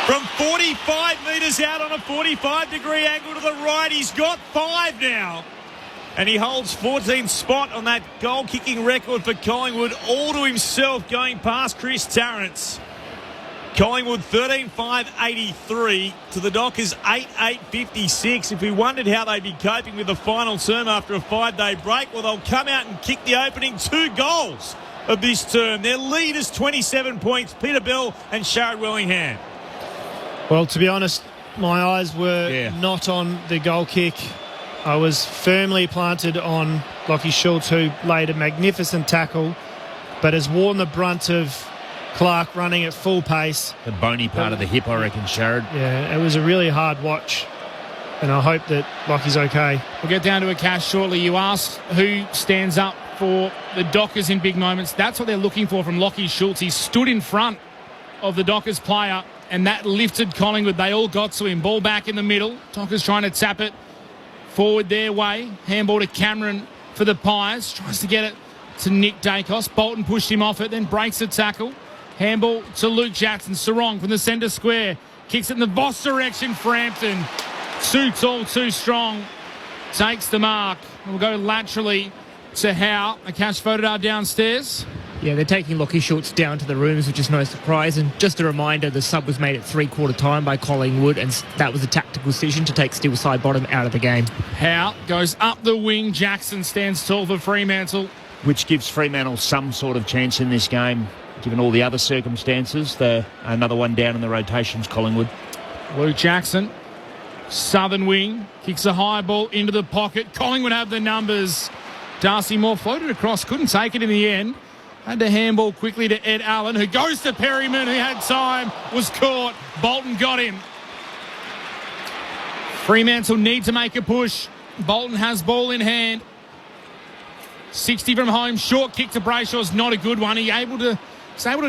from 45 metres out on a 45-degree angle to the right. He's got 5 now, and he holds 14th spot on that goal-kicking record for Collingwood, all to himself, going past Chris Tarrant. Collingwood 13-5-83 to the Dockers 8-8-56. If we wondered how they'd be coping with the final term after a 5-day break, well, they'll come out and kick the opening 2 goals of this term. Their lead is 27 points. Peter Bell and Sharad Wellingham. Well, to be honest, my eyes were not on the goal kick. I was firmly planted on Lachie Schultz, who laid a magnificent tackle, but has worn the brunt of Clark running at full pace. The bony part of the hip, I reckon, Sharad. Yeah, it was a really hard watch, and I hope that Lachie's okay. We'll get down to a cash shortly. You asked who stands up for the Dockers in big moments. That's what they're looking for from Lachie Schultz. He stood in front of the Dockers player, and that lifted Collingwood. They all got to him. Ball back in the middle. Dockers trying to tap it forward their way. Handball to Cameron for the Pies. Tries to get it to Nick Dacos. Bolton pushed him off it, then breaks the tackle. Handball to Luke Jackson. Sarong from the centre square. Kicks it in the Voss direction. Frampton. Too tall, too strong. Takes the mark. We'll go laterally to Howe. A cash photo downstairs. Yeah, they're taking Lachie Schultz down to the rooms, which is no surprise. And just a reminder, the sub was made at three-quarter time by Collingwood, and that was a tactical decision to take Steele Sidebottom out of the game. Howe goes up the wing. Jackson stands tall for Fremantle. Which gives Fremantle some sort of chance in this game, given all the other circumstances. Another one down in the rotations, Collingwood. Luke Jackson, southern wing, kicks a high ball into the pocket. Collingwood have the numbers. Darcy Moore floated across, couldn't take it in the end. Had to handball quickly to Ed Allen, who goes to Perryman, who had time, was caught. Bolton got him. Fremantle need to make a push. Bolton has ball in hand. 60 from home, short kick to Brayshaw's not a good one. He's able to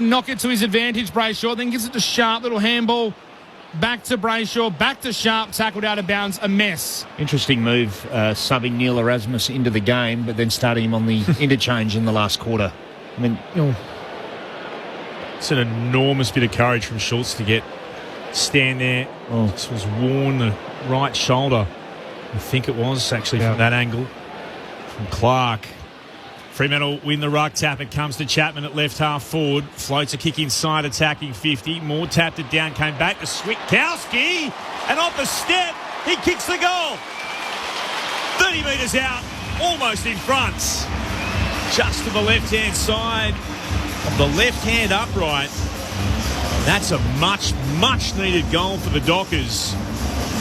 knock it to his advantage, Brayshaw, then gives it to Sharp, little handball. Back to Brayshaw, back to Sharp, tackled out of bounds, a mess. Interesting move, subbing Neil Erasmus into the game, but then starting him on the interchange in the last quarter. I mean, it's an enormous bit of courage from Schultz to stand there. This was worn the right shoulder. I think it was actually from that angle. From Clark. Fremantle win the ruck tap. It comes to Chapman at left half forward. Floats a kick inside, attacking 50. Moore tapped it down, came back to Switkowski. And off the step, he kicks the goal. 30 metres out, almost in front. Just to the left-hand side of the left-hand upright. That's a much, much needed goal for the Dockers.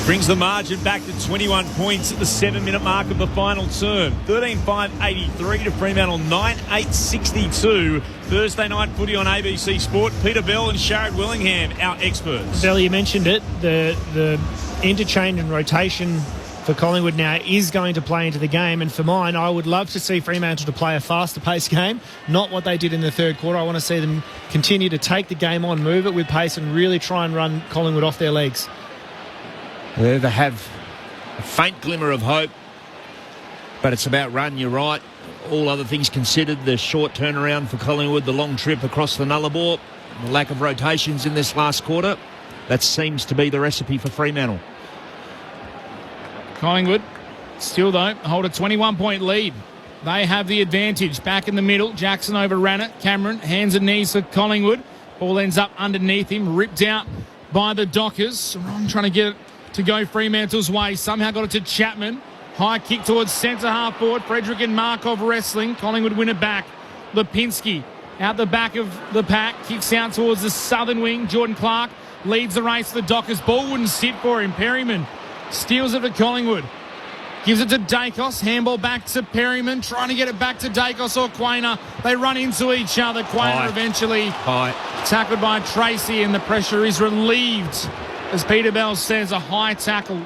Brings the margin back to 21 points at the 7-minute mark of the final term. 13-5-83 to Fremantle, 9-8-62. Thursday night footy on ABC Sport. Peter Bell and Sharad Willingham, our experts. Bell, you mentioned it. The interchange and rotation for Collingwood now is going to play into the game. And for mine, I would love to see Fremantle to play a faster paced game, not what they did in the third quarter. I want to see them continue to take the game on, move it with pace, and really try and run Collingwood off their legs. They have a faint glimmer of hope, but it's about run, you're right. All other things considered, the short turnaround for Collingwood, the long trip across the Nullarbor, the lack of rotations in this last quarter, that seems to be the recipe for Fremantle. Collingwood still, though, hold a 21-point lead. They have the advantage. Back in the middle, Jackson overran it. Cameron, hands and knees for Collingwood. Ball ends up underneath him, ripped out by the Dockers. Sarong trying to get it to go Fremantle's way. Somehow got it to Chapman. High kick towards centre half forward. Frederick and Markov wrestling. Collingwood win it back. Lipinski out the back of the pack. Kicks out towards the southern wing. Jordan Clark leads the race for the Dockers. Ball wouldn't sit for him. Perryman steals it for Collingwood. Gives it to Dacos. Handball back to Perryman. Trying to get it back to Dacos or Quainer. They run into each other. Quainer eventually tackled by Tracy, and the pressure is relieved. As Peter Bell says, a high tackle.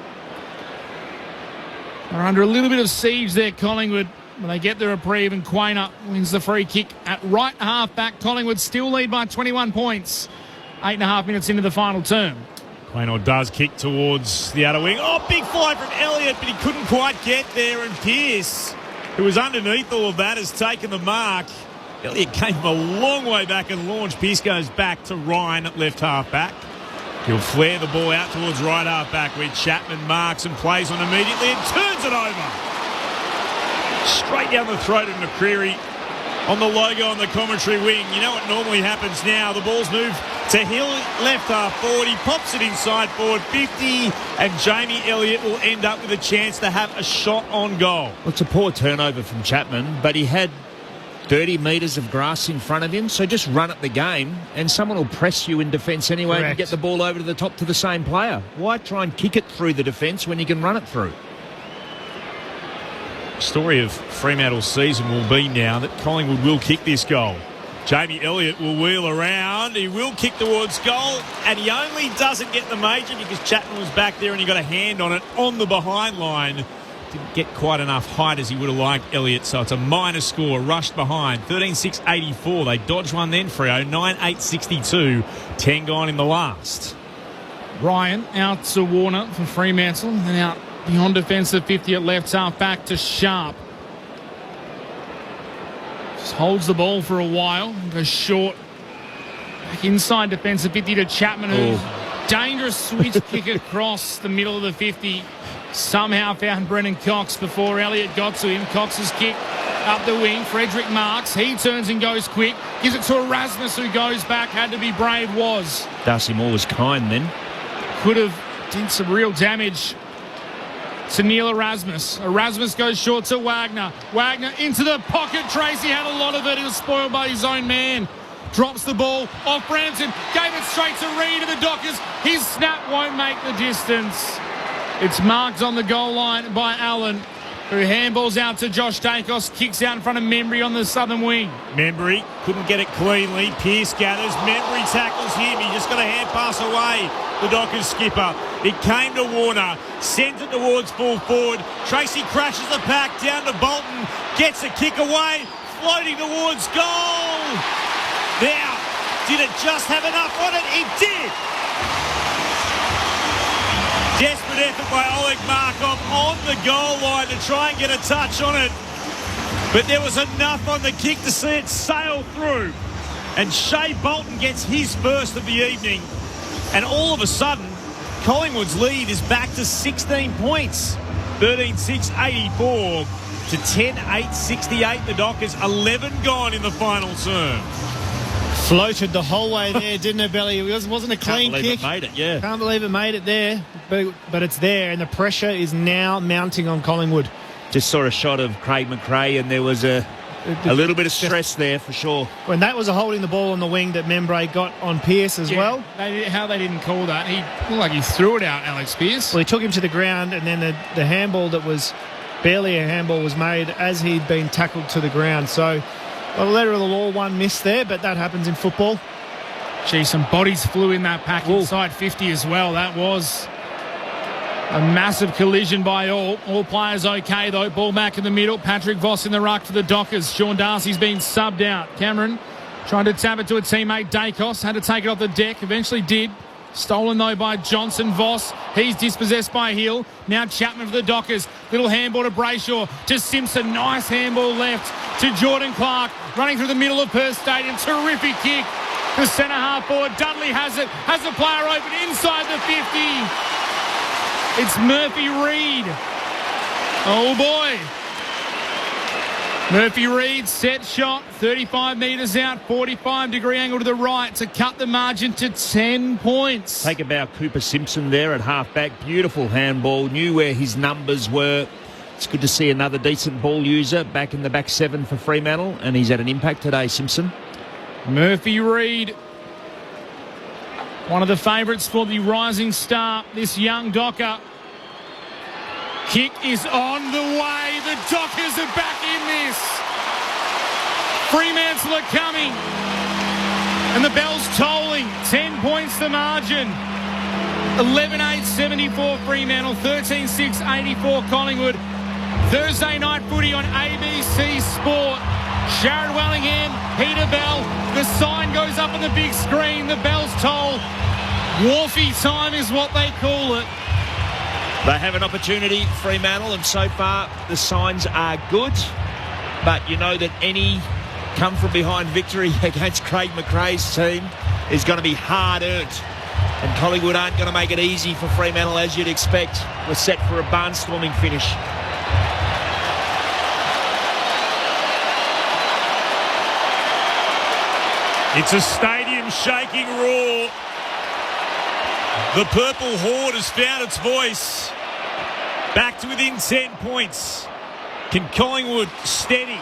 They're under a little bit of siege there, Collingwood. When they get the reprieve, and Quainer wins the free kick at right half back. Collingwood still lead by 21 points. 8.5 minutes into the final term. Quainer does kick towards the outer wing. Oh, big fly from Elliott, but he couldn't quite get there. And Pearce, who was underneath all of that, has taken the mark. Elliott came a long way back and launched. Pearce goes back to Ryan at left half back. He'll flare the ball out towards right half back, where Chapman marks and plays on immediately and turns it over. Straight down the throat of McCreery on the logo on the commentary wing. You know what normally happens now. The ball's moved to Hill, left half forward. He pops it inside forward 50, and Jamie Elliott will end up with a chance to have a shot on goal. Well, it's a poor turnover from Chapman, but he had 30 metres of grass in front of him, so just run at the game and someone will press you in defence anyway. Correct. And get the ball over to the top to the same player. Why try and kick it through the defence when you can run it through? Story of Fremantle's season will be now that Collingwood will kick this goal. Jamie Elliott will wheel around. He will kick towards goal, and he only doesn't get the major because Chapman was back there and he got a hand on it on the behind line. Didn't get quite enough height as he would have liked, Elliott, so it's a minor score. Rushed behind. 13-6-84. They dodged one then, Freo. 9-8-62. 10 gone in the last. Ryan out to Warner for Fremantle, and then out beyond defensive 50 at left half back to Sharp. Just holds the ball for a while, goes short. Back inside defensive 50 to Chapman, who dangerous switch kick across the middle of the 50. Somehow found Brennan Cox before Elliott got to him. Cox's kick up the wing. Frederick marks. He turns and goes quick. Gives it to Erasmus, who goes back. Had to be brave, was. Darcy Moore was kind then. Could have done some real damage to Neil Erasmus. Erasmus goes short to Wagner. Wagner into the pocket. Tracy had a lot of it. He was spoiled by his own man. Drops the ball off Brampton. Gave it straight to Reid of the Dockers. His snap won't make the distance. It's marked on the goal line by Allen, who handballs out to Josh Dacos. Kicks out in front of Membry on the southern wing. Membry couldn't get it cleanly. Pearce gathers. Membry tackles him. He just got a hand pass away. The Dockers skipper. It came to Warner. Sends it towards full forward. Tracy crashes the pack down to Bolton. Gets a kick away. Floating towards goal. Now, did it just have enough on it? It did. Desperate effort by Oleg Markov on the goal line to try and get a touch on it. But there was enough on the kick to see it sail through. And Shea Bolton gets his first of the evening. And all of a sudden, Collingwood's lead is back to 16 points. 13-6-84 to 10-8-68. The Dockers, 11 gone in the final term. Floated the whole way there, didn't it, Belly? It wasn't a clean kick. Can't believe it made it, yeah. Can't believe it made it there, but it's there, and the pressure is now mounting on Collingwood. Just saw a shot of Craig McRae, and there was a little bit of stress there for sure. When that was a holding the ball on the wing that Membray got on Pearce as well. How they didn't call that. He looked like he threw it out, Alex Pearce. Well, he took him to the ground, and then the handball that was barely a handball was made as he'd been tackled to the ground. So a letter of the law, one miss there, but that happens in football. Gee, some bodies flew in that pack inside 50 as well. That was a massive collision by all. All players okay, though. Ball back in the middle. Patrick Voss in the ruck for the Dockers. Sean Darcy's been subbed out. Cameron trying to tap it to a teammate, Dacos. Had to take it off the deck. Eventually did. Stolen, though, by Johnson. Voss, he's dispossessed by Hill. Now Chapman for the Dockers. Little handball to Brayshaw. To Simpson. Nice handball left to Jordan Clark. Running through the middle of Perth Stadium. Terrific kick. The centre half forward. Dudley has it. Has the player open inside the 50. It's Murphy Reid. Oh, boy. Murphy Reid, set shot, 35 metres out, 45-degree angle to the right to cut the margin to 10 points. Take about Cooper Simpson there at half-back. Beautiful handball. Knew where his numbers were. It's good to see another decent ball user back in the back seven for Fremantle, and he's had an impact today, Simpson. Murphy Reid, one of the favourites for the rising star, this young Docker. Kick is on the way. The Dockers are back in this. Fremantle are coming. And the bell's tolling. 10 points the margin. 11-8-74 Fremantle. 13-6-84 Collingwood. Thursday night footy on ABC Sport. Jared Wellingham, Peter Bell. The sign goes up on the big screen. The bell's toll. Wharfie time is what they call it. They have an opportunity, Fremantle, and so far the signs are good. But you know that any come-from-behind victory against Craig McRae's team is going to be hard-earned. And Collingwood aren't going to make it easy for Fremantle, as you'd expect. We're set for a barnstorming finish. It's a stadium-shaking roar. The Purple Horde has found its voice. Back to within 10 points. Can Collingwood steady?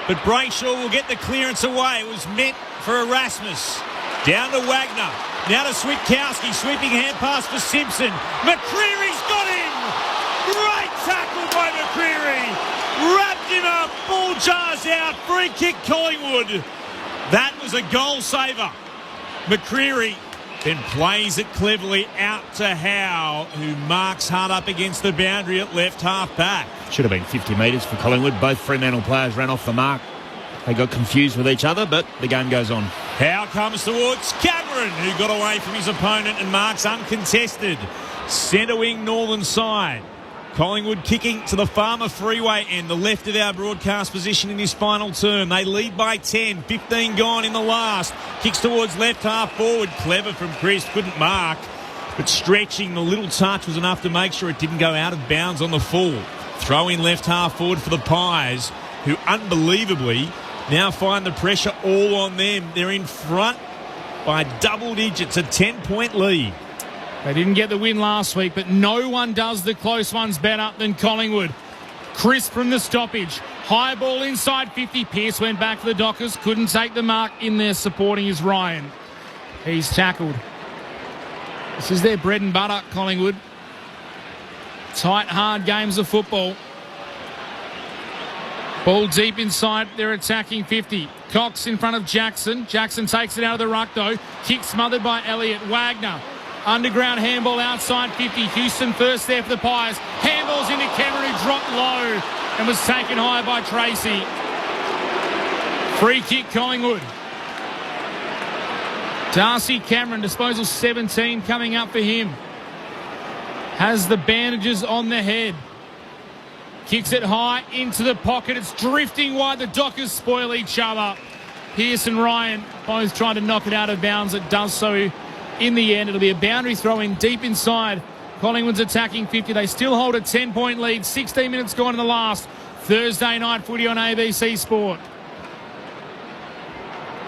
But Brayshaw will get the clearance away. It was meant for Erasmus. Down to Wagner. Now to Switkowski. Sweeping hand pass for Simpson. McCreary's got him! Great tackle by McCreary. him up. Ball jars out. Free kick Collingwood. That was a goal saver. McCreery then plays it cleverly out to Howe, who marks hard up against the boundary at left half back. Should have been 50 metres for Collingwood. Both Fremantle players ran off the mark. They got confused with each other, but the game goes on. Howe comes towards Cameron, who got away from his opponent and marks uncontested. Centre wing northern side. Collingwood kicking to the Farmer Freeway end, the left of our broadcast position in this final term. They lead by 10, 15 gone in the last. Kicks towards left half forward. Clever from Chris, couldn't mark. But stretching, the little touch was enough to make sure it didn't go out of bounds on the full. Throw in left half forward for the Pies, who unbelievably now find the pressure all on them. They're in front by double digits, a 10-point lead. They didn't get the win last week, but no one does the close ones better than Collingwood. Chris from the stoppage. High ball inside 50. Pearce went back for the Dockers. Couldn't take the mark. In there supporting is Ryan. He's tackled. This is their bread and butter, Collingwood. Tight, hard games of football. Ball deep inside. They're attacking 50. Cox in front of Jackson. Jackson takes it out of the ruck, though. Kick smothered by Elliott. Wagner. Underground handball outside 50. Houston first there for the Pies. Handballs into Cameron, who dropped low and was taken high by Tracy. Free kick Collingwood. Darcy Cameron, disposal 17 coming up for him. Has the bandages on the head. Kicks it high into the pocket. It's drifting wide. The Dockers spoil each other. Pearce and Ryan both trying to knock it out of bounds. It does so in the end. It'll be a boundary throw in deep inside. Collingwood's attacking 50. They still hold a 10-point lead. 16 minutes gone in the last. Thursday night footy on ABC Sport.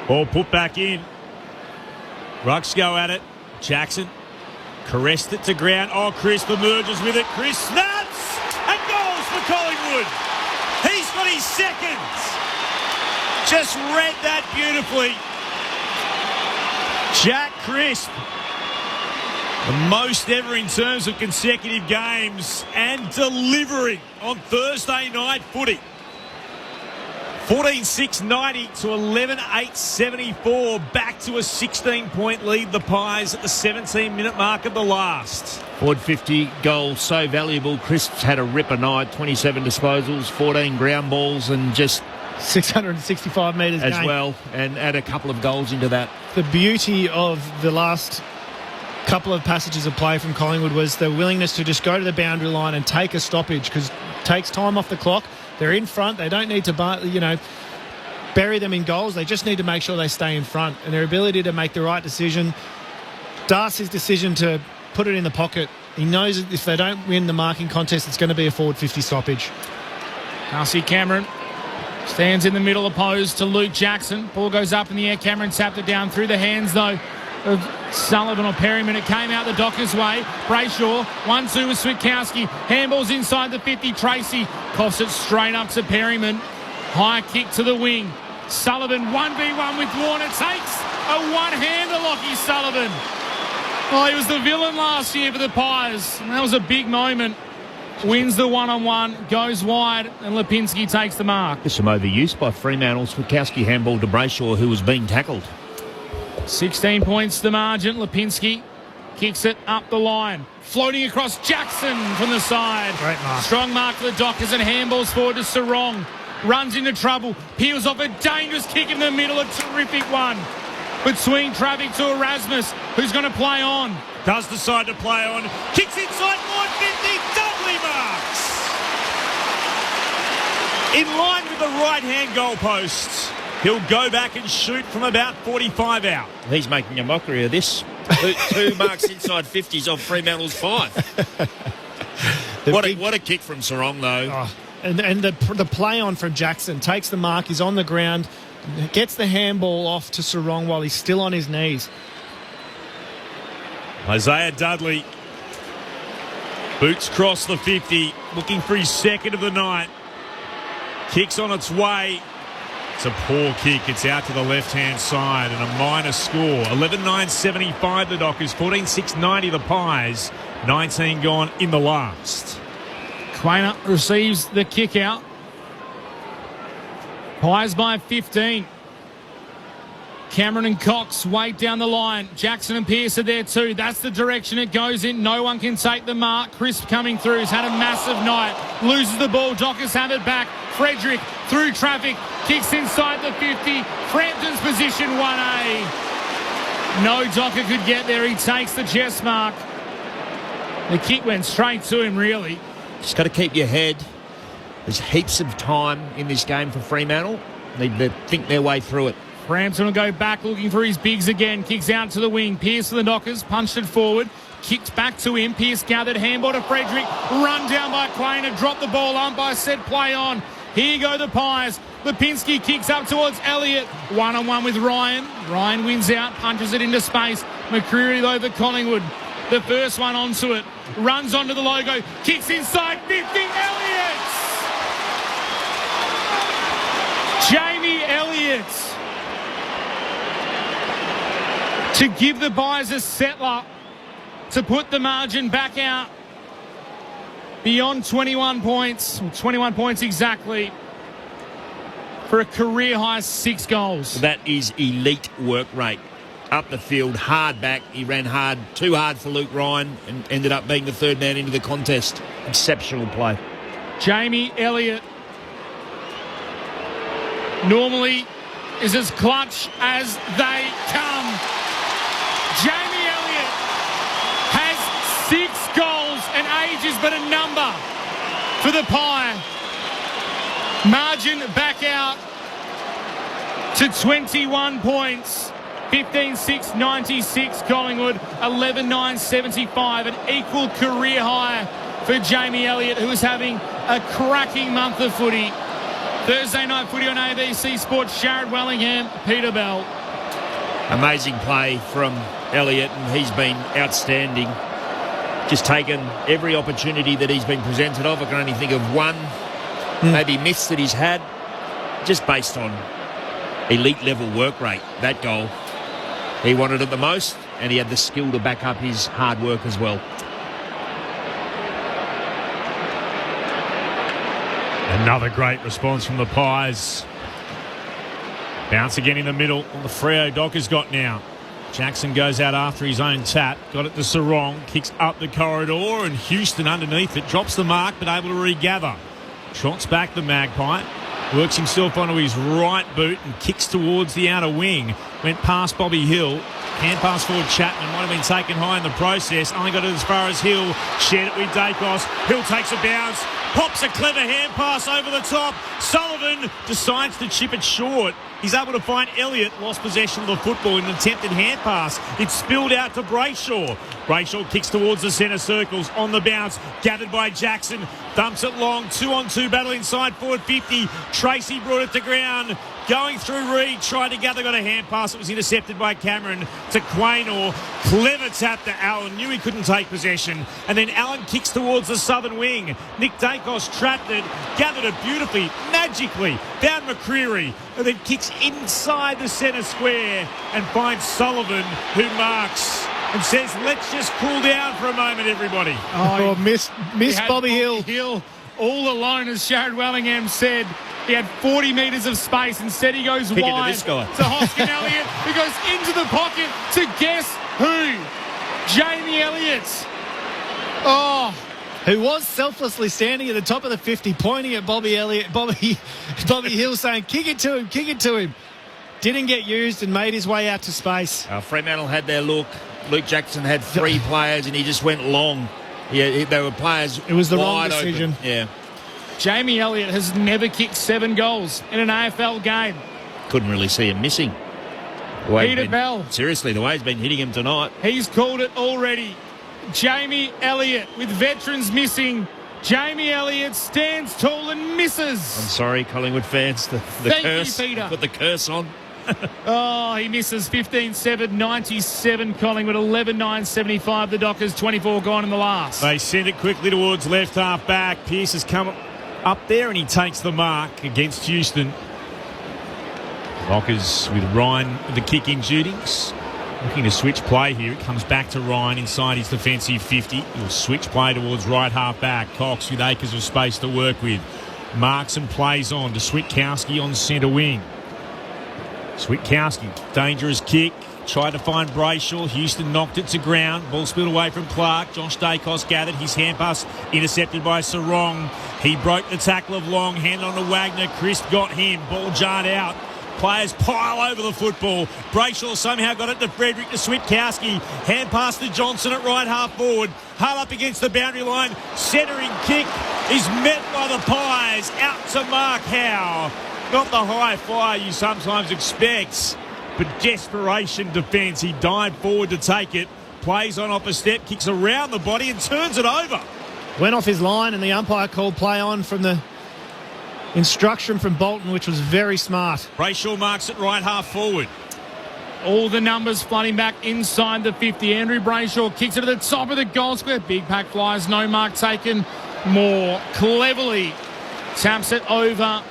Ball put back in. Rucks go at it. Jackson caressed it to ground. Oh, Chris emerges with it. Chris snaps and goals for Collingwood. He's got his second. Just read that beautifully. Jack Crisp, the most ever in terms of consecutive games, and delivering on Thursday night footy. 14-6-90 to 11-8-74. Back to a 16-point lead, the Pies, at the 17-minute mark of the last. Forward 50 goal, so valuable. Crisp's had a ripper night, 27 disposals, 14 ground balls, and just 665 metres as game. well, and add a couple of goals into that. The beauty of the last couple of passages of play from Collingwood was the willingness to just go to the boundary line and take a stoppage, because it takes time off the clock. They're in front. They don't need to, bury them in goals. They just need to make sure they stay in front, and their ability to make the right decision. Darcy's decision to put it in the pocket. He knows that if they don't win the marking contest, it's going to be a forward 50 stoppage. Darcy Cameron stands in the middle, opposed to Luke Jackson. Ball goes up in the air. Cameron tapped it down through the hands, though, of Sullivan or Perryman. It came out the Dockers' way. Brayshaw, 1-2 with Switkowski. Handballs inside the 50. Tracy coughs it straight up to Perryman. High kick to the wing. Sullivan 1v1 with Warner. Takes a one-hander, Lockie Sullivan. Oh, he was the villain last year for the Pies, and that was a big moment. Wins the one-on-one, goes wide, and Lipinski takes the mark. There's some overuse by Fremantle. Switkowski handball to Brayshaw, who was being tackled. 16 points the margin. Lipinski kicks it up the line. Floating across Jackson from the side. Great mark. Strong mark for the Dockers, and handballs forward to Sarong. Runs into trouble. Peels off a dangerous kick in the middle. A terrific one. Between traffic to Erasmus, who's going to play on. Does decide to play on. Kicks inside 150. Dudley marks. In line with the right-hand goalposts. He'll go back and shoot from about 45 out. He's making a mockery of this. Two marks inside 50s off Fremantle's 5. What a kick from Sarong, though. Oh, and the play on from Jackson. Takes the mark. He's on the ground. Gets the handball off to Sarong while he's still on his knees. Isaiah Dudley. Boots cross the 50. Looking for his second of the night. Kicks on its way. It's a poor kick. It's out to the left-hand side and a minor score. 11-9-75 the Dockers. 14-6-90 the Pies. 19 gone in the last. Quainer receives the kick out. Pies by 15. Cameron and Cox wait down the line. Jackson and Pearce are there too. That's the direction it goes in. No one can take the mark. Crisp coming through. He's had a massive night. Loses the ball. Dockers have it back. Frederick through traffic. Kicks inside the 50. Frampton's position 1A. No Docker could get there. He takes the chest mark. The kick went straight to him, really. Just got to keep your head. There's heaps of time in this game for Fremantle. They need to think their way through it. Frampton will go back looking for his bigs again. Kicks out to the wing. Pearce to the Dockers. Punched it forward. Kicked back to him. Pearce gathered. Handball to Frederick. Run down by Quainer. Dropped the ball. Umpire said play on. Here go the Pies. Lipinski kicks up towards Elliott. One-on-one with Ryan. Ryan wins out. Punches it into space. McCreary though for Collingwood. The first one onto it. Runs onto the logo. Kicks inside 50. Elliott! Jamie Elliott. To give the Pies a settler, to put the margin back out beyond 21 points, 21 points exactly, for a career-high 6 goals. That is elite work rate. Up the field, hard back. He ran hard, too hard for Luke Ryan, and ended up being the third man into the contest. Exceptional play. Jamie Elliott normally is as clutch as they come. Jamie Elliott has 6 goals, and age is but a number for the Pie. Margin back out to 21 points. 15-6-96 Collingwood, 11-9-75, an equal career high for Jamie Elliott, who is having a cracking month of footy. Thursday night footy on ABC Sports. Sharrod Wellingham, Peter Bell. Amazing play from Elliott, and he's been outstanding. Just taken every opportunity that he's been presented of. I can only think of one, maybe miss that he's had, just based on elite level work rate. That goal, he wanted it the most, and he had the skill to back up his hard work as well. Another great response from the Pies. Bounce again in the middle on the Freo Dockers got now. Jackson goes out after his own tap. Got it to Sarong. Kicks up the corridor, and Houston underneath it. Drops the mark, but able to regather. Trots back the Magpie. Works himself onto his right boot and kicks towards the outer wing. Went past Bobby Hill. Hand pass forward Chapman. Might have been taken high in the process. Only got it as far as Hill. Shared it with Dacos. Hill takes a bounce. Pops a clever hand pass over the top. Sullivan decides to chip it short. He's able to find Elliott. Lost possession of the football in an attempted hand pass. It spilled out to Brayshaw. Brayshaw kicks towards the centre circles. On the bounce. Gathered by Jackson. Dumps it long. 2-on-2 battle inside forward 50. Tracy brought it to ground. Going through Reed. Tried to gather. Got a hand pass. It was intercepted by Cameron to Quaynor. Clever tap to Allen. Knew he couldn't take possession. And then Allen kicks towards the southern wing. Nick Dacos trapped it. Gathered it beautifully. Magically. Found McCreary. And then kicks inside the centre square and finds Sullivan, who marks and says, let's just cool down for a moment, everybody. Oh, miss Bobby Hill. All alone, as Sharrod Wellingham said. He had 40 metres of space. Instead, he goes Pick wide it to this guy. to Hoskin Elliott, who goes into the pocket to guess who? Jamie Elliott. Oh, who was selflessly standing at the top of the 50, pointing at Bobby Hill, saying, kick it to him. Didn't get used and made his way out to space. Fremantle had their look. Luke Jackson had 3 players, and he just went long. Yeah, they were players. It was the wide wrong decision. Open. Yeah. Jamie Elliott has never kicked 7 goals in an AFL game. Couldn't really see him missing. Peter Bell. Seriously, the way he's been hitting him tonight. He's called it already. Jamie Elliott, with veterans missing. Jamie Elliott stands tall and misses. I'm sorry, Collingwood fans. The Thank curse. you, Peter. Put the curse on. Oh, he misses. 15-7-97 Collingwood, 11-9-75 the Dockers, 24 gone in the last. They send it quickly towards left half back. Pearce has come up there and he takes the mark against Houston. Dockers with Ryan with the kick-in duties. Looking to switch play here. It comes back to Ryan inside his defensive 50. He'll switch play towards right half back. Cox with acres of space to work with. Marks and plays on to Switkowski on centre wing. Switkowski, dangerous kick. Tried to find Brayshaw. Houston knocked it to ground. Ball spilled away from Clark. Josh Dacos gathered. His hand pass intercepted by Sarong. He broke the tackle of Long. Hand on to Wagner. Chris got him. Ball jarred out. Players pile over the football. Brayshaw somehow got it to Frederick to Switkowski. Hand pass to Johnson at right half forward. Hull up against the boundary line. Centering kick is met by the Pies. Out to Mark Howe. Not the high flyer you sometimes expect, but desperation defence. He dived forward to take it. Plays on off a step. Kicks around the body and turns it over. Went off his line and the umpire called play on from the instruction from Bolton, which was very smart. Brayshaw marks it right half forward. All the numbers flooding back inside the 50. Andrew Brayshaw kicks it at the top of the goal square. Big pack flies, no mark taken. Moore cleverly taps it over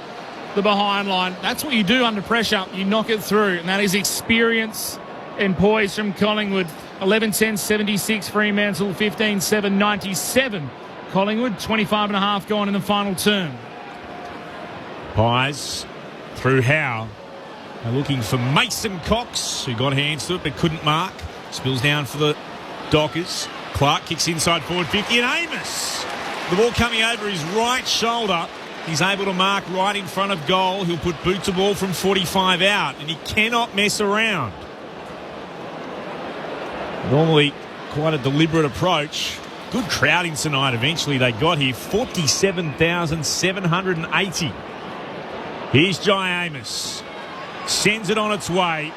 the behind line. That's what you do under pressure. You knock it through, and that is experience and poise from Collingwood. 11-10-76 Fremantle, 15-7-97 Collingwood. 25.5 gone in the final term. Pies through Howe. They're looking for Mason Cox, who got hands to it but couldn't mark. Spills down for the Dockers. Clark kicks inside forward 50, and Amos. The ball coming over his right shoulder. He's able to mark right in front of goal. He'll put boot to ball from 45 out, and he cannot mess around. Normally quite a deliberate approach. Good crowding tonight. Eventually they got here. 47,780. Here's Jai Amos. Sends it on its way.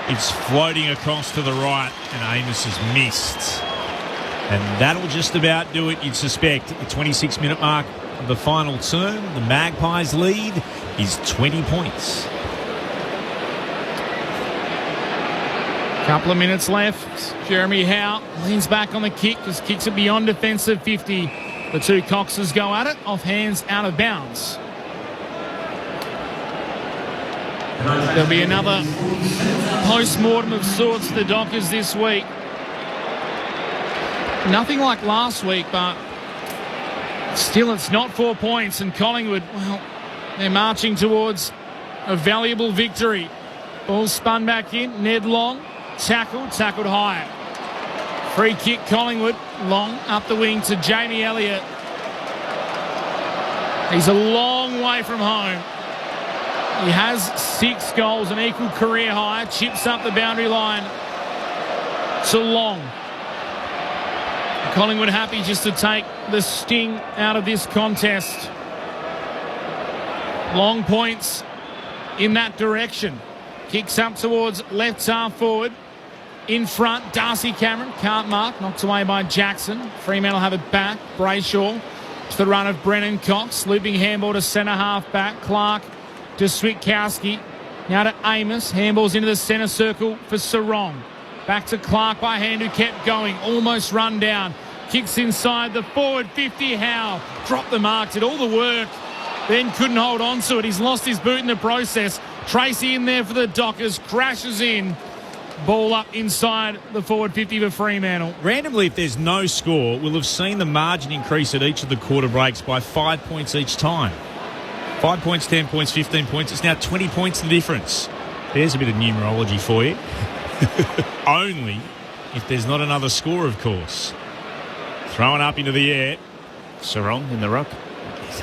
It's floating across to the right, and Amos has missed. And that'll just about do it, you'd suspect, at the 26-minute mark of the final term. The Magpies' lead is 20 points. Couple of minutes left. Jeremy Howe leans back on the kick, just kicks it beyond defensive 50. The two Coxes go at it, off hands, out of bounds. There'll be another post-mortem of sorts for the Dockers this week. Nothing like last week, but still it's not 4 points. And Collingwood, well, they're marching towards a valuable victory. Ball spun back in. Ned Long, tackled high. Free kick, Collingwood. Long up the wing to Jamie Elliott. He's a long way from home. He has 6 goals, an equal career high. Chips up the boundary line to Long. Collingwood happy just to take the sting out of this contest. Long points in that direction. Kicks up towards left half forward. In front, Darcy Cameron can't mark. Knocked away by Jackson. Fremantle have it back. Brayshaw to the run of Brennan Cox. Looping handball to centre half back. Clark to Switkowski. Now to Amos. Handballs into the centre circle for Sarong. Back to Clark by hand, who kept going. Almost run down. Kicks inside the forward 50. Howe dropped the mark. Did all the work. Then couldn't hold on to it. He's lost his boot in the process. Tracy in there for the Dockers. Crashes in. Ball up inside the forward 50 for Fremantle. Randomly, if there's no score, we'll have seen the margin increase at each of the quarter breaks by 5 points each time. 5 points, 10 points, 15 points. It's now 20 points the difference. There's a bit of numerology for you. Only if there's not another score, of course. Thrown up into the air. Sarong in the ruck.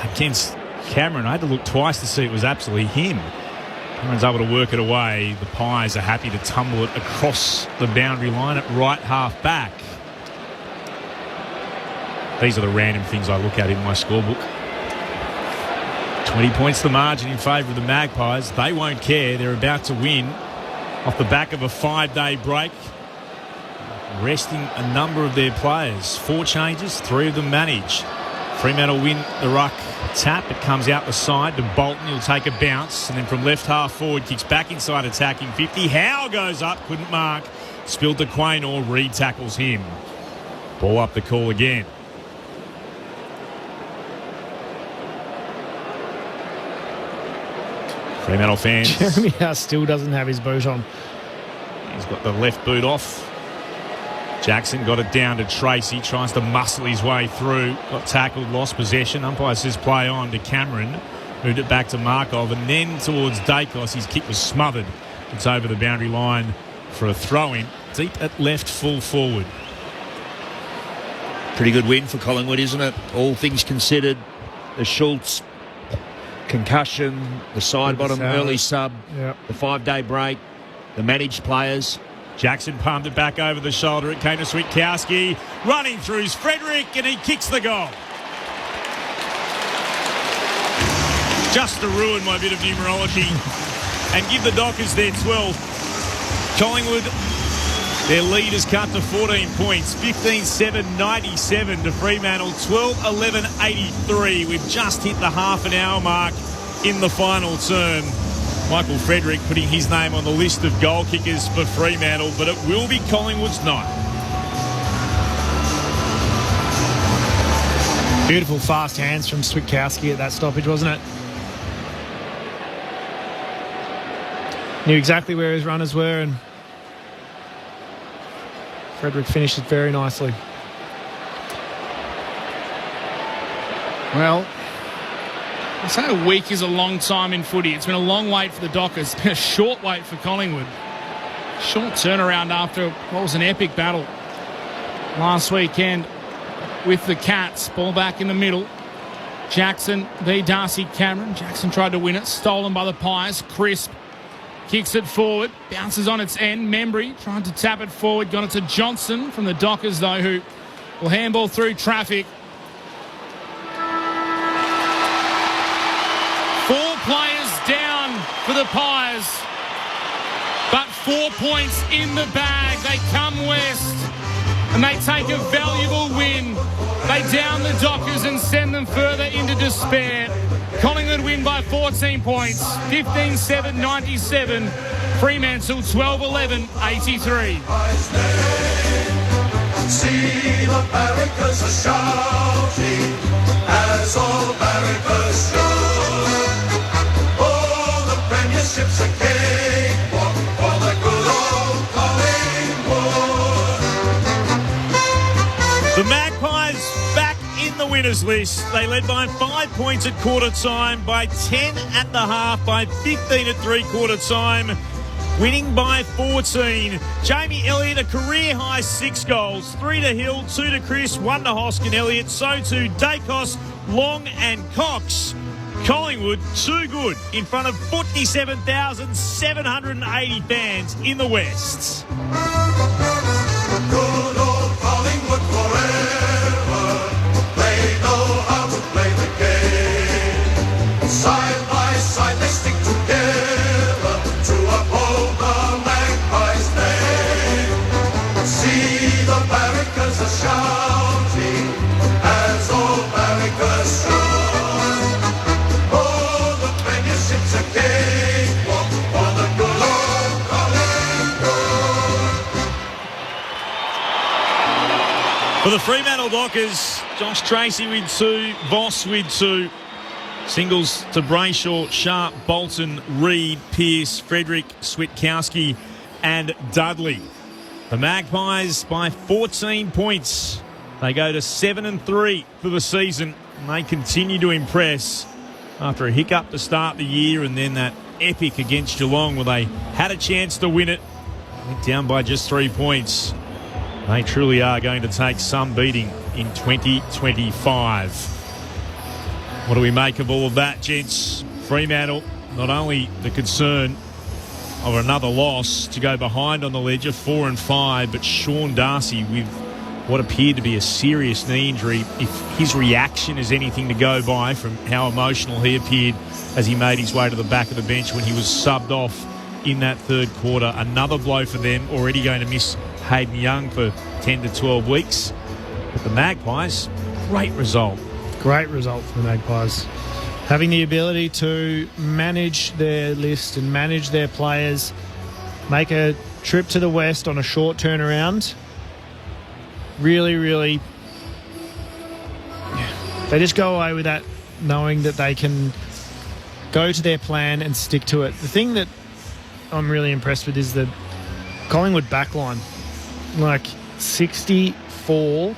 Against Cameron. I had to look twice to see it was absolutely him. Cameron's able to work it away. The Pies are happy to tumble it across the boundary line at right half back. These are the random things I look at in my scorebook. 20 points the margin in favour of the Magpies. They won't care. They're about to win off the back of a 5-day break, resting a number of their players. 4 changes, 3 of them managed. Fremantle win the ruck tap. It comes out the side to Bolton. He'll take a bounce, and then from left half forward, kicks back inside attacking 50. Howe goes up, couldn't mark. Spilled to Quaynor. Reed tackles him. Ball up the call again. Fremantle fans. Jeremy Howe still doesn't have his boot on. He's got the left boot off. Jackson got it down to Tracy, tries to muscle his way through, got tackled, lost possession. Umpire says play on to Cameron, moved it back to Markov, and then towards Dacos. His kick was smothered. It's over the boundary line for a throw-in, deep at left, full forward. Pretty good win for Collingwood, isn't it? All things considered, the Schultz concussion, the side bottom early sub, the 5-day break, the managed players. Jackson palmed it back over the shoulder. It came to Switkowski. Running through's Frederick, and he kicks the goal. Just to ruin my bit of numerology and give the Dockers their 12th. Collingwood, their lead is cut to 14 points. 15-7-97 to Fremantle. 12-11-83. We've just hit the half an hour mark in the final term. Michael Frederick putting his name on the list of goal kickers for Fremantle, but it will be Collingwood's night. Beautiful fast hands from Switkowski at that stoppage, wasn't it? Knew exactly where his runners were, and Frederick finished it very nicely. Well, I say a week is a long time in footy. It's been a long wait for the Dockers. It's been a short wait for Collingwood. Short turnaround after what was an epic battle last weekend with the Cats. Ball back in the middle. Jackson v Darcy Cameron. Jackson tried to win it. Stolen by the Pies. Crisp kicks it forward. Bounces on its end. Membry trying to tap it forward. Got it to Johnson from the Dockers, though, who will handball through traffic. 4 players down for the Pies, but 4 points in the bag. They come west and they take a valuable win. They down the Dockers and send them further into despair. Collingwood win by 14 points, 15-7-97. Fremantle 12-11-83. See the barricades are shouting as all barricades shout. Ships a cakewalk for the good old Collingwood. The Magpies back in the winners list. They led by 5 points at quarter time, by 10 at the half, by 15 at three-quarter time, winning by 14. Jamie Elliott, a career-high 6 goals, 3 to Hill, 2 to Chris, 1 to Hoskin Elliott, so too Dacos, Long and Cox. Collingwood, too good in front of 47,780 fans in the West. Good old Collingwood forever. They know how to play the game. Side by side they stick together to uphold the Magpies' name. See the barricades are shouting as all barricades shout. For the Fremantle Dockers, Josh Tracy with 2, Voss with 2. Singles to Brayshaw, Sharp, Bolton, Reid, Pearce, Frederick, Switkowski and Dudley. The Magpies by 14 points. They go to 7-3 for the season, and they continue to impress after a hiccup to start the year and then that epic against Geelong where they had a chance to win it. Went down by just 3 points. They truly are going to take some beating in 2025. What do we make of all of that, gents? Fremantle, not only the concern of another loss to go behind on the ledger, 4-5, but Sean Darcy with what appeared to be a serious knee injury. If his reaction is anything to go by from how emotional he appeared as he made his way to the back of the bench when he was subbed off in that third quarter, another blow for them, already going to miss Hayden Young for 10 to 12 weeks. But the Magpies, great result. Great result for the Magpies. Having the ability to manage their list and manage their players, make a trip to the West on a short turnaround. Really, really, they just go away with that knowing that they can go to their plan and stick to it. The thing that I'm really impressed with is the Collingwood backline. Like, 64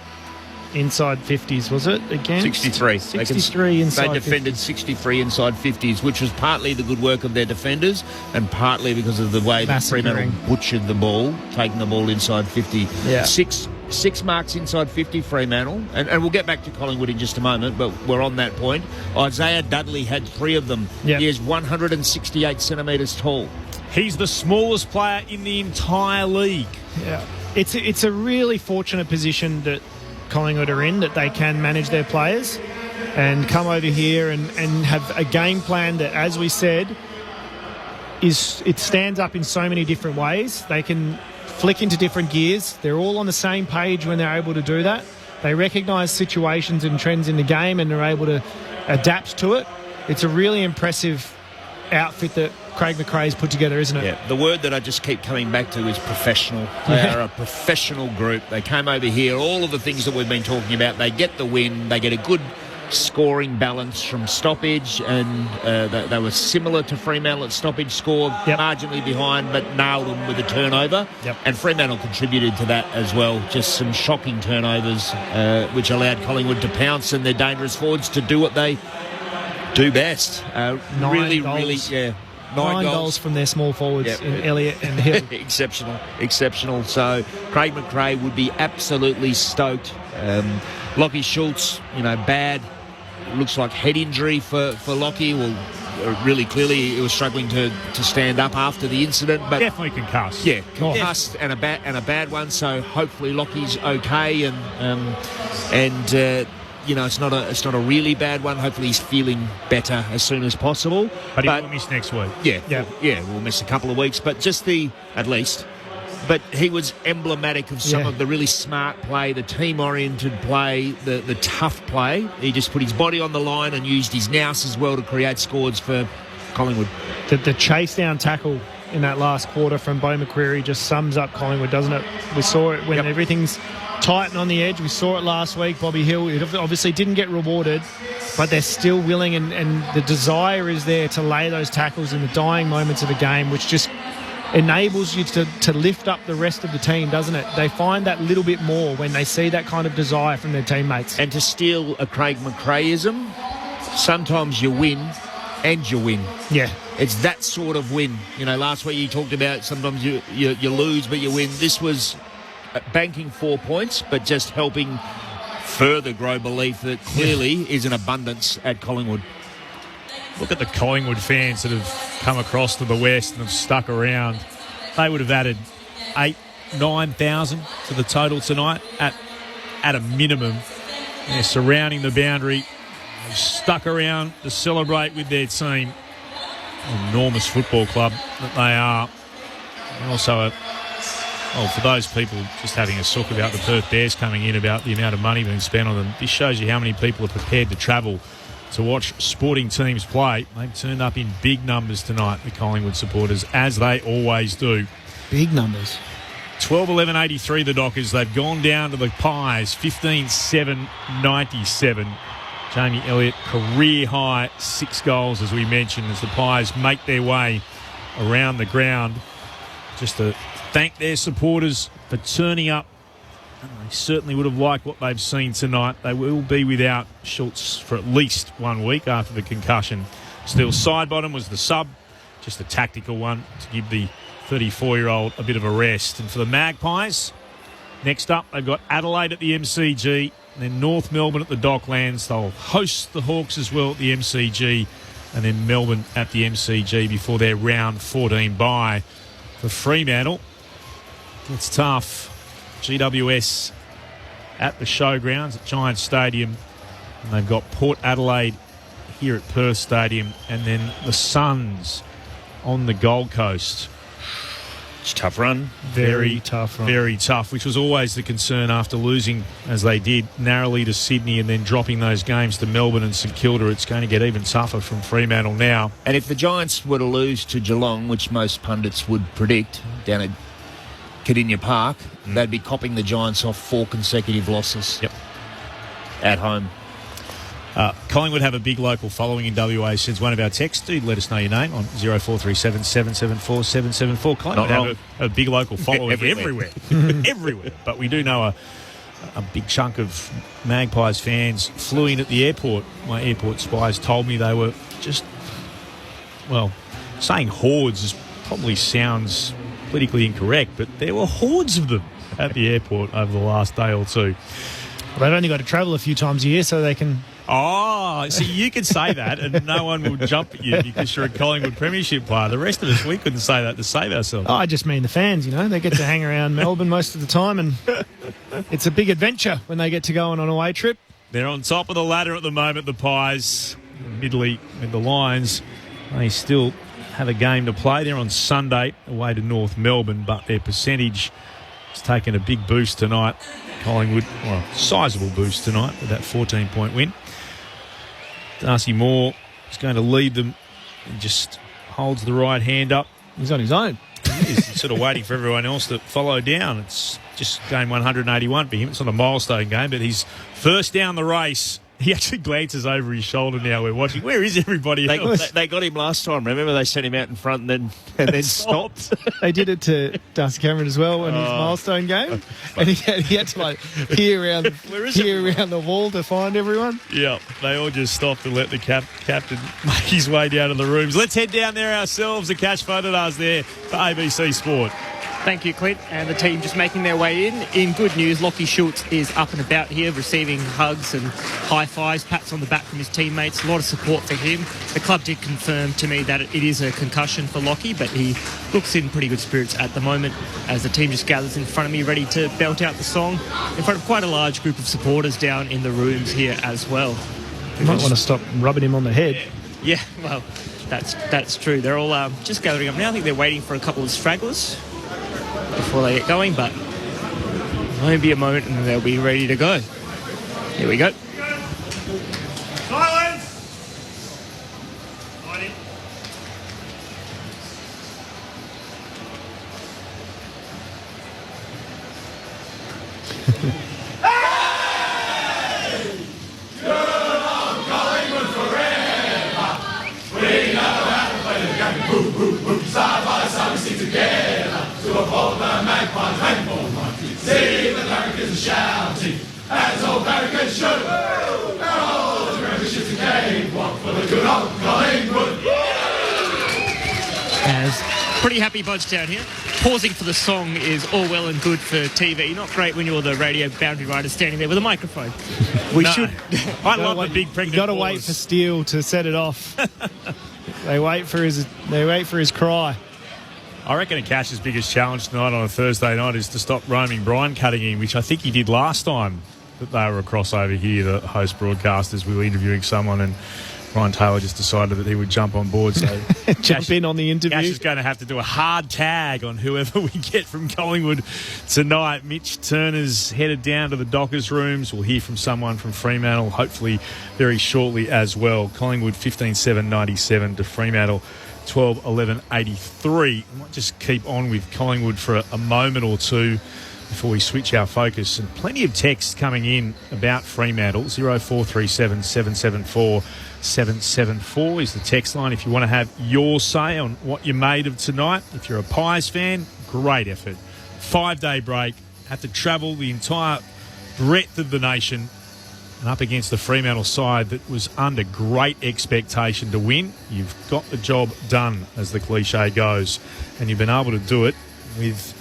inside 50s, was it, again? 63. 63 inside 50s. They defended 63 inside 50s, which was partly the good work of their defenders and partly because of the way that Fremantle butchered the ball, taking the ball inside 50. Yeah. Six marks inside 50, Fremantle. And we'll get back to Collingwood in just a moment, but we're on that point. Isaiah Dudley had 3 of them. Yep. He is 168 centimetres tall. He's the smallest player in the entire league. Yeah. It's a really fortunate position that Collingwood are in, that they can manage their players and come over here and have a game plan that, as we said, it stands up in so many different ways. They can flick into different gears. They're all on the same page when they're able to do that. They recognise situations and trends in the game and they're able to adapt to it. It's a really impressive outfit that Craig McRae's put together, isn't it? Yeah, the word that I just keep coming back to is professional. They are a professional group. They came over here, all of the things that we've been talking about, they get the win, they get a good scoring balance from stoppage, and they were similar to Fremantle at stoppage, scored marginally behind, but nailed them with a turnover. Yep. And Fremantle contributed to that as well. Just some shocking turnovers, which allowed Collingwood to pounce and their dangerous forwards to do what they do best. Really, yeah. 9 goals from their small forwards in Elliott and Hill. Exceptional. So Craig McRae would be absolutely stoked. Lockie Schultz, bad. Looks like head injury for Lockie. Well, really clearly he was struggling to stand up after the incident. But definitely concussed. Yeah, concussed and a bad one. So hopefully Lockie's okay and it's not a really bad one. Hopefully he's feeling better as soon as possible. But he will miss next week. Yeah, we'll miss a couple of weeks, but at least. But he was emblematic of some of the really smart play, the team-oriented play, the tough play. He just put his body on the line and used his nous as well to create scores for Collingwood. The chase-down tackle in that last quarter from Beau McCreary just sums up Collingwood, doesn't it? We saw it when everything's tight and on the edge. We saw it last week. Bobby Hill, it obviously didn't get rewarded, but they're still willing and the desire is there to lay those tackles in the dying moments of the game, which just enables you to lift up the rest of the team, doesn't it? They find that little bit more when they see that kind of desire from their teammates. And to steal a Craig McRaeism, sometimes you win and you win. Yeah. It's that sort of win. Last week you talked about sometimes you lose but you win. This was banking 4 points but just helping further grow belief that clearly is an abundance at Collingwood. Look at the Collingwood fans that have come across to the west and have stuck around. They would have added 9,000 to the total tonight at a minimum. They're surrounding the boundary. They've stuck around to celebrate with their team. Enormous football club that they are. And also, for those people just having a sook about the Perth Bears coming in, about the amount of money being spent on them, this shows you how many people are prepared to travel to watch sporting teams play. They've turned up in big numbers tonight, the Collingwood supporters, as they always do. Big numbers. 12-11-83 the Dockers. They've gone down to the Pies, 15-7-97. Jamie Elliott, career high 6 goals, as we mentioned, as the Pies make their way around the ground. Just to thank their supporters for turning up. They certainly would have liked what they've seen tonight. They will be without Schultz for at least 1 week after the concussion. Still, Sidebottom was the sub, just a tactical one to give the 34-year-old a bit of a rest. And for the Magpies, next up, they've got Adelaide at the MCG, and then North Melbourne at the Docklands. They'll host the Hawks as well at the MCG, and then Melbourne at the MCG before their round 14 bye. For Fremantle, it's tough. GWS at the Showgrounds at Giants Stadium, and they've got Port Adelaide here at Perth Stadium, and then the Suns on the Gold Coast. It's a tough run. Very tough run. Very tough, which was always the concern after losing, as they did, narrowly to Sydney and then dropping those games to Melbourne and St Kilda. It's going to get even tougher from Fremantle now. And if the Giants were to lose to Geelong, which most pundits would predict, down at Cardinia Park, they'd be copping the Giants off 4 consecutive losses at home. Collingwood have a big local following in WA since one of our texts. Do let us know your name on 0437 774 774. Collingwood have a big local following everywhere. Everywhere. But we do know a big chunk of Magpies fans flew in at the airport. My airport spies told me they were just, well, saying hordes probably sounds politically incorrect, but there were hordes of them at the airport over the last day or two. Well, they've only got to travel a few times a year so they can... Oh, see, you can say that and no one will jump at you because you're a Collingwood premiership player. The rest of us, we couldn't say that to save ourselves. Oh, I just mean the fans, they get to hang around Melbourne most of the time, and it's a big adventure when they get to go on an away trip. They're on top of the ladder at the moment, the Pies. Midley and the Lions, they still have a game to play. They're on Sunday away to North Melbourne, but their percentage has taken a big boost tonight. Collingwood, well, a sizable boost tonight with that 14-point win. Darcy Moore is going to lead them and just holds the right hand up. He's on his own. He is. He's sort of waiting for everyone else to follow down. It's just game 181 for him. It's not a milestone game, but he's first down the race. He actually glances over his shoulder now. We're watching. Where is everybody else? They got him last time. Remember, they sent him out in front and then stopped. They did it to Darcy Cameron as well in his milestone game, and he had to peer around the wall to find everyone. Yeah, they all just stopped and let the captain make his way down to the rooms. Let's head down there ourselves and catch photos there for ABC Sport. Thank you, Clint, and the team just making their way in. In good news, Lockie Schultz is up and about here, receiving hugs and high fives, pats on the back from his teammates. A lot of support for him. The club did confirm to me that it is a concussion for Lockie, but he looks in pretty good spirits at the moment as the team just gathers in front of me, ready to belt out the song in front of quite a large group of supporters down in the rooms here as well. You might want to stop rubbing him on the head. Yeah, well, that's true. They're all just gathering up now. I think they're waiting for a couple of stragglers before they get going, but it won't be a moment and they'll be ready to go. Here we go. Silence! Side by side we sing together to uphold the Magpies rainbow monkey. See the barricades are shouting as old barricades should. And all the memberships and game walk for the good old Collingwood. As pretty happy bunch down here. Pausing for the song is all well and good for TV. Not great when you're the radio boundary rider standing there with a microphone. I love the big pregnant. You got to wait for Steele to set it off. They wait for his cry. I reckon Akash's biggest challenge tonight on a Thursday night is to stop roaming Brian cutting in, which I think he did last time that they were across over here, the host broadcasters. We were interviewing someone and Ryan Taylor just decided that he would jump on board. So jump in on the interview. Cash is going to have to do a hard tag on whoever we get from Collingwood tonight. Mitch Turner's headed down to the Dockers rooms. We'll hear from someone from Fremantle, hopefully very shortly as well. Collingwood 15-7-97 to Fremantle 12-11-83. I might just keep on with Collingwood for a moment or two before we switch our focus. And plenty of texts coming in about Fremantle. 0437 774 774 is the text line if you want to have your say on what you made of tonight. If you're a Pies fan, great effort. 5-day break, have to travel the entire breadth of the nation and up against the Fremantle side that was under great expectation to win. You've got the job done, as the cliche goes, and you've been able to do it with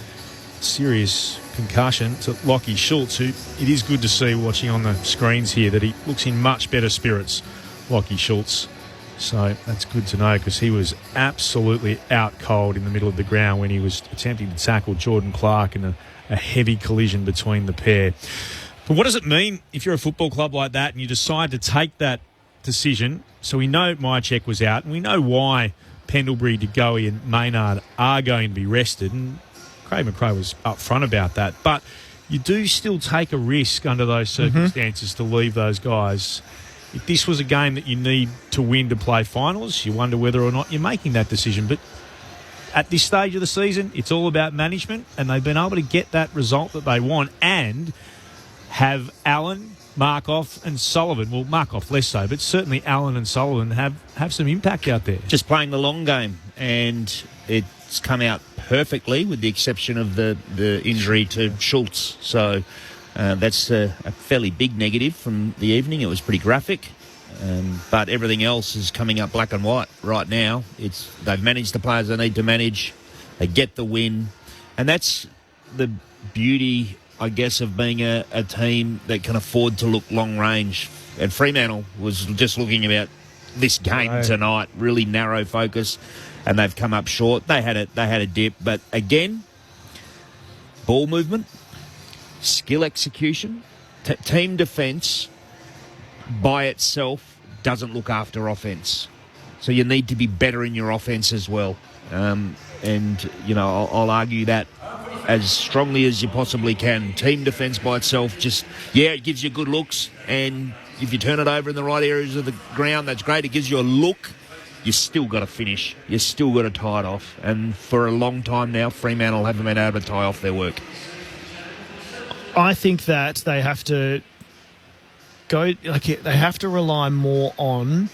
serious concussion to Lockie Schultz, who it is good to see watching on the screens here that he looks in much better spirits, Lockie Schultz. So that's good to know because he was absolutely out cold in the middle of the ground when he was attempting to tackle Jordan Clark in a heavy collision between the pair. But what does it mean if you're a football club like that and you decide to take that decision? So we know Myercheck was out and we know why Pendlebury, De Goey and Maynard are going to be rested, and Craig McRae was upfront about that. But you do still take a risk under those circumstances to leave those guys. If this was a game that you need to win to play finals, you wonder whether or not you're making that decision. But at this stage of the season, it's all about management, and they've been able to get that result that they want and have Allen, Markoff and Sullivan, well, Markoff less so, but certainly Allen and Sullivan have some impact out there. Just playing the long game, and it's come out perfectly with the exception of the injury to Schultz. So that's a fairly big negative from the evening. It was pretty graphic. But everything else is coming up black and white right now. They've managed the players they need to manage. They get the win. And that's the beauty, I guess, of being a team that can afford to look long range. And Fremantle was just looking about this game tonight, really narrow focus, and they've come up short. They had a dip, but again, ball movement, skill execution, team defence by itself doesn't look after offence. So you need to be better in your offence as well. And, I'll argue that as strongly as you possibly can. Team defence by itself it gives you good looks, and if you turn it over in the right areas of the ground, that's great. It gives you a look. You still got to finish. You still got to tie it off. And for a long time now, Fremantle haven't been able to tie off their work. I think that they have to they have to rely more on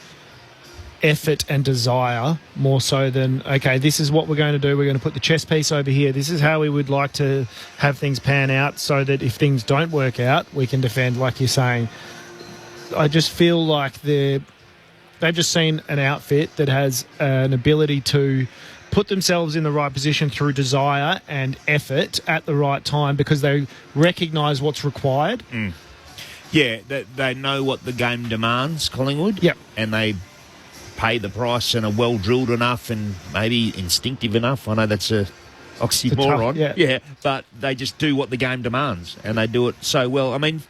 effort and desire more so than, okay, this is what we're going to do. We're going to put the chess piece over here. This is how we would like to have things pan out so that if things don't work out, we can defend, like you're saying. I just feel like they've just seen an outfit that has an ability to put themselves in the right position through desire and effort at the right time because they recognise what's required. Mm. Yeah, they know what the game demands, Collingwood. Yep. And they pay the price and are well-drilled enough and maybe instinctive enough. I know that's a oxymoron. Yeah, but they just do what the game demands, and they do it so well. I mean,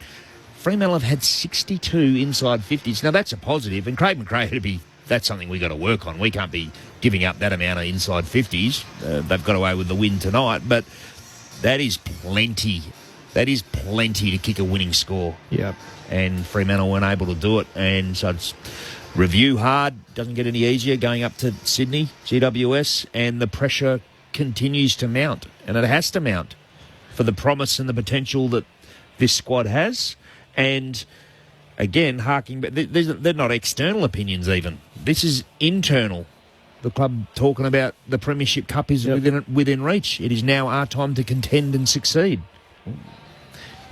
Fremantle have had 62 inside 50s. Now, that's a positive, and Craig McRae, that's something we've got to work on. We can't be giving up that amount of inside 50s. They've got away with the win tonight, but that is plenty. That is plenty to kick a winning score. Yeah. And Fremantle weren't able to do it. And so it's review hard. Doesn't get any easier going up to Sydney, GWS. And the pressure continues to mount. And it has to mount for the promise and the potential that this squad has. And again, harking back, they're not external opinions even. This is internal. The club talking about the Premiership Cup is within reach. It is now our time to contend and succeed.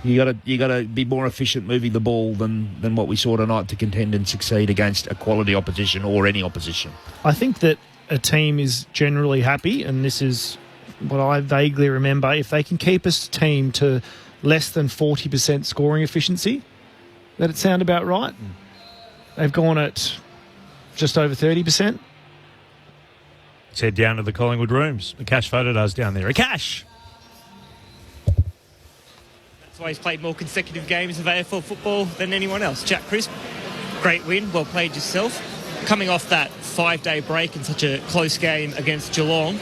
You got to be more efficient moving the ball than what we saw tonight to contend and succeed against a quality opposition or any opposition. I think that a team is generally happy, and this is what I vaguely remember, if they can keep a team to less than 40% scoring efficiency. That it sound about right? They've gone at just over 30%. Let's head down to the Collingwood rooms. Akash photo does down there. Akash! That's why he's played more consecutive games of AFL football than anyone else. Jack Crisp, great win, well played yourself. Coming off that 5-day break in such a close game against Geelong,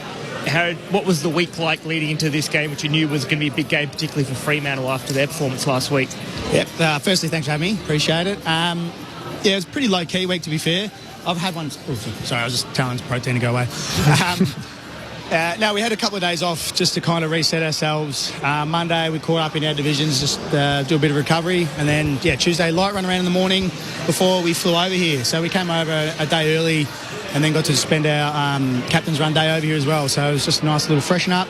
Harrod, what was the week like leading into this game, which you knew was going to be a big game, particularly for Fremantle after their performance last week? Yep. Firstly, thanks for having me. Appreciate it. It was a pretty low-key week, to be fair. I've had one... sorry, I was just telling Protein to go away. No, we had a couple of days off just to kind of reset ourselves. Monday, we caught up in our divisions, just do a bit of recovery. And then, Tuesday, light run around in the morning before we flew over here. So we came over a day early and then got to spend our captain's run day over here as well. So it was just a nice little freshen up.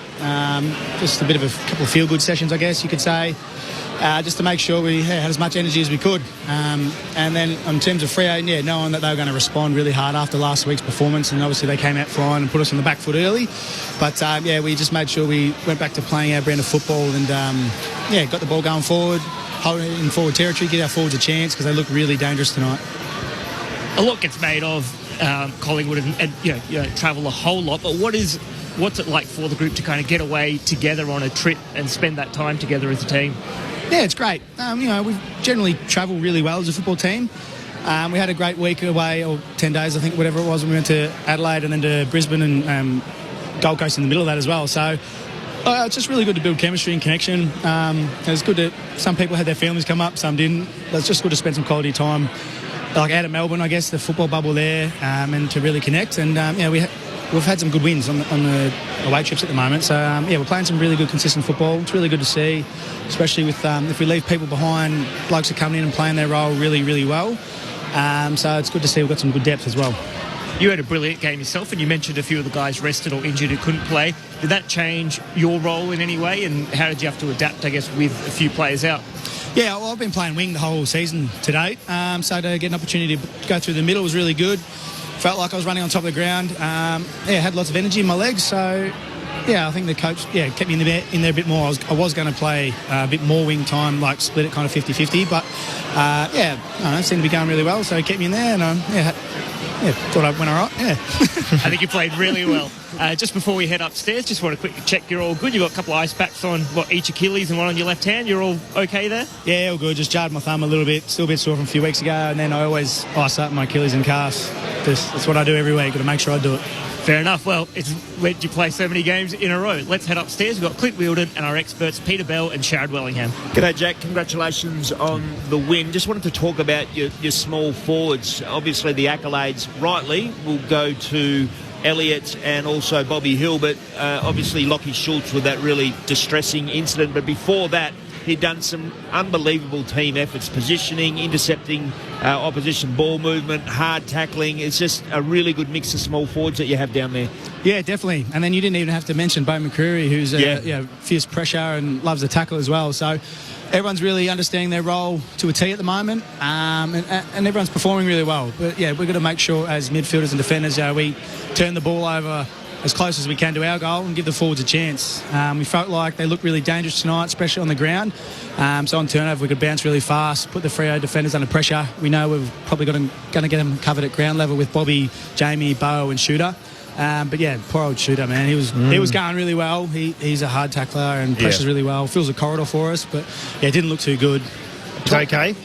Just a bit of a couple of feel-good sessions, I guess you could say. Just to make sure we had as much energy as we could. And then in terms of Freo, knowing that they were going to respond really hard after last week's performance, and obviously they came out flying and put us on the back foot early. But we just made sure we went back to playing our brand of football and got the ball going forward, holding it in forward territory, give our forwards a chance because they look really dangerous tonight. A lot gets made of Collingwood and you don't travel a whole lot, but what's it like for the group to kind of get away together on a trip and spend that time together as a team? Yeah, it's great. We generally travel really well as a football team. We had a great week away, or 10 days, I think, whatever it was, when we went to Adelaide and then to Brisbane and Gold Coast in the middle of that as well. So it's just really good to build chemistry and connection. It's good that some people had their families come up, some didn't. But it's just good to spend some quality time, like out of Melbourne, I guess, the football bubble there, and to really connect. And we we've had some good wins on the away trips at the moment. So, we're playing some really good, consistent football. It's really good to see, especially with if we leave people behind, blokes are coming in and playing their role really, really well. So it's good to see we've got some good depth as well. You had a brilliant game yourself, and you mentioned a few of the guys rested or injured who couldn't play. Did that change your role in any way, and how did you have to adapt, I guess, with a few players out? Yeah, well, I've been playing wing the whole season to date, so to get an opportunity to go through the middle was really good. Felt like I was running on top of the ground. Had lots of energy in my legs, so I think the coach kept me in there a bit more. I was going to play a bit more wing time, like split it kind of 50-50, but it seemed to be going really well, so he kept me in there, and thought I went all right. Yeah, I think you played really well. Just before we head upstairs, just want to quickly check you're all good. You've got a couple of ice packs on each Achilles and one on your left hand. You're all okay there? Yeah, all good. Just jarred my thumb a little bit. Still a bit sore from a few weeks ago, and then I always ice up my Achilles and calves. That's what I do every week. Got to make sure I do it. Fair enough. Well, it's let you play so many games in a row. Let's head upstairs. We've got Clint Wheeldon and our experts, Peter Bell and Sharad Wellingham. G'day, Jack. Congratulations on the win. Just wanted to talk about your small forwards. Obviously, the accolades, rightly, will go to Elliott and also Bobby Hill, but obviously Lockie Schultz with that really distressing incident. But before that, he'd done some unbelievable team efforts, positioning, intercepting opposition ball movement, hard tackling. It's just a really good mix of small forwards that you have down there. Yeah, definitely. And then you didn't even have to mention Bo McCreary, who's fierce pressure and loves the tackle as well. So everyone's really understanding their role to a T at the moment, and everyone's performing really well. But, we're going to make sure as midfielders and defenders, we turn the ball over as close as we can to our goal and give the forwards a chance. We felt like they looked really dangerous tonight, especially on the ground. So on turnover, we could bounce really fast, put the Freo defenders under pressure. We know we've probably going to get them covered at ground level with Bobby, Jamie, Bo and Shooter. Poor old Shooter, man. He was going really well. He's a hard tackler and pressures really well. Fills a corridor for us, but it didn't look too good. He's okay.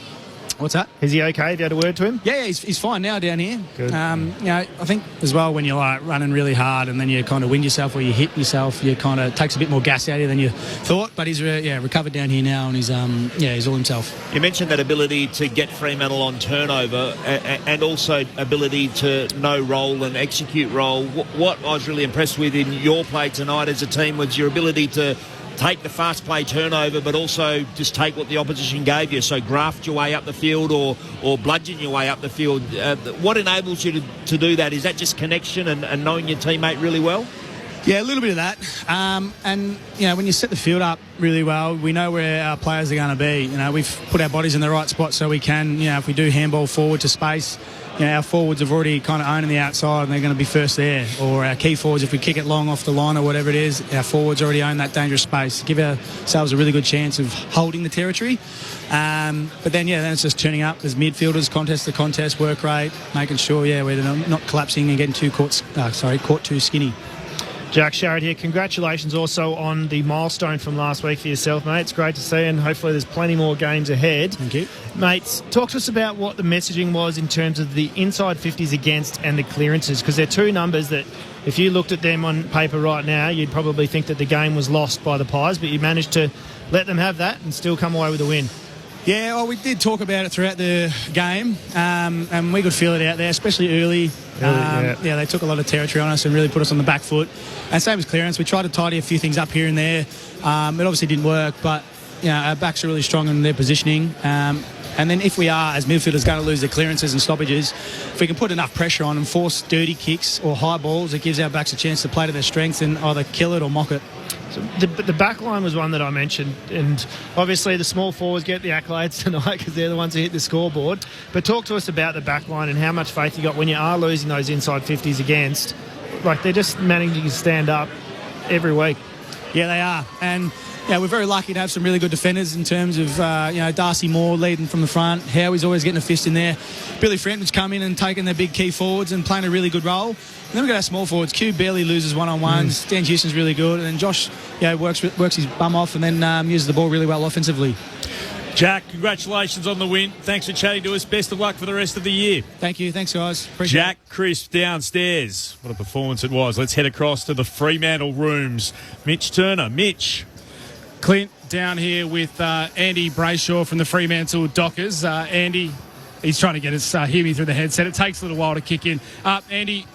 What's that? Is he okay? Have you had a word to him? Yeah, he's fine now down here. Good. I think as well when you're like running really hard and then you kind of wind yourself or you hit yourself, you kind of takes a bit more gas out of you than you thought. But he's recovered down here now and he's all himself. You mentioned that ability to get Fremantle on turnover and also ability to know role and execute role. What I was really impressed with in your play tonight as a team was your ability to take the fast play turnover, but also just take what the opposition gave you. So graft your way up the field or bludgeon your way up the field. What enables you to do that? Is that just connection and knowing your teammate really well? Yeah, a little bit of that. When you set the field up really well, we know where our players are going to be. We've put our bodies in the right spot so we can, if we do handball forward to space, our forwards have already kind of owning the outside and they're going to be first there. Or our key forwards, if we kick it long off the line or whatever it is, our forwards already own that dangerous space. Give ourselves a really good chance of holding the territory. Then it's just turning up as midfielders, contest to contest, work rate, making sure, we're not collapsing and getting caught too skinny. Jack Sharad here. Congratulations also on the milestone from last week for yourself, mate. It's great to see, and hopefully there's plenty more games ahead. Thank you. Mates, talk to us about what the messaging was in terms of the inside 50s against and the clearances, because they're two numbers that if you looked at them on paper right now, you'd probably think that the game was lost by the Pies, but you managed to let them have that and still come away with a win. Yeah, well, we did talk about it throughout the game, and we could feel it out there, especially early. They took a lot of territory on us and really put us on the back foot. And same as clearance, we tried to tidy a few things up here and there. It obviously didn't work, but our backs are really strong in their positioning. And then if we are, as midfielders, going to lose the clearances and stoppages, if we can put enough pressure on and force dirty kicks or high balls, it gives our backs a chance to play to their strengths and either kill it or mock it. So the back line was one that I mentioned, and obviously the small forwards get the accolades tonight because they're the ones who hit the scoreboard. But talk to us about the back line and how much faith you got when you are losing those inside 50s against. Like, they're just managing to stand up every week. Yeah, they are. And we're very lucky to have some really good defenders in terms of, Darcy Moore leading from the front. Howie's always getting a fist in there. Billy Frenton's come in and taken their big key forwards and playing a really good role. And then we've got our small forwards. Q barely loses one-on-ones. Dan Houston's really good. And then Josh works his bum off and then uses the ball really well offensively. Jack, congratulations on the win. Thanks for chatting to us. Best of luck for the rest of the year. Thank you. Thanks, guys. Appreciate Jack Crisp downstairs. What a performance it was. Let's head across to the Fremantle rooms. Mitch Turner. Mitch. Clint down here with Andy Brayshaw from the Fremantle Dockers. Andy, he's trying to get us hear me through the headset. It takes a little while to kick in. Andy,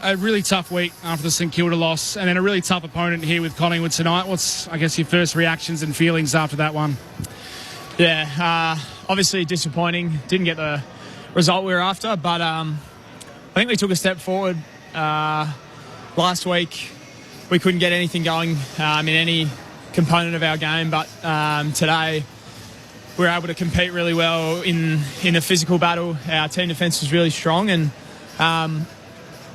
a really tough week after the St Kilda loss, and then a really tough opponent here with Collingwood tonight. What's, I guess, your first reactions and feelings after that one? Yeah, obviously disappointing. Didn't get the result we were after, but I think we took a step forward. Last week, we couldn't get anything going in any component of our game, but today we were able to compete really well in a physical battle. Our team defence was really strong, and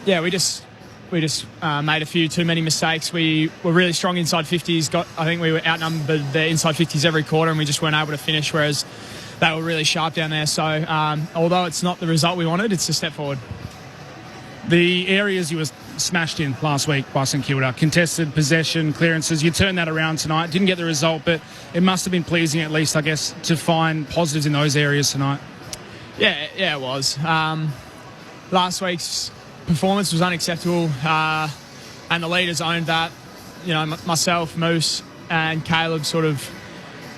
we just made a few too many mistakes. We were really strong inside 50s. I think we were outnumbered the inside 50s every quarter, and we just weren't able to finish, whereas they were really sharp down there. So although it's not the result we wanted, it's a step forward. The areas you were smashed in last week by St Kilda, contested possession, clearances, you turned that around tonight. Didn't get the result, but it must have been pleasing at least, I guess, to find positives in those areas tonight. Yeah, it was. Last week's performance was unacceptable, and the leaders owned that. You know, myself, Moose, and Caleb sort of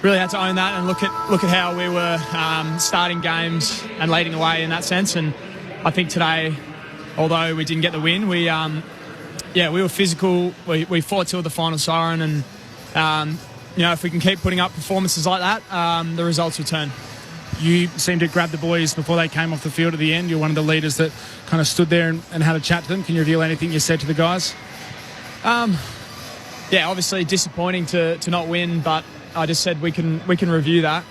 really had to own that and look at how we were starting games and leading away in that sense. And I think today, although we didn't get the win, we were physical. We fought till the final siren, and if we can keep putting up performances like that, the results will turn. You seemed to grab the boys before they came off the field at the end. You're one of the leaders that kind of stood there and had a chat to them. Can you reveal anything you said to the guys? Obviously disappointing to not win, but I just said we can review that.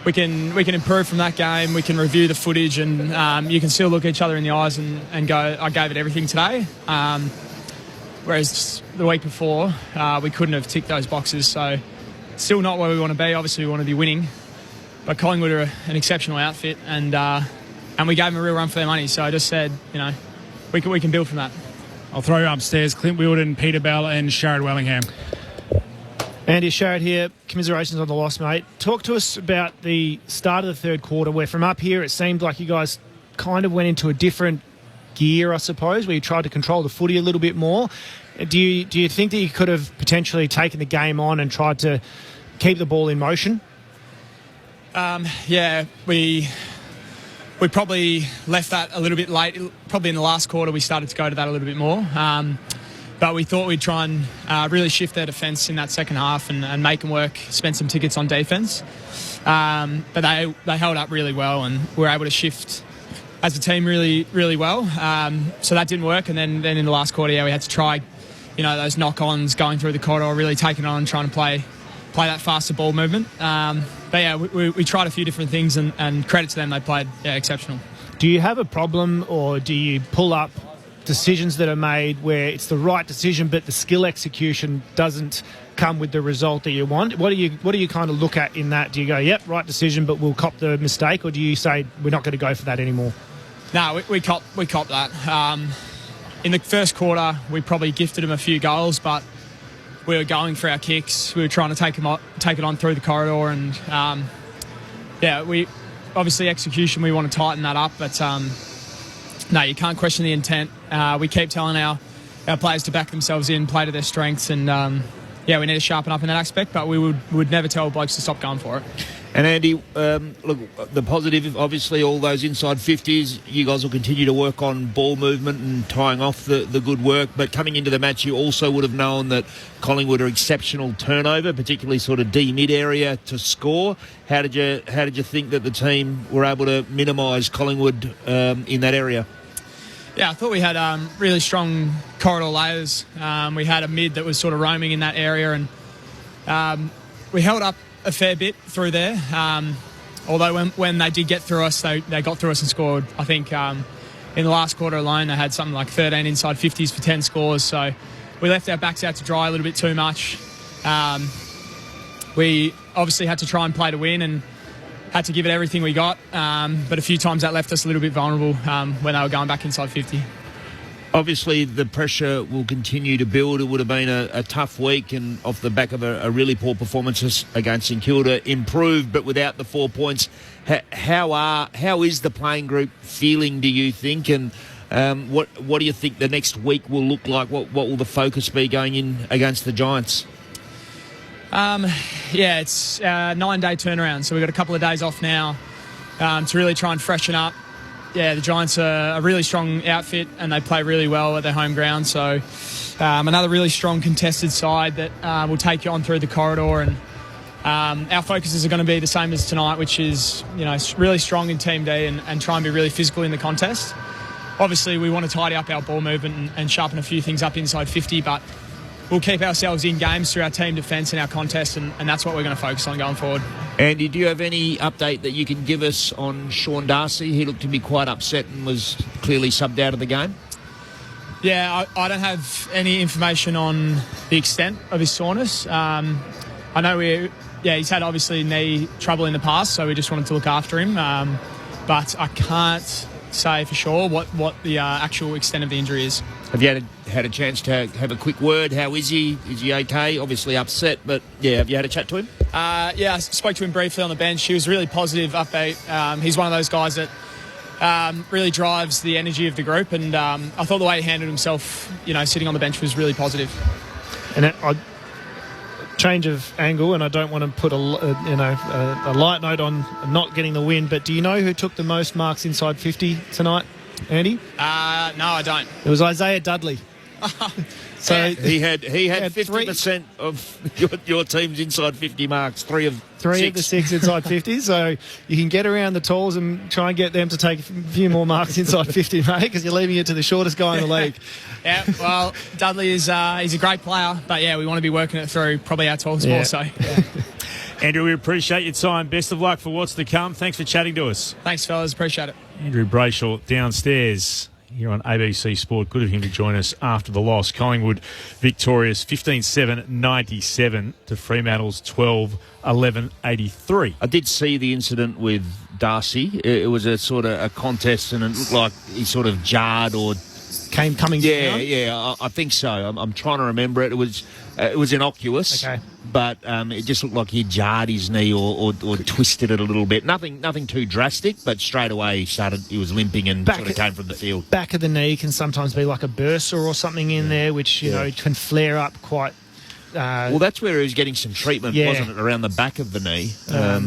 We can improve from that game. We can review the footage, and you can still look each other in the eyes and go, I gave it everything today. Whereas the week before, we couldn't have ticked those boxes. So still not where we want to be. Obviously, we want to be winning. But Collingwood are an exceptional outfit, and we gave them a real run for their money. So I just said, we can build from that. I'll throw you upstairs. Clint Wilden, Peter Bell and Sharad Wellingham. Andy, Sharad here. Commiserations on the loss, mate. Talk to us about the start of the third quarter, where from up here it seemed like you guys kind of went into a different gear, I suppose, where you tried to control the footy a little bit more. Do you think that you could have potentially taken the game on and tried to keep the ball in motion? We probably left that a little bit late. Probably in the last quarter we started to go to that a little bit more. But we thought we'd try and really shift their defence in that second half and make them work, spend some tickets on defence. But they held up really well, and we were able to shift as a team really, really well. So that didn't work. And then in the last quarter, we had to try, those knock-ons going through the corridor, really taking on and trying to play that faster ball movement. We tried a few different things, and credit to them, they played exceptional. Do you have a problem, or do you pull up decisions that are made where it's the right decision but the skill execution doesn't come with the result that you want? What do you kind of look at in that? Do you go, yep, right decision, but we'll cop the mistake, or do you say we're not going to go for that anymore? No, we cop that. In the first quarter, we probably gifted them a few goals, but we were going for our kicks. We were trying to take it on through the corridor, and we obviously execution. We want to tighten that up, but no, you can't question the intent. We keep telling our players to back themselves in, play to their strengths, and we need to sharpen up in that aspect. But we would never tell blokes to stop going for it. And Andy, look, the positive, obviously, all those inside 50s, you guys will continue to work on ball movement and tying off the good work. But coming into the match, you also would have known that Collingwood are exceptional turnover, particularly sort of D-mid area to score. How did you think that the team were able to minimise Collingwood in that area? Yeah, I thought we had really strong corridor layers. We had a mid that was sort of roaming in that area, and we held up a fair bit through there. Although when they did get through us, they got through us and scored. I think in the last quarter alone, they had something like 13 inside 50s for 10 scores. So we left our backs out to dry a little bit too much. We obviously had to try and play to win and had to give it everything we got. But a few times that left us a little bit vulnerable when they were going back inside 50. Obviously, the pressure will continue to build. It would have been a tough week, and off the back of a really poor performance against St Kilda, improved, but without the 4 points. How is the playing group feeling, do you think? And what do you think the next week will look like? What will the focus be going in against the Giants? It's a 9-day turnaround, so we've got a couple of days off now to really try and freshen up. the Giants are a really strong outfit and they play really well at their home ground. So another really strong contested side that will take you on through the corridor. And our focuses are going to be the same as tonight, which is, really strong in Team D and try and be really physical in the contest. Obviously, we want to tidy up our ball movement and sharpen a few things up inside 50, but we'll keep ourselves in games through our team defence and our contest, and that's what we're going to focus on going forward. Andy, do you have any update that you can give us on Sean Darcy? He looked to be quite upset and was clearly subbed out of the game. Yeah, I don't have any information on the extent of his soreness. I know he's had obviously knee trouble in the past, so we just wanted to look after him. But I can't say for sure what the actual extent of the injury is. Have you had a chance to have a quick word? How is he? Is he okay? Obviously upset, but have you had a chat to him? I spoke to him briefly on the bench. He was really positive, upbeat. He's one of those guys that really drives the energy of the group, and I thought the way he handled himself, sitting on the bench was really positive. And change of angle, and I don't want to put a light note on not getting the win, but do you know who took the most marks inside 50 tonight, Andy? No, I don't. It was Isaiah Dudley. So he had 50% of your team's inside 50 marks, three of the six inside 50. So you can get around the talls and try and get them to take a few more marks inside 50, mate, because you're leaving it to the shortest guy in the league. Yeah, well, Dudley is he's a great player, but we want to be working it through probably our tallest more. So, Andrew, we appreciate your time. Best of luck for what's to come. Thanks for chatting to us. Thanks, fellas. Appreciate it. Andrew Brayshaw downstairs here on ABC Sport. Good of him to join us after the loss. Collingwood victorious 15-7-97 to Fremantle's 12-11-83. I did see the incident with Darcy. It was a sort of a contest, and it looked like he sort of jarred or coming down. Yeah, I think so. I'm trying to remember it. It was innocuous. Okay. But it just looked like he jarred his knee or twisted it a little bit. Nothing too drastic, but straight away he was limping and sort of came from the field. Back of the knee can sometimes be like a bursa or something in there, which can flare up quite. Well, that's where he was getting some treatment, wasn't it, around the back of the knee?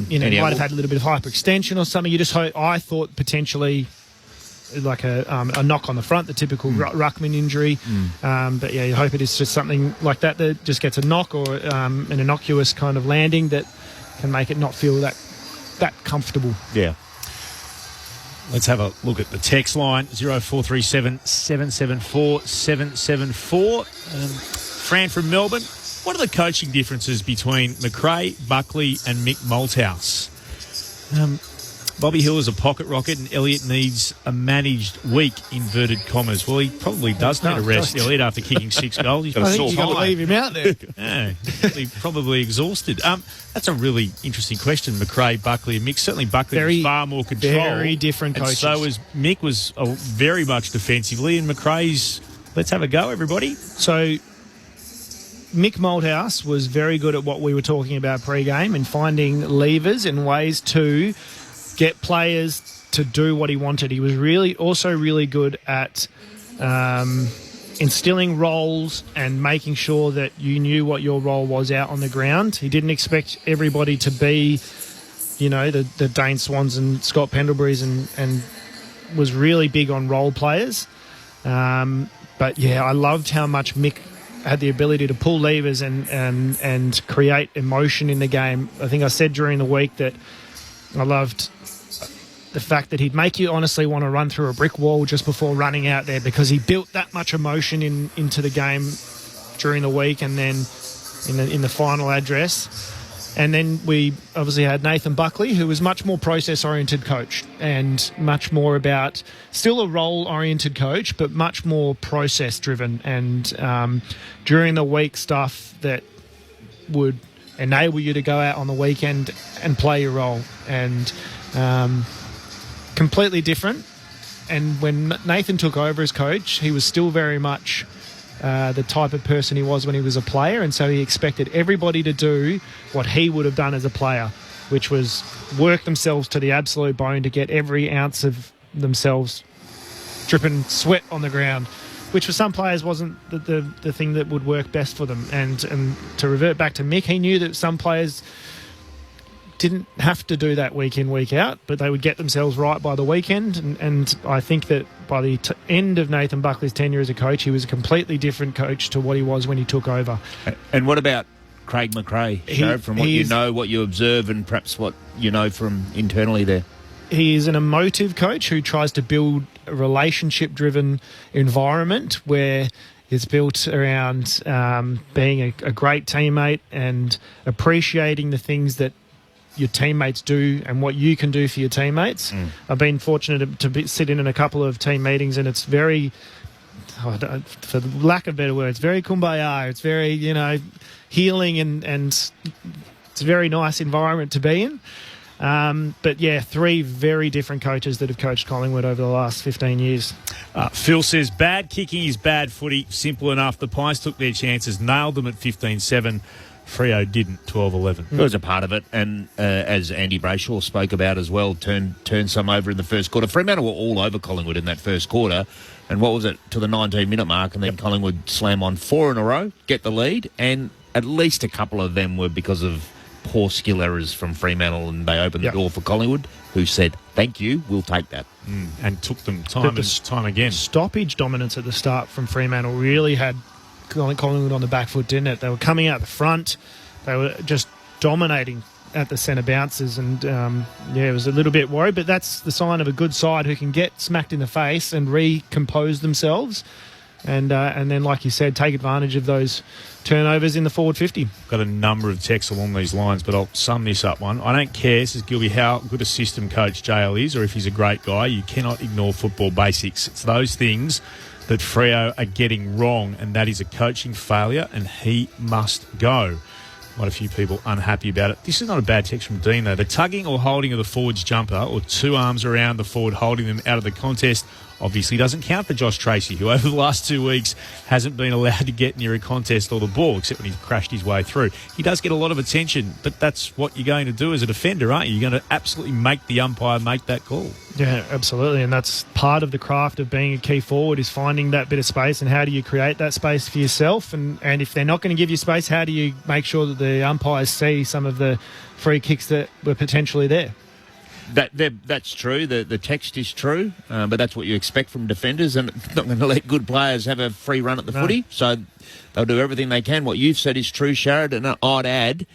He might have had a little bit of hyperextension or something. You just hope. I thought potentially like a knock on the front, the typical ruckman injury. But you hope it is just something like that just gets a knock or an innocuous kind of landing that can make it not feel that comfortable. Yeah. Let's have a look at the text line, 0437 774 774. Fran from Melbourne, what are the coaching differences between McRae, Buckley and Mick Malthouse? Bobby Hill is a pocket rocket and Elliott needs a managed week, inverted commas. Well, he probably does need a rest, Elliott, after kicking 6 goals. He's I think you've got to leave him out there. He's probably exhausted. That's a really interesting question, McRae, Buckley and Mick. Certainly Buckley was far more control. Very different coaches. And so was Mick, was very much defensively, and McRae's, let's have a go, everybody. So Mick Malthouse was very good at what we were talking about pre-game and finding levers and ways to get players to do what he wanted. He was also really good at instilling roles and making sure that you knew what your role was out on the ground. He didn't expect everybody to be, the Dane Swans and Scott Pendleburys and was really big on role players. But I loved how much Mick had the ability to pull levers and create emotion in the game. I think I said during the week that I loved the fact that he'd make you honestly want to run through a brick wall just before running out there, because he built that much emotion into the game during the week and then in the final address. And then we obviously had Nathan Buckley, who was much more process-oriented coach and much more about, still a role-oriented coach, but much more process-driven and during the week stuff that would enable you to go out on the weekend and play your role. And completely different. And when Nathan took over as coach, he was still very much the type of person he was when he was a player, and so he expected everybody to do what he would have done as a player, which was work themselves to the absolute bone to get every ounce of themselves dripping sweat on the ground, which for some players wasn't the thing that would work best for them. And to revert back to Mick, he knew that some players didn't have to do that week in, week out, but they would get themselves right by the weekend. And I think that by the end of Nathan Buckley's tenure as a coach, he was a completely different coach to what he was when he took over. And what about Craig McRae, Sheriff, from what you know, what you observe, and perhaps what you know from internally there? He is an emotive coach who tries to build a relationship-driven environment where it's built around being a great teammate and appreciating the things that your teammates do and what you can do for your teammates. I've been fortunate to sit in a couple of team meetings, and it's very, for the lack of better words, very kumbaya. It's very, healing and it's a very nice environment to be in. But yeah, 3 very different coaches that have coached Collingwood over the last 15 years. Phil says, bad kicking is bad footy. Simple enough. The Pies took their chances, nailed them at 15-7. Freo didn't, 12-11. It was a part of it, and as Andy Brayshaw spoke about as well, turned some over in the first quarter. Fremantle were all over Collingwood in that first quarter, and what was it, to the 19-minute mark, and then Collingwood slam on 4 in a row, get the lead, and at least a couple of them were because of poor skill errors from Fremantle, and they opened the door for Collingwood, who said, thank you, we'll take that. And took them time again. Stoppage dominance at the start from Fremantle really had Collingwood on the back foot, didn't it? They were coming out the front. They were just dominating at the centre bounces, and it was a little bit worried, but that's the sign of a good side who can get smacked in the face and recompose themselves, and then, like you said, take advantage of those turnovers in the forward 50. Got a number of texts along these lines, but I'll sum this up one. I don't care, says Gilby, how good a system coach JL is or if he's a great guy. You cannot ignore football basics. It's those things that Freo are getting wrong, and that is a coaching failure, and he must go. Quite a few people unhappy about it. This is not a bad text from Dean, though. The tugging or holding of the forward's jumper or 2 arms around the forward holding them out of the contest obviously doesn't count for Josh Tracy, who over the last 2 weeks hasn't been allowed to get near a contest or the ball, except when he's crashed his way through. He does get a lot of attention, but that's what you're going to do as a defender, aren't you? You're going to absolutely make the umpire make that call. Yeah, absolutely, and that's part of the craft of being a key forward, is finding that bit of space, and how do you create that space for yourself, and if they're not going to give you space, how do you make sure that the umpires see some of the free kicks that were potentially there? That's true. The text is true, but that's what you expect from defenders, and it's not going to let good players have a free run at the footy, so they'll do everything they can. What you've said is true, Sharad, and I'd add,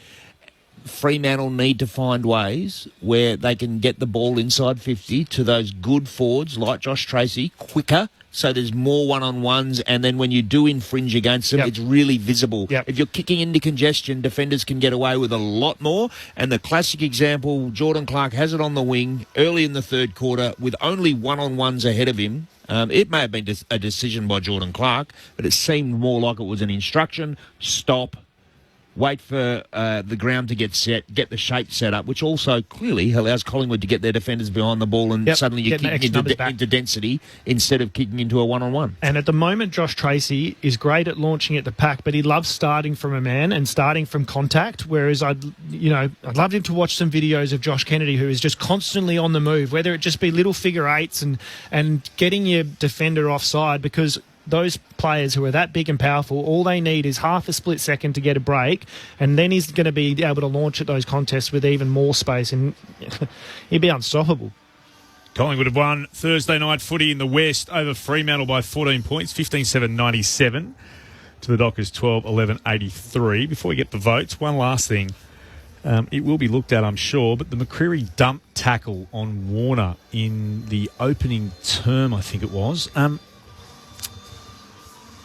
Fremantle need to find ways where they can get the ball inside 50 to those good forwards like Josh Tracy quicker, so there's more one-on-ones, and then when you do infringe against them, it's really visible. If you're kicking into congestion, defenders can get away with a lot more, and the classic example, Jordan Clark has it on the wing early in the third quarter with only one-on-ones ahead of him. It may have been a decision by Jordan Clark, but it seemed more like it was an instruction, stop, wait for the ground to get set, get the shape set up, which also clearly allows Collingwood to get their defenders behind the ball, and suddenly you're kicking into density instead of kicking into a one-on-one. And at the moment, Josh Tracy is great at launching at the pack, but he loves starting from a man and starting from contact, whereas I'd love him to watch some videos of Josh Kennedy, who is just constantly on the move, whether it just be little figure eights and getting your defender offside, because those players who are that big and powerful, all they need is half a split second to get a break, and then he's going to be able to launch at those contests with even more space, and he'd be unstoppable. Collingwood have won Thursday night footy in the West over Fremantle by 14 points, 15-7-97 to the Dockers 12-11-83. Before we get the votes, one last thing. It will be looked at, I'm sure, but the McCreary dump tackle on Warner in the opening term, I think it was.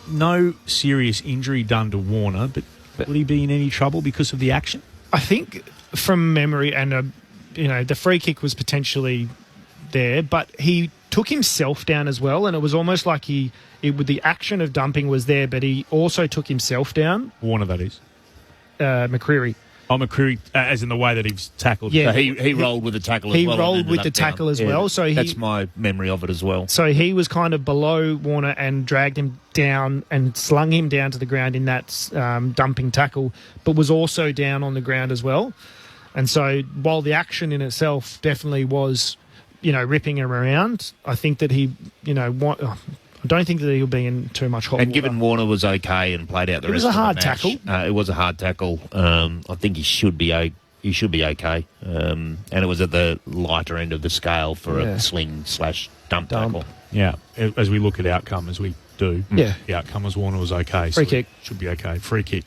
No serious injury done to Warner, but would he be in any trouble because of the action? I think from memory, and the free kick was potentially there, but he took himself down as well, and it was almost like the action of dumping was there, but he also took himself down. Warner, that is. McCreary. Oh, McCreary, as in the way that he was tackled. Yeah, so he rolled with the tackle as well. He rolled with the tackle as well. So that's my memory of it as well. So he was kind of below Warner and dragged him down and slung him down to the ground in that dumping tackle, but was also down on the ground as well. And so while the action in itself definitely was, ripping him around, I think that he, I don't think that he'll be in too much hot water. And given Warner was okay and played out the rest of the match. It was a hard tackle. It was a hard tackle. I think he should be he should be okay. And it was at the lighter end of the scale for a sling/dump tackle. Yeah, as we look at outcome, as we do, the outcome was Warner was okay. Free kick. Should be okay. Free kick.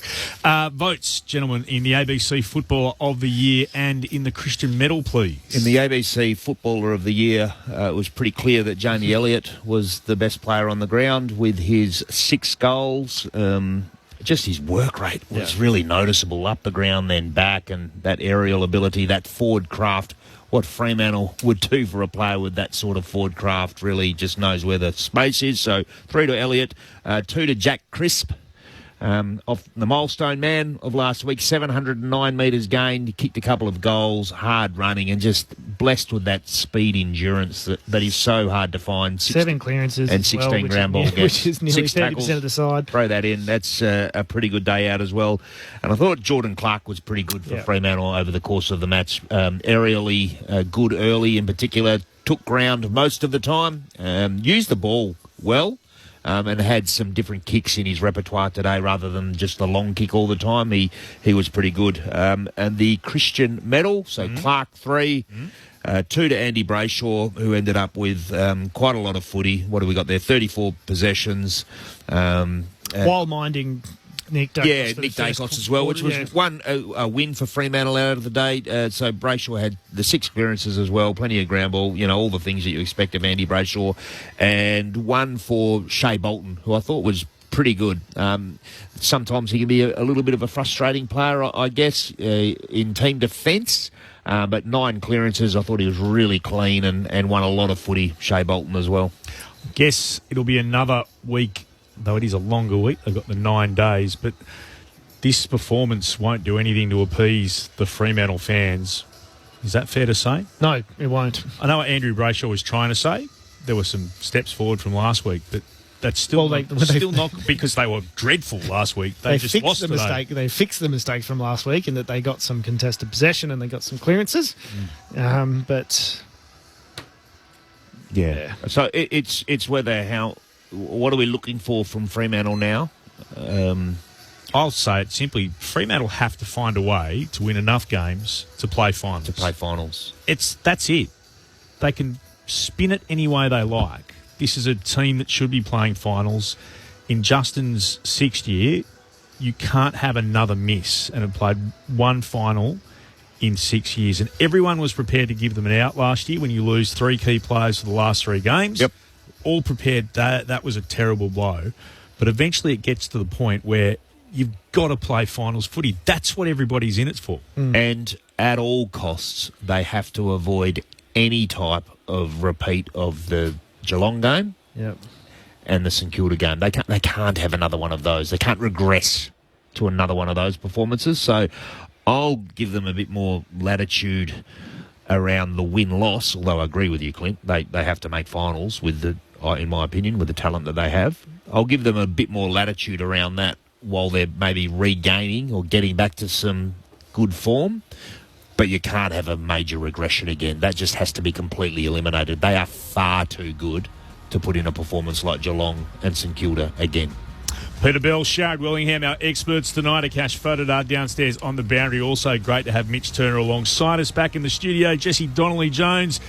Votes, gentlemen, in the ABC Footballer of the Year and in the Christian Medal, please. In the ABC Footballer of the Year, it was pretty clear that Jamie Elliott was the best player on the ground with his 6 goals. Just his work rate was really noticeable, up the ground, then back, and that aerial ability, that forward craft. What Fremantle would do for a player with that sort of forward craft, really just knows where the space is. So 3 to Elliott, 2 to Jack Crisp, off the milestone man of last week, 709 metres gained. He kicked a couple of goals, hard running, and just blessed with that speed endurance that is so hard to find. 7 clearances and 16 ground ball games, which is nearly 6 30% tackles. of the side. Throw that in. That's a pretty good day out as well. And I thought Jordan Clark was pretty good for Fremantle over the course of the match. Aerially good early in particular. Took ground most of the time. Used the ball well. And had some different kicks in his repertoire today rather than just the long kick all the time. He was pretty good. And the Christian Medal, so Clark 3, 2 to Andy Brayshaw, who ended up with quite a lot of footy. What have we got there? 34 possessions. While minding Nick Dacos. Yeah, Nick Dacos as well, which was a win for Fremantle out of the day. So Brayshaw had the 6 clearances as well, plenty of ground ball, all the things that you expect of Andy Brayshaw. And 1 for Shea Bolton, who I thought was pretty good. Sometimes he can be a little bit of a frustrating player, I guess, in team defence. But 9 clearances, I thought he was really clean and won a lot of footy, Shea Bolton as well. Guess it'll be another week, though it is a longer week. They've got the 9 days, but this performance won't do anything to appease the Fremantle fans. Is that fair to say? No, it won't. I know what Andrew Brayshaw was trying to say. There were some steps forward from last week, but that's still not because they were dreadful last week. They just lost the today. mistake. They fixed the mistake from last week in that they got some contested possession and they got some clearances. But yeah. So it's whether what are we looking for from Fremantle now? I'll say it simply. Fremantle have to find a way to win enough games to play finals. That's it. They can spin it any way they like. This is a team that should be playing finals. In Justin's 6th year, you can't have another miss and have played 1 final in 6 years. And everyone was prepared to give them an out last year when you lose 3 key players for the last 3 games. Yep. All prepared that was a terrible blow. But eventually it gets to the point where you've got to play finals footy. That's what everybody's in it for. And at all costs, they have to avoid any type of repeat of the Geelong game and the St Kilda game. They can't have another one of those. They can't regress to another one of those performances. So I'll give them a bit more latitude around the win-loss, although I agree with you, Clint. They have to make finals in my opinion, with the talent that they have. I'll give them a bit more latitude around that while they're maybe regaining or getting back to some good form. But you can't have a major regression again. That just has to be completely eliminated. They are far too good to put in a performance like Geelong and St Kilda again. Peter Bell, Sharad Willingham, our experts tonight. Akash Fotodar downstairs on the boundary. Also great to have Mitch Turner alongside us back in the studio. Jesse Donnelly-Jones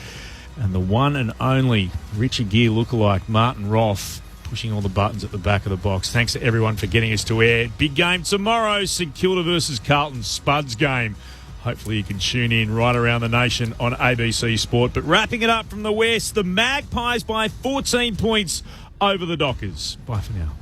and the one and only Richard Gere lookalike Martin Roth pushing all the buttons at the back of the box. Thanks to everyone for getting us to air. Big game tomorrow, St Kilda versus Carlton, Spuds game. Hopefully you can tune in right around the nation on ABC Sport. But wrapping it up from the West, the Magpies by 14 points over the Dockers. Bye for now.